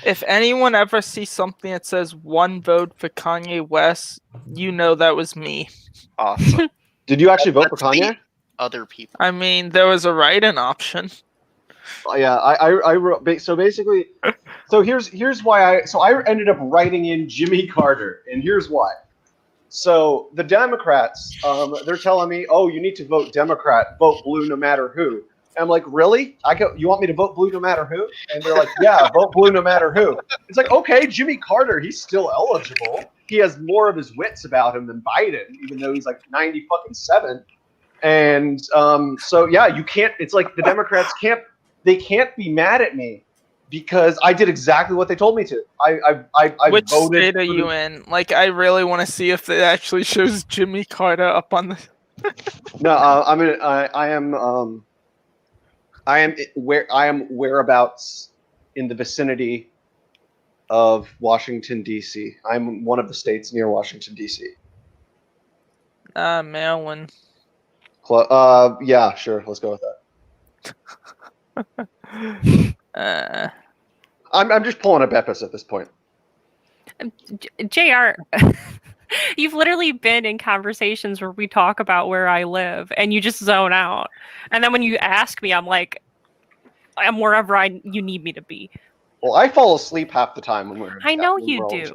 If anyone ever sees something that says 1 vote for Kanye West, you know that was me. Awesome. Did you actually vote for Kanye? Other people. I mean, there was a write-in option. Yeah, I wrote. So basically, so here's why I ended up writing in Jimmy Carter, and here's why. So the Democrats, they're telling me, oh, you need to vote Democrat, vote blue no matter who. And I'm like, really? You want me to vote blue no matter who? And they're like, yeah, vote blue no matter who. It's like, okay, Jimmy Carter, he's still eligible. He has more of his wits about him than Biden, even though he's like 90-7. And so yeah, you can't. It's like the Democrats can't be mad at me because I did exactly what they told me to. I Which voted. state are you in? Like, I really want to see if it actually shows Jimmy Carter up on the. No, I am whereabouts in the vicinity of Washington D.C. I'm one of the states near Washington D.C. Maryland. Yeah, sure. Let's go with that. I'm just pulling a Beppis at this point. JR, you've literally been in conversations where we talk about where I live and you just zone out. And then when you ask me, I'm like, I'm wherever you need me to be. Well, I fall asleep half the time when we're. I know you do.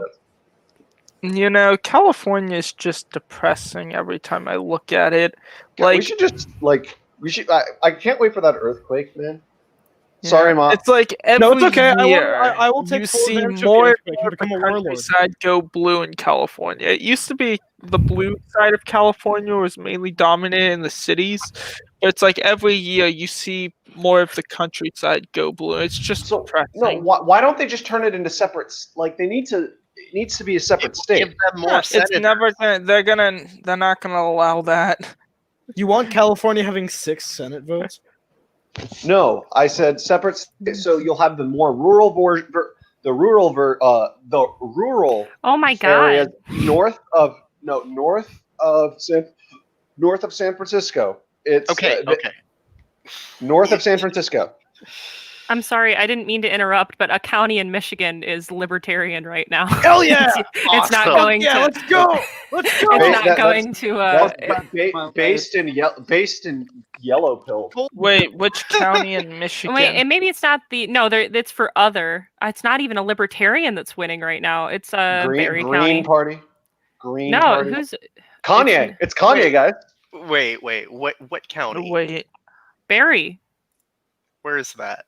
You know, California is just depressing every time I look at it. Like, we should just I can't wait for that earthquake, man. Yeah, Sorry, Mom. it's like every No, it's okay. year I will take you full see advantage of the more and earthquake more and of the become a warlord. countryside go blue in California. It used to be the blue side of California was mainly dominant in the cities, but it's like every year you see more of the countryside go blue. It's just depressing. No, why don't they just turn it into separate? Like they need to. It needs to be a separate state. Give them more It's never gonna. They're not gonna allow that. You want California having 6 Senate votes? No, I said separate. So you'll have the more rural the rural. Oh my areas God. north of San Francisco. It's okay. North of San Francisco. I'm sorry, I didn't mean to interrupt, but a county in Michigan is libertarian right now. Hell yeah! It's not going to. Let's go! Let's go! It's not going to. That's based in yellow pill. Wait, which county in Michigan? Wait, and maybe it's not the no. It's for other. It's not even a libertarian that's winning right now. It's Barry County. Party. No, Party. who's Kanye? It's Kanye, guys. Wait. What county? Wait. Barry. Where is that?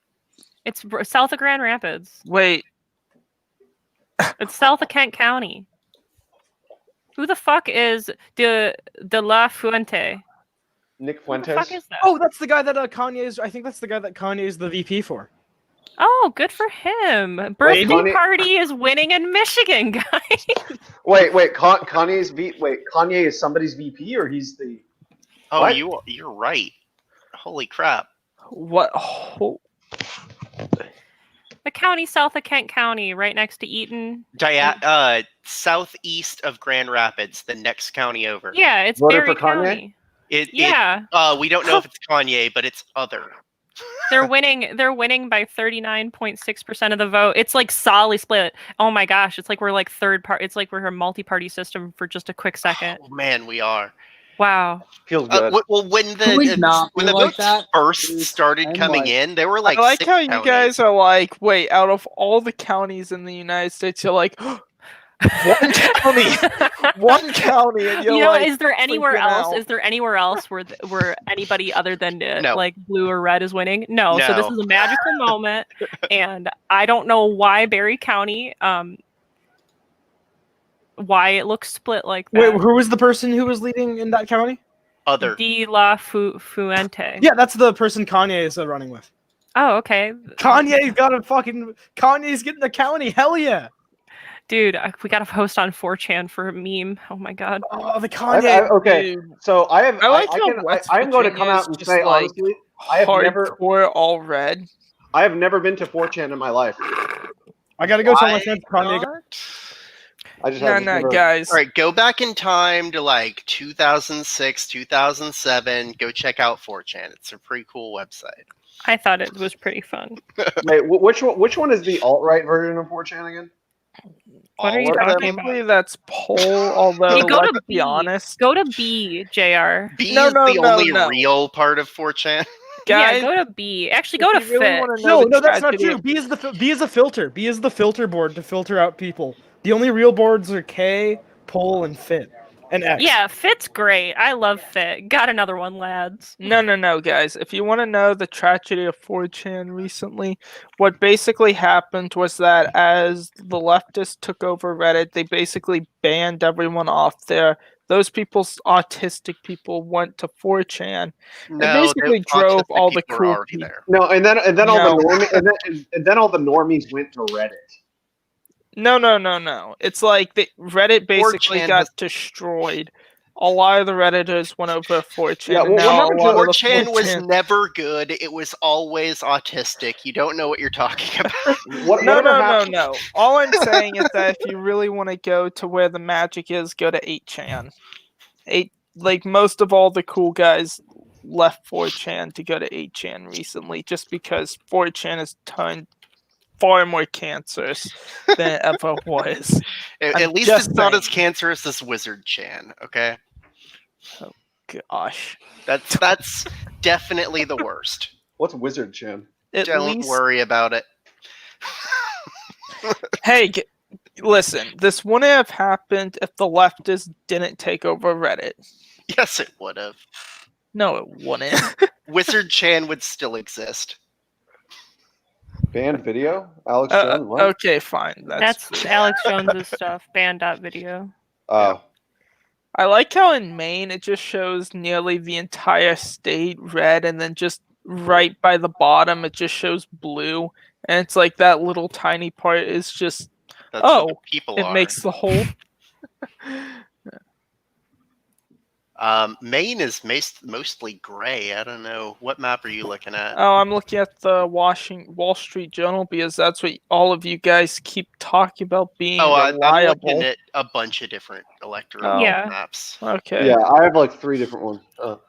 It's south of Grand Rapids. Wait. It's south of Kent County. Who the fuck is De La Fuente? Nick Fuentes. Who the fuck is that? Oh, that's the guy that Kanye is. I think that's the guy that Kanye is the VP for. Oh, good for him. Birthday party is winning in Michigan, guys. Wait. Kanye is somebody's VP or he's the. Oh, what? you're right. Holy crap! What? The county south of Kent County, right next to Eaton. Southeast of Grand Rapids, the next county over. Yeah, it's Voted Barry for Kanye? County. Yeah. We don't know if it's Kanye, but it's other. They're winning by 39.6% of the vote. It's like solidly split. Oh my gosh, it's like we're like third part. It's like we're a multi-party system for just a quick second. Oh, man, we are. Wow. Feels good. Well, when the votes first started coming in, there were like. I like 6 how you counties. guys are like, wait, out of all the counties in the United States, you're like, one county, and you're like, is there anywhere else? out. Is there anywhere else where anybody other than No. like blue or red is winning? No. So this No. is a magical moment, and I don't know why Barry County, why it looks split like that. Wait, who was the person who was leading in that county? Other. De La Fuente. Yeah, that's the person Kanye is running with. Oh, okay. Kanye's getting the county. Hell yeah. Dude, we got to post on 4chan for a meme. Oh my god. Oh, the Kanye. Okay, so I'm going to come out and say like honestly, I have never all red. I have never been to 4chan in my life. I gotta go tell my friends Kanye. I just No, guys. All right, go back in time to like 2006, 2007. Go check out 4chan. It's a pretty cool website. I thought it was pretty fun. Wait, which one is the alt-right version of 4chan again? What are you talking about? Probably that's poll, although You go let's to be honest. Go to B, JR. B No, is no, the no, only no. real part of 4chan. Yeah, Guys, go to B. Actually, if go to you really Fit. wanna know No, the that's not tragedy true. B is the filter. B is the filter board to filter out people. The only real boards are K, Pol, and Fit, and X. Yeah, Fit's great. I love Fit. Got another one, lads. No, guys. If you want to know the tragedy of 4chan recently, what basically happened was that as the leftists took over Reddit, they basically banned everyone off there. Those autistic people, went to 4chan and No, basically the drove autistic all the people were cool already people. there. No, and then all the No. and then all the normies went to Reddit. No. It's like Reddit basically 4chan got has- destroyed. A lot of the Redditors went over 4chan. Yeah, and well, what now happened a lot to of the 4chan was 4chan never good. It was always autistic. You don't know what you're talking about. No. All I'm saying is that if you really want to go to where the magic is, go to 8chan. Like most of all the cool guys left 4chan to go to 8chan recently, just because 4chan has turned far more cancerous than it ever was. At least it's not as cancerous as Wizard Chan, okay? Oh gosh. That's definitely the worst. What's Wizard Chan? Don't worry about it. Hey, listen, this wouldn't have happened if the leftists didn't take over Reddit. Yes, it would have. No, it wouldn't. Wizard Chan would still exist. Banned video? Alex Jones? What? Okay, fine. That's Alex Jones's stuff. Band.video. Oh. I like how in Maine it just shows nearly the entire state red, and then just right by the bottom it just shows blue, and it's like that little tiny part is just That's what the oh, people it are. makes the whole. Maine is mostly gray. I don't know. What map are you looking at? Oh, I'm looking at the Wall Street Journal because that's what all of you guys keep talking about being I'm reliable. looking at a bunch of different electoral maps. Okay. Yeah, I have like 3 different ones.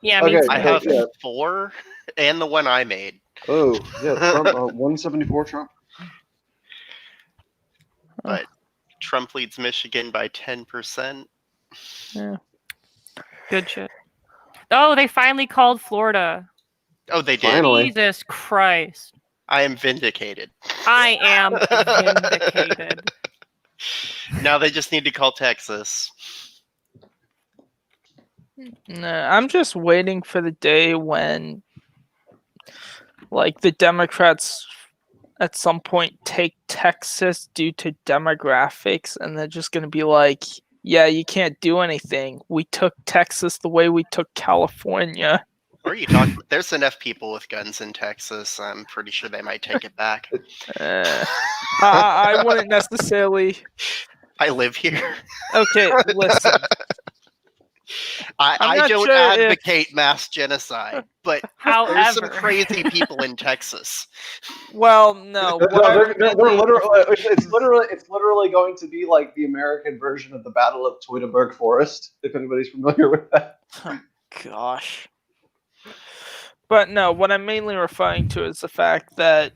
Yeah, okay, I have yeah. 4, and the one I made. Oh, yeah, Trump, 174 Trump. But Trump leads Michigan by 10%. Yeah. Good shit. Oh, they finally called Florida. Oh, they did. Finally. Jesus Christ. I am vindicated. I am vindicated. Now they just need to call Texas. Nah, I'm just waiting for the day when, like, the Democrats at some point take Texas due to demographics, and they're just going to be like, yeah, you can't do anything. We took Texas the way we took California. Or you talk. There's enough people with guns in Texas. I'm pretty sure they might take it back. I wouldn't necessarily. I live here. Okay, listen. I don't advocate mass genocide, but there's some However. crazy people in Texas. Well, no. They're literally, it's literally going to be like the American version of the Battle of Teutoburg Forest, if anybody's familiar with that. Oh, gosh. But no, what I'm mainly referring to is the fact that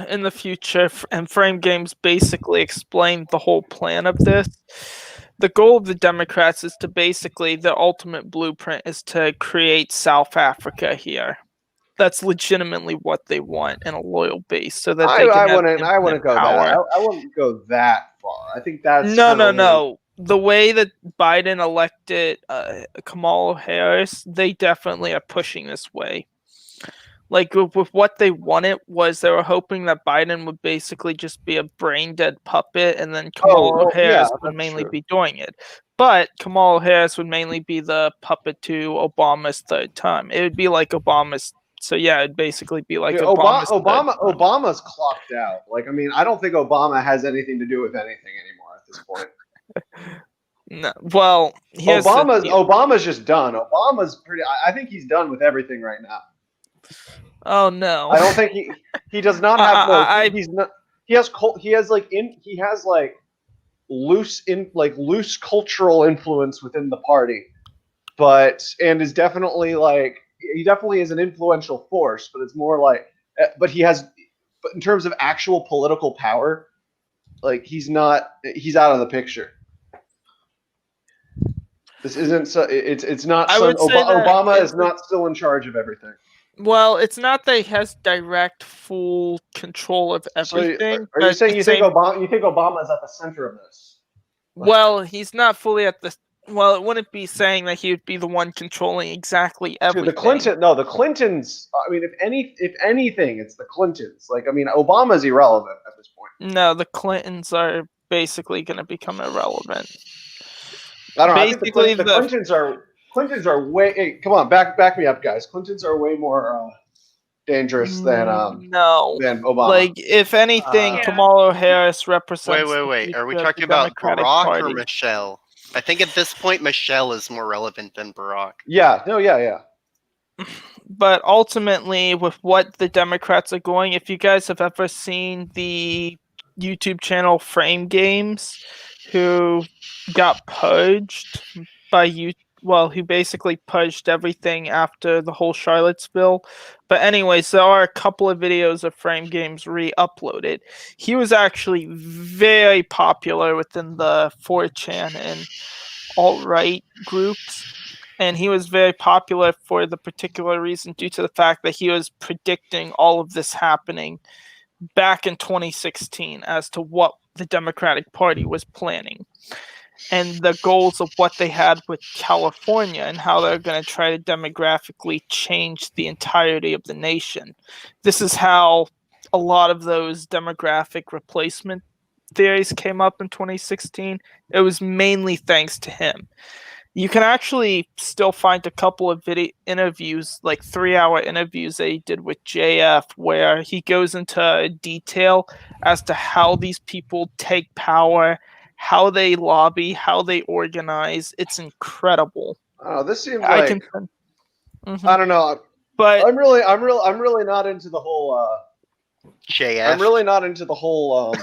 in the future, and Frame Games basically explained the whole plan of this. The goal of the Democrats is to basically, the ultimate blueprint is to create South Africa here. That's legitimately what they want in a loyal base, so that they can I have wouldn't go power. that. I wouldn't go that far. I think that's No. The way that Biden elected Kamala Harris, they definitely are pushing this way. Like with what they wanted was they were hoping that Biden would basically just be a brain dead puppet, and then Kamala Harris would mainly be doing it. But Kamala Harris would mainly be the puppet to Obama's third term. It would be like Obama's. So yeah, it'd basically be like Obama's. Obama's clocked out. Like, I mean, I don't think Obama has anything to do with anything anymore at this point. No, well, Obama's just done. Obama's pretty. I think he's done with everything right now. Oh no! I don't think he does not have. He's not. He has loose cultural influence within the party, and is definitely like he definitely is an influential force. But it's more like, but in terms of actual political power, like he's not. He's out of the picture. This isn't so. It's not. Obama is not still in charge of everything. Well, it's not that he has direct, full control of So everything. are you but saying the same, you think Obama's at the center of this? Well, he's not fully at the. Well, it wouldn't be saying that he would be the one controlling exactly everything. Dude, the Clintons. I mean, if anything, it's the Clintons. Like, I mean, Obama's irrelevant at this point. No, the Clintons are basically going to become irrelevant. I don't know. I think the Clintons are way. Hey, come on, back me up, guys. Clintons are way more dangerous than Obama. Like, if anything, Kamala Harris represents. Wait. Are we the talking about Democratic Barack Party. or Michelle? I think at this point, Michelle is more relevant than Barack. Yeah. No. Yeah. But ultimately, with what the Democrats are going, if you guys have ever seen the YouTube channel Frame Games, who got purged by who basically purged everything after the whole Charlottesville. But anyways, there are a couple of videos of Frame Games re-uploaded. He was actually very popular within the 4chan and alt-right groups. And he was very popular for the particular reason due to the fact that he was predicting all of this happening back in 2016 as to what the Democratic Party was planning and the goals of what they had with California and how they're going to try to demographically change the entirety of the nation. This is how a lot of those demographic replacement theories came up in 2016. It was mainly thanks to him. You can actually still find a couple of video interviews, like 3-hour interviews that he did with JF, where he goes into detail as to how these people take power, how they lobby, how they organize. It's incredible. Oh, this seems like Mm-hmm. I don't know, but I'm really not into the whole. JF. I'm really not into the whole.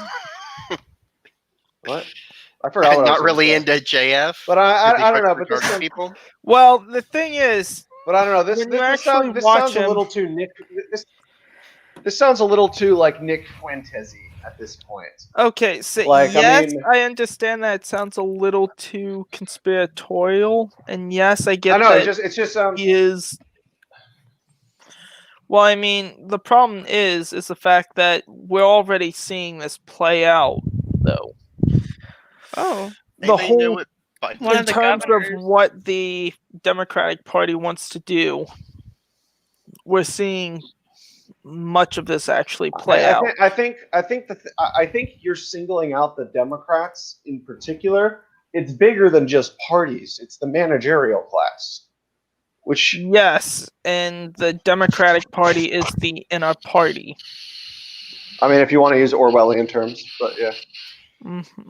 What? I forgot what I was Not really say. into JF. But I don't know. But this sounds, people. Well, the thing is, but I don't know. This sounds a little too Nick. This sounds a little too like Nick Fuentes-y at this point. Okay, so like, yes, I mean, I understand that it sounds a little too conspiratorial, and yes, I get I know, that it just sounds. He is. Well, I mean, the problem is the fact that we're already seeing this play out, though. Oh, the whole one in of the terms governors. of what the Democratic Party wants to do, we're seeing much of this actually play out. I think you're singling out the Democrats in particular. It's bigger than just parties. It's the managerial class. Which yes, and the Democratic Party is the inner party. I mean, if you want to use Orwellian terms, but yeah. Mm-hmm.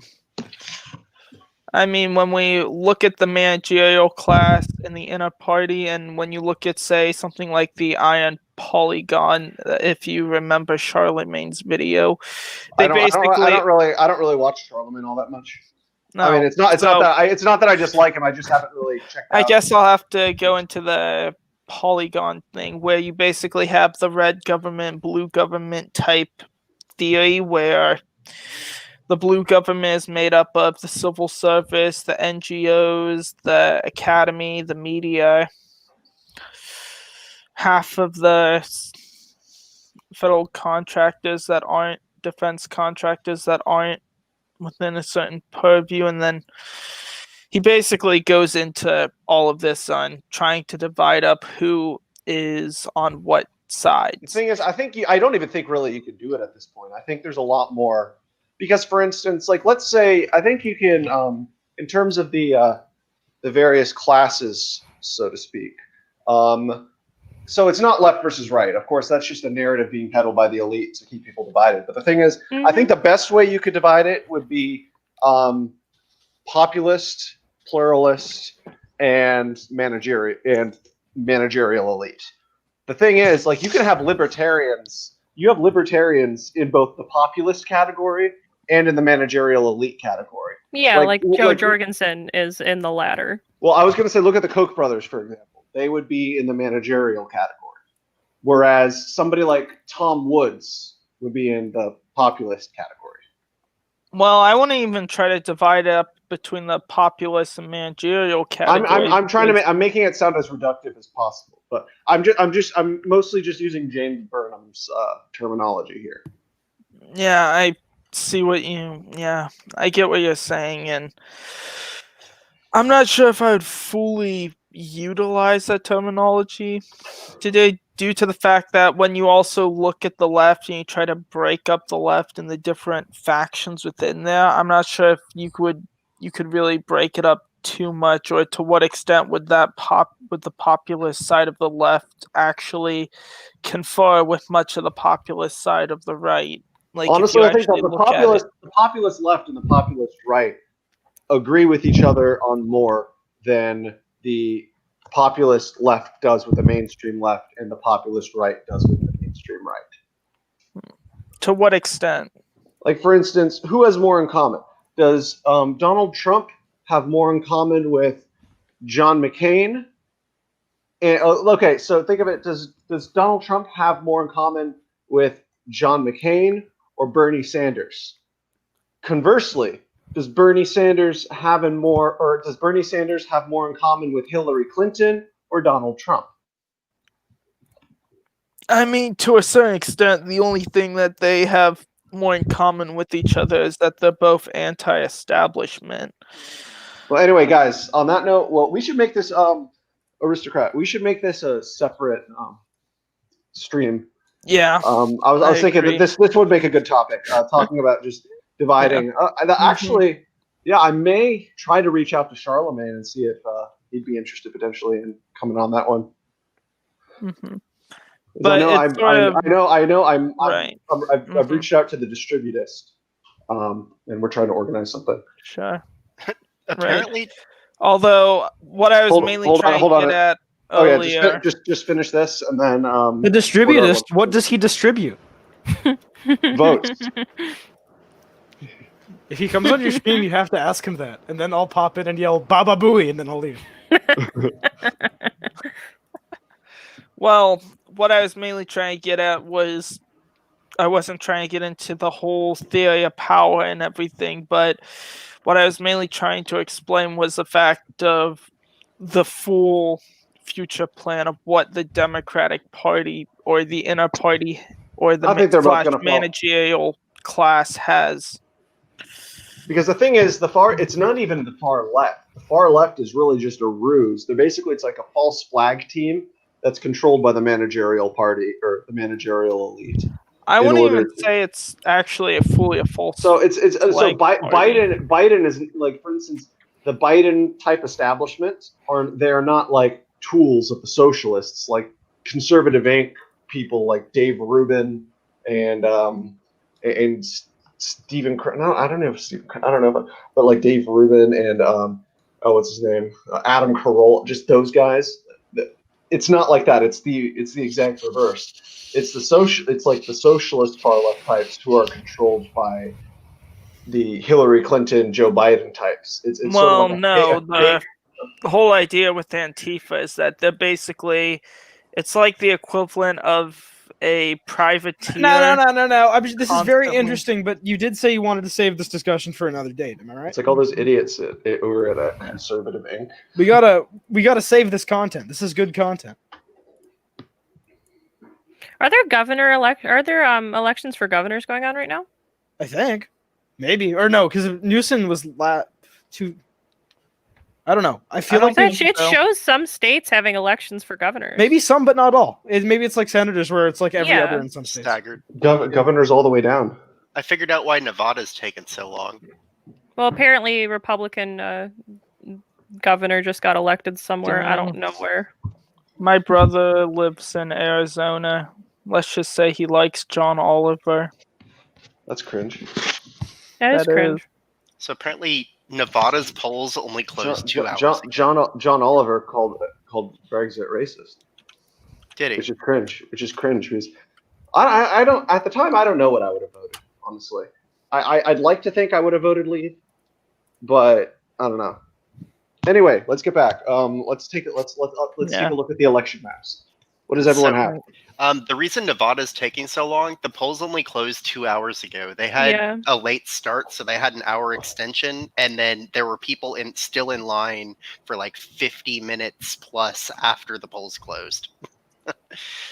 I mean, when we look at the managerial class and the inner party, and when you look at, say, something like the Iron Polygon, if you remember Charlemagne's video, I don't really watch Charlemagne all that much. No, I mean, it's not that I dislike him. I just haven't really checked out. I guess I'll have to go into the Polygon thing, where you basically have the red government, blue government type theory, where the blue government is made up of the civil service, the NGOs, the academy, the media, half of the federal contractors that aren't defense contractors that aren't within a certain purview, and then he basically goes into all of this on trying to divide up who is on what side. The thing is, I don't even think really you can do it at this point. I think there's a lot more. Because, for instance, like, let's say, I think you can, in terms of the various classes, so to speak. So it's not left versus right. Of course, that's just a narrative being peddled by the elite to keep people divided. But the thing is, I think the best way you could divide it would be populist, pluralist, and managerial elite. The thing is, like, you can have libertarians. You have libertarians in both the populist category and in the managerial elite category. Yeah, like Joe Jorgensen is in the latter. Well, I was going to say, look at the Koch brothers, for example. They would be in the managerial category. Whereas somebody like Tom Woods would be in the populist category. Well, I wouldn't even try to divide it up between the populist and managerial category. I'm making it sound as reductive as possible. But I'm mostly just using James Burnham's terminology here. Yeah, I see what you. Yeah, I get what you're saying, and I'm not sure if I would fully utilize that terminology today, due to the fact that when you also look at the left and you try to break up the left and the different factions within there, I'm not sure if you could really break it up too much, or to what extent would the populist side of the left actually confer with much of the populist side of the right. Like, Honestly, if you I think that actually look at it. the populist left and the populist right agree with each other on more than the populist left does with the mainstream left and the populist right does with the mainstream right. To what extent? Like, for instance, who has more in common? Does Donald Trump have more in common with John McCain? And, okay, so think of it. Does Donald Trump have more in common with John McCain or Bernie Sanders? Conversely, does Bernie Sanders have more in common with Hillary Clinton or Donald Trump? I mean, to a certain extent, the only thing that they have more in common with each other is that they're both anti-establishment. Well, anyway, guys, on that note, we should make this Aristocrat. We should make this a separate stream. Yeah. I was thinking that this would make a good topic, talking about just dividing. Yeah. Actually, yeah, I may try to reach out to Charlemagne and see if he'd be interested potentially in coming on that one. Mm-hmm. But I've Mm-hmm. reached out to the distributist, and we're trying to organize something. Sure. Apparently, right. Although what I was mainly trying to get at earlier. Yeah, just finish this and then the distributist. What does he distribute? Votes. If he comes on your stream, you have to ask him that, and then I'll pop in and yell "Baba Booey," and then I'll leave. Well, what I was mainly trying to get at was, I wasn't trying to get into the whole theory of power and everything, but what I was mainly trying to explain was the fact of the full future plan of what the Democratic Party or the inner party or the managerial class has. Because the thing is, it's not even the far left. The far left is really just a ruse. It's like a false flag team that's controlled by the managerial party or the managerial elite. I wouldn't even say it's actually fully a false. So Biden is, like, for instance, the Biden type establishment they're not like tools of the socialists, like conservative Inc. people like Dave Rubin and Stephen. No, I don't know if Stephen. I don't know, but like Dave Rubin and what's his name? Adam Carolla. Just those guys. It's not like that. It's the exact reverse. It's like the socialist far left types who are controlled by the Hillary Clinton, Joe Biden types. It's well, sort of no. The whole idea with Antifa is that they're basically, it's like the equivalent of a privateer. No. This is very interesting, but you did say you wanted to save this discussion for another date. Am I right? It's like all those idiots over at a conservative Inc. We gotta save this content. This is good content. Are there elections for governors going on right now? I think, maybe, or no, because Newsom was too. I don't know. I feel like it shows some states having elections for governors. Maybe some, but not all. Maybe it's like senators, where it's like every other in some states. Staggered. Governors all the way down. I figured out why Nevada's taken so long. Well, apparently, Republican governor just got elected somewhere. I don't know where. My brother lives in Arizona. Let's just say he likes John Oliver. That's cringe. That is cringe. So apparently, Nevada's polls only closed 2 hours. John Oliver called Brexit racist. Did he? Which is cringe. Because I don't, at the time, I don't know what I would have voted. Honestly, I'd like to think I would have voted Leave, but I don't know. Anyway, let's get back. Let's take a look at the election maps. What does everyone have? The reason Nevada's taking so long, the polls only closed 2 hours ago. They had Yeah. a late start, so they had an hour extension, and then there were people still in line for like 50 minutes plus after the polls closed.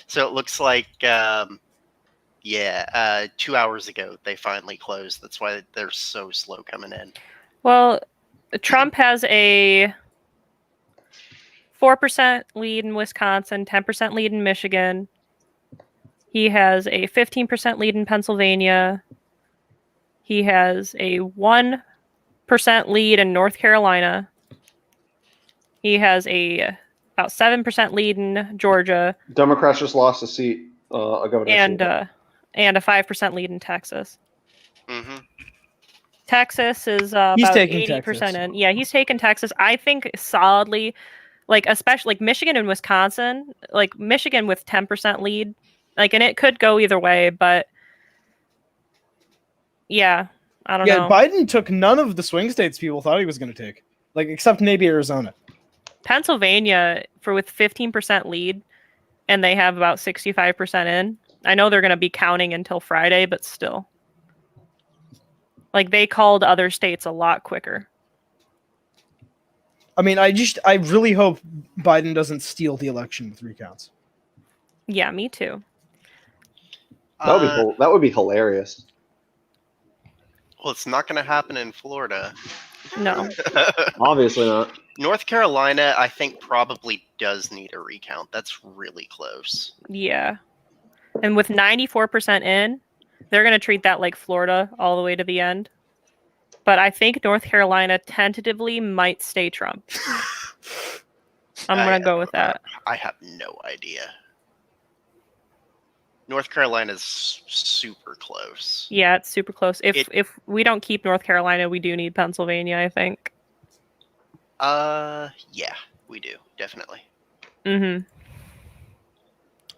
So it looks like, 2 hours ago they finally closed. That's why they're so slow coming in. Well, Trump has a 4% lead in Wisconsin, 10% lead in Michigan. He has a 15% lead in Pennsylvania. He has a 1% lead in North Carolina. He has about 7% lead in Georgia. Democrats just lost a seat, a governor's seat. And a 5% lead in Texas. Mm-hmm. Texas is He's about taking 80% Texas. in. Yeah, he's taken Texas. I think solidly, like especially like Michigan and Wisconsin, like Michigan with 10% lead, like, and it could go either way, but yeah, I don't know. Biden took none of the swing states people thought he was going to take, like except maybe Arizona. Pennsylvania with 15% lead, and they have about 65% in. I know they're going to be counting until Friday, but still. Like, they called other states a lot quicker. I mean, I really hope Biden doesn't steal the election with recounts. Yeah, me too. That would be hilarious. Well, it's not going to happen in Florida. No. Obviously not. North Carolina, I think, probably does need a recount. That's really close. Yeah. And with 94% in, they're going to treat that like Florida all the way to the end. But I think North Carolina tentatively might stay Trump. I'm going to go with that. I have no idea. North Carolina's super close. Yeah, it's super close. If we don't keep North Carolina, we do need Pennsylvania, I think. Yeah, we do, definitely. Mm-hmm.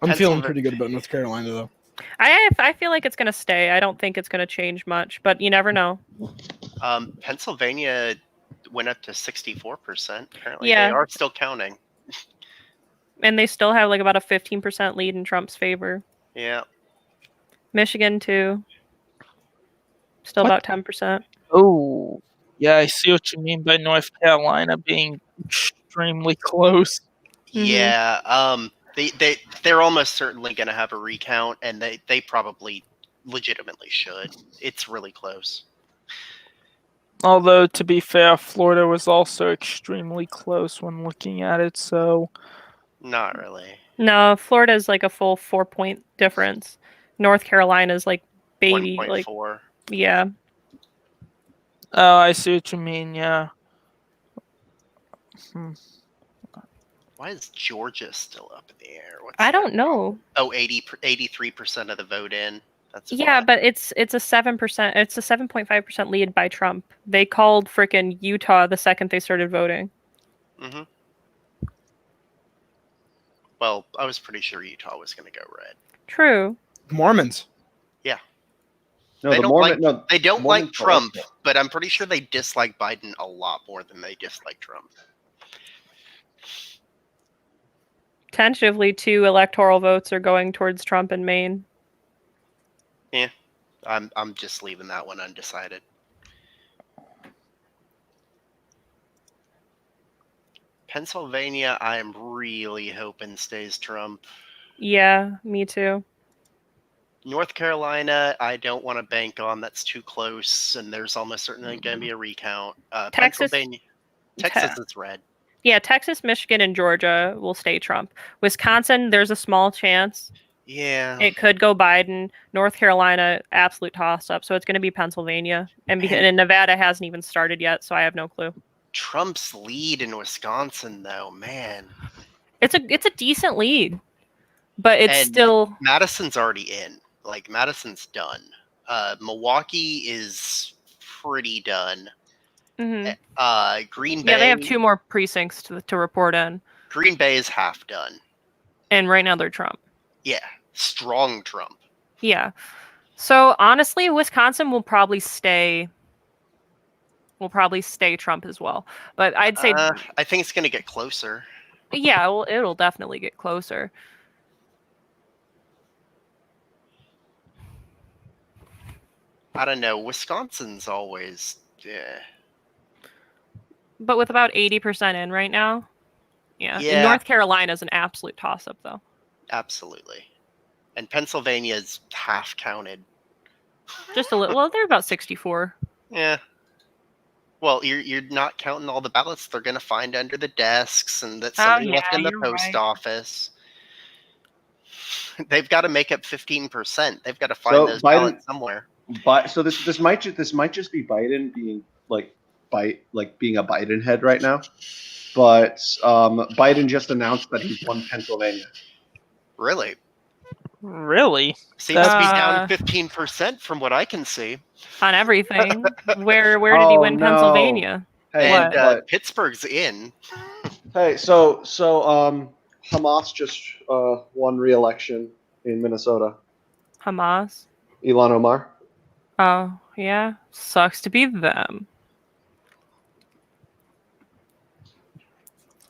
I'm feeling pretty good about North Carolina, though. I feel like it's going to stay. I don't think it's going to change much, but you never know. Pennsylvania went up to 64%. Apparently, Yeah. they are still counting. And they still have like about a 15% lead in Trump's favor. Yeah. Michigan, too. Still about 10%. Oh, yeah, I see what you mean by North Carolina being extremely close. Yeah, they're almost certainly going to have a recount, and they probably legitimately should. It's really close. Although, to be fair, Florida was also extremely close when looking at it, so... Not really. No, Florida's like a full 4-point difference. North Carolina's like baby 1.4. like yeah. Oh, I see what you mean, yeah. Why is Georgia still up in the air? I don't know. Oh, 83% of the vote in. That's yeah, but it's a 7%. It's a 7.5% lead by Trump. They called frickin' Utah the second they started voting. Mm-hmm. Well, I was pretty sure Utah was going to go red. True. Mormons. Yeah. No, they the don't Mormon. like, they don't Mormons like Trump, but I'm pretty sure they dislike Biden a lot more than they dislike Trump. Tentatively, 2 electoral votes are going towards Trump in Maine. Yeah, I'm just leaving that one undecided. Pennsylvania, I'm really hoping stays Trump. Yeah, me too. North Carolina, I don't want to bank on. That's too close, and there's almost certainly going to be a recount. Pennsylvania, Texas is red. Yeah, Texas, Michigan, and Georgia will stay Trump. Wisconsin, there's a small chance. Yeah. It could go Biden. North Carolina, absolute toss-up. So it's going to be Pennsylvania. And Nevada hasn't even started yet, so I have no clue. Trump's lead in Wisconsin, though, man. It's a decent lead, but it's still... Madison's already in. Like, Madison's done. Milwaukee is pretty done. Mm-hmm. Green Bay... Yeah, they have 2 more precincts to report in. Green Bay is half done. And right now they're Trump. Yeah, strong Trump. Yeah. So, honestly, Wisconsin will probably stay Trump as well. But I'd say... I think it's going to get closer. Yeah, well, it'll definitely get closer. I don't know. Wisconsin's always, yeah. But with about 80% in right now, yeah. Yeah. North Carolina's an absolute toss-up, though. Absolutely. And Pennsylvania's half counted. Just a little. Well, they're about 64. Yeah. Well, you're not counting all the ballots they're going to find under the desks and that somebody left in the post office. They've got to make up 15%. They've got to find those ballots somewhere. So this might just be Biden being being a Biden head right now, but Biden just announced that he's won Pennsylvania. Really? Really? Seems to be down 15% from what I can see. On everything. Where did he win Pennsylvania? Hey, and Pittsburgh's in. Hey, so Hamas just won re-election in Minnesota. Hamas? Ilhan Omar. Oh, yeah. Sucks to be them.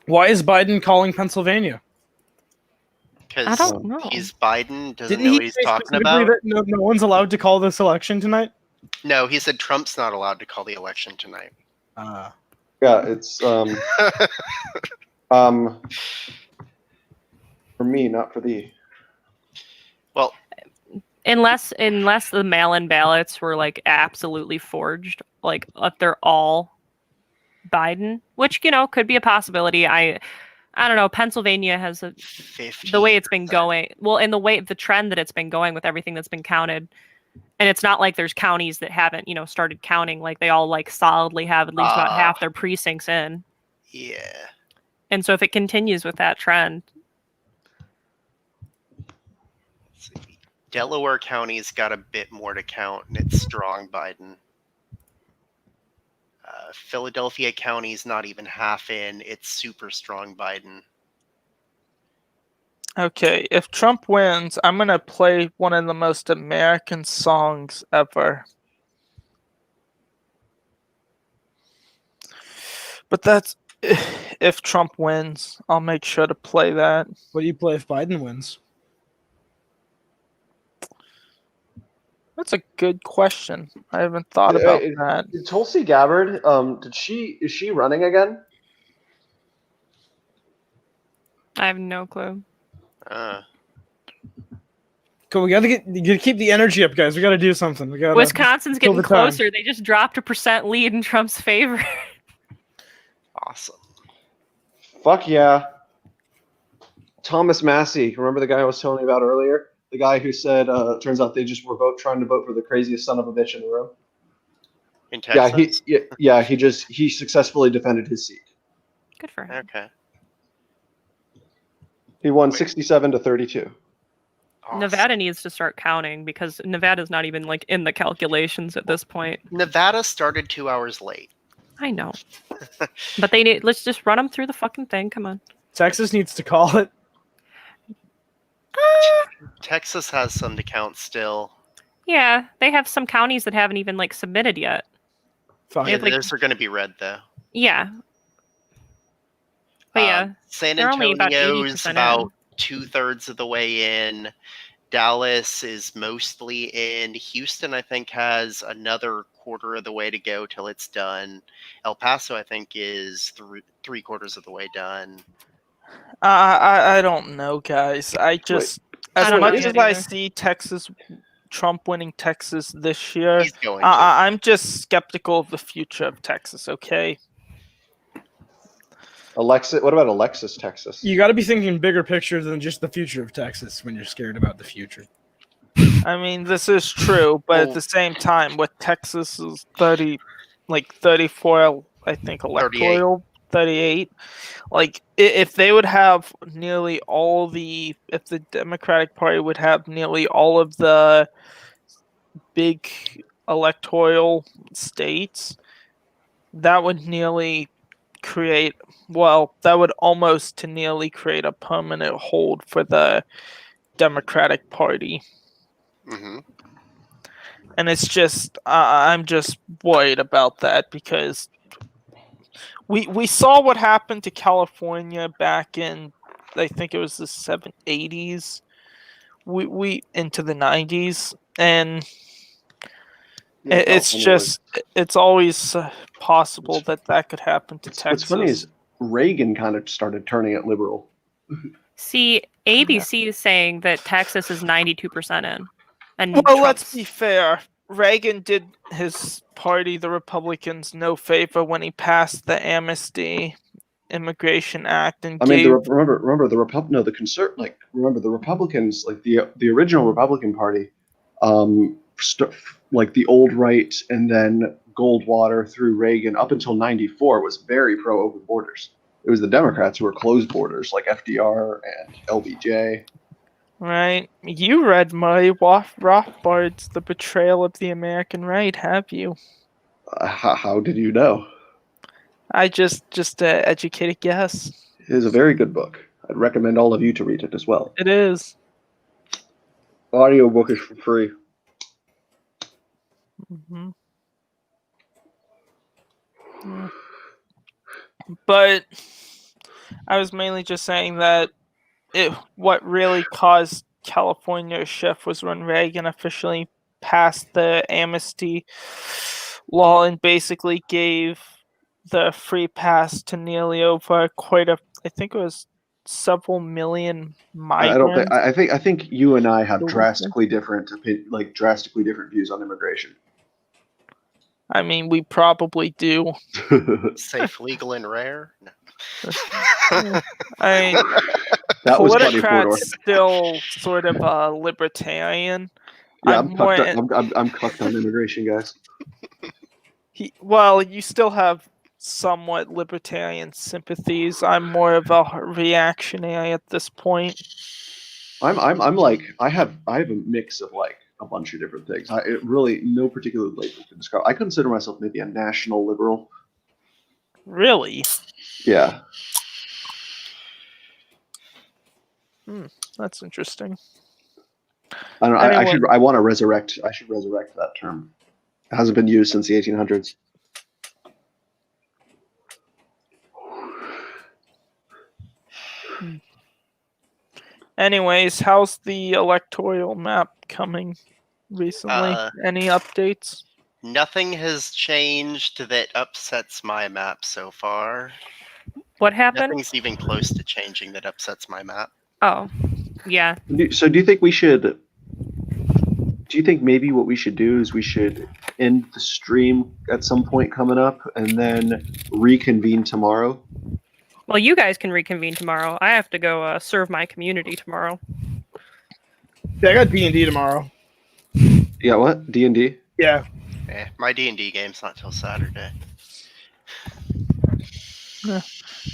Why is Biden calling Pennsylvania? Because don't know. he's Biden, doesn't Didn't know he what he's say talking specifically about. that no one's allowed to call this election tonight? No, he said Trump's not allowed to call the election tonight. Yeah, it's for me, not for thee. Well, unless the mail-in ballots were like absolutely forged, like if they're all Biden, which could be a possibility. I don't know. Pennsylvania has the way it's been going. Well, and the trend that it's been going with everything that's been counted. And it's not like there's counties that haven't, started counting. Like they all solidly have at least about half their precincts in. Yeah. And so if it continues with that trend. Delaware County's got a bit more to count, and it's strong Biden. Philadelphia County's not even half in. It's super strong Biden. Okay, if Trump wins, I'm going to play one of the most American songs ever. But that's if Trump wins, I'll make sure to play that. What do you play if Biden wins? That's a good question. I haven't thought about that. Tulsi Gabbard, is she running again? I have no clue. Cool, we gotta keep the energy up, guys. We gotta do something. We gotta. Wisconsin's kill getting the time. closer. They just dropped a % lead in Trump's favor. Awesome. Fuck yeah. Thomas Massey, remember the guy I was telling you about earlier? The guy who said, turns out they just were trying to vote for the craziest son of a bitch in the room. In Texas? He successfully defended his seat. Good for him. Okay. He won 67 to 32. Awesome. Nevada needs to start counting because Nevada's not even in the calculations at this point. Nevada started 2 hours late. I know. But let's just run them through the fucking thing. Come on. Texas needs to call it. Texas has some to count still. Yeah, they have some counties that haven't even submitted yet. Yeah, those are going to be red though. Yeah. But yeah, San they're only Antonio's about 2/3 of the way in. Dallas is mostly in. Houston, I think, has another quarter of the way to go till it's done. El Paso, I think, is 3/4 of the way done. I don't know, guys. As much as I see Trump winning Texas this year, He's going to. I'm just skeptical of the future of Texas, okay? What about Alexis, Texas? You got to be thinking bigger picture than just the future of Texas when you're scared about the future. I mean, this is true, but at the same time, with Texas's 34, I think, electoral, 38, if they would have if the Democratic Party would have nearly all of the big electoral states, that would almost to nearly create a permanent hold for the Democratic Party. Mm-hmm. And it's just, I'm just worried about that because we saw what happened to California back in, I think it was the 80s, we into the 90s, and Yeah, It's California just, it's always possible that that could happen to Texas. What's funny is Reagan kind of started turning it liberal. See, ABC is saying that Texas is 92% in. And Well, let's Trump's be fair. Reagan did his party, the Republicans, no favor when he passed the Amnesty Immigration Act and I mean, gave. remember the remember the Republicans, like the original Republican Party, like the old right, and then Goldwater through Reagan up until '94 was very pro open borders. It was the Democrats who were closed borders, like FDR and LBJ. Right. You read Murray Rothbard's The Betrayal of the American Right, have you? How did you know? I just educated guess. It is a very good book. I'd recommend all of you to read it as well. It is. Audiobook is for free. Mm-hmm. Yeah. But I was mainly just saying that what really caused California to shift was when Reagan officially passed the amnesty law and basically gave the free pass to nearly over I think it was several million migrants. I think you and I have drastically different views on immigration. I mean, we probably do. Safe, legal, and rare. No. That was funny, Politicrat's still sort of a libertarian. Yeah, I'm cucked on immigration, guys. You still have somewhat libertarian sympathies. I'm more of a reactionary at this point. I'm like I have a mix of like a bunch of different things. Really no particular label to describe. I consider myself maybe a national liberal. Really? Yeah. That's interesting. I don't know. Anyway. I want to resurrect. I should resurrect that term. It hasn't been used since the 1800s. Anyways, how's the electoral map coming recently? Any updates? Nothing has changed that upsets my map so far. What happened? Nothing's even close to changing that upsets my map. Oh, yeah. So do you think we should? Do you think maybe what we should do is we should end the stream at some point coming up and then reconvene tomorrow? Well, you guys can reconvene tomorrow. I have to go serve my community tomorrow. Yeah, I got D&D tomorrow. Yeah, what? D&D? Yeah. My D&D game's not till Saturday.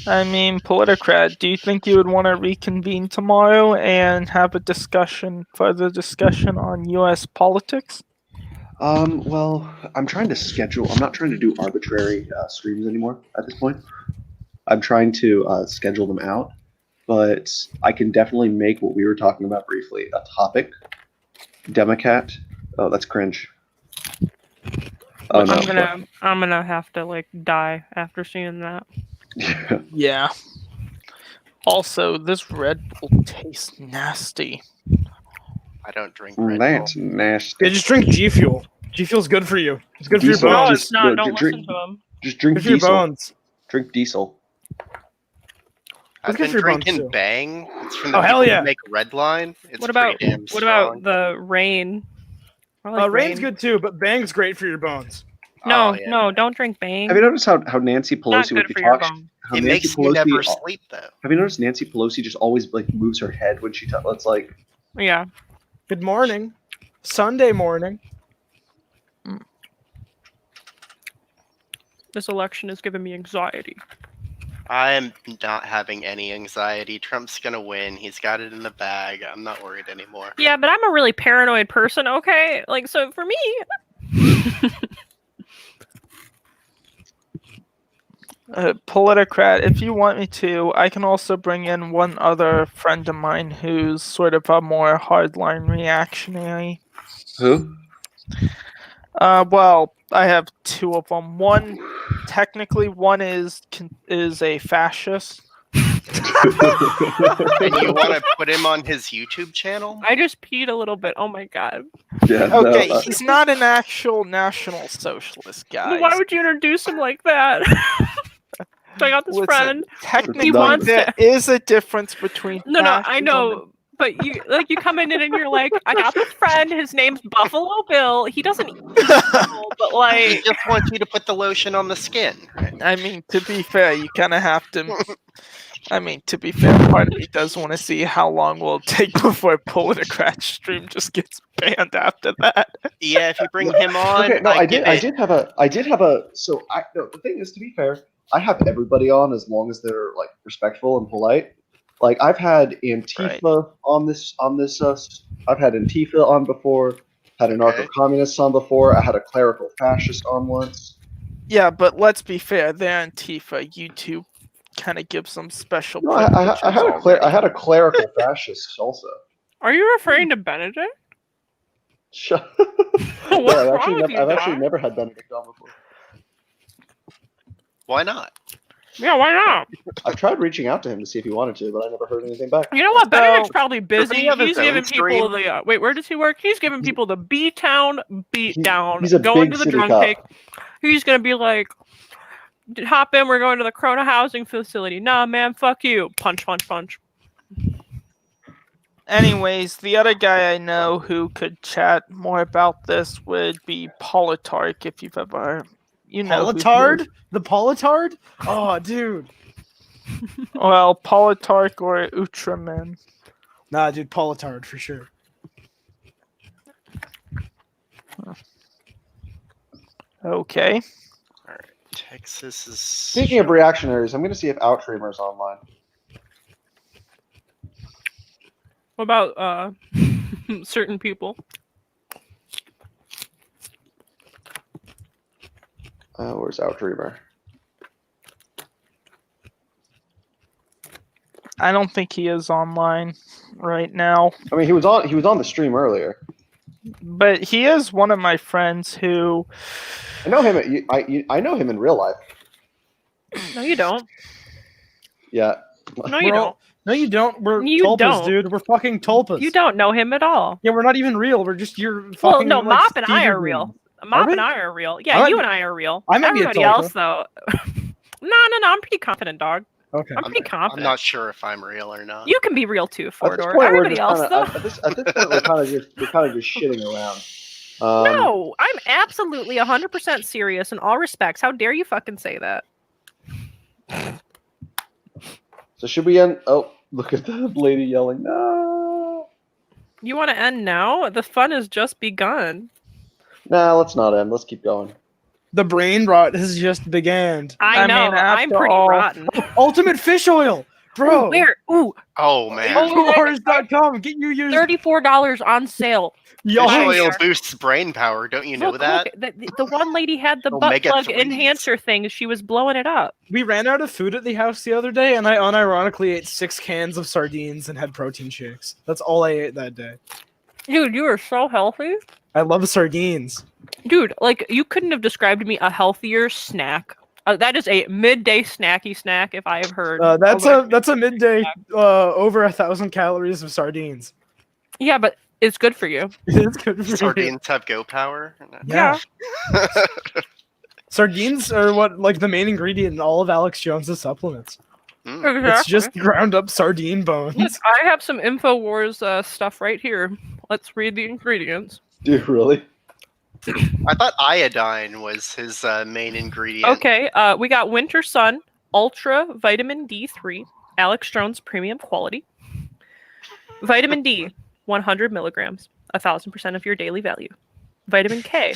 I mean, Politicrat, do you think you would want to reconvene tomorrow and have a further discussion on U.S. politics? Well, I'm trying to schedule. I'm not trying to do arbitrary streams anymore at this point. I'm trying to schedule them out, but I can definitely make what we were talking about briefly a topic. Democrat. Oh, that's cringe. Oh no. I'm gonna have to like die after seeing that. Yeah. Also, this Red Bull tastes nasty. I don't drink Red Bull. That's nasty. Yeah, just drink G Fuel. G Fuel's good for you. It's good Diesel, for your bones. No, it's not. Don't listen to him. Just drink Good for your diesel. bones. Drink diesel. I've been drinking Bang. It's from the hell people yeah. who make Redline. It's What about pretty damn what about strong. the Rain? I like Rain's Rain. good too, but Bang's great for your bones. No, no, don't drink Bang. Have you noticed how Nancy Not Pelosi, when good she for your talks, bones. how It Nancy makes you Pelosi, never sleep though. Have you noticed Nancy Pelosi just always like moves her head when she talks? It's like, Yeah. Good morning. Sunday morning. This election is giving me anxiety. I am not having any anxiety. Trump's gonna win. He's got it in the bag. I'm not worried anymore. Yeah, but I'm a really paranoid person, okay? Like, so for me... Politicrat, if you want me to, I can also bring in one other friend of mine who's sort of a more hardline reactionary. Who? Well, I have two of them. One, technically, one is a fascist, And you want to put him on his YouTube channel? I just peed a little bit. Oh my god. Yeah, Okay, no, he's not an actual National Socialist, guys. Why would you introduce him like that? So I got this Listen, friend. technically, He wants there to. is a difference between. No, I fascism know, but you come in and you're like, I got this friend. His name's Buffalo Bill. He doesn't eat people, but He like, just wants you to put the lotion on the skin. Right? I mean, to be fair, you kind of have to. I mean, to be fair, part of me does want to see how long will it take before Politicrat stream just gets banned after that. Yeah, if you bring him on, okay, no, I did have a. So no, the thing is, to be fair, I have everybody on as long as they're like respectful and polite. Like I've had Antifa on this. I've had Antifa on before. Had anarcho-communists on before. I had a clerical fascist on once. Yeah, but let's be fair, they're Antifa. YouTube kind of gives them special. No, I had a clerical fascist also. are you referring to Benedict? Shut. What's No, wrong with you, I've actually Doc? never had Benedict on before. Why not? Yeah, why not? I've tried reaching out to him to see if he wanted to, but I never heard anything back. You know what? Benedict's probably doesn't busy. he have his He's own giving people stream? the wait. Where does he work? He's giving people the B-town beat down. he's a Going big to the city drunk cop. tank. He's gonna be like, hop in. We're going to the Corona housing facility. Nah, man, fuck you. Punch, punch, punch. Anyways, the other guy I know who could chat more about this would be Politarch, if you've ever, you know, who he Politard? is. The Politard? Oh, dude. Well, Politarch or Ultraman. Nah, dude, Politard for sure. Okay. All right, Texas is. Speaking of reactionaries, I'm going to see if Outstreamer's online. What about certain people? Where's Outstreamer? I don't think he is online right now. I mean, he was on the stream earlier. But he is one of my friends who. I know him. I know him in real life. No, you don't. Yeah. No, you don't. No, you don't. We're You tulpas, don't. dude. We're fucking tulpas. You don't know him at all. Yeah, we're not even real. We're just your fucking. Well, no, like, Mop and I Stevie are Green. real. Mop we? and I are real. I Yeah, might you be- and I are real. I might be a Everybody tulpa. else, though. No, I'm pretty confident, dog. Okay. I'm pretty confident. I'm not sure if I'm real or not. You can be real too, At this Fordor. point, we're Everybody just else, kinda, though. at this point, we're kind of just shitting around. No, I'm absolutely 100% serious in all respects. How dare you fucking say that? So should we end? Oh, look at the lady yelling! No. You want to end now? The fun has just begun. Nah, let's not end. Let's keep going. The brain rot has just began. I know. mean, I'm after pretty all- rotten. Ultimate fish oil, bro. Ooh, where? Ooh, Oh man. Infowars.com. Get you used. $34 on sale. Fish Nice. oil boosts brain power. Don't you know Look, that? look, the one lady had the butt Omega plug 3s. enhancer thing. She was blowing it up. We ran out of food at the house the other day, and I unironically ate 6 cans of sardines and had protein shakes. That's all I ate that day. Dude, you are so healthy. I love sardines. Dude, like, you couldn't have described to me a healthier snack. That is a midday snacky snack if I have heard. That's a midday over 1,000 calories of sardines. Yeah, but it's good for you. It's good for you. Sardines have go power. Yeah. Sardines are what like the main ingredient in all of Alex Jones's supplements. Exactly. It's just ground up sardine bones. Look, I have some InfoWars stuff right here. Let's read the ingredients. Dude, really? I thought iodine was his main ingredient. Okay, we got Winter Sun Ultra Vitamin D3, Alex Jones Premium Quality. Vitamin D, 100 milligrams, 1,000% of your daily value. Vitamin K,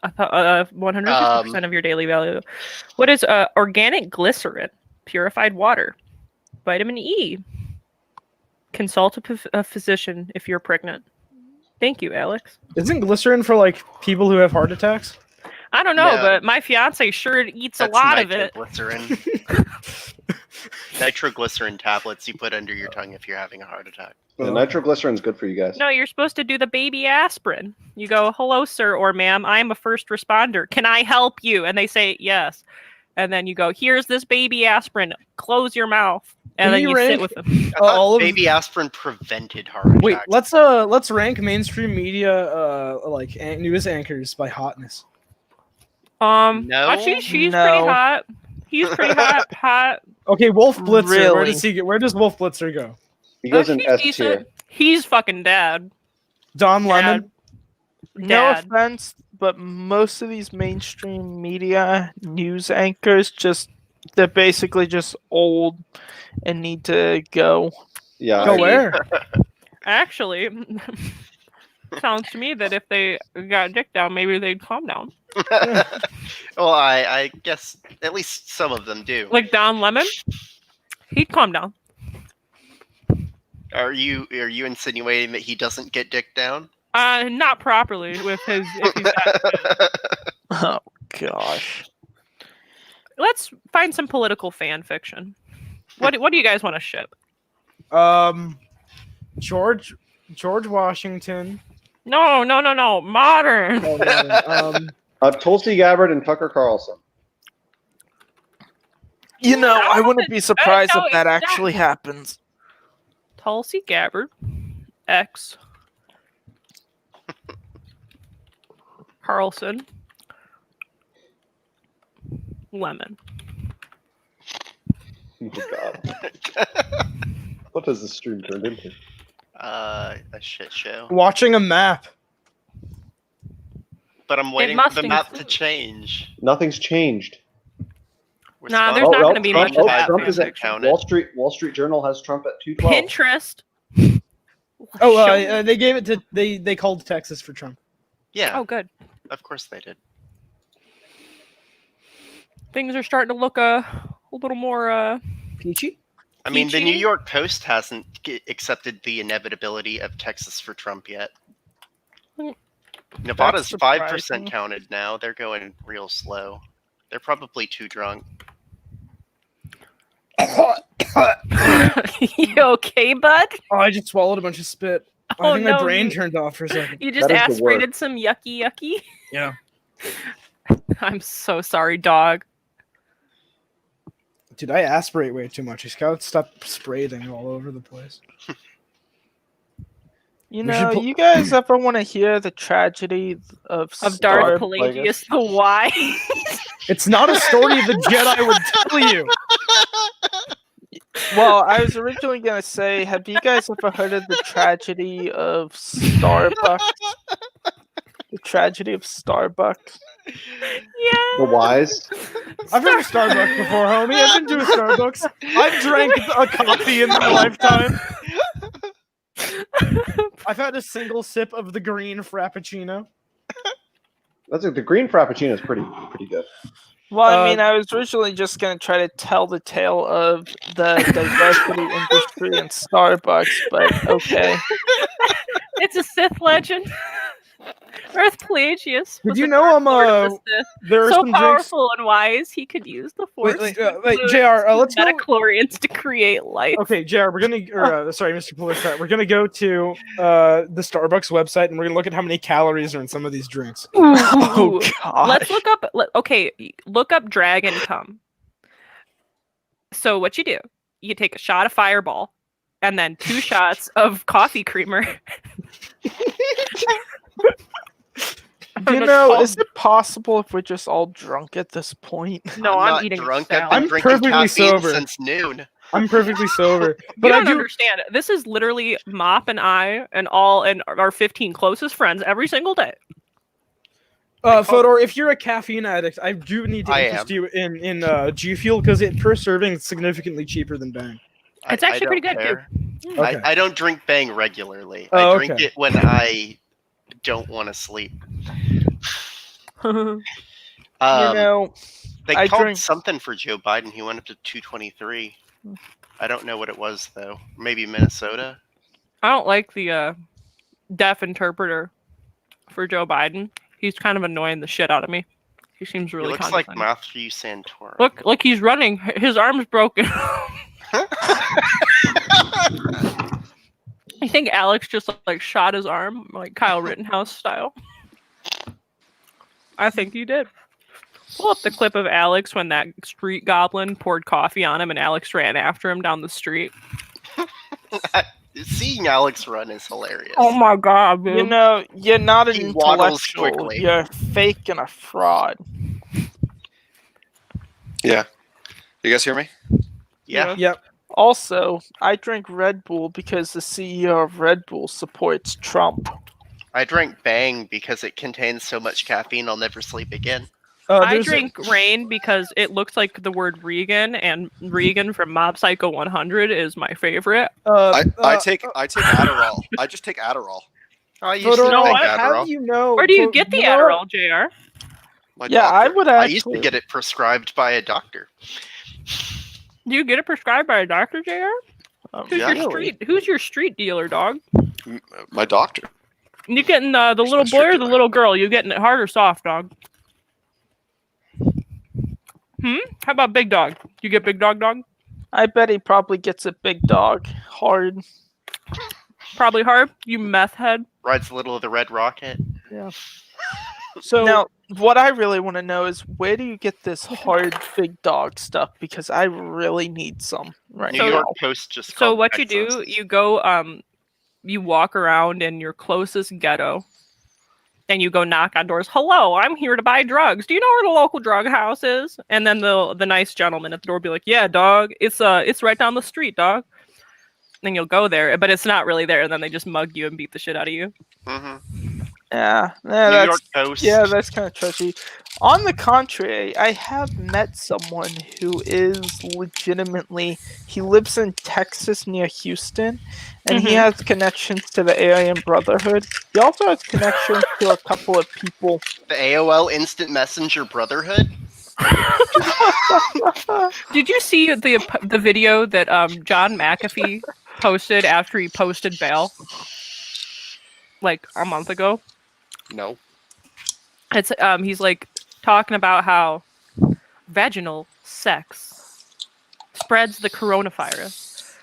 150% of your daily value. What is organic glycerin, purified water? Vitamin E. Consult a physician if you're pregnant. Thank you, Alex. Isn't glycerin for like people who have heart attacks? I don't know, No. but my fiance sure eats That's a lot of it. nitroglycerin. Nitroglycerin tablets you put under your tongue if you're having a heart attack. Yeah, nitroglycerin's good for you guys. No, you're supposed to do the baby aspirin. You go, hello, sir or ma'am, I am a first responder. Can I help you? And they say, yes. and then you go, "Here's this baby aspirin. Close your mouth," and Can then we you sit rank with them. I thought all of baby aspirin prevented heart Wait, attacks. let's rank mainstream media like news anchors by hotness. No, she's pretty hot. He's pretty hot. Okay, Wolf Blitzer. Where Really? does he get? Where does Wolf Blitzer go? He goes in She's S decent. tier. He's fucking dad. Don Lemon. No Dad. offense, but most of these mainstream media news anchors they're basically just old and need to go. Yeah. Go where? Actually, sounds to me that if they got dick down, maybe they'd calm down. Well, I guess at least some of them do. Like Don Lemon, he'd calm down. Are you insinuating that he doesn't get dick down? Not properly with his. If he's got, Oh gosh. let's find some political fan fiction. What do you guys want to ship? George Washington. No, modern. Tulsi Gabbard and Tucker Carlson. You know, I wouldn't be surprised no, if that it's actually happens. Tulsi Gabbard, X. Carlson, Lemon. Oh God. What has this stream turned into? A shit show. Watching a map. But I'm waiting for the map to change. Nothing's changed. Nah, there's not going to be much of that. Trump is at Wall Street Journal has Trump at 212. Pinterest. Oh, they gave it to they called Texas for Trump. Yeah. Oh, good. Of course they did. Things are starting to look a little more peachy. I mean, the Peachy? New York Post hasn't accepted the inevitability of Texas for Trump yet. Nevada's 5% counted now. They're going real slow. They're probably too drunk. You okay, bud? Oh, I just swallowed a bunch of spit. Oh, I think my no, brain you- turned off for a second. You just aspirated some yucky. Yeah. I'm so sorry, dog. Dude, I aspirate way too much. I just gotta stop spraying all over the place. You We should know, put- you guys ever want to hear the tragedy of Darth Star Pelagius the Y? It's not a story the Jedi would tell you. Well, I was originally gonna say, have you guys ever heard of the tragedy of Starbucks? The tragedy of Starbucks. Yeah. The wise. I've heard of Starbucks before, homie. I've been to a Starbucks. I've drank a coffee in my lifetime. I've had a single sip of the green Frappuccino. The green Frappuccino is pretty good. Well, I mean, I was originally just going to try to tell the tale of the diversity industry in Starbucks, but okay. It's a Sith legend. Earth Pelagius. Did was you a know Dark I'm Lord of the Sith. there are so some drinks- powerful and wise he could use the Force. Wait, to JR, influence let's go. metachlorians to create life. Okay, JR, we're gonna, sorry, Mr. Politicrat, we're gonna go to the Starbucks website and we're gonna look at how many calories are in some of these drinks. Ooh. Let's look up. Okay, look up Dragon Cum. So what you do? You take a shot of Fireball, and then 2 shots of coffee creamer. You know, is it possible if we're just all drunk at this point? No, I'm I'm not eating drunk. salad. I've been I'm drinking perfectly caffeine sober. since noon. I'm perfectly sober, but You I don't do. understand. This is literally Mop and I and our 15 closest friends every single day. Fodor, if you're a caffeine addict, I do need to I interest you in G Fuel because it per serving is significantly cheaper than Bang. It's actually pretty good care. too. Okay. I don't drink Bang regularly. Oh, I drink okay. it when I don't want to sleep. You know, They I called drink- something for Joe Biden. He went up to 223. I don't know what it was though. Maybe Minnesota. I don't like the deaf interpreter for Joe Biden. He's kind of annoying the shit out of me. He seems He really looks like condescending. Matthew Santorum. Look, he's running. His arm's broken. I think Alex just like shot his arm, like Kyle Rittenhouse style. I think you did. Pull up the clip of Alex when that street goblin poured coffee on him and Alex ran after him down the street. Seeing Alex run is hilarious. Oh my god, dude. You know, you're not an He waddles intellectual. quickly. You're fake and a fraud. Yeah. You guys hear me? Yeah. Yep. Also, I drink Red Bull because the CEO of Red Bull supports Trump. I drank Bang because it contains so much caffeine I'll never sleep again. I drink Rain because it looks like the word Regan, and Regan from Mob Psycho 100 is my favorite. I take Adderall. I just take Adderall. I used to know take what? Adderall. How do you know? Where do you get the you know Adderall, JR? Yeah, I would I used actually. to get it prescribed by a doctor. Do you get it prescribed by a doctor, JR? Who's your street dealer, dog? My doctor. You getting the little boy or the little girl? You getting it hard or soft, dog? How about big dog? You get big dog? I bet he probably gets a big dog hard. Probably hard. You meth head. Rides a little of the Red Rocket. Yeah. So now, what I really want to know is where do you get this hard big dog stuff? Because I really need some right New now. York Post just. So called what you do, Texas. you go, you walk around in your closest ghetto, and you go knock on doors. Hello, I'm here to buy drugs. Do you know where the local drug house is? And then the nice gentleman at the door will be like, "Yeah, dog, it's right down the street, dog." And you'll go there, but it's not really there. And then they just mug you and beat the shit out of you. Yeah, New that's, York Post. Yeah, that's kind of trashy. On the contrary, I have met someone who is legitimately. He lives in Texas near Houston, and he has connections to the Aryan Brotherhood. He also has connections to a couple of people. The AOL Instant Messenger Brotherhood. Did you see the video that John McAfee posted after he posted bail, like a month ago? No. It's he's like talking about how vaginal sex spreads the coronavirus.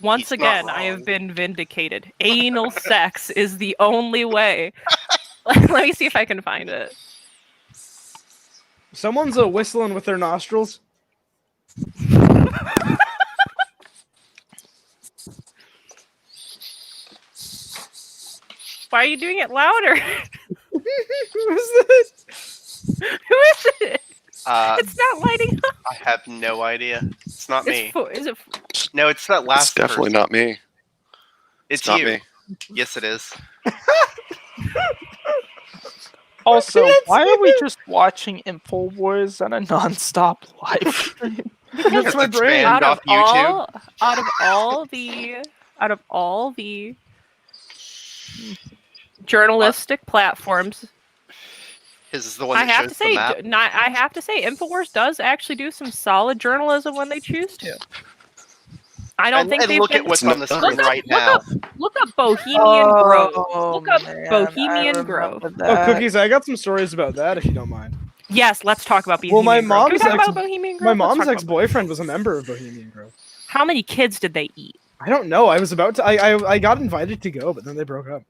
Once again, I have been vindicated. Anal sex is the only way. Let me see if I can find it. Someone's whistling with their nostrils. Why are you doing it louder? Who is this? Who is it? It's not lighting up. I have no idea. It's not me. Is it? No, it's that last. It's definitely person. not me. It's not you. me. Yes, it is. Also, why are we just watching InfoWars on a non-stop live stream? That's my brain. Out of all the journalistic platforms, His is the one I that have shows to say, the map. I have to say, InfoWars does actually do some solid journalism when they choose to. I don't think they've look been. at what's on the screen right now. Look up Bohemian Grove. Oh, Look up man, Bohemian I Grove. remember Oh, that. Cookies, I got some stories about that if you don't mind. Yes, let's talk about Well, Bohemian my Grove. Can we mom's talk ex- about Bohemian Grove? my Let's mom's talk about ex-boyfriend was a member of Bohemian Grove. How many kids did they eat? I don't know. I was about to. I got invited to go, but then they broke up.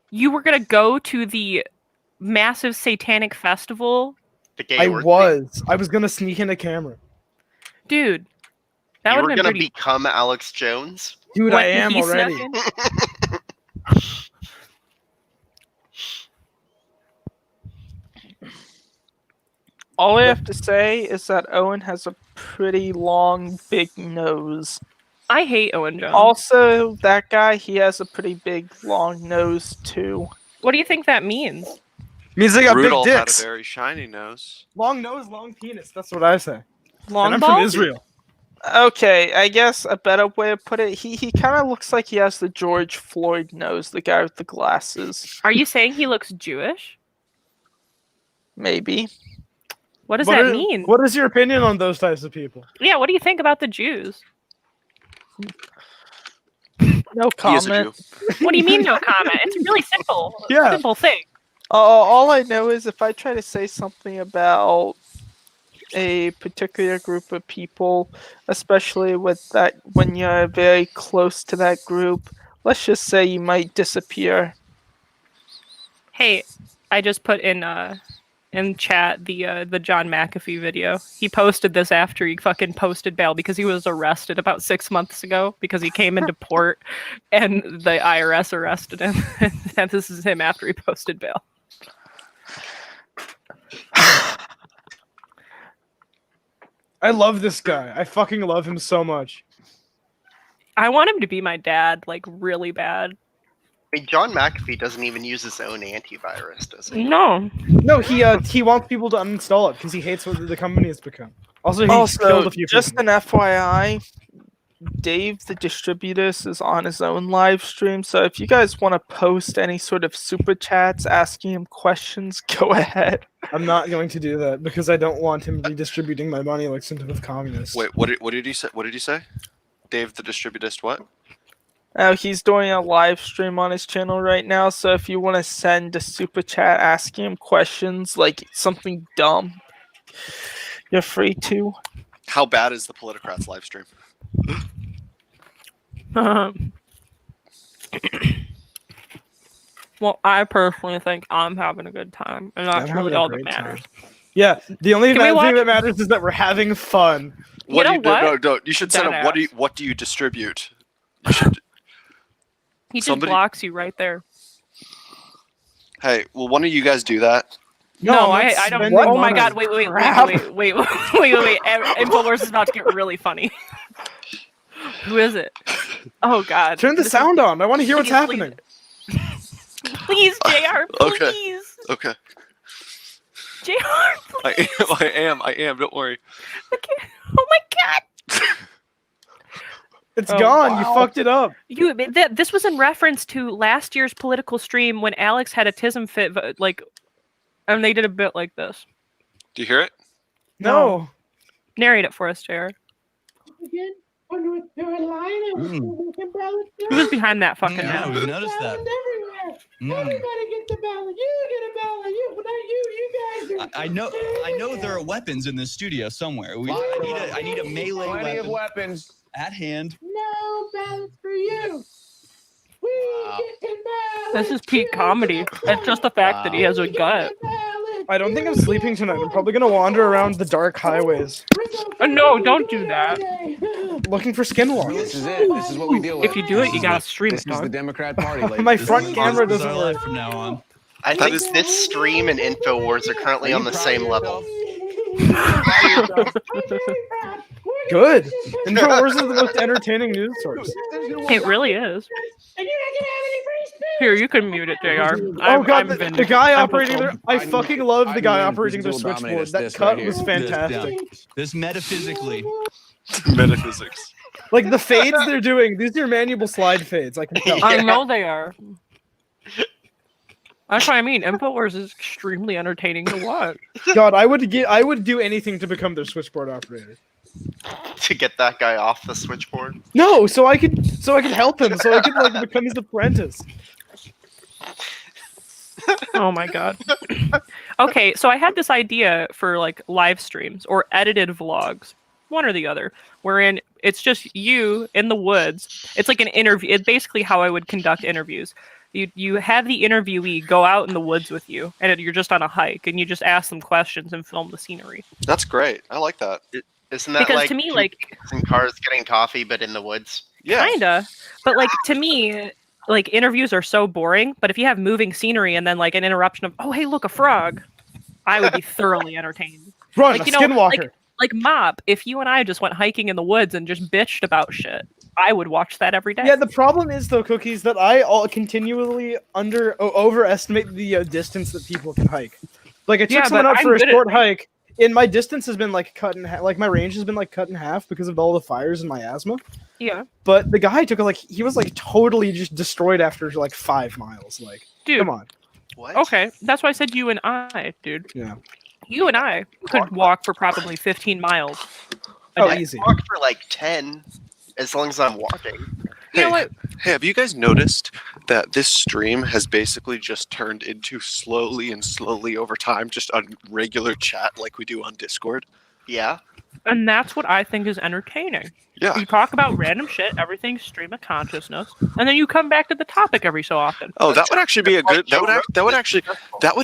You were gonna go to the massive satanic festival, The gay I orgy. was gonna sneak in a camera. dude. That You would were have been gonna pretty. become Alex Jones. Dude, What, I am he snuck already. in? All I have to say is that Owen has a pretty long, big nose. I hate Owen Jones. Also, that guy, he has a pretty big, long nose, too. What do you think that means? Means they got Rudolph big had a dicks. very shiny nose. Long nose, long penis. That's what I say. Long and I'm ball? from Israel. Okay, I guess a better way to put it, he kind of looks like he has the George Floyd nose, the guy with the glasses. Are you saying he looks Jewish? Maybe. What does What that is- mean? What is your opinion on those types of people? Yeah, what do you think about the Jews? No He is a comment. Jew. What do you mean no comment? It's a really simple, Yeah. simple thing. All I know is if I try to say something about a particular group of people, especially with that when you're very close to that group, let's just say you might disappear. Hey, I just put in in chat the John McAfee video. He posted this after he fucking posted bail because he was arrested about 6 months ago because he came into port and the IRS arrested him. And this is him after he posted bail. I love this guy. I fucking love him so much. I want him to be my dad, like really bad. I mean, John McAfee doesn't even use his own antivirus, does he? No. No, he wants people to uninstall it because he hates what the company has become. Also, he's killed a few just people. an FYI, Dave the Distributist is on his own live stream, so if you guys want to post any sort of super chats asking him questions, go ahead. I'm not going to do that because I don't want him redistributing my money like some type of communist. Wait, what did he say? What did he say? Dave the Distributist, what? He's doing a live stream on his channel right now, so if you want to send a super chat asking him questions, like something dumb, you're free to. How bad is the Politicrats live stream? Well, I personally think I'm having a good time, and that's I'm really having a all that great matters. Yeah, the only Can we thing watch- that matters is that we're having fun. What know do you what? No, you should set up what Deadass. do you distribute? You should, He just Somebody- blocks you right there. hey, will one of you guys do that? No, I'm not I don't. spending Oh my money. god! Wait! Crap. Infowars is about to get really funny. Who is it? Oh god! Turn the This is- sound on. I want to hear what's Please, please. happening. Please, JR, Okay. please. Okay. JR, I am. Don't worry. oh my god! It's Oh, gone. You wow. fucked it up. This was in reference to last year's political stream when Alex had a tism fit, like, and they did a bit like this. Do you hear it? No. Narrate it for us, JR. Again, under a line Who's behind that fucking Yeah, now? we've noticed that. Everywhere. Everybody gets a ballot. You get a ballot. You, but not you. You guys are. I know there are weapons in this studio somewhere. I need a melee Plenty weapon of weapons at hand. No ballots for you. We get ballots. This is peak comedy. It's just the fact that he has a gut. I don't think I'm sleeping tonight. I'm probably gonna wander around the dark highways. No, don't do that. Looking for skinwalkers. This is it. This is what we deal with. If you do it, you gotta stream This it, is the dog. Democrat Party. ladies. My This front is- camera this is doesn't our work. life from now on. I think this stream and InfoWars are currently on the same level. Good. InfoWars is the most entertaining news source. It really is. Here, you can mute it, JR. Oh god, the vindicated. guy I'm operating there. fulfilled. I fucking love the guy knew operating the Visual switchboard. Dominatus, That this cut right was here. fantastic. This metaphysically. Metaphysics. Like the fades they're doing, these are manual slide fades. I can tell. I know they are. That's what I mean. InfoWars is extremely entertaining to watch. God, I would do anything to become their switchboard operator. To get that guy off the switchboard. No, so I could help him, so I could like become his apprentice. Oh my god. Okay, so I had this idea for like live streams or edited vlogs, one or the other, wherein it's just you in the woods. It's like an interview. It's basically how I would conduct interviews. You have the interviewee go out in the woods with you, and you're just on a hike, and you just ask them questions and film the scenery. That's great. I like that. Isn't that Because like to me, like, some cars getting coffee but in the woods? Yeah. Kinda, but like to me, like interviews are so boring. But if you have moving scenery and then like an interruption of, oh hey, look, a frog, I would be thoroughly entertained. Run, like, a skinwalker. Like Mop, if you and I just went hiking in the woods and just bitched about shit, I would watch that every day. Yeah, the problem is though, Cookies, that I continually overestimate the distance that people can hike. Like I took Yeah, someone but out I'm for a good at short it. hike, and my distance has been like cut in half. Like my range has been like cut in half because of all the fires and my asthma. Yeah. But the guy took he was like totally just destroyed after like 5 miles. Like, Dude. come on. What? Okay, that's why I said you and I, dude. Yeah. You and I could walk for probably 15 miles. a Oh, day. easy. Walk for like 10, as long as I'm walking. You know what? Hey, have you guys noticed that this stream has basically just turned into slowly over time, just a regular chat like we do on Discord? Yeah. And that's what I think is entertaining. Yeah. You talk about random shit, everything's stream of consciousness, and then you come back to the topic every so often. Oh, that would actually be a good. That would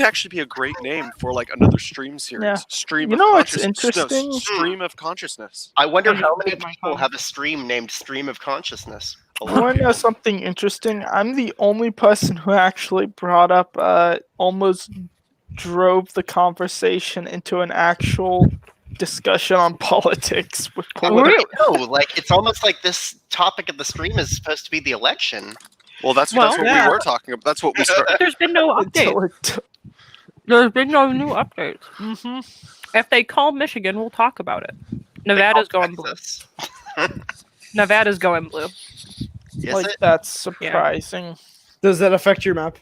actually be a great name for like another stream series. Yeah. Stream You of know what's consciousness. interesting? No, stream of consciousness. I wonder how many people have a stream named Stream of Consciousness. A You lot. want to know something interesting? I'm the only person who actually brought up, almost drove the conversation into an actual discussion on politics with Politicrat. No, like it's almost like this topic of the stream is supposed to be the election. Well, that's what we were talking about. That's what we started. There's been no update. There's been no new updates. Mm-hmm. If they call Michigan, we'll talk about it. Nevada's going blue. Nevada's going blue. That's surprising. Does that affect your map?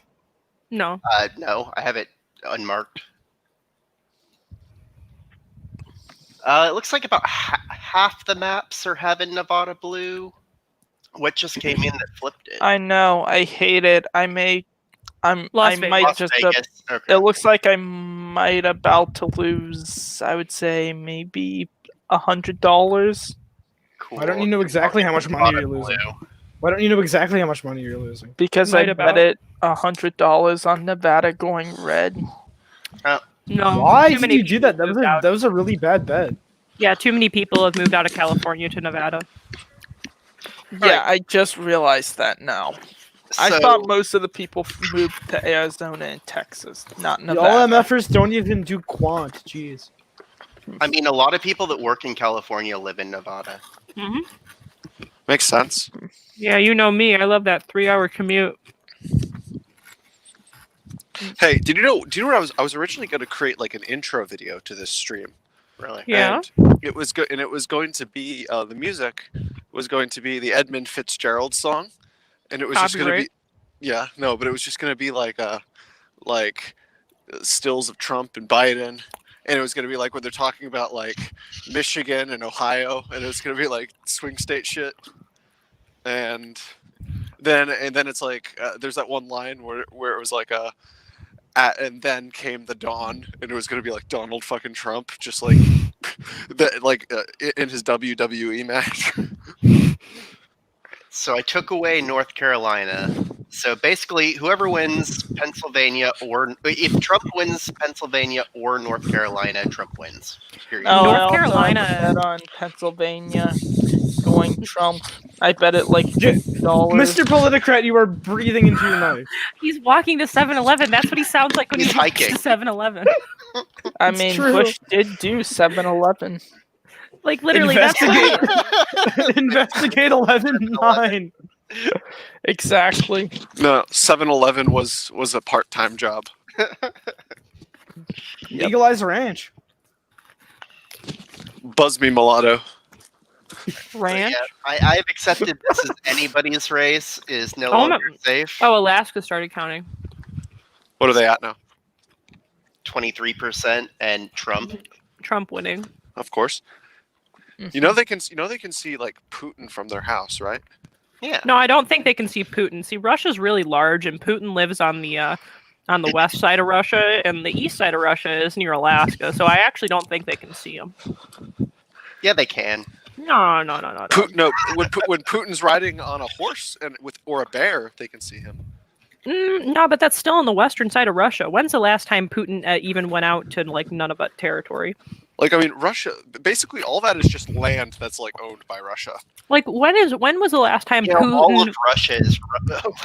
No. No, I have it unmarked. It looks like about half the maps are having Nevada blue. What just came in that flipped it? I know. I hate it. I might Las just. Vegas. Okay. It looks like I might about to lose. I would say maybe $100. Cool. Why don't you know exactly how much money you're losing? Why don't you know exactly how much money you're losing? Because I bet it $100 on Nevada going red. No. Why too did many you do that? people That was a really bad bet. Yeah, too many people have moved out of California to Nevada. Yeah, I just realized that now. I So- thought most of the people moved to Arizona and Texas, not All Nevada. MFers don't even do quant. Jeez. I mean, a lot of people that work in California live in Nevada. Mm-hmm. Makes sense. Yeah, you know me. I love that 3-hour commute. Hey, do you know what I was originally going to create like an intro video to this stream. Really? Yeah. And it was good, and it was going to be the music was going to be the Edmund Fitzgerald song, and it was just going to be, yeah, no, but it was just going to be like stills of Trump and Biden, and it was going to be like when they're talking about like Michigan and Ohio, and it was going to be like swing state shit, and then it's like there's that one line where it was like and then came the dawn, and it was going to be like Donald fucking Trump, just like in his WWE match. So I took away North Carolina. So basically, whoever wins Pennsylvania, or if Trump wins Pennsylvania or North Carolina, Trump wins. Period. No, North Carolina. I bet on Pennsylvania going Trump. I bet it like $50. Mr. Politicrat, you are breathing into your knife. He's walking to 7-Eleven. That's what he sounds like when He's he walks to hiking. 7-Eleven. I mean, true. Bush did do 7-Eleven. Like literally, that's what Investigate 11-9. Exactly. No, 7-Eleven was a part-time job. Legalize ranch. Buzz me mulatto. ranch. Yeah, I have accepted this as anybody's race is no Oh, longer safe. Oh, Alaska started counting. What are they at now? 23% and Trump. Trump winning. Of course. You know they can see like Putin from their house, right? Yeah. No, I don't think they can see Putin. See, Russia's really large, and Putin lives on the west side of Russia, and the east side of Russia is near Alaska. So I actually don't think they can see him. Yeah, they can. No. No, when Putin's riding on a horse or a bear, they can see him. No, but that's still on the western side of Russia. When's the last time Putin even went out to like Nunavut territory? Like, I mean, Russia, basically all that is just land that's like owned by Russia. Like when was the last time Putin? All of Russia is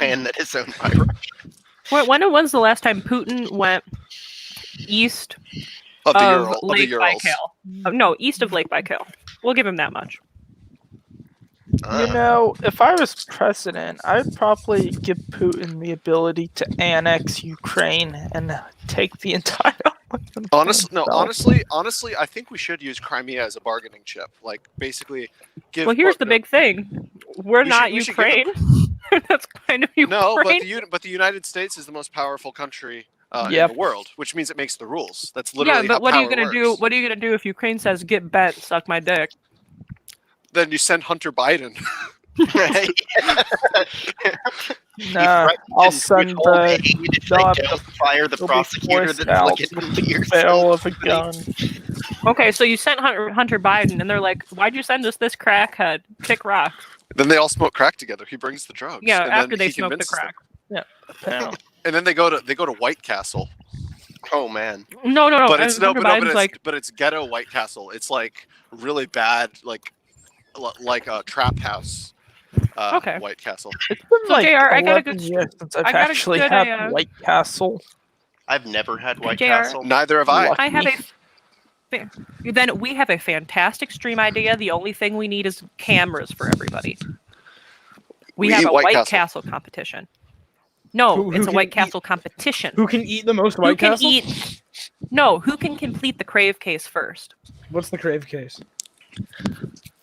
land that is owned by Russia. When's the last time Putin went east of Lake the Urals? Baikal? No, east of Lake Baikal. We'll give him that much. You know, if I was president, I'd probably give Putin the ability to annex Ukraine and take the entire. Honestly, I think we should use Crimea as a bargaining chip. Like, basically, give. Well, here's the big thing: we're not Ukraine. That's kind of Ukraine. No, but the United States is the most powerful country in the world, which means it makes the rules. That's literally but how what are you power gonna works. do? What are you gonna do if Ukraine says "get bent, suck my dick"? Then you send Hunter Biden. Nah, I'll send the fire the prosecutor that's like with the barrel of a gun. Okay, so you sent Hunter Biden, and they're like, "Why'd you send us this crackhead? Kick rocks." Then they all smoke crack together. He brings the drugs. Yeah, and after then they he smoke the convinces them. crack. Yeah. And then they go to White Castle. Oh man. No. But it's Hunter Biden's like, but it's ghetto White Castle. It's like really bad, like a trap house. Okay. White Castle. It's been So, like JR, I got a 11 good- years since I've I got a actually good, had White Castle. I've never had White JR, Castle. Neither have I. I have then we have a fantastic stream idea. The only thing we need is cameras for everybody. We have eat a White White Castle. Castle competition. No, Who it's a can White eat- Castle competition. Who can eat the most Who White can Castle? eat? No, who can complete the crave case first? What's the crave case?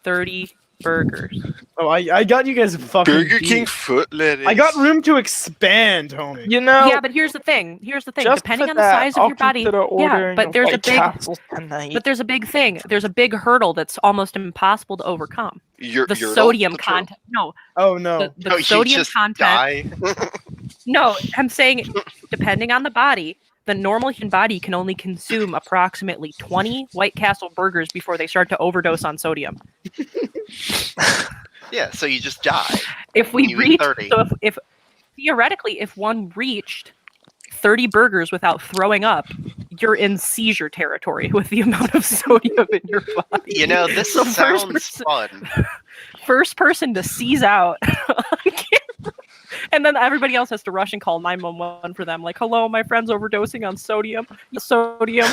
30 burgers. Oh, I got you guys fucking Burger beat. King foot lettuce. I got room to expand, homie. You know, Yeah, but here's the thing. just Depending for on the that, size of I'll your body, consider yeah, ordering but a there's a White big, Castle tonight. but there's a big thing. There's a big hurdle that's almost impossible to overcome. Your The Yurtle? sodium The turtle? content. No, Oh no. the sodium content. No, I'm saying, depending on the body, the normal human body can only consume approximately 20 White Castle burgers before they start to overdose on sodium. Yeah, so you just die. If when we you eat reach, 30. so if theoretically, if one reached 30 burgers without throwing up, you're in seizure territory with the amount of sodium in your body. You know, this So sounds fun. First person to seize out on camera. And then everybody else has to rush and call 911 for them. Like, hello, my friend's overdosing on sodium. Sodium.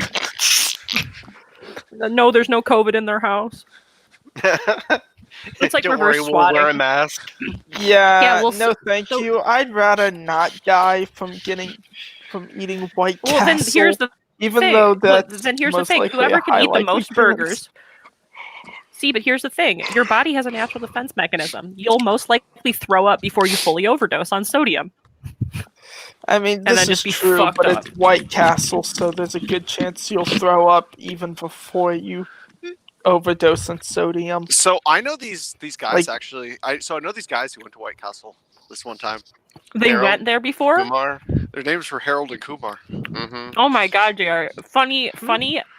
No, there's no COVID in their house. It's like Don't reverse worry, we'll swatting. wear a mask. Yeah, well, no, thank you. I'd rather not die from eating White Well, Castle. then here's the even thing. though Look, that's then here's the most thing. likely Whoever a can eat the high most likelihood. burgers. See, but here's the thing. Your body has a natural defense mechanism. You'll most likely throw up before you fully overdose on sodium. I mean, And this then is just be true, fucked but up. it's White Castle, so there's a good chance you'll throw up even before you overdose on sodium. So I know these guys Like- actually. I know these guys who went to White Castle this one time. They Harold, went there before? Kumar. Their names were Harold and Kumar. Mm-hmm. Oh my god, JR. Funny,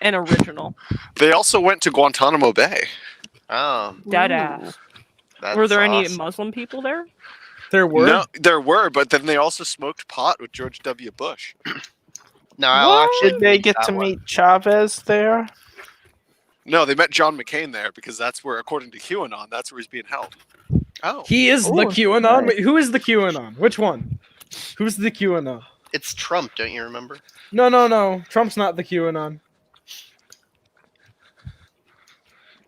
and original. They also went to Guantanamo Bay. Oh, Dead ass. that's Were there any awesome. Muslim people there? There were. No, there were, but then they also smoked pot with George W. Bush. No, I'll actually Did they read get that to one. meet Chavez there? No, they met John McCain there because that's where, according to QAnon, that's where he's being held. Oh, He is the Oh, QAnon. nice. Wait, who is the QAnon? Which one? Who's the QAnon? it's Trump, don't you remember? No. Trump's not the QAnon.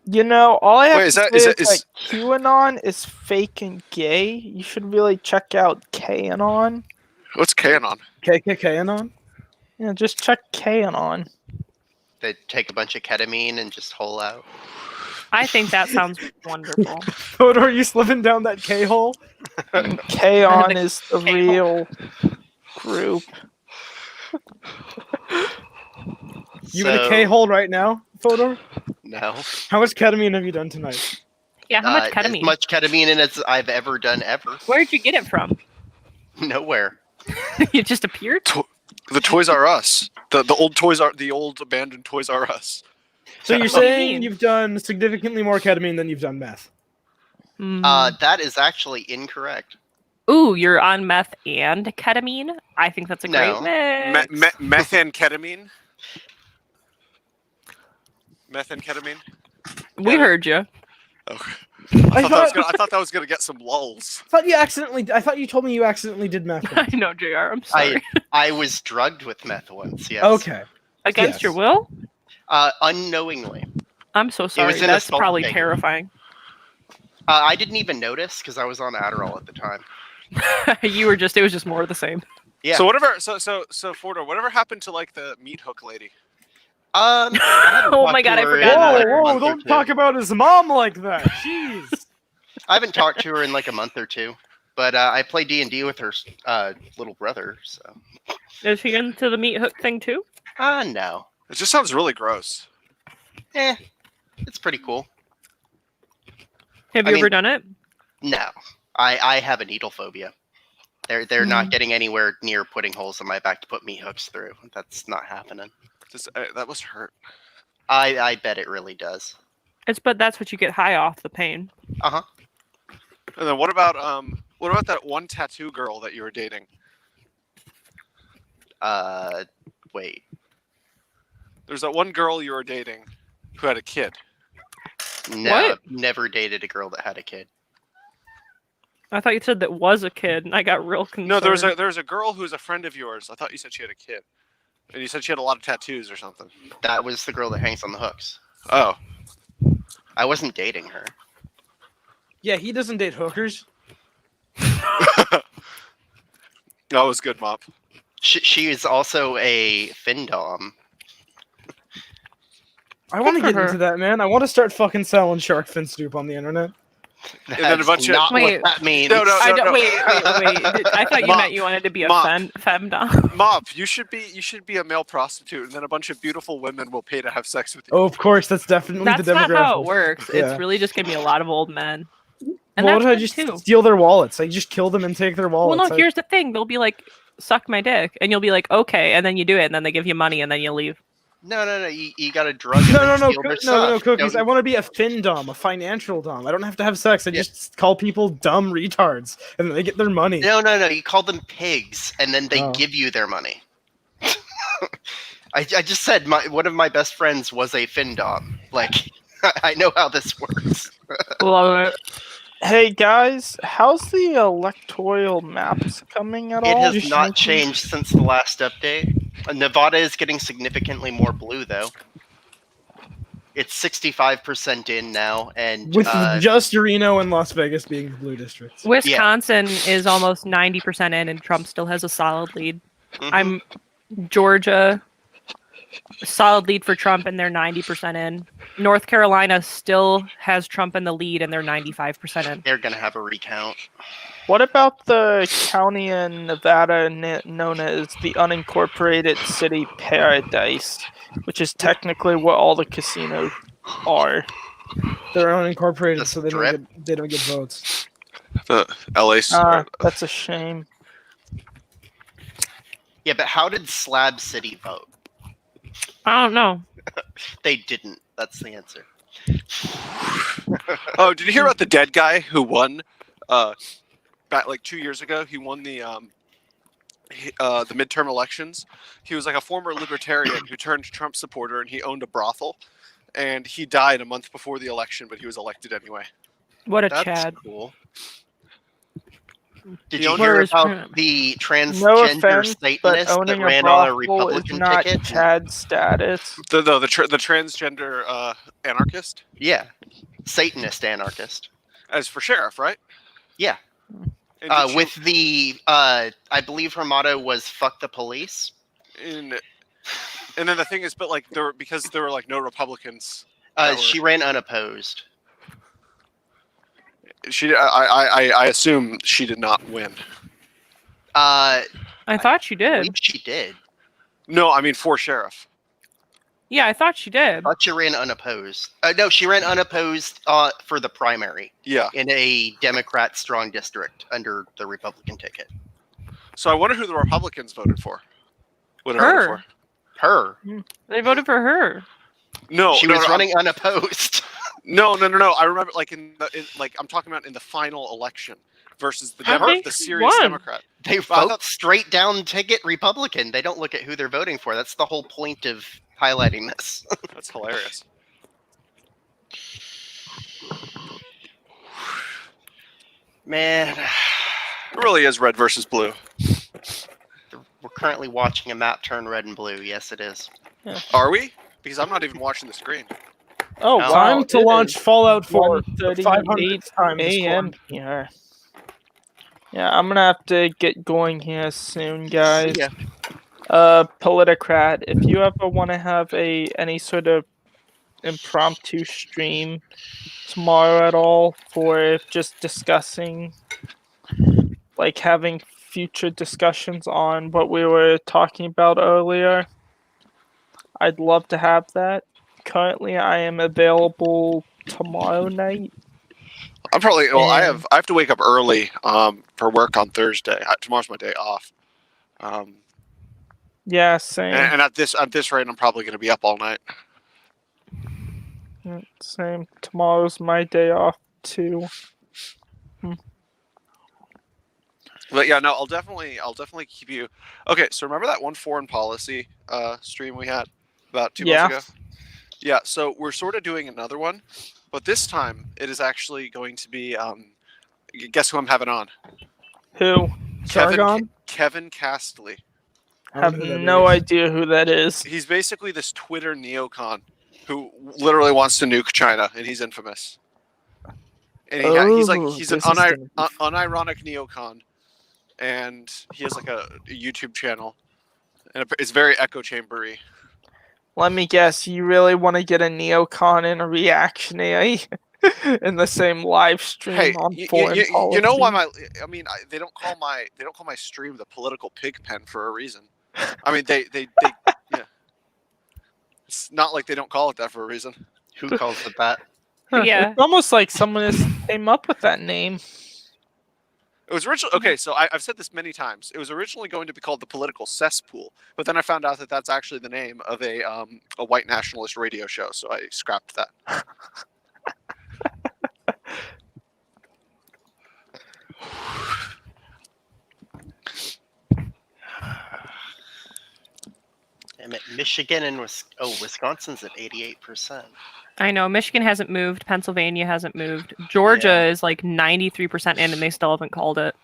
You know, all I have Wait, to is that- say is is, that- is- that QAnon is fake and gay. You should really check out QAnon. What's QAnon? KKKanon? Yeah, just check QAnon. They take a bunch of ketamine and just hole out. I think that sounds wonderful. Fodor, are you slipping down that K hole? QAnon is the real group. You in a K hole right now, Fodor? No. How much ketamine have you done tonight? Yeah, how much As ketamine? much ketamine in as I've ever done ever. Where'd you get it from? Nowhere. It just appeared? The Toys R Us. The old abandoned Toys R Us. So you're What do you saying mean? you've done significantly more ketamine than you've done meth? That is actually incorrect. Ooh, you're on meth and ketamine? I think that's a No. great mix. Methamphetamine. Methamphetamine. We heard you. Okay. I thought I thought that was gonna get some lulls. I thought you told me you accidentally did meth. I know, JR. I'm sorry. I was drugged with meth once, yes. Okay. Against Yes. your will? Unknowingly. I'm so sorry. was an That's assault probably case. terrifying. I didn't even notice because I was on Adderall at the time. It was just more of the same. Yeah. So Fordor, whatever happened to like the meat hook lady? I haven't Oh talked my to God, I her in, forgot. like, a Whoa, month or don't two. talk about his mom like that. Jeez. I haven't talked to her in like a month or two, but I play D&D with her little brother. So. Is he into the meat hook thing too? No. It just sounds really gross. It's pretty cool. Have I you mean- ever done it? No, I have a needle phobia. They're not getting anywhere near putting holes in my back to put meat hooks through. That's not happening. That must hurt. I bet it really does. But that's what you get high off, the pain. Uh-huh. And then what about that one tattoo girl that you were dating? Wait. There's that one girl you were dating who had a kid. No, What? I've never dated a girl that had a kid. I thought you said that was a kid, and I got real concerned. No, there's a girl who's a friend of yours. I thought you said she had a kid. And you said she had a lot of tattoos or something. That was the girl that hangs on the hooks. Oh. I wasn't dating her. Yeah, he doesn't date hookers. That was good, Mop. She is also a findom. I want to Good get for into her. that, man. I want to start fucking selling shark fin soup on the internet. And then a bunch of not Wait. what that means. No, no, I no, don't, no. wait. I thought you Mop. meant you wanted to be a Mop. femdom. Mop, you should be a male prostitute, and then a bunch of beautiful women will pay to have sex with you. Oh, of course, that's definitely That's the demographic. not how it works. Yeah. It's really just gonna be a lot of old men. And Well, what that's if I good just too. steal their wallets? I just kill them and take their Well, wallets. no. Here's the thing. They'll be like, "Suck my dick," and you'll be like, "Okay," and then you do it, and then they give you money, and then you leave. No. You got to drug them No, and steal their stuff. Cookies. Don't- I want to be a findom, a financial dom. I don't have to have sex. I just call people dumb retards, and then they get their money. No. You call them pigs, and then they Oh. give you their money. I just said one of my best friends was a findom. Like, I know how this works. Love it. Hey guys, how's the electoral maps coming at It all? has not changed since the last update. Nevada is getting significantly more blue, though. It's 65% in now, and With just Reno and Las Vegas being the blue districts. Wisconsin is almost 90% in, and Trump still has a solid lead. I'm Georgia, solid lead for Trump, and they're 90% in. North Carolina still has Trump in the lead, and they're 95% in. They're gonna have a recount. What about the county in Nevada known as the unincorporated city Paradise, which is technically what all the casinos are? They're unincorporated, so they don't get votes. The LA. That's a shame. Yeah, but how did Slab City vote? I don't know. They didn't. That's the answer. Oh, did you hear about the dead guy who won? Back like 2 years ago, he won the midterm elections. He was like a former libertarian who turned Trump supporter, and he owned a brothel. And he died a month before the election, but he was elected anyway. What a That's Chad. cool. Did He you owned hear his- about the No transgender offense, but Satanist that owning a ran on a brothel is Republican not ticket? Chad status. The transgender anarchist. Yeah, Satanist anarchist. As for sheriff, right? Yeah. And did With the, I believe her motto was "fuck the police." And then the thing is, but like because there were like no Republicans. that She were- ran unopposed. I assume she did not win. I thought she did. believe she did. No, I mean for sheriff. Yeah, I thought she did. I thought she ran unopposed. No, she ran unopposed for the primary. Yeah. In a Democrat strong district under the Republican ticket. So I wonder who the Republicans voted for. Would have Her. voted for. Her. They voted for her. No, She no, was no, running unopposed. No. I remember, like I'm talking about in the final election versus the the serious Democrat. They vote straight down ticket Republican. They don't look at who they're voting for. That's the whole point of highlighting this. That's hilarious. Man, it really is red versus blue. We're currently watching a map turn red and blue. Yes, it is. Are we? Because I'm not even watching the screen. Oh, No. wow. Time to it launch is Fallout 4 1:38 500th time this a.m. quarter. here. Yeah, I'm gonna have to get going here soon, guys. Yeah. Politicrat, if you ever want to have any sort of impromptu stream tomorrow at all for just discussing, like having future discussions on what we were talking about earlier, I'd love to have that. Currently, I am available tomorrow night. I'm probably I have to wake up early for work on Thursday. Tomorrow's my day off. Yeah, same. And at this rate, I'm probably going to be up all night. Same. Tomorrow's my day off too. But yeah, no, I'll definitely keep you. Okay, so remember that one foreign policy stream we had about 2 months ago? Yeah, so we're sort of doing another one, but this time it is actually going to be. Guess who I'm having on? Who? Kevin Castley. I have no idea who that is. He's basically this Twitter neocon who literally wants to nuke China, and he's infamous. And he's an unironic neocon, and he has like a YouTube channel, and it's very echo chambery. Let me guess, you really want to get a neocon and a reactionary in the same live stream on foreign policy? You know why they don't call my stream the political pig pen for a reason. I mean they yeah. It's not like they don't call it that for a reason. Who calls it that? Yeah. It's almost like someone just came up with that name. It was originally okay. So I've said this many times. It was originally going to be called the political cesspool, but then I found out that that's actually the name of a white nationalist radio show. So I scrapped that. Damn it, Michigan and Wisconsin's at 88%. I know Michigan hasn't moved. Pennsylvania hasn't moved. Georgia is like 93% in, and they still haven't called it.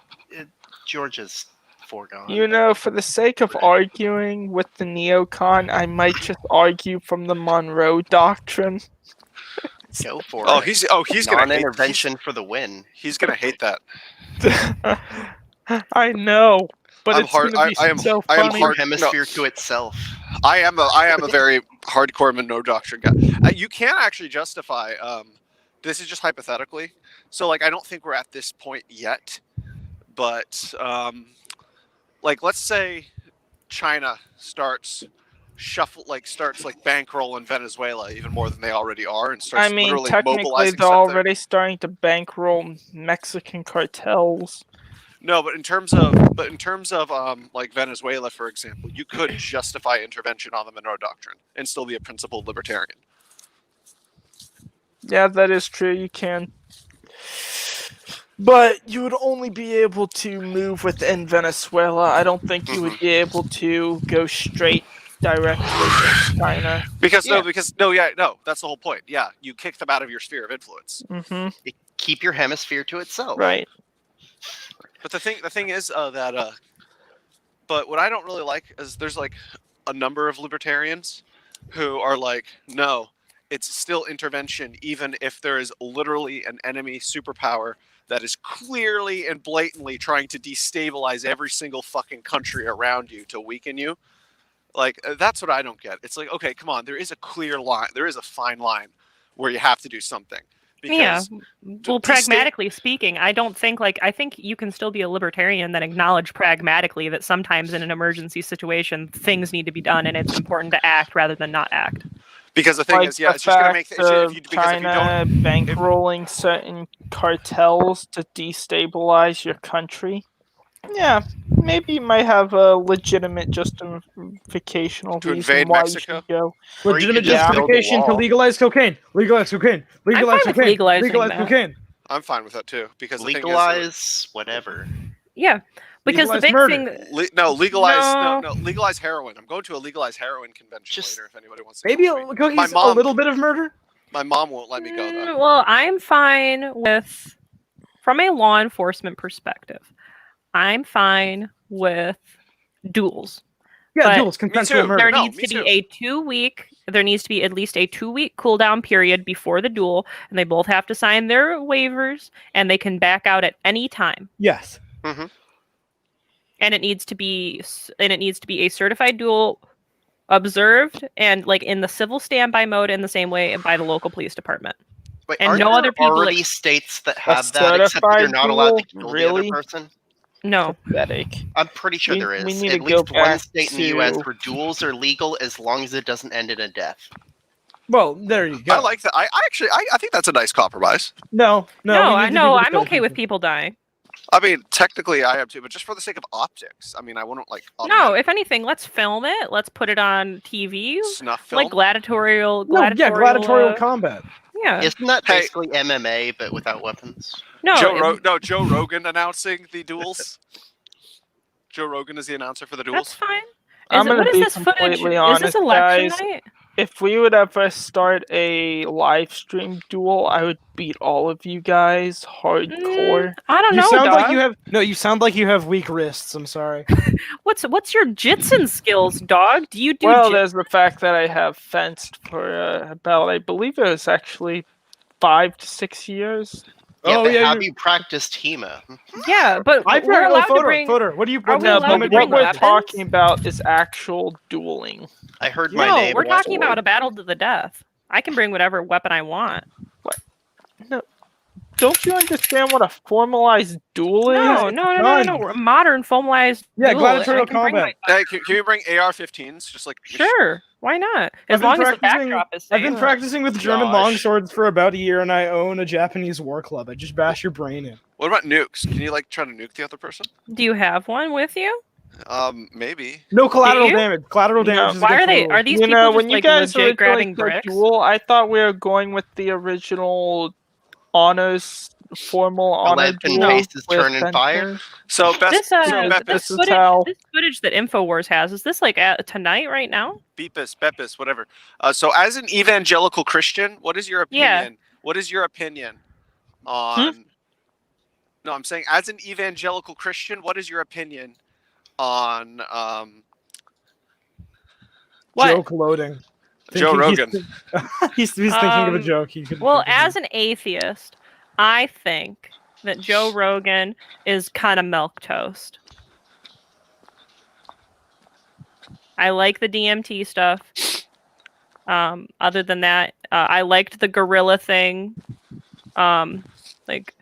Georgia's foregone. You know, for the sake of arguing with the neocon, I might just argue from the Monroe Doctrine. Go for Oh, it. he's gonna hate non-intervention for the win. He's gonna hate that. I know, but I'm it's gonna be so funny. I am hard hemisphere to itself. I am a very hardcore Monroe Doctrine guy. You can't actually justify. This is just hypothetically. So like, I don't think we're at this point yet. But like, let's say China starts bankrolling Venezuela even more than they already are, and starts literally technically mobilizing they're stuff there. already starting to bankroll Mexican cartels. No, but in terms of like Venezuela, for example, you could justify intervention on the Monroe Doctrine and still be a principled libertarian. Yeah, that is true. You can. But you would only be able to move within Venezuela. I don't think you would be able to go straight directly to China. Because that's the whole point. Yeah, you kick them out of your sphere of influence. Mm-hmm. Keep your hemisphere to itself. Right. But the thing is that. But what I don't really like is there's like a number of libertarians who are like, no, it's still intervention, even if there is literally an enemy superpower that is clearly and blatantly trying to destabilize every single fucking country around you to weaken you. Like, that's what I don't get. It's like, okay, come on, there is a clear line. There is a fine line where you have to do something. Because well, pragmatically speaking, I think you can still be a libertarian that acknowledge pragmatically that sometimes in an emergency situation, things need to be done and it's important to act rather than not act. Because the thing is, it's just going to make China bankrolling certain cartels to destabilize your country. Yeah, maybe you might have a legitimate justificational to reason invade why Mexico. you should go. Legitimate justification to legalize cocaine. Legalize cocaine. Legalize I'm fine with cocaine. legalizing Legalize that. cocaine. I'm fine with that too, because legalize whatever. Yeah, because the big thing. Legalize heroin. I'm going to a legalized heroin convention later. If anybody wants to. Maybe a little bit of murder. My mom won't let me go though. Well, I'm fine with, from a law enforcement perspective, I'm fine with duels. Yeah, duels, consensual murder. There needs to be at least a 2-week cooldown period before the duel, and they both have to sign their waivers, and they can back out at any time. Yes. Mm-hmm. And it needs to be a certified duel, observed and like in the civil standby mode in the same way by the local police department. Wait, and aren't no there other people already states that have that, except that you're not allowed to kill the other person? No. Pathetic. I'm pretty sure there is. We need At to least go one back state in the U.S. to- where duels are legal as long as it doesn't end in a death. Well, there you go. I like that. I think that's a nice compromise. No, I'm okay with people dying. I mean, technically I am too, but just for the sake of optics. I mean, I wouldn't like. No, if anything, let's film it. Let's put it on TV. Snuff film? Like gladiatorial. gladiatorial combat. Yeah. Isn't that basically MMA but without weapons? No, Joe Rogan announcing the duels. Joe Rogan is the announcer for the duels. That's fine. I'm going to be this footage? completely Is honest, this election guys. night? If we would ever start a live stream duel, I would beat all of you guys hardcore. I don't You know, sound like dog. you have you sound like you have weak wrists. I'm sorry. What's your jitsin skills, dog? Do you do? Well, there's the fact that I have fenced for about, I believe it was actually 5 to 6 years. Yeah, but have you practiced HEMA? Yeah, but we're allowed to bring. What do you? Are we No, allowed to but bring what we're weapons? talking about is actual dueling. I heard No, we're talking about a battle to the death. I can bring whatever weapon I want. What? No. Don't you understand what a formalized duel is? No. We're a modern formalized. Yeah, duel. gladiatorial I can bring combat. Hey, can you bring AR-15s? Just like Sure, why not? As I've been long as the practicing- backdrop is I've safe. been practicing with German Gosh. longswords for about a year, and I own a Japanese war club. I just bash your brain in. What about nukes? Can you like try to nuke the other person? Do you have one with you? Maybe. No collateral Do you? damage. Collateral damage. is Why are against the they? rules. Are these You people know, just when you like guys legit grabbing originally said bricks? duel, I thought we were going with the original honors, formal honor Eleven duel. faces with turn and fire. fencing. So This this is footage, how- this footage that Infowars has, is this like tonight, right now? Beepus, whatever. So as an evangelical Christian, what is your opinion? Yeah. What is your opinion on... No, I'm saying as an evangelical Christian, what is your opinion on Joke loading. Joe Rogan? He's thinking of a joke. He could. Well, as an atheist, I think that Joe Rogan is kind of milquetoast. I like the DMT stuff. Other than that, I liked the gorilla thing. Like,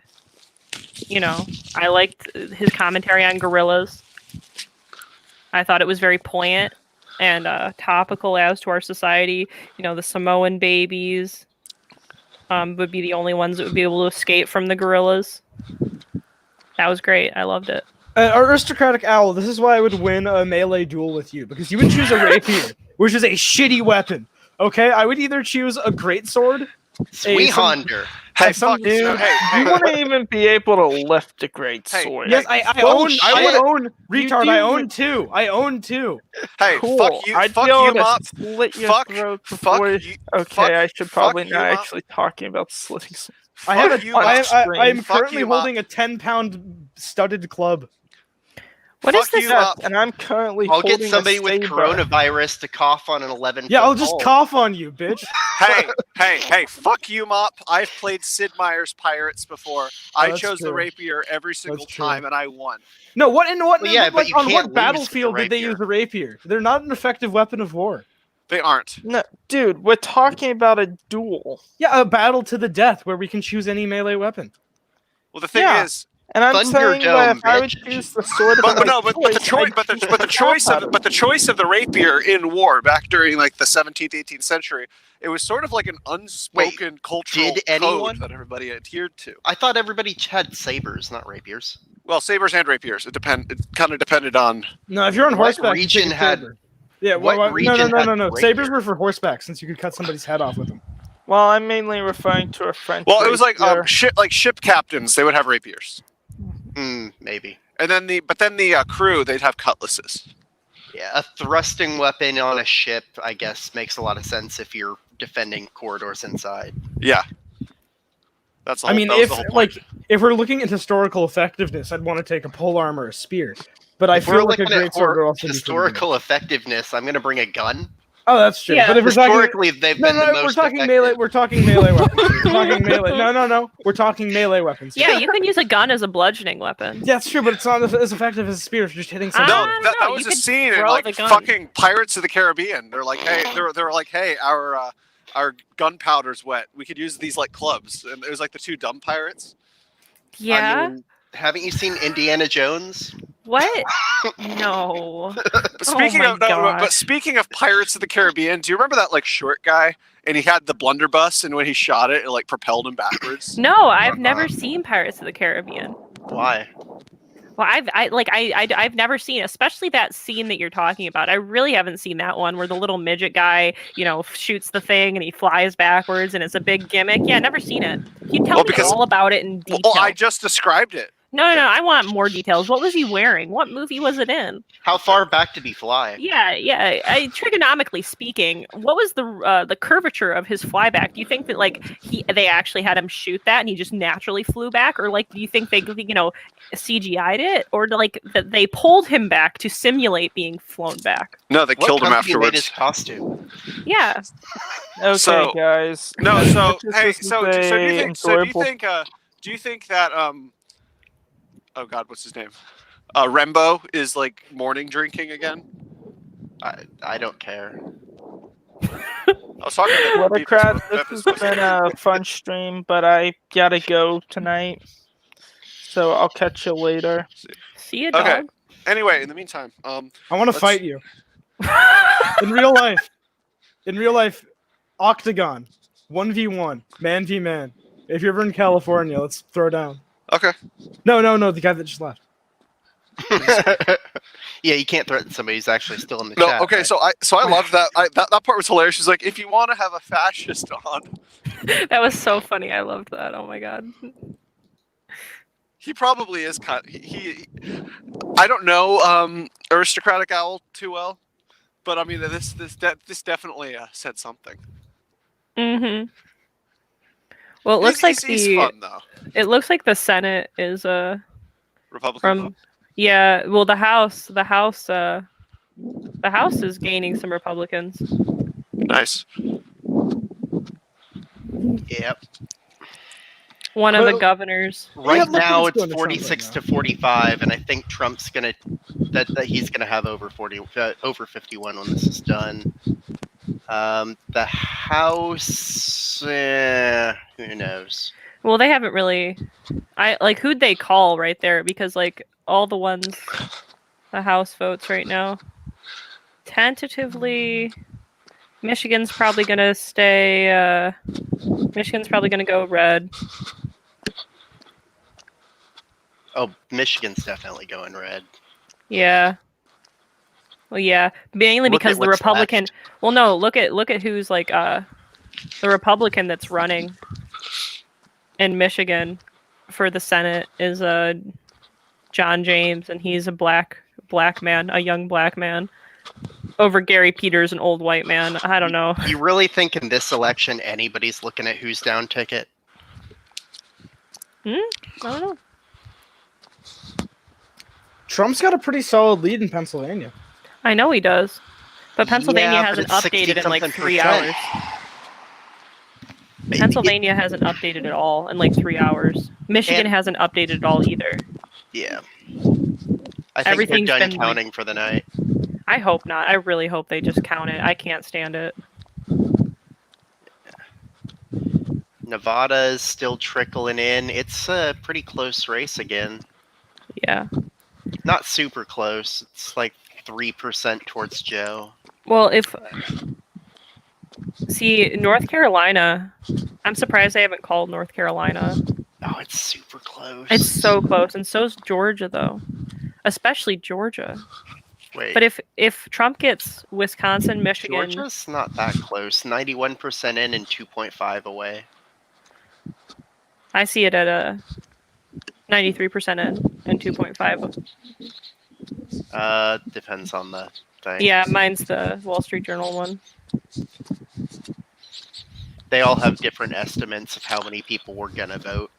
you know, I liked his commentary on gorillas. I thought it was very poignant and topical as to our society. You know, the Samoan babies would be the only ones that would be able to escape from the gorillas. That was great. I loved it. Aristocratic Owl, this is why I would win a melee duel with you, because you would choose a rapier, which is a shitty weapon. Okay, I would either choose a greatsword, Sweehonder. Hey, some fuck you. dude. Hey, You wouldn't even be able to lift a great sword. Yes, I own. I would own. Retard, I own two. I own two. Hey, Cool. fuck you. I'd Fuck be able you, to Mop. slit your Fuck. throat Fuck before. you. Okay, fuck- I should fuck probably you, not Mop. actually talking about slitting. I have Fuck a. you, I Mop. am Fuck currently you, Mop. holding a 10-pound studded club. What Fuck is this? you, Mop. And I'm currently I'll get holding a somebody with saber. coronavirus to cough on an 11. Yeah, I'll just cough on you, bitch. Hey, fuck you, Mop. I've played Sid Meier's Pirates before. I that's chose the true. rapier every single true. time, and I won. No, what in what? Well, yeah, but like, you on can't what lose battlefield with the did they use the rapier? They're not an effective weapon of war. They aren't. No, dude, we're talking about a duel. Yeah, a battle to the death where we can choose any melee weapon. Well, the thing Yeah. is, And I'm saying that Thunderdome, if I would bitch. choose the sword of but my no, but the choice, choice, I'd but choose the choice crap out of but the choice of the rapier in war back during like the 17th, 18th century, it was sort of like an unspoken cultural did anyone? code that everybody adhered to. I thought everybody had sabers, not rapiers. Well, sabers and rapiers. It kind of depended on. No, if you're on What horseback, you region take a had- saber. Yeah, what no, region had no. rapier? Sabers were for horseback, since you could cut somebody's head off with them. Well, I'm mainly referring to a French. Well, it was like rapier. ship captains. They would have rapiers, Maybe. and then the crew they'd have cutlasses. Yeah, a thrusting weapon on a ship, I guess, makes a lot of sense if you're defending corridors inside. Yeah. That's the I whole, mean, that was if the whole point. like if we're looking at historical effectiveness, I'd want to take a pole arm or a spear. But I If we're feel like a looking at great sword would also be pretty good. historical effectiveness, I'm going to bring a gun. Oh, that's true. Yeah. But if we're talking Historically, they've been the we're most talking effective. melee. We're talking melee weapons. We're talking melee. No. We're talking melee weapons. Yeah, you can use a gun as a bludgeoning weapon. Yeah, it's true, but it's not as effective as a spear. It's just hitting I somebody. don't that know, was you a could scene in throw like the gun. fucking Pirates of the Caribbean. They're like, hey, they're like, hey, our gunpowder's wet. We could use these like clubs, and it was like the two dumb pirates. Yeah. I mean, haven't you seen Indiana Jones? What? No. But speaking my of no, gosh. but speaking of Pirates of the Caribbean, do you remember that like short guy? And he had the blunderbuss, and when he shot it, it like propelled him backwards. No, I've never seen Pirates of the Caribbean. Why? Well, I've never seen, especially that scene that you're talking about. I really haven't seen that one where the little midget guy, shoots the thing and he flies backwards and it's a big gimmick. Yeah, never seen it. Can you tell me all about it in detail? Well, I just described it. No, I want more details. What was he wearing? What movie was it in? How far back did he fly? Yeah. Trigonomically speaking, what was the curvature of his flyback? Do you think that they actually had him shoot that and he just naturally flew back, or do you think they CGI'd it, or that they pulled him back to simulate being flown back? No, they killed him afterwards. Made his costume. Yeah. Okay, guys. No, As so much as hey, this is so do a you think that oh God, what's his name? Rembo is morning drinking again? I don't care. I was talking to Politicrat, this has been a fun stream, but I gotta go tonight. So I'll catch you later. See you, Okay. dog. Anyway, in the meantime, I want to fight you. In real life, Octagon, 1v1, man v man. If you're ever in California, let's throw down. Okay. No, the guy that just left. Yeah, you can't threaten somebody who's actually still in the No, chat. okay, right? so I love that. That part was hilarious. She's like, if you want to have a fascist on, That was so funny. I loved that. Oh my God. he probably is kind. He I don't know Aristocratic Owl too well, but I mean this definitely said something. Mm-hmm. Well, it looks like he's fun though. It looks like the Senate is Republican. Yeah, well, the House is gaining some Republicans. Nice. Yep. One of the governors. Right now it's 46 to 45, and I think Trump's gonna he's gonna have over 51 when this is done. The House, who knows? Well, they haven't really. Who'd they call right there? Because all the ones, the House votes right now. Tentatively, Michigan's probably gonna stay. Michigan's probably gonna go red. Oh, Michigan's definitely going red. Yeah. Well, yeah, mainly Look because at the what's Republican. left. Well, no, look at who's the Republican that's running in Michigan for the Senate is John James, and he's a black man, a young black man, over Gary Peters, an old white man. I don't know. You really think in this election anybody's looking at who's down ticket? I don't know. Trump's got a pretty solid lead in Pennsylvania. I know he does, but Pennsylvania Yeah, but hasn't it's updated in 3 60-something%. hours. Pennsylvania hasn't updated at all in 3 hours. Michigan hasn't updated at all either. Yeah. I think Everything's they're done been, counting for the night. I hope not. I really hope they just count it. I can't stand it. Nevada is still trickling in. It's a pretty close race again. Yeah. Not super close. It's 3% towards Joe. Well, North Carolina, I'm surprised they haven't called North Carolina. Oh, it's super close. It's so close, and so's Georgia, though. Especially Georgia. Wait. But if Trump gets Wisconsin, Michigan... Georgia's not that close. 91% in and 2.5 away. I see it at 93% in and 2.5. Depends on the thing. Yeah, mine's the Wall Street Journal one. They all have different estimates of how many people were gonna vote.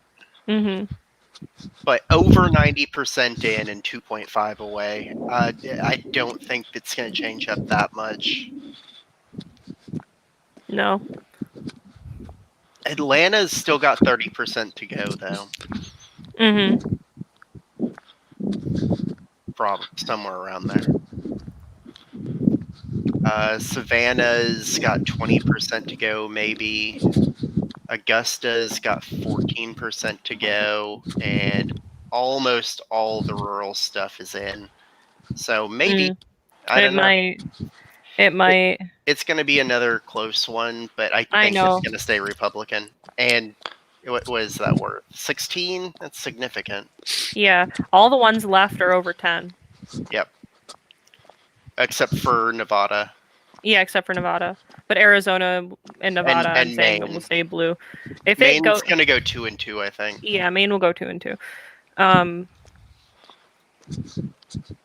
Mm-hmm. But over 90% in and 2.5 away. I don't think it's gonna change up that much. No. Atlanta's still got 30% to go, though. Mm-hmm. Probably somewhere around there. Savannah's got 20% to go, maybe. Augusta's got 14% to go, and almost all the rural stuff is in. So maybe. I don't know. It might. It's going to be another close one, but I think it's going to stay Republican. And What is that worth? 16? That's significant. Yeah, all the ones left are over 10. Yep. Except for Nevada. Yeah, except for Nevada. But Arizona and Nevada, I'm and saying it Maine. will stay blue. If Maine's it go, gonna go 2 and 2, I think. yeah, Maine will go 2 and 2.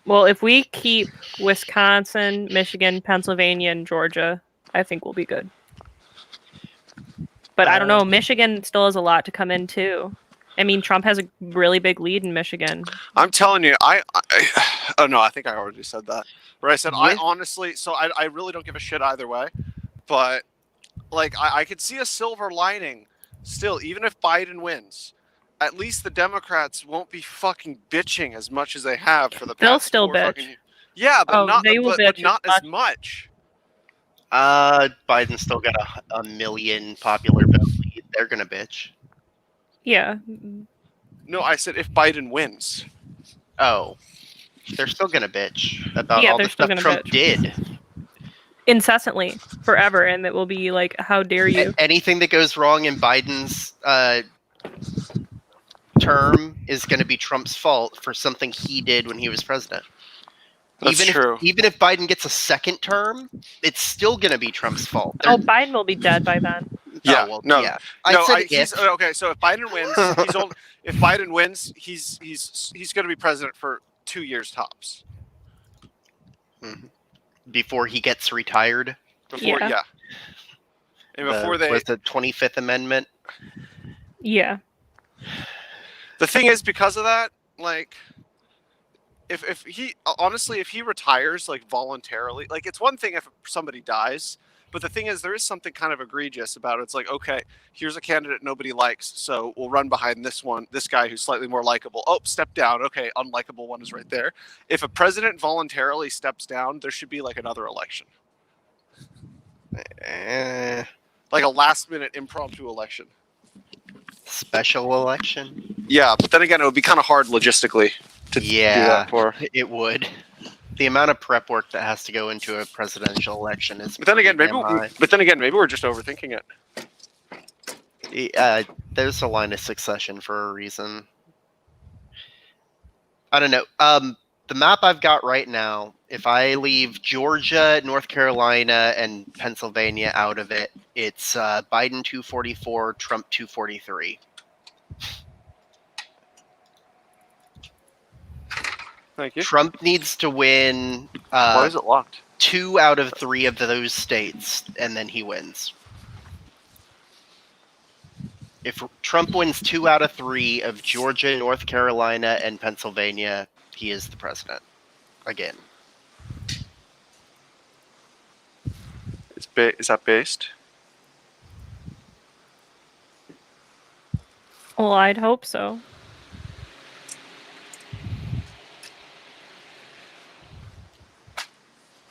Well, if we keep Wisconsin, Michigan, Pennsylvania, and Georgia, I think we'll be good. But I don't know. Michigan still has a lot to come in too. I mean, Trump has a really big lead in Michigan. I'm telling you, oh no, I think I already said that. Where I said I honestly, so I really don't give a shit either way, but like I could see a silver lining still, even if Biden wins. At least the Democrats won't be fucking bitching as much as they have for the past. They'll still bitch. Fucking, yeah, but not. They will but bitch not as much. Biden's still got a million popular vote lead. They're gonna bitch. Yeah. No, I said if Biden wins. Oh, they're still gonna bitch about Yeah, all they're the still stuff gonna Trump bitch. did. Incessantly, forever, and it will be like, how dare you? Anything that goes wrong in Biden's term is going to be Trump's fault for something he did when he was president. That's true. Even if Biden gets a second term, it's still going to be Trump's fault. Oh, Biden will be dead by then. Yeah, well, no, yeah. no. I said He's okay. So if Biden wins, if Biden wins, he's going to be president for 2 years tops. Mm-hmm. Before he gets retired. Before, yeah. And before was the 25th Amendment. Yeah. The thing is, because of that, like, if he honestly, if he retires like voluntarily, like it's one thing if somebody dies. But the thing is, there is something kind of egregious about it. It's like, okay, here's a candidate nobody likes, so we'll run behind this guy who's slightly more likable. Oh, step down. Okay, unlikable one is right there. If a president voluntarily steps down, there should be like another election. Like a last-minute impromptu election. Special election? Yeah, but then again, it would be kind of hard logistically to do that for. It would. The amount of prep work that has to go into a presidential election is. But then again, maybe we're just overthinking it. There's a line of succession for a reason. I don't know. The map I've got right now, if I leave Georgia, North Carolina, and Pennsylvania out of it, it's Biden 244, Trump 243. Thank you. Trump needs to win. Why is it locked? 2 out of 3 of those states, and then he wins. If Trump wins 2 out of 3 of Georgia, North Carolina, and Pennsylvania, he is the president again. Is that based? Well, I'd hope so.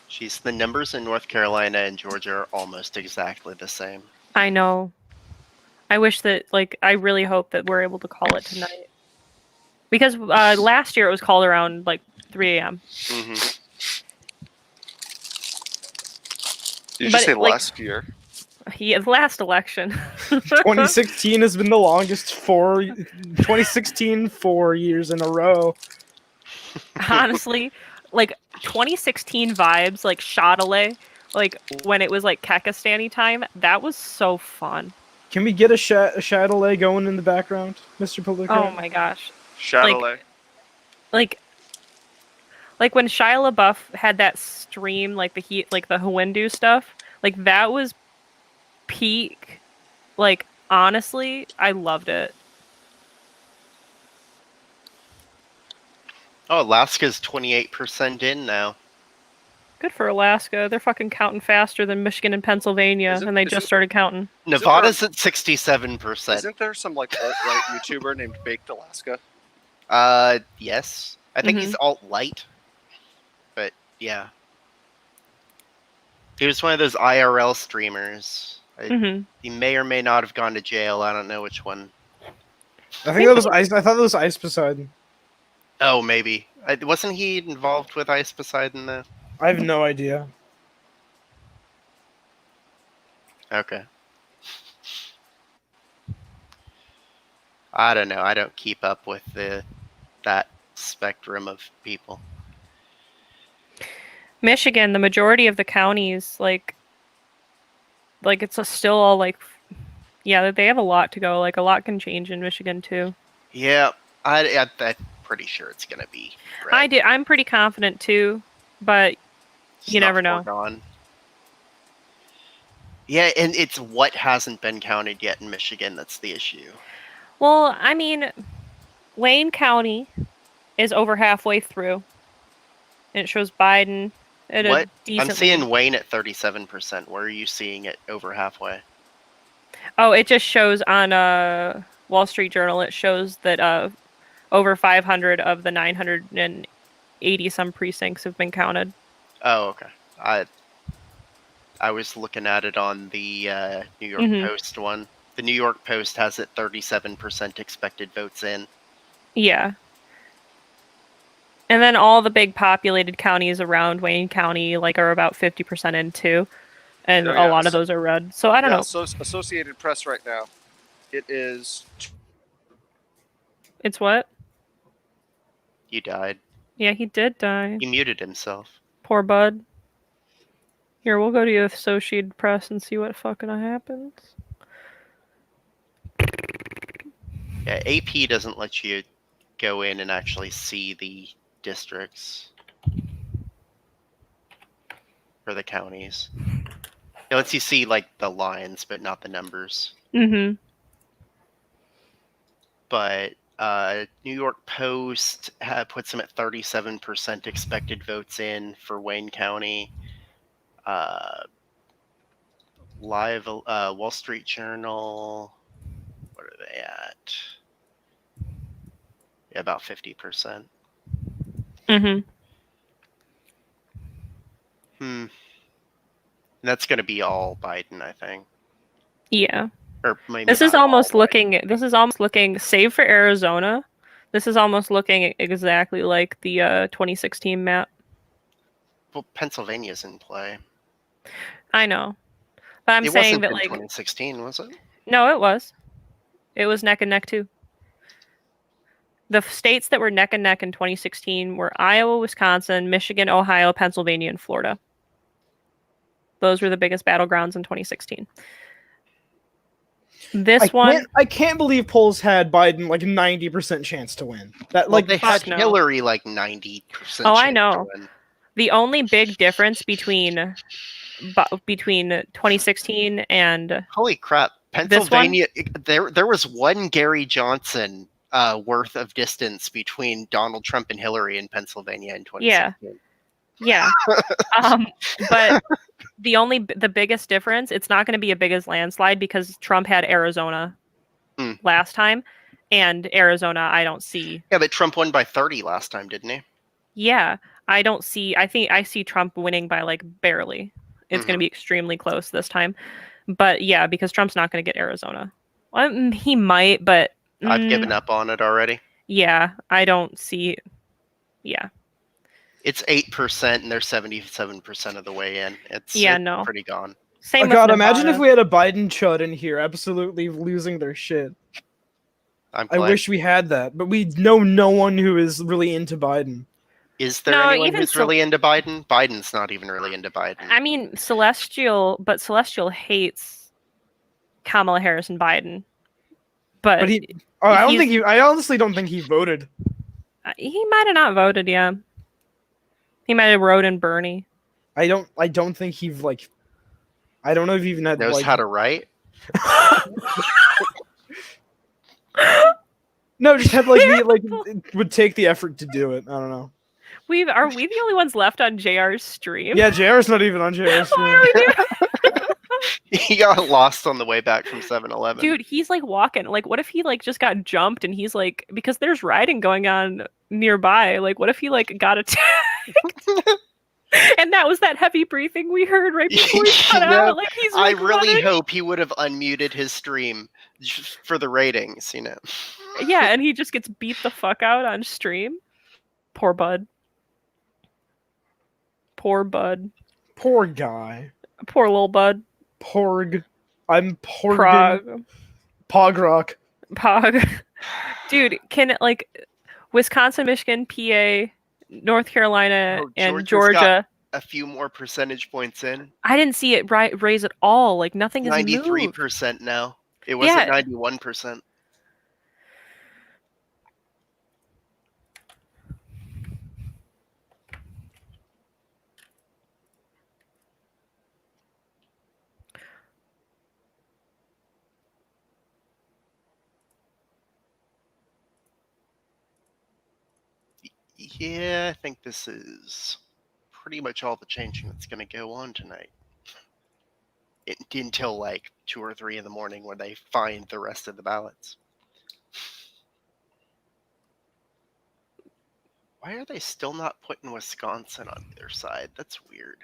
Jeez, the numbers in North Carolina and Georgia are almost exactly the same. I know. I wish that, like, I really hope that we're able to call it tonight. Because last year it was called around, like, 3 a.m. Mm-hmm. Did you just say last year? Yeah, the last election. 2016 has been the longest 2016 4 years in a row. Honestly, like 2016 vibes, like Chatelet, like when it was like Kekistani time, that was so fun. Can we get a Chatelet going in the background, Mr. Politicrat? Oh my gosh. Chatelet. Like when Shia LaBeouf had that stream, like the Hawindu stuff, like that was peak. Like honestly, I loved it. Oh, Alaska's 28% in now. Good for Alaska. They're fucking counting faster than Michigan and Pennsylvania, and they just started counting. Nevada's at 67%. Isn't there some like alt-right YouTuber named Baked Alaska? Yes. I think he's alt-light. But yeah. He was one of those IRL streamers. He may or may not have gone to jail. I don't know which one. I think that was Ice. I thought that was Ice Poseidon. Oh, maybe. Wasn't he involved with Ice Poseidon though? I have no idea. Okay. I don't know. I don't keep up with that spectrum of people. Michigan, the majority of the counties, like it's still all like, yeah, they have a lot to go. Like a lot can change in Michigan too. Yeah, I'm pretty sure it's gonna be red. I'm pretty confident too, but It's you not never know. foregone. Yeah, and it's what hasn't been counted yet in Michigan that's the issue. Well, I mean, Wayne County is over halfway through, and it shows Biden at a What? I'm decently. seeing Wayne at 37%. Where are you seeing it over halfway? Oh, it just shows on Wall Street Journal. It shows that over 500 of the 980 some precincts have been counted. Oh, okay. I was looking at it on the New York Post one. The New York Post has it 37% expected votes in. Yeah. And then all the big populated counties around Wayne County are about 50% in too. And a lot of those are red. So I don't know. So Associated Press right now, it is. It's what? He died. Yeah, he did die. He muted himself. Poor bud. Here, we'll go to the Associated Press and see what fucking happens. Yeah, AP doesn't let you go in and actually see the districts for the counties. It lets you see the lines, but not the numbers. Mm-hmm. But New York Post puts him at 37% expected votes in for Wayne County. Wall Street Journal, what are they at? Yeah, about 50%. That's going to be all Biden, I think. Yeah. Or maybe this is almost looking, save for Arizona, this is almost looking exactly like the 2016 map. Well, Pennsylvania's in play. I know. But I'm saying that 2016, was it? No, it was. It was neck and neck too. The states that were neck and neck in 2016 were Iowa, Wisconsin, Michigan, Ohio, Pennsylvania, and Florida. Those were the biggest battlegrounds in 2016. I can't believe polls had Biden 90% chance to win. They had Hillary 90%. Oh, I know. The only big difference between 2016 and holy crap, Pennsylvania. There was one Gary Johnson worth of distance between Donald Trump and Hillary in Pennsylvania in 2016. Yeah. But the biggest difference, it's not going to be as big as landslide because Trump had Arizona last time, and Arizona I don't see. Yeah, but Trump won by 30 last time, didn't he? Yeah, I don't see. I see Trump winning by barely. It's going to be extremely close this time. But yeah, because Trump's not going to get Arizona. Well, he might, but I've given up on it already. Yeah, I don't see. Yeah. It's 8%, and they're 77% of the way in. It's pretty gone. Oh God! Imagine if we had a Biden chud in here, absolutely losing their shit. I wish we had that, but we know no one who is really into Biden. Is there anyone who's really into Biden? Biden's not even really into Biden. I mean, Celestial hates Kamala Harris and Biden. But I honestly don't think he voted. He might have not voted. Yeah. He might have wrote in Bernie. I don't think he I don't know if he even had knows how to write. No, just had it would take the effort to do it. I don't know. Are we the only ones left on JR's stream? Yeah, JR's not even on JR's stream. He got lost on the way back from 7-Eleven. Dude, he's walking. What if he just got jumped and he's because there's rioting going on nearby. What if he got attacked? And that was that heavy breathing we heard right before he got out. He's I really hope he would have unmuted his stream just for the ratings, Yeah, and he just gets beat the fuck out on stream. Poor bud. Poor bud. Poor guy. Poor little bud. Porg. I'm Porg. Pogrock. Pog. Dude, can like Wisconsin, Michigan, PA, North Carolina, and Georgia's got Georgia. a few more percentage points in. I didn't see it raise at all. Like nothing has moved. 93% now. It was at 91%. Yeah, I think this is pretty much all the changing that's going to go on tonight. Until like 2 or 3 in the morning when they find the rest of the ballots. Why are they still not putting Wisconsin on their side? That's weird.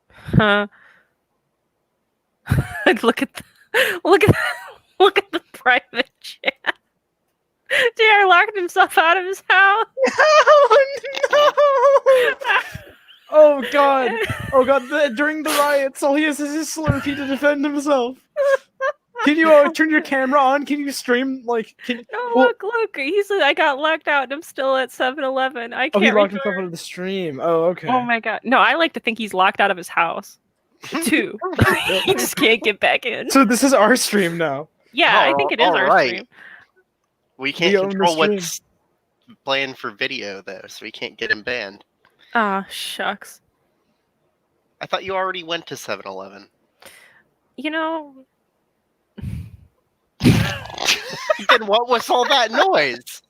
Huh. look at the private chat. JR locked himself out of his house. Oh no! Oh god! Oh god! During the riots, all he has is his Slurpee to defend himself. Can you turn your camera on? Can you stream like? Look! He said I got locked out and I'm still at 7-Eleven. I can't. Oh, he locked himself out of the stream. Oh, okay. Oh my god! No, I like to think he's locked out of his house too. He just can't get back in. So this is our stream now. Yeah, I think it is our stream. We can't control what's playing for video though, so we can't get him banned. Ah, shucks. I thought you already went to 7-Eleven. You know. Then what was all that noise?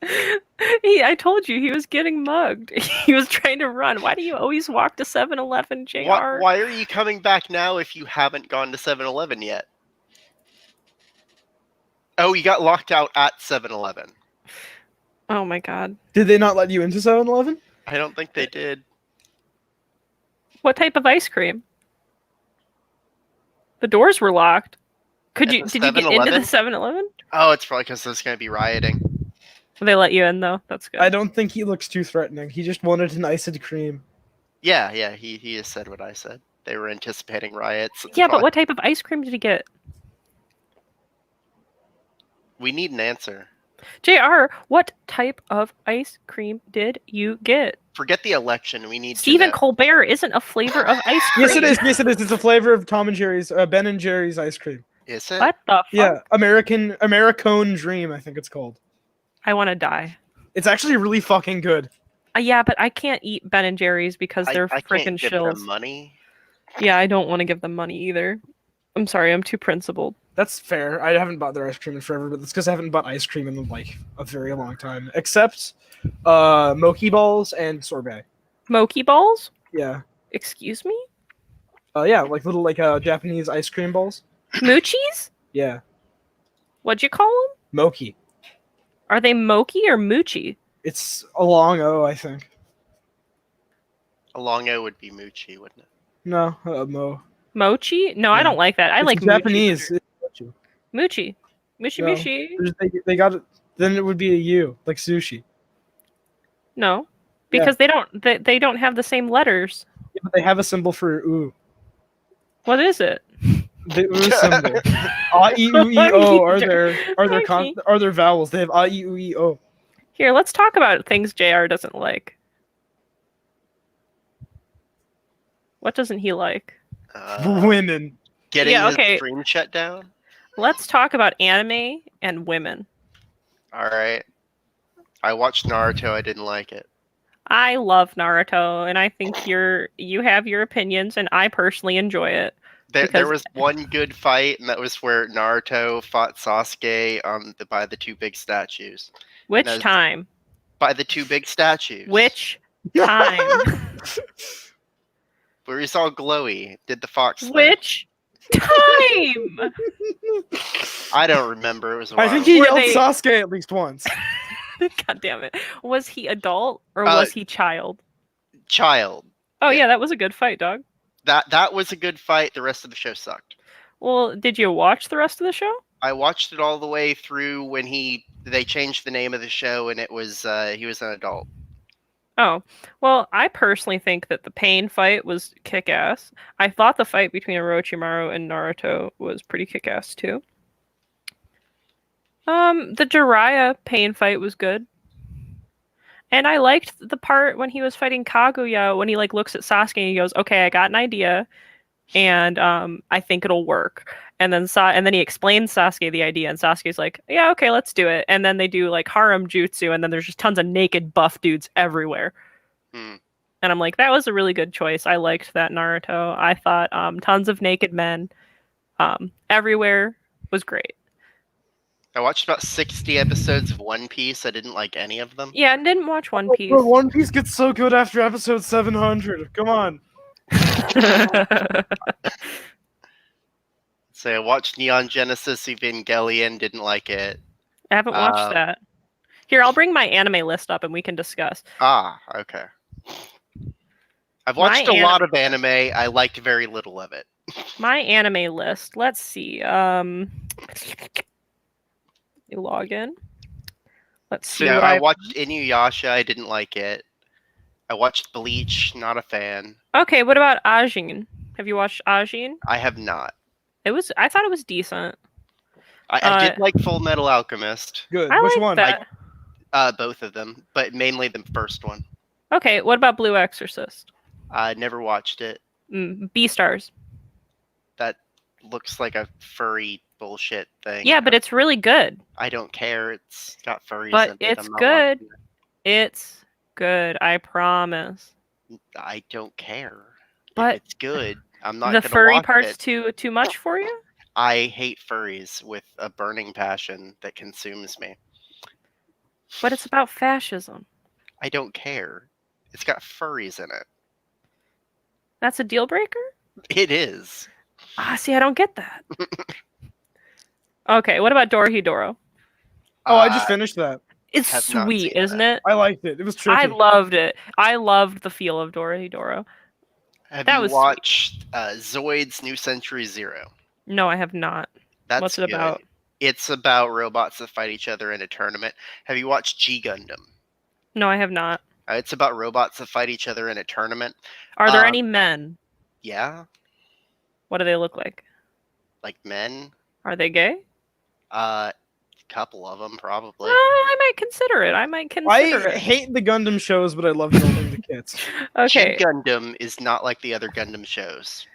I told you he was getting mugged. He was trying to run. Why do you always walk to 7-Eleven, JR? Why are you coming back now if you haven't gone to 7-Eleven yet? Oh, you got locked out at 7-Eleven. Oh my god. Did they not let you into 7-Eleven? I don't think they did. What type of ice cream? The doors were locked. Did you get into the 7-Eleven? Oh, it's probably because there's going to be rioting. They let you in though. That's good. I don't think he looks too threatening. He just wanted an iced cream. Yeah, he has said what I said. They were anticipating riots. Yeah, but what type of ice cream did he get? We need an answer. JR, what type of ice cream did you get? Forget the election. We need Stephen Colbert isn't a flavor of ice cream. Yes, it is. Yes, it is. It's a flavor of Tom and Jerry's, Ben and Jerry's ice cream. Is it? What the fuck? Yeah, Americone Dream, I think it's called. I want to die. It's actually really fucking good. Yeah, but I can't eat Ben and Jerry's because they're freaking give shills. them money. Yeah, I don't want to give them money either. I'm sorry, I'm too principled. That's fair. I haven't bought their ice cream in forever, but that's because I haven't bought ice cream in like a very long time. Except Moki balls and sorbet. Moki balls? Yeah. Excuse me? Yeah, like little Japanese ice cream balls. Moochies? Yeah. What'd you call them? Moki. Are they Moki or Moochie? It's a long O, I think. A long O would be Moochie, wouldn't it? No, Mo. Mochi? No, I don't like that. I like Japanese. Moochie. Mushi. They got it. Then it would be a U, like sushi. No, because they don't have the same letters. Yeah, but they have a symbol for U. What is it? The U symbol. A, E, U, E, O are their vowels. They have A, E, U, E, O. Here, let's talk about things JR doesn't like. What doesn't he like? Women. Getting the stream shut down? Let's talk about anime and women. Alright. I watched Naruto, I didn't like it. I love Naruto, and I think you have your opinions, and I personally enjoy it. There was one good fight, and that was where Naruto fought Sasuke by the two big statues. Which time? By the two big statues. Which time? Where he's all glowy. Did the fox thing. Which time? I don't remember. It was a while. I think he yelled Sasuke at least once. God damn it. Was he adult or was he child? Child. Oh yeah, that was a good fight, dog. That was a good fight. The rest of the show sucked. Well, did you watch the rest of the show? I watched it all the way through when they changed the name of the show and it was he was an adult. Oh, well, I personally think that the Pain fight was kick-ass. I thought the fight between Orochimaru and Naruto was pretty kick-ass too. The Jiraiya pain fight was good. And I liked the part when he was fighting Kaguya, when he like looks at Sasuke and he goes, "Okay, I got an idea, and I think it'll work." And then and then he explains Sasuke the idea, and Sasuke's like, "Yeah, okay, let's do it." And then they do like harem jutsu, and then there's just tons of naked buff dudes everywhere. Hmm. And I'm like, that was a really good choice. I liked that Naruto. I thought tons of naked men everywhere was great. I watched about 60 episodes of One Piece. I didn't like any of them. Yeah, and didn't watch One Piece. Bro, One Piece gets so good after episode 700. Come on. So I watched Neon Genesis Evangelion, didn't like it. I haven't watched that. Here, I'll bring my anime list up and we can discuss. Okay. I've watched a lot of anime. I liked very little of it. My anime list. Let's see. You log in. Let's see. Yeah, I watched Inuyasha. I didn't like it. I watched Bleach. Not a fan. Okay, what about Ajin? Have you watched Ajin? I have not. I thought it was decent. I did like Full Metal Alchemist. Good. I Which like one? that. Both of them, but mainly the first one. Okay, what about Blue Exorcist? I never watched it. Beastars. That looks like a furry bullshit thing. Yeah, but it's really good. I don't care. It's got furries But in it. it's I'm not good. watching It's good. I promise. it. I don't care. But if it's good, I'm not the gonna furry watch part's it. too much for you? I hate furries with a burning passion that consumes me. But it's about fascism. I don't care. It's got furries in it. That's a deal breaker? It is. See, I don't get that. Okay, what about Dorohedoro? Oh, I just finished that. It's have not sweet, seen isn't it? I liked it. It was tricky. I loved it. I loved the feel of Dorohedoro. Have That you was sweet. watched Zoid's New Century Zero? No, I have not. That's What's it good. about? It's about robots that fight each other in a tournament. Have you watched G Gundam? No, I have not. It's about robots that fight each other in a tournament. Are there any men? Yeah, What do they look like? like men. Are they gay? Couple of them probably. I might consider it. I might consider I it. hate the Gundam shows, but I love building the kits. Okay. G Gundam is not like the other Gundam shows.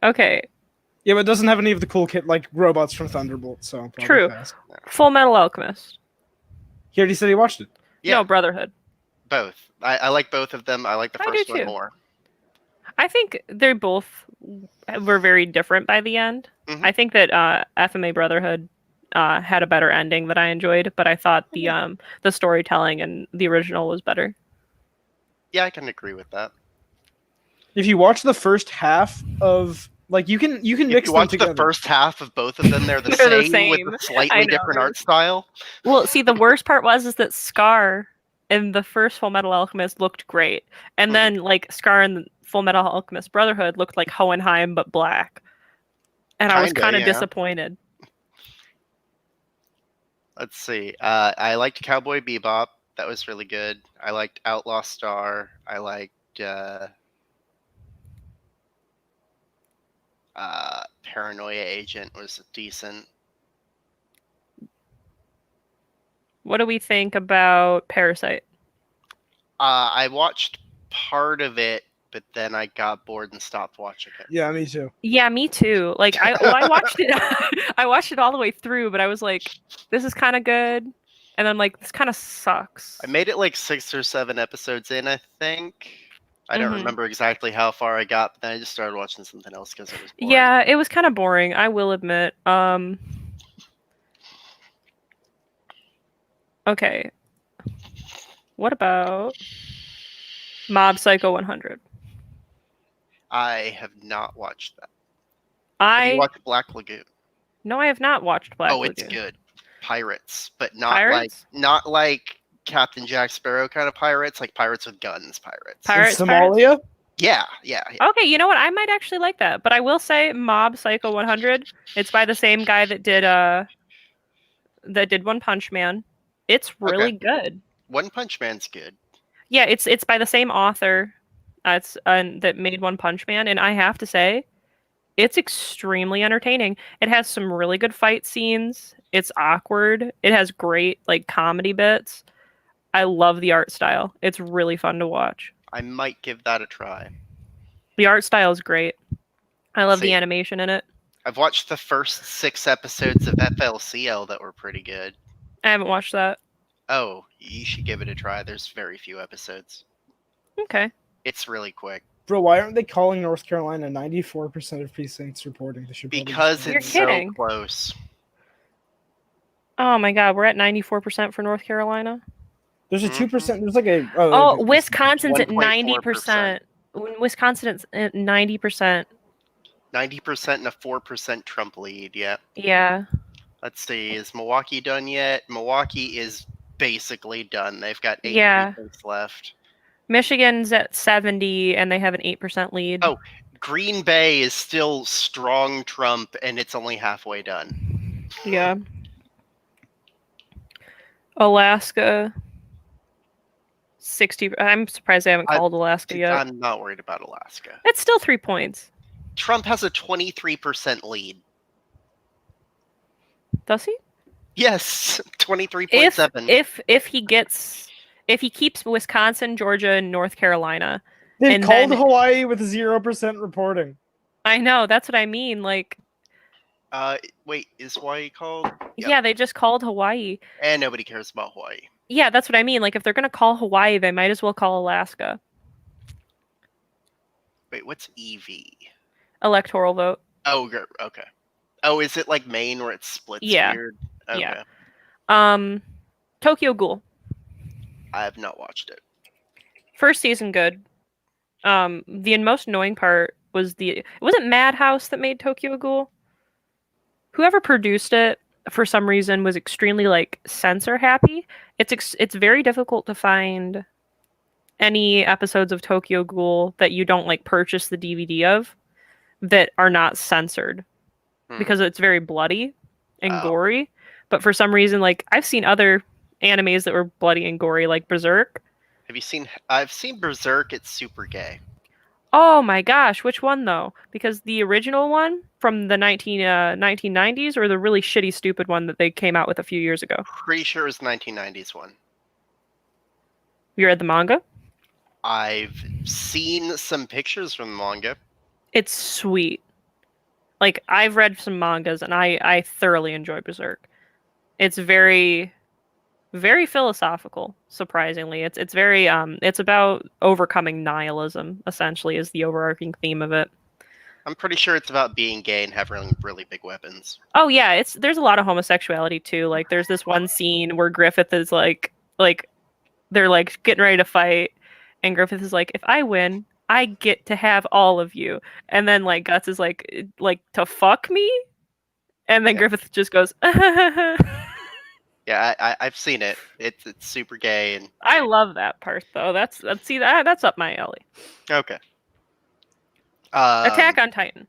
Okay. Yeah, but it doesn't have any of the cool kit like robots from Thunderbolt, so probably True. fast. Full Metal Alchemist. He already said he watched it. Yeah. No, Brotherhood. Both. I like both of them. I like the I do first one too. more. I think they both were very different by the end. Mhm. I think that FMA Brotherhood had a better ending that I enjoyed, but I thought the storytelling in the original was better. Yeah, I can agree with that. If you watch the first half of like you can If mix you them watch together. the first half of both of them, they're the, They're the same, same. with a I slightly know. different art style. Well, see, the worst part is that Scar in the first Full Metal Alchemist looked great, and then like Scar in the Full Metal Alchemist Brotherhood looked like Hohenheim but black, and I was Kinda, kind of yeah. disappointed. Let's see. I liked Cowboy Bebop. That was really good. I liked Outlaw Star. I liked Paranoia Agent was decent. What do we think about Parasite? I watched part of it, but then I got bored and stopped watching it. Yeah, me too. Yeah, me too. Like I watched it. I watched it all the way through, but I was like, "This is kind of good," and I'm like, "This kind of sucks." I made it like 6 or 7 episodes in, I think. I don't Mhm. remember exactly how far I got, but then I just started watching something else because it was boring. Yeah, it was kind of boring. I will admit. Okay. What about Mob Psycho 100? I have not watched that. Have I you watched Black Lagoon? No, I have not watched Black Oh, Lagoon. it's good. Pirates, but not Pirates? like Captain Jack Sparrow kind of pirates, like pirates with guns pirates. Pirates, Somalia? Yeah. Okay, you know what? I might actually like that. But I will say Mob Psycho 100, it's by the same guy that did One Punch Man. It's really good. One Punch Man's good. Yeah, it's by the same author that made One Punch Man, and I have to say, it's extremely entertaining. It has some really good fight scenes. It's awkward. It has great like comedy bits. I love the art style. It's really fun to watch. I might give that a try. The art style is great. I love the See. animation in it. I've watched the first 6 episodes of FLCL that were pretty good. I haven't watched that. Oh, you should give it a try. There's very few episodes. Okay. It's really quick. Bro, why aren't they calling North Carolina 94% of precincts reporting? They should probably Because just- You're it's so kidding. close. Oh my god, we're at 94% for North Carolina. There's a Mm-hmm. 2%. There's like a. Oh, okay. Wisconsin's at 1.4%. 90%. Wisconsin's at 90%. 90% and a 4% Trump lead, yeah. Yeah. Let's see, is Milwaukee done yet? Milwaukee is basically done. They've got 8 Yeah. precincts left. Michigan's at 70 and they have an 8% lead. Oh, Green Bay is still strong Trump, and it's only halfway done. Yeah. Alaska 60. I'm surprised they haven't called Alaska yet. I'm not worried about Alaska. It's still 3 points. Trump has a 23% lead. Does he? Yes, 23.7. If he keeps Wisconsin, Georgia, and North Carolina. They've and called then- Hawaii with 0% reporting. I know, that's what I mean. Like, Wait, is Hawaii called? Yep. yeah, they just called Hawaii. And nobody cares about Hawaii. Yeah, that's what I mean. Like, if they're gonna call Hawaii, they might as well call Alaska. Wait, what's EV? Electoral vote. Oh, okay. Oh, is it like Maine where it splits Yeah. weird? Okay. Yeah. Tokyo Ghoul. I have not watched it. First season good. The most annoying part was wasn't Madhouse that made Tokyo Ghoul? Whoever produced it for some reason was extremely like censor happy. It's very difficult to find any episodes of Tokyo Ghoul that you don't like purchase the DVD of that are not censored because it's very bloody and gory. But for some reason, like I've seen other animes that were bloody and gory, like Berserk. Have you seen? I've seen Berserk. It's super gay. Oh my gosh, which one though? Because the original one from the 1990s or the really shitty, stupid one that they came out with a few years ago? Pretty sure it was 1990s one. You read the manga? I've seen some pictures from the manga. It's sweet. Like, I've read some mangas and I thoroughly enjoy Berserk. It's very, very philosophical, surprisingly. It's very, it's about overcoming nihilism, essentially, is the overarching theme of it. I'm pretty sure it's about being gay and having really big weapons. Oh yeah, there's a lot of homosexuality too. Like there's this one scene where Griffith is like they're like getting ready to fight, and Griffith is like, if I win, I get to have all of you. And then like Guts is like to fuck me, and then Griffith just goes. Yeah, I've seen it. It's super gay and. I love that part though. That's up my alley. Okay. Attack on Titan.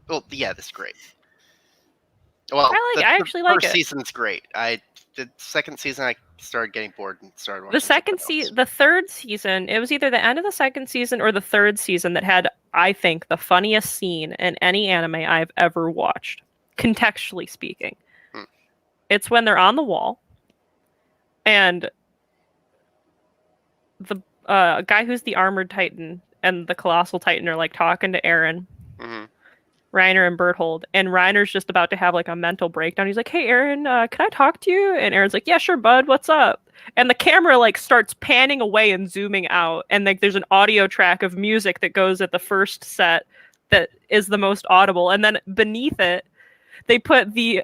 Well, yeah, that's great. Well, I actually like it. First season's great. The second season I started getting bored and started watching. The third season, it was either the end of the second season or the third season that had, I think, the funniest scene in any anime I've ever watched, contextually speaking. It's when they're on the wall, and the guy who's the armored Titan and the colossal Titan are like talking to Eren, Reiner, and Berthold, and Reiner's just about to have like a mental breakdown. He's like, "Hey, Eren, can I talk to you?" And Eren's like, "Yeah, sure, bud. What's up?" And the camera like starts panning away and zooming out, and like there's an audio track of music that goes at the first set that is the most audible, and then beneath it, they put the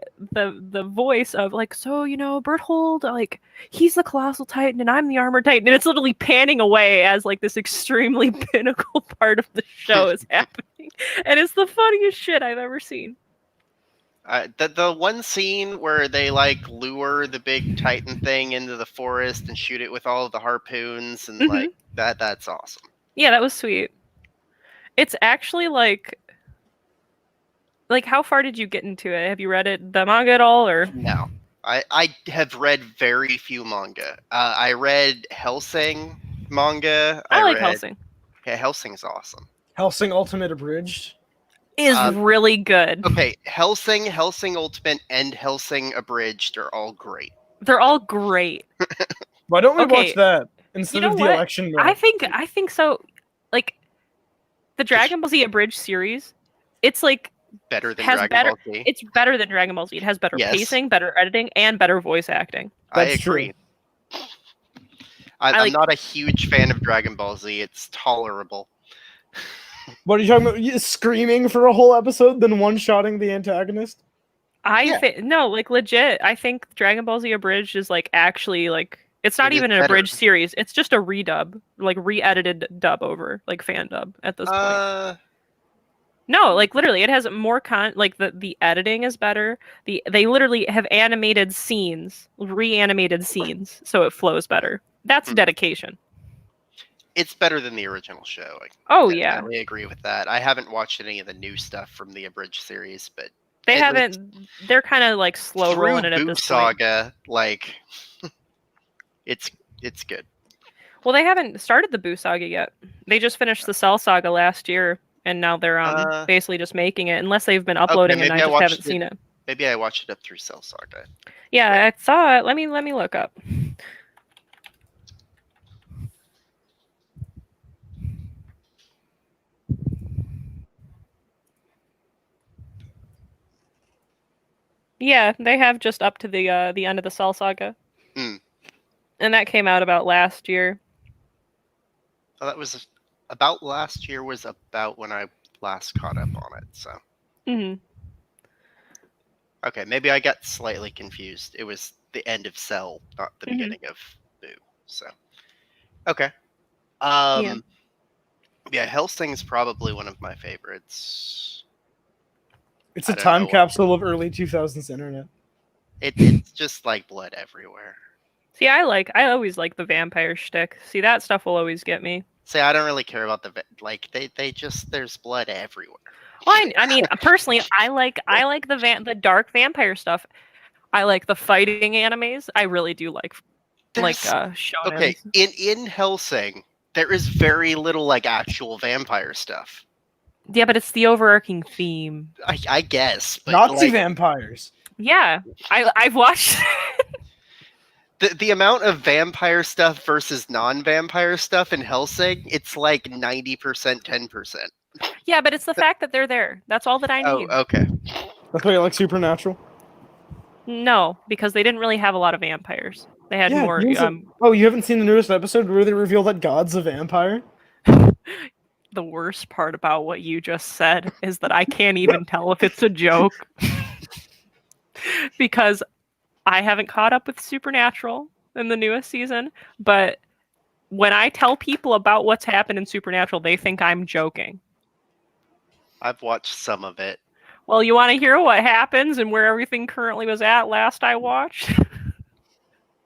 voice of like, so Berthold, like he's the colossal Titan and I'm the armored Titan, and it's literally panning away as like this extremely pinnacle part of the show is happening, and it's the funniest shit I've ever seen. The one scene where they like lure the big Titan thing into the forest and shoot it with all of the harpoons and like that's awesome. Yeah, that was sweet. It's actually like how far did you get into it? Have you read the manga at all, or no? I have read very few manga. I read Hellsing manga. I like Hellsing. Yeah, Hellsing's awesome. Hellsing Ultimate Abridged. is really good. Okay, Hellsing Ultimate, and Hellsing Abridged are all great. They're all great. Why don't we Okay, watch that instead you know of the what? election? I think so. Like the Dragon Ball Z Abridged series, it's like Better than has Dragon better. Ball Z. It's better than Dragon Ball Z. It has better Yes. pacing, better editing, and better voice acting. I agree. I'm not a huge fan of Dragon Ball Z. It's tolerable. What are you talking about? You screaming for a whole episode, then one-shotting the antagonist? I think no, like legit. I think Dragon Ball Z Abridged is like actually like it's not It is even an better. abridged series. It's just a redub, like re-edited dub over, like fan dub at this point. No, like literally, it has more like the editing is better. They literally have animated scenes, reanimated scenes, so it flows better. That's dedication. It's better than the original show. Oh, I yeah. definitely agree with that. I haven't watched any of the new stuff from the Abridged series, but They at haven't. They're kind of like slow through rolling it at Boo this point. Saga, like it's good. Well, they haven't started the Boo Saga yet. They just finished the Cell Saga last year, and now they're basically just making it. Unless they've been uploading, and I just haven't seen it. Maybe I watched it up through Cell Saga. Yeah, I saw it. Let me look up. Yeah, they have just up to the end of the Cell Saga, Mm. and that came out about last year. Oh, that was about last year. Was about when I last caught up on it. So okay, maybe I got slightly confused. It was the end of Cell, not the beginning of Boo. So okay. Yeah, Hellsing is probably one of my favorites. It's a time capsule of early 2000s internet. It's just like blood everywhere. See, I always like the vampire shtick. See, that stuff will always get me. See, I don't really care about they just there's blood everywhere. Well, I mean, personally, I like the dark vampire stuff. I like the fighting animes. I really do like shonen. Okay, in Hellsing, there is very little like actual vampire stuff. Yeah, but it's the overarching theme. I guess. But Nazi vampires. Yeah, I've watched. The amount of vampire stuff versus non-vampire stuff in Hellsing, it's like 90%, 10%. Yeah, but it's the fact that they're there. That's all that I need. Oh, okay. That's why you like Supernatural? No, because they didn't really have a lot of vampires. They had more. Oh, you haven't seen the newest episode where they reveal that God's a vampire? The worst part about what you just said is that I can't even tell if it's a joke. Because I haven't caught up with Supernatural in the newest season, but when I tell people about what's happened in Supernatural, they think I'm joking. I've watched some of it. Well, you want to hear what happens and where everything currently was at last I watched?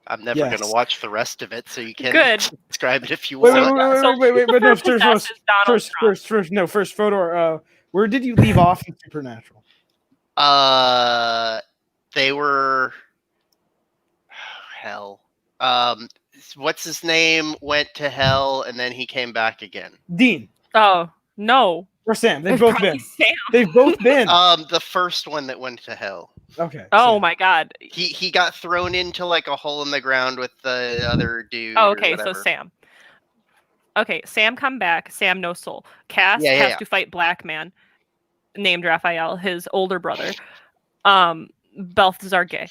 I'm never going to watch the rest of it, so you can describe it if you Wait, want. wait, no, first, Fodor, where did you leave off in Supernatural? They were... hell. What's his name went to hell, and then he came back again. Dean. Oh, no. Or Sam. They've both been. Sam. They've both been. The first one that went to hell. Okay. Oh my God. He got thrown into like a hole in the ground with the other dude. Oh, okay, so Sam. Okay, Sam come back. Sam no soul. Cass has to fight Black Man, named Raphael, his older brother. Balthazar Gay.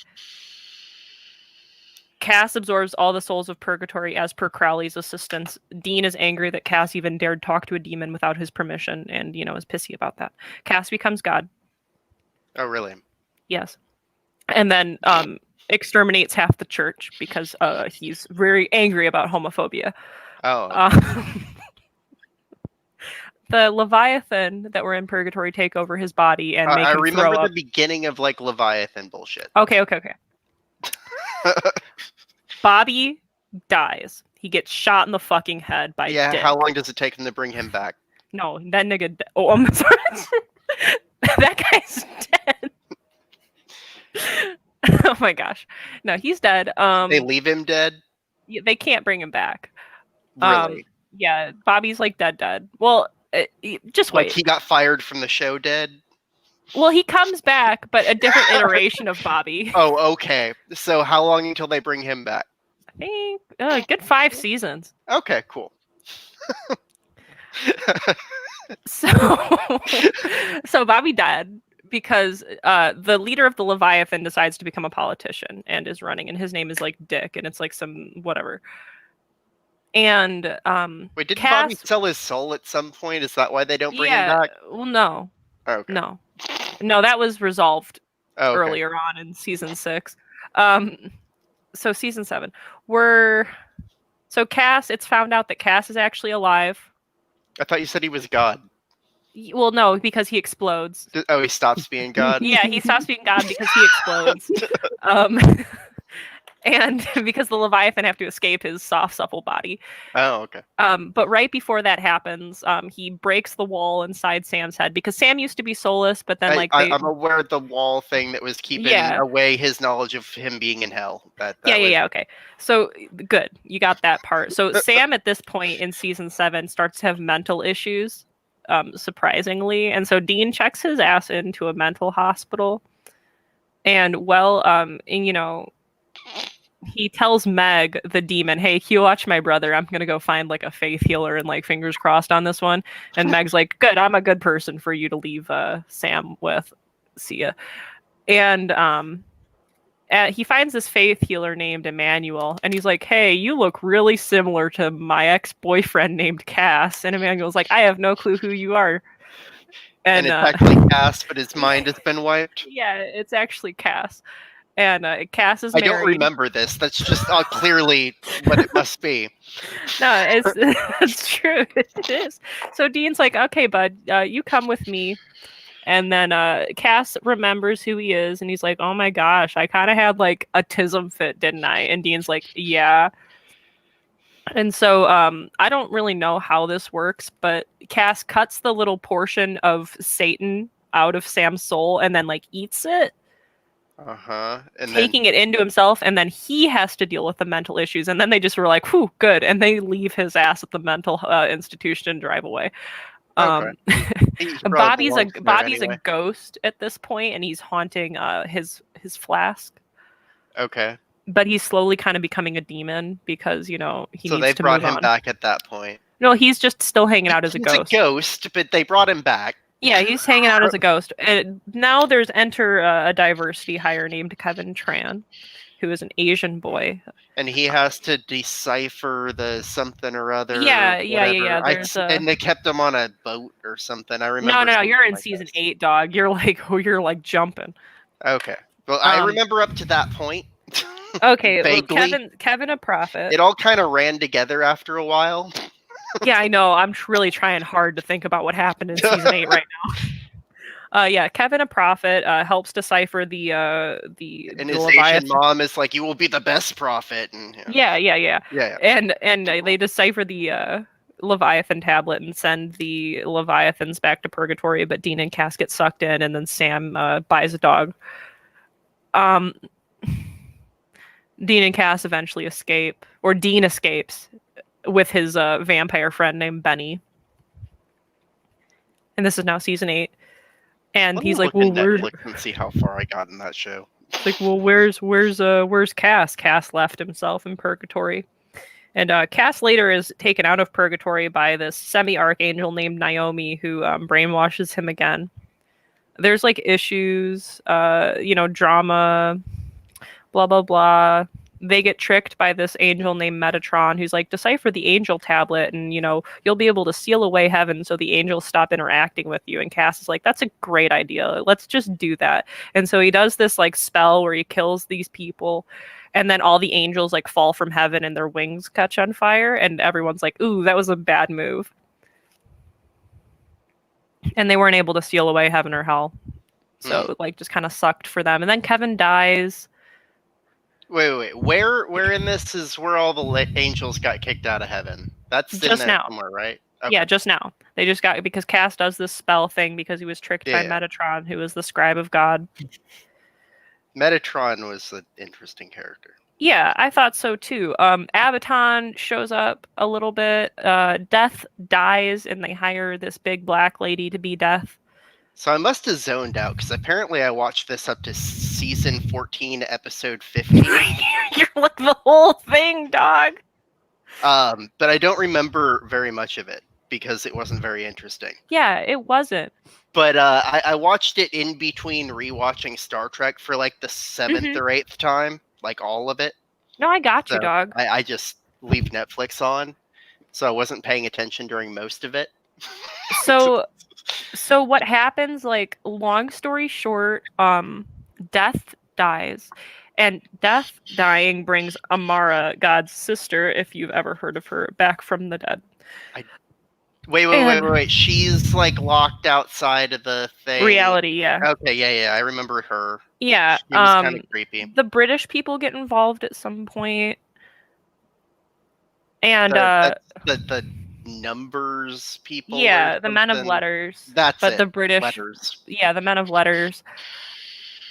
Cass absorbs all the souls of purgatory as per Crowley's assistance. Dean is angry that Cass even dared talk to a demon without his permission and, is pissy about that. Cass becomes God. Oh, really? Yes. And then exterminates half the church because he's very angry about homophobia. Oh. The Leviathan that were in purgatory take over his body and make him throw up. I remember the beginning of like Leviathan bullshit. Okay. Bobby dies. He gets shot in the fucking head by Dick. How long does it take him to bring him back? No, that nigga... Oh, I'm sorry. That guy's dead. Oh my gosh. No, he's dead. They leave him dead? They can't bring him back. Really? Yeah, Bobby's like dead. Well, Just Like wait. he got fired from the show dead? Well, he comes back, but a different iteration of Bobby. Oh, okay. So how long until they bring him back? I think good 5 seasons. Okay, cool. So, so Bobby died because the leader of the Leviathan decides to become a politician and is running, and his name is like Dick, and it's like some whatever. And Wait, didn't Cass, Bobby sell his soul at some point? Is that why they don't bring him yeah, back? well, no, Okay. no, that was resolved Oh, okay. earlier on in season 6. So season 7, so Cass. It's found out that Cass is actually alive. I thought you said he was God. Well, no, because he explodes. Oh, he stops being God? Yeah, he stops being God because he explodes. And because the Leviathan have to escape his soft, supple body. Oh, okay. But right before that happens, he breaks the wall inside Sam's head because Sam used to be soulless, but then I'm aware of the wall thing that was keeping away his knowledge of him being in hell. Yeah, okay. So good, you got that part. So Sam at this point in season 7 starts to have mental issues, surprisingly, and so Dean checks his ass into a mental hospital, and he tells Meg, the demon, hey, you watch my brother. I'm going to go find like a faith healer and like fingers crossed on this one. And Meg's like, good, I'm a good person for you to leave Sam with. See ya. And he finds this faith healer named Emmanuel. And he's like, hey, you look really similar to my ex-boyfriend named Cass. And Emmanuel's like, I have no clue who you are. And it's actually Cass, but his mind has been wiped? Yeah, it's actually Cass. And Cass is married. I don't remember this. That's just clearly what it must be. No, it's true. It is. So Dean's like, okay, bud, you come with me. And then Cass remembers who he is. And he's like, oh my gosh, I kind of had like a tism fit, didn't I? And Dean's like, yeah. And so I don't really know how this works, but Cass cuts the little portion of Satan out of Sam's soul and then like eats it. And taking it into himself, and then he has to deal with the mental issues, and then they just were like, whew, good, and they leave his ass at the mental institution and drive away. Bobby's a ghost at this point, and he's haunting his flask. Okay. But he's slowly kind of becoming a demon because he so needs they to brought move him on. back at that point. No, he's just still hanging out as a ghost. He's a ghost, but they brought him back. Yeah, he's hanging out as a ghost. Now there's a diversity hire named Kevin Tran, who is an Asian boy. And he has to decipher the something or other. Yeah. And they kept him on a boat or something. I remember. No, you're in season 8, dog. You're like jumping. Okay. Well, I remember up to that point. Okay, well, Kevin a prophet. It all kind of ran together after a while. Yeah, I know. I'm really trying hard to think about what happened in season 8 right now. Kevin a prophet helps decipher the and his Leviathan. Asian mom is like, you will be the best prophet. And Yeah. And they decipher the Leviathan tablet and send the Leviathans back to purgatory, but Dean and Cass get sucked in, and then Sam buys a dog. Dean and Cass eventually escape, or Dean escapes with his vampire friend named Benny. And this is now season 8. And he's like, well, let's see how far I got in that show. It's like, well, where's Cass? Cass left himself in purgatory. And Cass later is taken out of purgatory by this semi-archangel named Naomi, who brainwashes him again. There's like issues, drama, blah, blah, blah. They get tricked by this angel named Metatron, who's like, decipher the angel tablet and, you'll be able to seal away heaven so the angels stop interacting with you. And Cass is like, that's a great idea. Let's just do that. And so he does this like spell where he kills these people, and then all the angels like fall from heaven and their wings catch on fire. And everyone's like, ooh, that was a bad move. And they weren't able to seal away heaven or hell. So it like just kind of sucked for them. And then Kevin dies. Wait. Where in this is where all the angels got kicked out of heaven? That's just in there now. somewhere, right? Okay. Yeah, just now. They just got, because Cass does this spell thing because he was tricked by Metatron, who is the scribe of God. Metatron was an interesting character. Yeah, I thought so too. Abaton shows up a little bit. Death dies, and they hire this big black lady to be Death. So I must have zoned out because apparently I watched this up to season 14, episode 15. You're like the whole thing, dog. But I don't remember very much of it because it wasn't very interesting. Yeah, it wasn't. But I watched it in between rewatching Star Trek for like the 7th or 8th time, like all of it. No, I got you, So dog. I just leave Netflix on, so I wasn't paying attention during most of it. So what happens, like, long story short, Death dies, and Death dying brings Amara, God's sister, if you've ever heard of her, back from the dead. Wait. She's like locked outside of the thing. Reality, yeah. Okay, yeah. I remember her. Yeah. She was kind of creepy. The British people get involved at some point. And the numbers people. Yeah, the men of letters. That's but it. The British Letters. Yeah, the men of letters.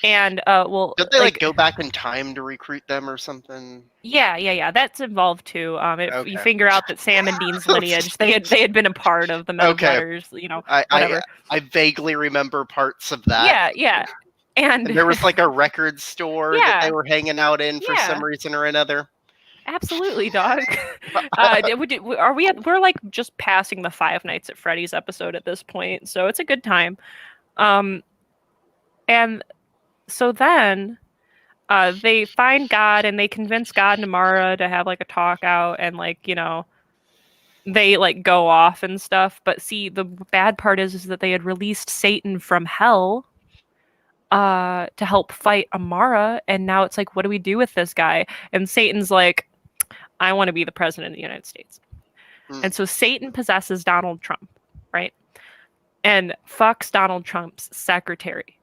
And well, don't they like go back in time to recruit them or something? Yeah. That's involved too. If Okay. you figure out that Sam and Dean's lineage, they had been a part of the men of letters, whatever. I vaguely remember parts of that. Yeah. And there was like a record store that they were hanging out in for Yeah. some reason or another. Absolutely, dog. We're like just passing the Five Nights at Freddy's episode at this point, so it's a good time. And so then they find God and they convince God and Amara to have like a talk out, and they like go off and stuff. But see, the bad part is that they had released Satan from hell to help fight Amara, and now it's like, what do we do with this guy? And Satan's like, I want to be the president of the United States. And so Satan possesses Donald Trump, right? And fucks Donald Trump's secretary.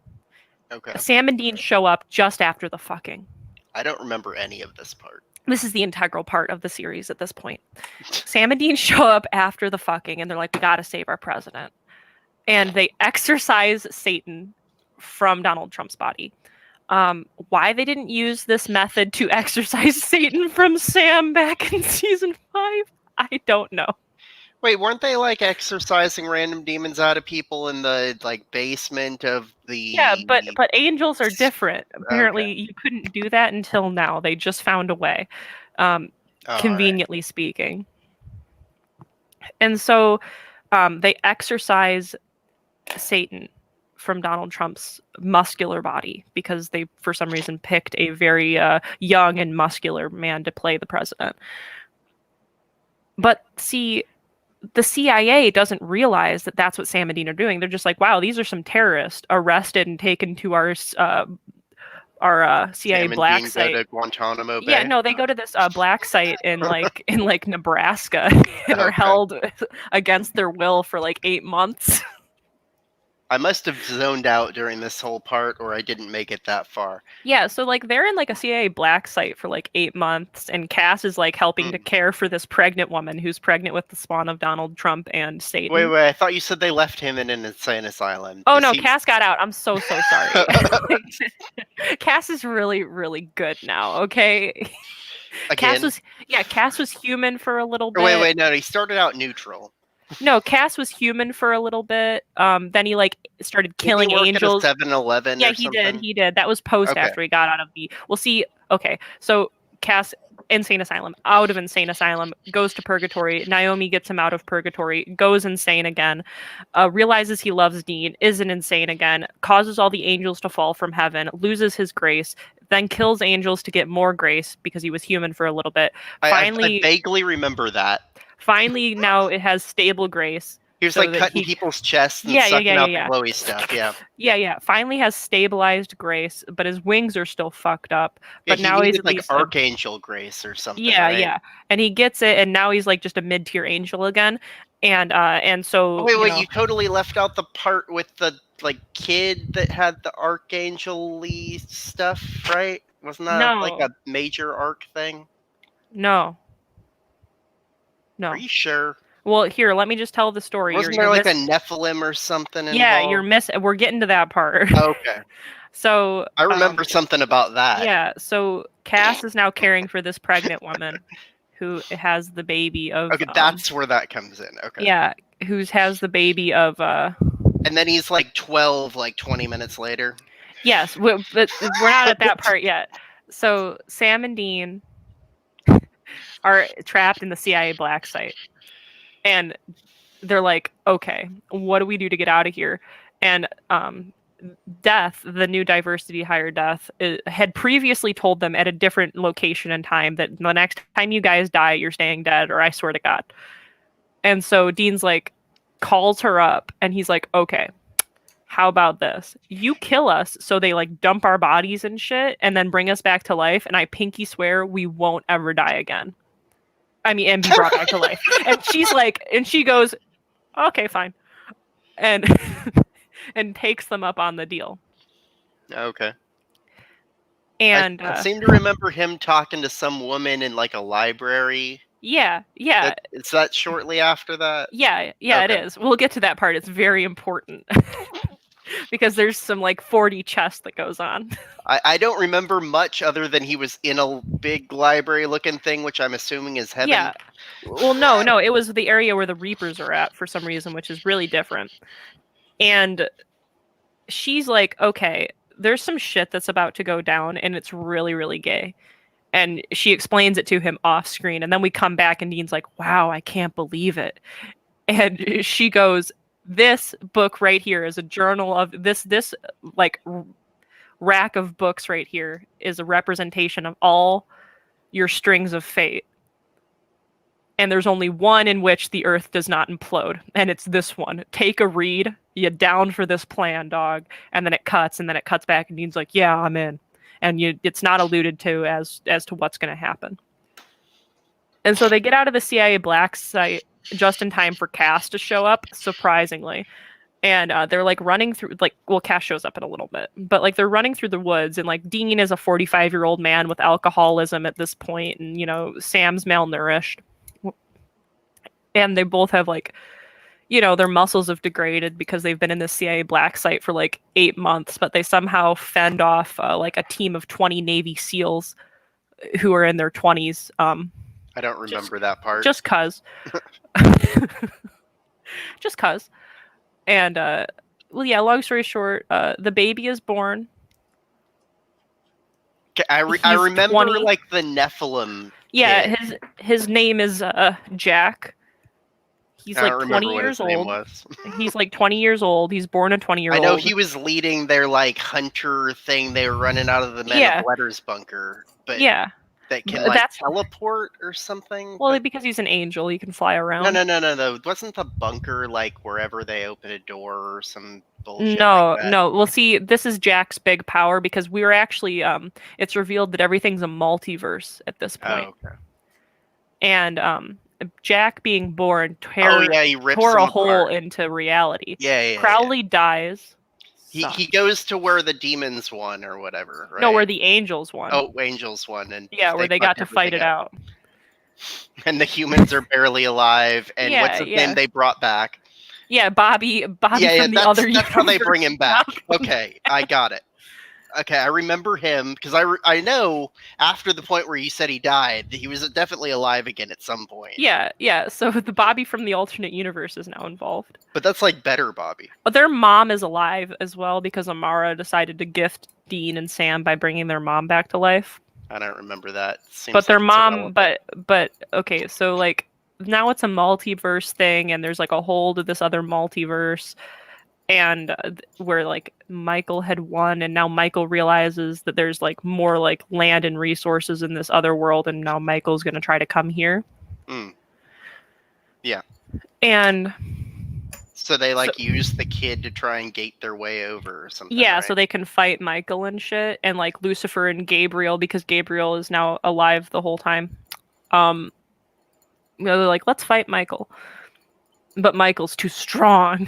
Okay. Sam and Dean show up just after the fucking. I don't remember any of this part. This is the integral part of the series at this point. Sam and Dean show up after the fucking, and they're like, we gotta save our president. And they exorcise Satan from Donald Trump's body. Why they didn't use this method to exorcise Satan from Sam back in season 5, I don't know. Wait, weren't they like exorcising random demons out of people in the like basement of the? Yeah, but angels are different. Apparently, you couldn't do that until now. They just found a way, conveniently speaking. And so, they exorcise Satan from Donald Trump's muscular body because they, for some reason, picked a very young and muscular man to play the president. But see, the CIA doesn't realize that that's what Sam and Dean are doing. They're just like, wow, these are some terrorists arrested and taken to our CIA black site. Go to Guantanamo Bay? Yeah, no, they go to this black site in like Nebraska and are held against their will for like 8 months. I must have zoned out during this whole part, or I didn't make it that far. Yeah, so like they're in like a CIA black site for like 8 months, and Cass is like helping to care for this pregnant woman who's pregnant with the spawn of Donald Trump and Satan. Wait, I thought you said they left him in an insane asylum. Oh no, Cass got out. I'm so sorry. Cass is really, really good now, okay? Again? Cass was human for a little bit. Wait, no, he started out neutral. No, Cass was human for a little bit. Then he like started killing angels. At a 7-Eleven. Yeah, or something? He did. That was post Okay. after he got out of the. Well, see, okay, so Cass, insane asylum, out of insane asylum, goes to purgatory. Naomi gets him out of purgatory, goes insane again, realizes he loves Dean, isn't insane again, causes all the angels to fall from heaven, loses his grace, then kills angels to get more grace because he was human for a little bit. Finally, I vaguely remember that. Finally, now it has stable grace. He was so like that cutting people's chests and sucking out the glowy stuff. Yeah. Yeah. Finally has stabilized grace, but his wings are still fucked up. Yeah, But now he's needed, at like least Archangel Grace or something. yeah, right? yeah. And he gets it, and now he's like just a mid-tier angel again. And so Oh, wait, you know, you totally left out the part with the like kid that had the Archangel-y stuff, right? Wasn't that like No. a major arc thing? No. Are you sure? Well, here, let me just tell the story. Wasn't there like a Nephilim or something involved? Yeah, you're missing. We're getting to that part. Okay. So I remember something about that. Yeah, so Cass is now caring for this pregnant woman who has the baby of. Okay, that's where that comes in. Okay. Yeah, who has the baby of. And then he's like 12, like 20 minutes later. Yes, but we're not at that part yet. So Sam and Dean are trapped in the CIA black site, and they're like, "Okay, what do we do to get out of here?" And Death, the new diversity hire Death, had previously told them at a different location and time that the next time you guys die, you're staying dead, or I swear to God. And so Dean's like, calls her up, and he's like, okay, how about this? You kill us, so they like dump our bodies and shit, and then bring us back to life, and I pinky swear we won't ever die again. I mean, and be brought back to life. And she's like, and she goes, okay, fine. And and takes them up on the deal. Okay. And I seem to remember him talking to some woman in like a library. Yeah. Is that shortly after that? Yeah, Okay. it is. We'll get to that part. It's very important. Because there's some like 40 chess that goes on. I don't remember much other than he was in a big library looking thing, which I'm assuming is heaven. Yeah. Well, no, it was the area where the Reapers are at for some reason, which is really different. And she's like, okay, there's some shit that's about to go down, and it's really, really gay. And she explains it to him off screen, and then we come back, and Dean's like, wow, I can't believe it. And she goes, this book right here is a journal of this like rack of books right here is a representation of all your strings of fate. And there's only one in which the earth does not implode, and it's this one. Take a read. You down for this plan, dog? And then it cuts, back, and Dean's like, yeah, I'm in. And it's not alluded to as to what's going to happen. And so they get out of the CIA black site just in time for Cass to show up, surprisingly. And they're like running through, Cass shows up in a little bit, but like they're running through the woods, and like Dean is a 45-year-old man with alcoholism at this point, and Sam's malnourished. And they both have like, their muscles have degraded because they've been in the CIA black site for like 8 months, but they somehow fend off like a team of 20 Navy SEALs who are in their 20s. I don't remember that part. Just cause. Just cause. And, long story short, the baby is born. I remember 20. like the Nephilim. Yeah, kid. his name is Jack. He's I like don't 20 remember what years his name old. was. He's like 20 years old. He's born a 20-year-old. I know he was leading their like hunter thing. They were running out of the Men of Letters bunker, but that can like teleport or something. Well, because he's an angel, he can fly around. No. Wasn't the bunker like wherever they open a door or some bullshit? No, like that? no. Well, see, this is Jack's big power because we were actually it's revealed that everything's a multiverse at this point. Oh, okay. And Jack being born he rips tore a him hole apart. into reality. Yeah. Crowley dies. He goes to where the demons won or whatever, right? No, where the angels won. Oh, angels won, and where they got to fight it out. And the humans are barely alive. And what's his name they brought back? Yeah, Bobby from the other universe. That's how they bring him back. Okay, I got it. Okay, I remember him because I know after the point where you said he died, he was definitely alive again at some point. Yeah. So the Bobby from the alternate universe is now involved. But that's like better Bobby. But their mom is alive as well because Amara decided to gift Dean and Sam by bringing their mom back to life. I don't remember that. But their mom, but okay, so like now it's a multiverse thing, and there's like a hole to this other multiverse. And where like Michael had won, and now Michael realizes that there's like more like land and resources in this other world, and now Michael's gonna try to come here. Yeah. And so they use the kid to try and gate their way over or something. Yeah, right? so they can fight Michael and shit, and like Lucifer and Gabriel, because Gabriel is now alive the whole time. They're like, let's fight Michael, but Michael's too strong.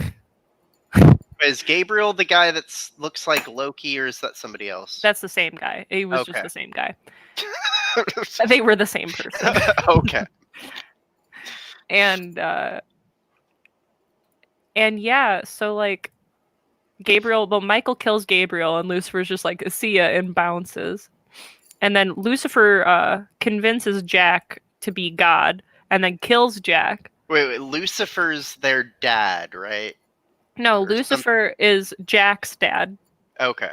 Is Gabriel the guy that looks like Loki, or is that somebody else? That's the same guy. He was just the same guy. They were the same person. Okay. And yeah, so like Michael kills Gabriel, and Lucifer's just like, see ya, and bounces. And then Lucifer convinces Jack to be God, and then kills Jack. Wait, Lucifer's their dad, right? No, Or Lucifer is Jack's dad. Okay.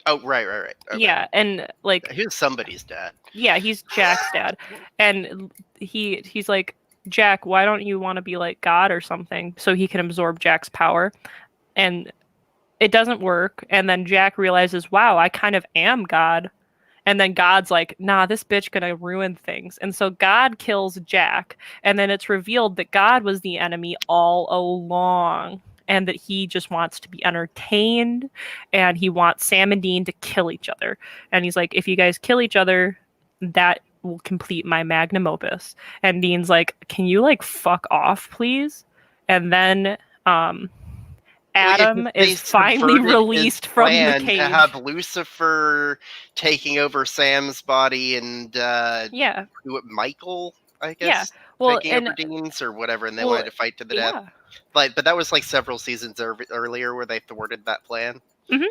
Oh, right. Okay. Yeah, and like he's somebody's dad. Yeah, he's Jack's dad, and he's like, Jack, why don't you want to be like God or something, so he can absorb Jack's power? And it doesn't work. And then Jack realizes, wow, I kind of am God. And then God's like, nah, this bitch gonna ruin things. And so God kills Jack. And then it's revealed that God was the enemy all along. And that he just wants to be entertained. And he wants Sam and Dean to kill each other. And he's like, if you guys kill each other, that will complete my magnum opus. And Dean's like, can you like fuck off, please? And then Adam is finally released from the cage. To have Lucifer taking over Sam's body and yeah, Michael, I guess, yeah, well, taking over Dean's or whatever, and they well, wanted to fight to the death. yeah. But that was like several seasons earlier where they thwarted that plan. Mm-hmm.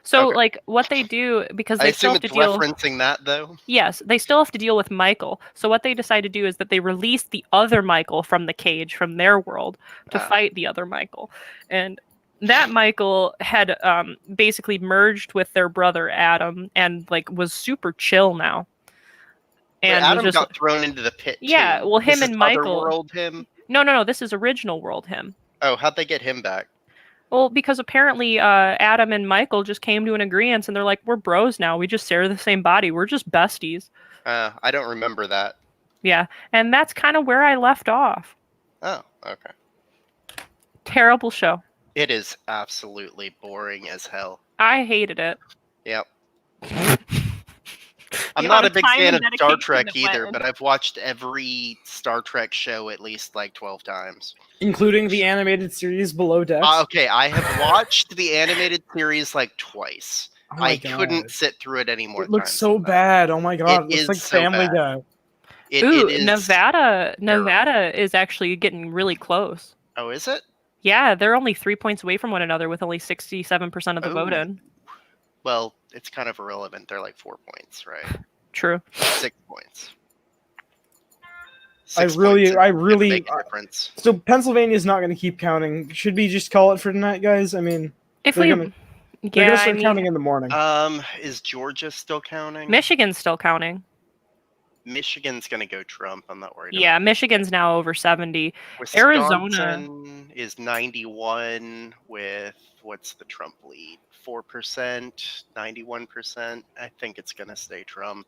So Okay. like what they do, because I they still assume have to it's deal referencing that though. Yes, they still have to deal with Michael. So what they decide to do is that they release the other Michael from the cage from their world to fight the other Michael. And that Michael had basically merged with their brother Adam and like was super chill now. And Adam was just got thrown into the pit. Yeah, too. well, This him is and Michael. Otherworld him. No, this is original world him. Oh, how'd they get him back? Well, because apparently Adam and Michael just came to an agreement, and they're like, we're bros now. We just share the same body. We're just besties. I don't remember that. Yeah, and that's kind of where I left off. Oh, okay. Terrible show. It is absolutely boring as hell. I hated it. Yep. I'm not a big fan of Star Trek either, went. but I've watched every Star Trek show at least like 12 times. Including the animated series Below Decks? Okay, I have watched the animated series like twice. Oh my I God. couldn't sit through it anymore. It looks so bad. Oh my God. It looks is like so Family bad. Guy. Ooh, it is Nevada is actually getting really close. Oh, is it? Yeah, they're only 3 points away from one another with only 67% of the vote in. Well, it's kind of irrelevant. They're like 4 points, right? True. 6 points. I really. Make a difference. So Pennsylvania's not going to keep counting. Should we just call it for tonight, guys? I mean, If they're we- gonna start counting in the morning. Is Georgia still counting? Michigan's still counting. Michigan's gonna go Trump. I'm not worried. Yeah, Michigan's now over 70. Wisconsin Arizona. is 91 with what's the Trump lead? 4%, 91%. I think it's gonna stay Trump.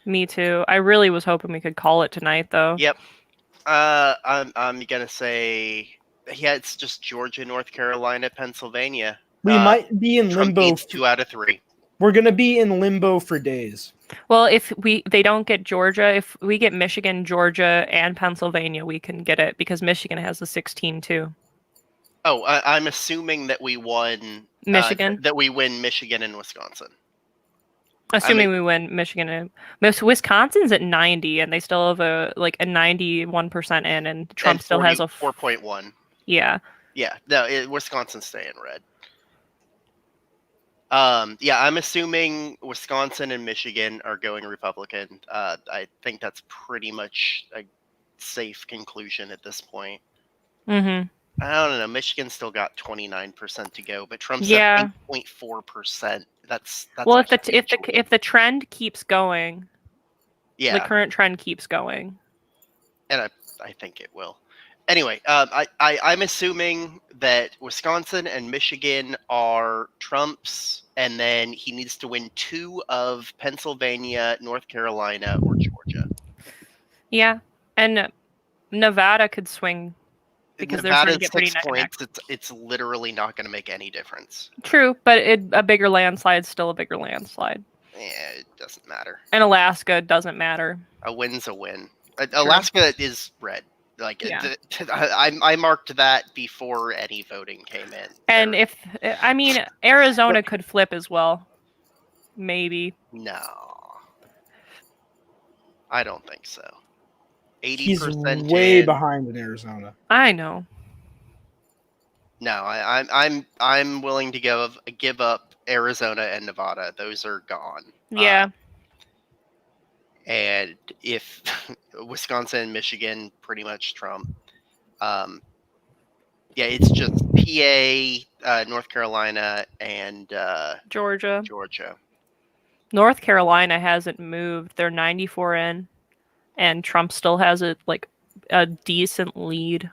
Me too. I really was hoping we could call it tonight, though. Yep. I'm gonna say it's just Georgia, North Carolina, Pennsylvania. We might be in Trump limbo. beats 2 out of 3. We're gonna be in limbo for days. Well, if they don't get Georgia, if we get Michigan, Georgia, and Pennsylvania, we can get it because Michigan has a 16 too. Oh, I'm assuming that we won Michigan? that we win Michigan and Wisconsin. Assuming we win Michigan and Wisconsin's at 90, and they still have a 91% in, and Trump still has a 4.1. Yeah. Yeah, no, Wisconsin's staying red. Yeah, I'm assuming Wisconsin and Michigan are going Republican. I think that's pretty much a safe conclusion at this point. Mm-hmm. I don't know. Michigan's still got 29% to go, but Trump's Yeah. at 8.4%. That's Well, a if the trend keeps going, yeah, the current trend keeps going. and I think it will. Anyway, I'm assuming that Wisconsin and Michigan are Trump's, and then he needs to win 2 of Pennsylvania, North Carolina, or Georgia. Yeah, and Nevada could swing because they're trying to Nevada's get pretty 6 neck and neck. points. It's literally not going to make any difference. True, but a bigger landslide's still a bigger landslide. Yeah, it doesn't matter. And Alaska doesn't matter. A win's a win. Alaska is red. Like Yeah. I marked that before any voting came in. And Arizona could flip as well. Maybe. No, I don't think so. He's 80% way in. behind in Arizona. I know. No, I'm willing to give up Arizona and Nevada. Those are gone. Yeah. And if Wisconsin and Michigan, pretty much Trump. Yeah, it's just PA, North Carolina, and Georgia. Georgia. North Carolina hasn't moved. They're 94 in, and Trump still has a decent lead.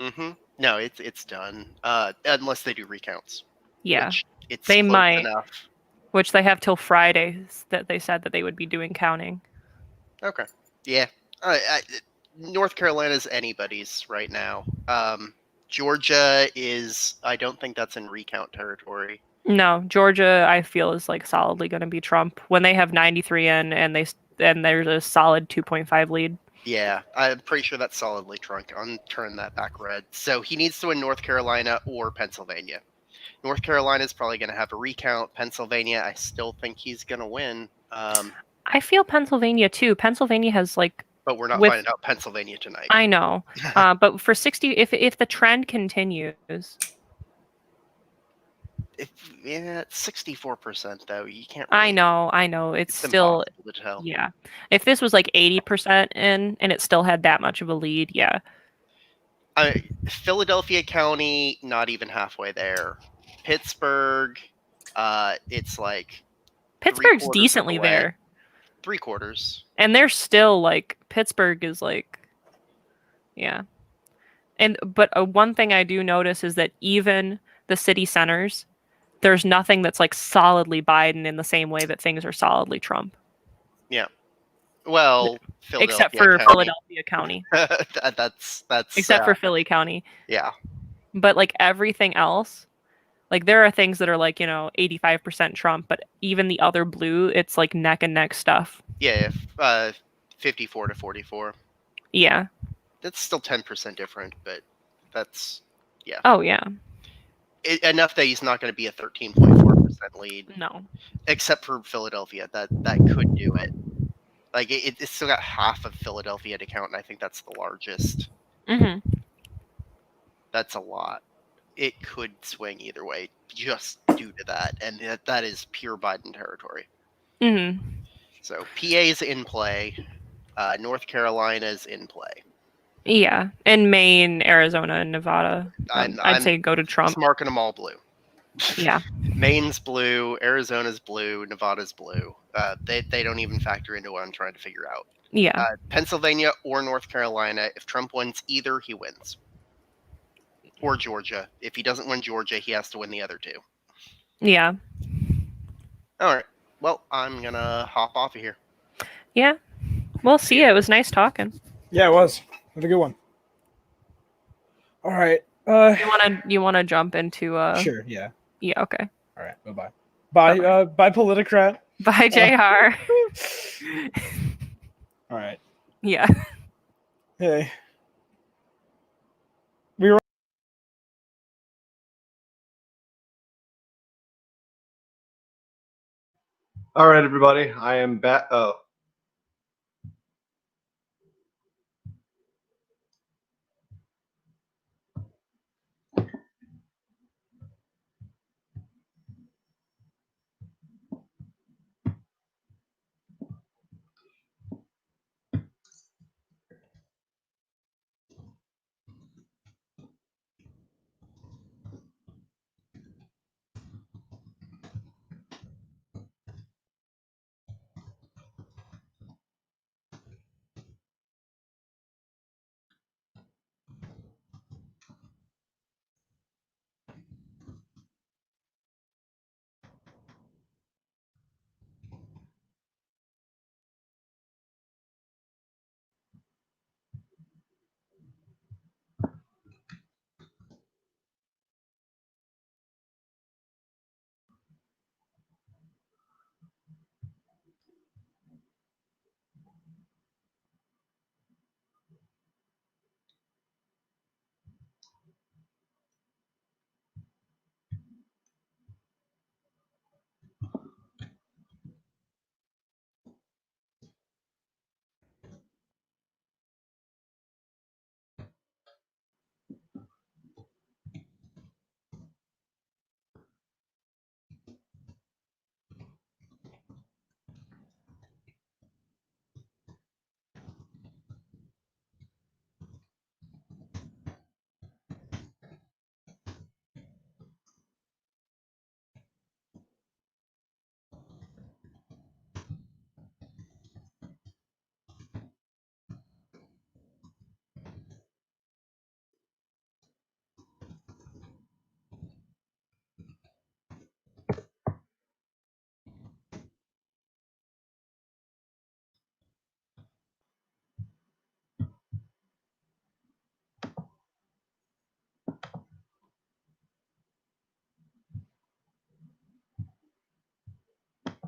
Mm-hmm. No, it's done. Unless they do recounts. Yeah, Which it's they close might. enough. Which they have till Friday that they said that they would be doing counting. Okay. Yeah. North Carolina's anybody's right now. Georgia is. I don't think that's in recount territory. No, Georgia, I feel is like solidly going to be Trump when they have 93 in, and there's a solid 2.5 lead. Yeah, I'm pretty sure that's solidly Trump. I'm turning that back red. So he needs to win North Carolina or Pennsylvania. North Carolina's probably going to have a recount. Pennsylvania, I still think he's going to win. I feel Pennsylvania too. Pennsylvania has but we're not finding out Pennsylvania tonight. I know, but for 60, if the trend continues, yeah, 64% though. You can't. Really, I know. It's still impossible to tell. Yeah. If this was like 80% in, and it still had that much of a lead, yeah. Philadelphia County, not even halfway there. Pittsburgh, it's like Pittsburgh's decently there. 3/4. And they're still like Pittsburgh is like, yeah. But one thing I do notice is that even the city centers, there's nothing that's like solidly Biden in the same way that things are solidly Trump. Yeah. Well, except for Philadelphia County. that's except for Philly County. Yeah. But like everything else, like there are things that are like, 85% Trump, but even the other blue, it's like neck and neck stuff. Yeah, 54 to 44. Yeah. That's still 10% different, but that's yeah. Oh yeah. Enough that he's not going to be a 13.4% lead. No. Except for Philadelphia, that could do it. Like it's still got half of Philadelphia to count, and I think that's the largest. Mm-hmm. That's a lot. It could swing either way, just due to that, and that is pure Biden territory. Mm-hmm. So PA's in play, North Carolina's in play. Yeah, and Maine, Arizona, and Nevada. I'd say go to Trump. Just marking them all blue. Yeah. Maine's blue, Arizona's blue, Nevada's blue. They don't even factor into what I'm trying to figure out. Yeah. Pennsylvania or North Carolina. If Trump wins either, he wins. Or Georgia. If he doesn't win Georgia, he has to win the other two. Yeah. All right. Well, I'm gonna hop off of here. Yeah. We'll see you. It was nice talking. Yeah, it was. Have a good one. All right. You wanna jump into Sure. Yeah. Yeah. Okay. All right. Bye-bye. Bye. Bye, Politicrat. Bye, JR. All right. Yeah. Hey. We were. All right, everybody. I am back. Oh,